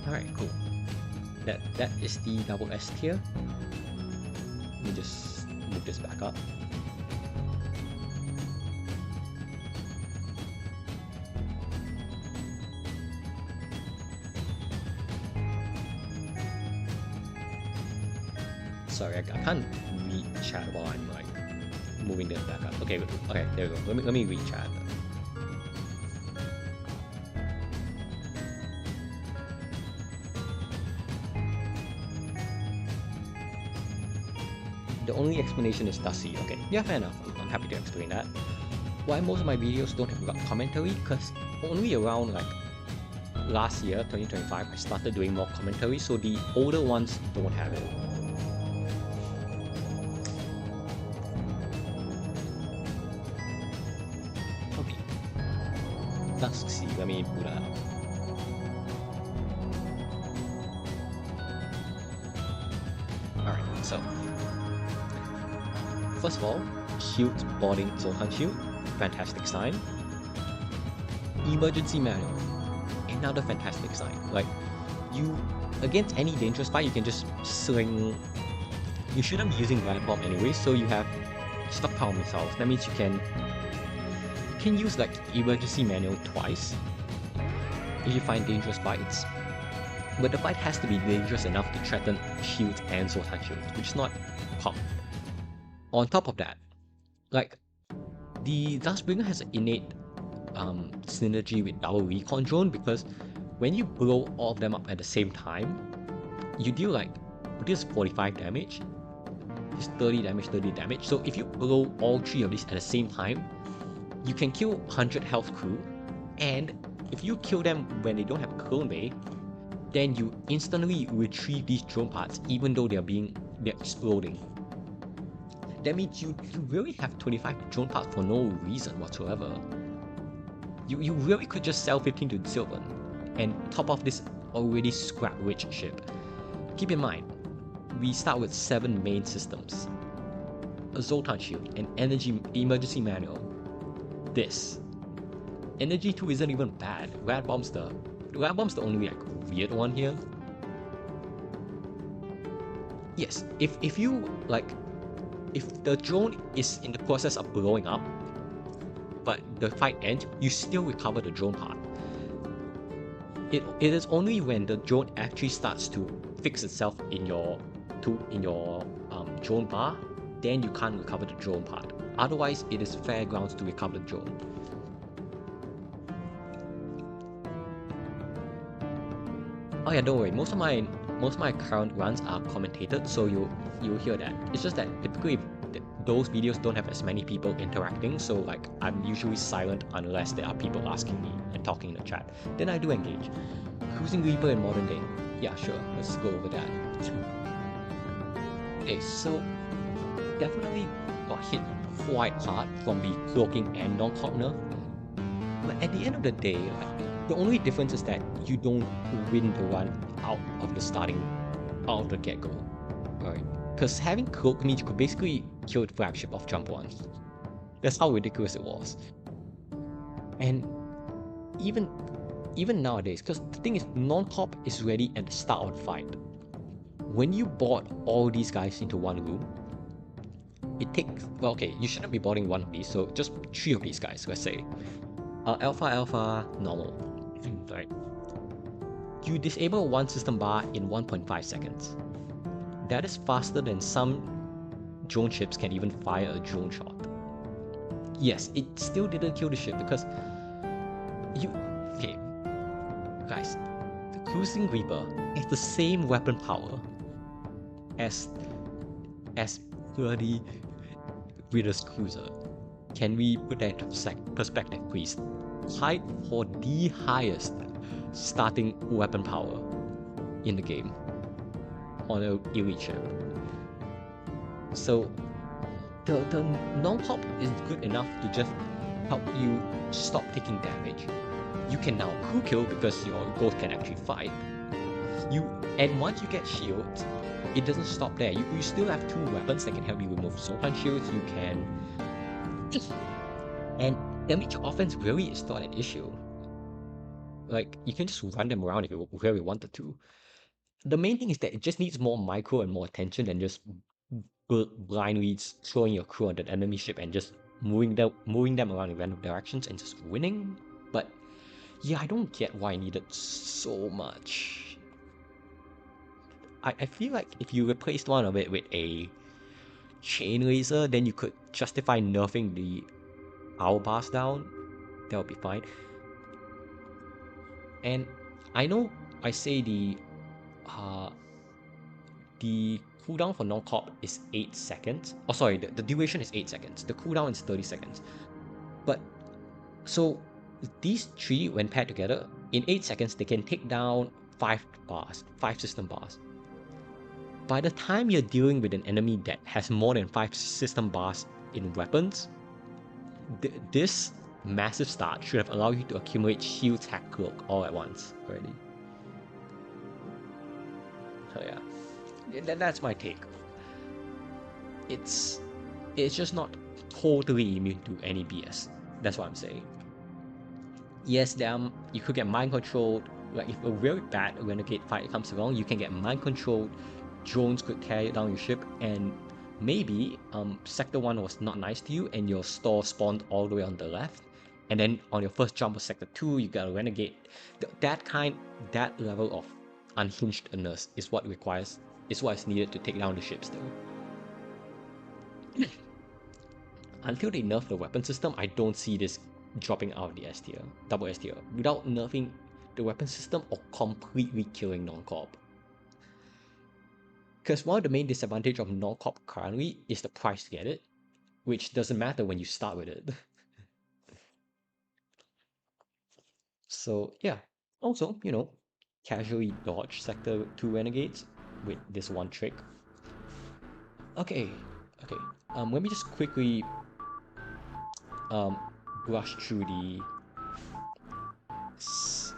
Alright, cool. That is the double S tier. Let me just move this back up. Sorry, I can't reach chat while I'm like moving this back up. Okay, okay, there we go. Let me read chat. The only explanation is Dusty. Okay, yeah, fair enough. I'm happy to explain that. Why most of my videos don't have commentary? Because only around like last year, 2025, I started doing more commentary, so the older ones don't have it. Okay. Let's see, let me pull that up. Alright, so first of all, shield boarding Zoltan shield, fantastic sign. Emergency manual, another fantastic sign. Like, you, against any dangerous fight, you can just sling. You shouldn't be using Riot Bomb anyway, so you have stockpile missiles. That means you can use like emergency manual twice if you find dangerous fights. But the fight has to be dangerous enough to threaten shields and Zoltan shields, which is not common. On top of that, like, the Dustbringer has an innate synergy with our recon drone, because when you blow all of them up at the same time, you deal like, this 45 damage, this 30 damage, 30 damage. So if you blow all three of these at the same time, you can kill 100 health crew, and if you kill them when they don't have clone bay, then you instantly retrieve these drone parts even though they're exploding. That means you really have 25 drone parts for no reason whatsoever. You really could just sell 15 to Sylvan and top off this already scrap-rich ship. Keep in mind, we start with 7 main systems. A Zoltan shield, an emergency manual. This. Energy 2 isn't even bad. Rat Bomb's the only like weird one here. Yes, if you like, if the drone is in the process of blowing up, but the fight ends, you still recover the drone part. It is only when the drone actually starts to fix itself in your drone bar, then you can't recover the drone part. Otherwise, it is fair grounds to recover the drone. Oh yeah, don't worry. Most of my current runs are commentated, so you'll hear that. It's just that typically those videos don't have as many people interacting, so like I'm usually silent unless there are people asking me and talking in the chat. Then I do engage. Cruising Reaper in modern day. Yeah, sure. Let's go over that. Okay, so definitely got hit quite hard from the cloaking and non-cloak nerf. But at the end of the day, like, the only difference is that you don't win the run out of the get-go. Right? Because having cloak means you could basically kill the flagship of Jump 1. That's how ridiculous it was. And even nowadays, because the thing is, non-cop is ready at the start of the fight. When you board all these guys into one room, it takes, well, okay, you shouldn't be boarding one of these, so just 3 of these guys, let's say. Alpha, normal. Right. You disable one system bar in 1.5 seconds. That is faster than some drone ships can even fire a drone shot. Yes, it still didn't kill the ship because okay, guys, the Cruising Reaper has the same weapon power as bloody Ritter's Cruiser. Can we put that into perspective, please? Tied for the highest starting weapon power in the game on an elite ship. So the non-pop is good enough to just help you stop taking damage. You can now crew kill because your ghost can actually fight. And once you get shields, it doesn't stop there. You still have 2 weapons that can help you remove Zoltan shields. You can, and damage offense really is not an issue. Like, you can just run them around if you really wanted to. The main thing is that it just needs more micro and more attention than just blindly throwing your crew on the enemy ship and just moving them around in random directions and just winning. But yeah, I don't get why I needed so much. I feel like if you replaced one of it with a chain laser, then you could justify nerfing the hourglass down. That would be fine. And I know I say the cooldown for non-cop is 8 seconds. Oh, sorry, the duration is 8 seconds. The cooldown is 30 seconds. But, so, these three, when paired together, in 8 seconds, they can take down 5 bars, 5 system bars. By the time you're dealing with an enemy that has more than 5 system bars in weapons, this massive start should have allowed you to accumulate shield, hack, cloak all at once already. So yeah, that's my take. It's just not totally immune to any BS. That's what I'm saying. Yes, you could get mind controlled. Like if a very bad renegade fight comes along, you can get mind controlled. Drones could carry down your ship, and maybe Sector 1 was not nice to you and your store spawned all the way on the left, and then on your first jump of Sector 2 you got a renegade. That level of unhingedness is what is needed to take down the ships though. Until they nerf the weapon system, I don't see this dropping out of the S tier, double S tier, without nerfing the weapon system or completely killing non-corp. Because one of the main disadvantages of non-corp currently is the price to get it, which doesn't matter when you start with it. So yeah, also, you know, casually dodge Sector 2 Renegades with this one trick. Okay, let me just quickly brush through the...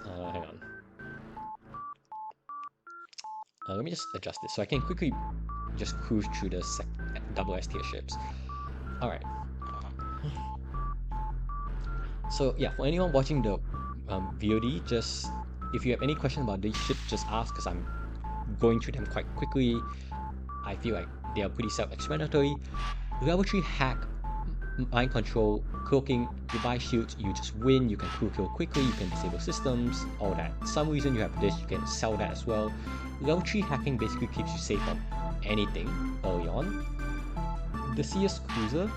hang on. Let me just adjust this so I can quickly just cruise through the double S tier ships. Alright. So yeah, for anyone watching the VOD, just if you have any questions about these ships, just ask, because I'm going through them quite quickly. I feel like they are pretty self-explanatory. Level 3 hack, mind control, cloaking, you buy shields, you just win, you can kill quickly, you can disable systems, all that. Some reason you have this, you can sell that as well. Level 3 hacking basically keeps you safe from anything early on. The CS Cruiser,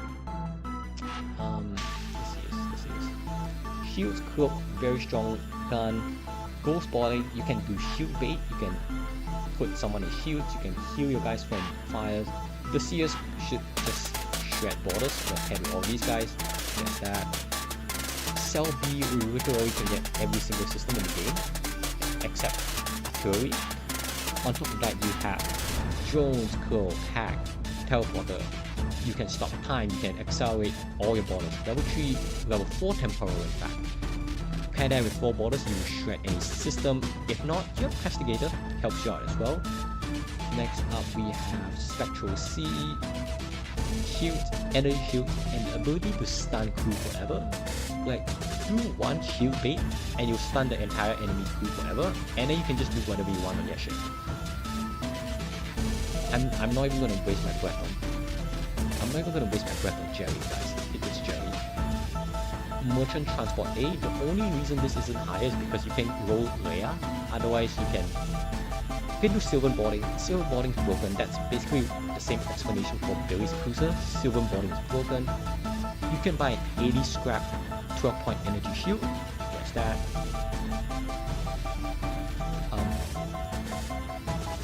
shields, cloak, very strong gun. Ghost balling, you can do shield bait, you can put someone in shields, you can heal your guys from fires. The CS should just shred borders, but carry all these guys. There's that. Cell B, we literally can get every single system in the game, except artillery. On top of that, you have drones, cloak, hack, teleporter. You can stop time, you can accelerate all your borders. Level 3, level 4 temporal in fact. Pair that with 4 borders, you will shred any system. If not, your Castigator helps you out as well. Next up, we have Spectral C, shield, energy shield, and the ability to stun crew forever. Like, do one shield bait and you'll stun the entire enemy crew forever, and then you can just do whatever you want on your ship. I'm not even gonna waste my breath on Jerry, guys. It is Jerry. Merchant Transport A, the only reason this isn't higher is because you can roll Leia, otherwise you can do Sylvan Boarding. Sylvan Boarding is broken, that's basically the same explanation for Billy's Cruiser. Sylvan Boarding is broken. You can buy an 80 scrap 12-point energy shield, there's that.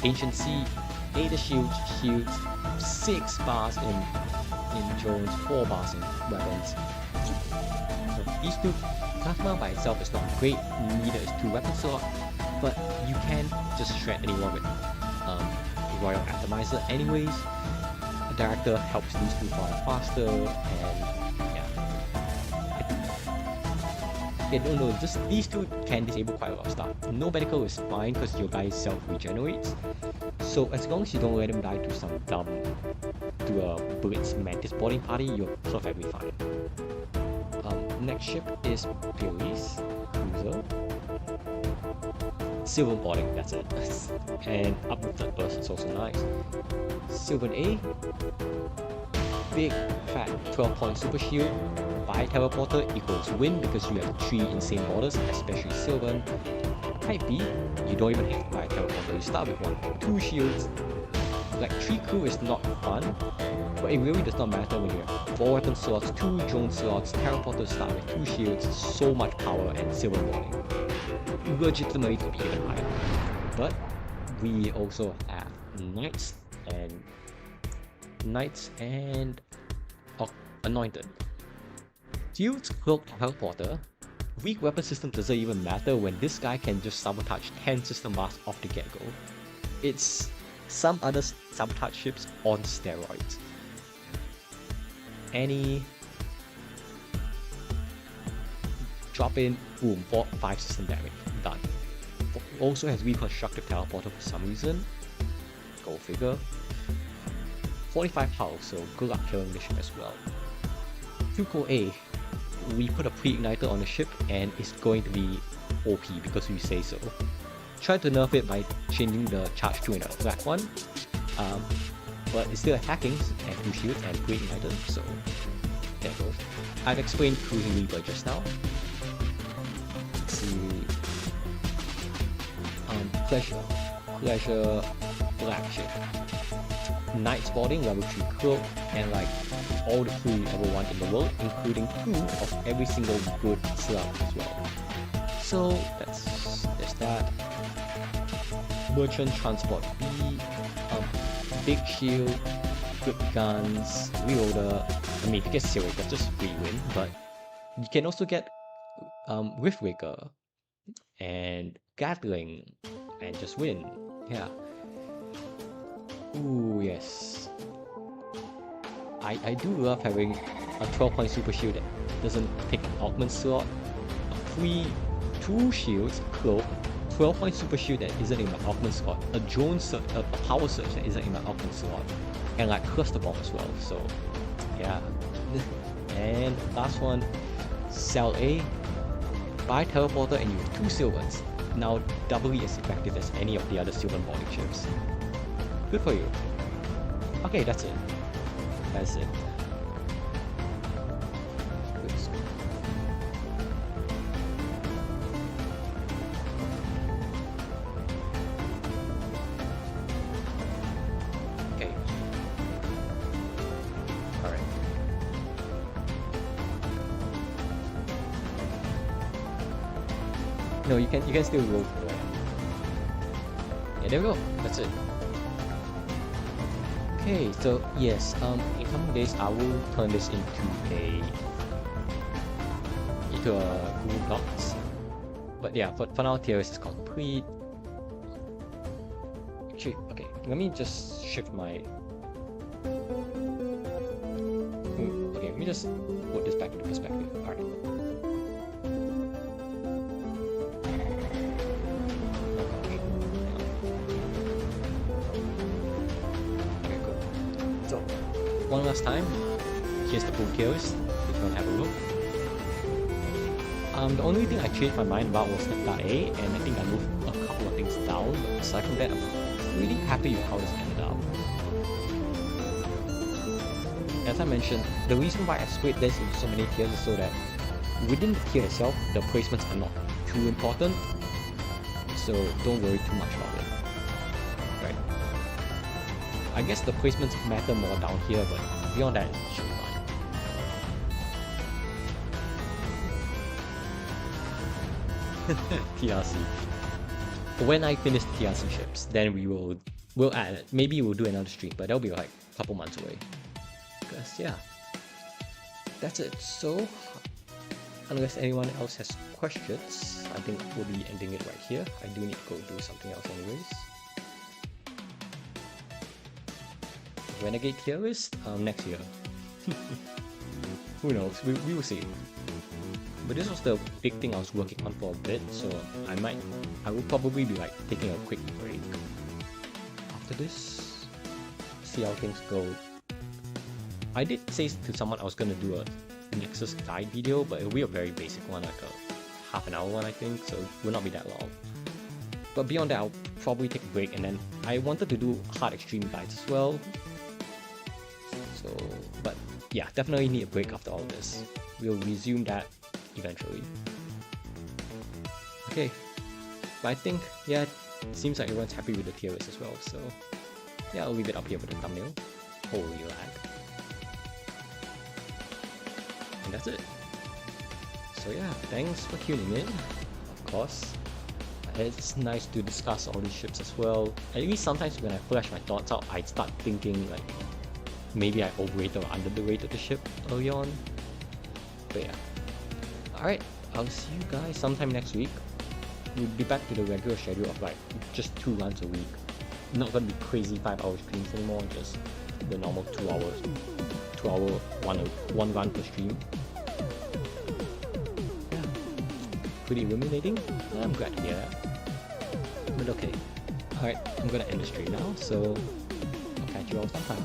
Ancient Sea, 8 shields, 6 bars in drones, 4 bars in weapons. These two, Plasma by itself is not great, neither is 2 weapon slot, but you can just shred anyone with Royal Atomizer anyways. The Director helps these two fire faster, and yeah, no, just these two can disable quite a lot of stuff. No medical is fine because your guy self-regenerates, so as long as you don't let him die to a Blitz Mantis boarding party, you're perfectly fine. Next ship is Billy's Cruiser. Silver boarding, that's it. And up to third burst is also nice. Sylvan A, big fat 12-point super shield. Buy teleporter equals win because you have 3 insane borders, especially Sylvan. Type B, you don't even have to buy a teleporter, you start with 1, 2 shields. Like 3 crew is not fun, but it really does not matter when you have 4 weapon slots, 2 drone slots, teleporter start with 2 shields, so much power, and silver rolling. Legitimately could be even higher. But we also have knights and anointed. Shields, cloak, teleporter. Weak weapon system doesn't even matter when this guy can just sabotage 10 system bars off the get-go. It's some other sabotage ships on steroids. Any drop in, boom, 4, 5 system damage, done. Also has reconstructive teleporter for some reason. Go figure. 45 health, so good luck killing the ship as well. 2 core A, we put a pre-igniter on the ship and it's going to be OP because we say so. Try to nerf it by changing the charge to a black one, but it's still hacking and 2 shields and pre-igniter, so there goes. I've explained Cruising Reaper just now. Let's see. Pleasure black ship. Night spotting, level 3 cloak, and like all the crew you ever want in the world, including 2 of every single good slug as well. So there's that. Merchant transport B, big shield, good guns, reloader. I mean, if you get Sealwaker, that's just free win, but you can also get Riftwaker and Gatling and just win. Yeah. Ooh, yes. I do love having a 12-point super shield that doesn't pick an augment slot, a 2 shields, cloak, 12-point super shield that isn't in my augment slot, a drone surge, a power surge that isn't in my augment slot, and like cluster bomb as well. So yeah. And last one, sell A, buy teleporter and you have 2 silvers. Now doubly as effective as any of the other silver bonding ships. Good for you. Okay, that's it. That's it. Okay. Alright. No, you can still roll for it. Yeah, there we go. That's it. Okay, so yes, in coming days I will turn this into a Google Docs. But yeah, for now tier list is complete. Actually, okay, let me just shift my okay, let me just put this back into perspective. Alright. One last time, here's the full tier list, if you want to have a look. The only thing I changed my mind about was Hector A, and I think I moved a couple of things down, but aside from that, I'm really happy with how this ended up. As I mentioned, the reason why I split this into so many tiers is so that within the tier itself, the placements are not too important, so don't worry too much about it. Right? I guess the placements matter more down here, but beyond that, it should be fine. TRC. When I finish the TRC ships, then we'll add it. Maybe we'll do another stream, but that'll be like a couple months away. Because yeah, that's it. So unless anyone else has questions, I think we'll be ending it right here. I do need to go do something else anyways. Renegade tier list next year. Who knows? We will see. But this was the big thing I was working on for a bit, so I will probably be like taking a quick break after this. See how things go. I did say to someone I was gonna do a Nexus guide video, but it'll be a very basic one, like a half an hour one I think, so it will not be that long. But beyond that, I'll probably take a break, and then I wanted to do hard extreme guides as well. So, but yeah, definitely need a break after all this. We'll resume that eventually. Okay, but I think, yeah, it seems like everyone's happy with the tier list as well, so yeah, I'll leave it up here for the thumbnail. Holy lag. And that's it. So yeah, thanks for tuning in, of course. It's nice to discuss all these ships as well. At least sometimes when I flash my thoughts out, I start thinking like maybe I overrated or underrated the ship early on. But yeah. Alright, I'll see you guys sometime next week. We'll be back to the regular schedule of like just 2 runs a week. Not gonna be crazy 5-hour streams anymore, just the normal 2 hours. 2 hour, one run per stream. Yeah. Pretty illuminating. I'm glad to hear that. But okay. Alright, I'm gonna end the stream now, so I'll catch you all sometime.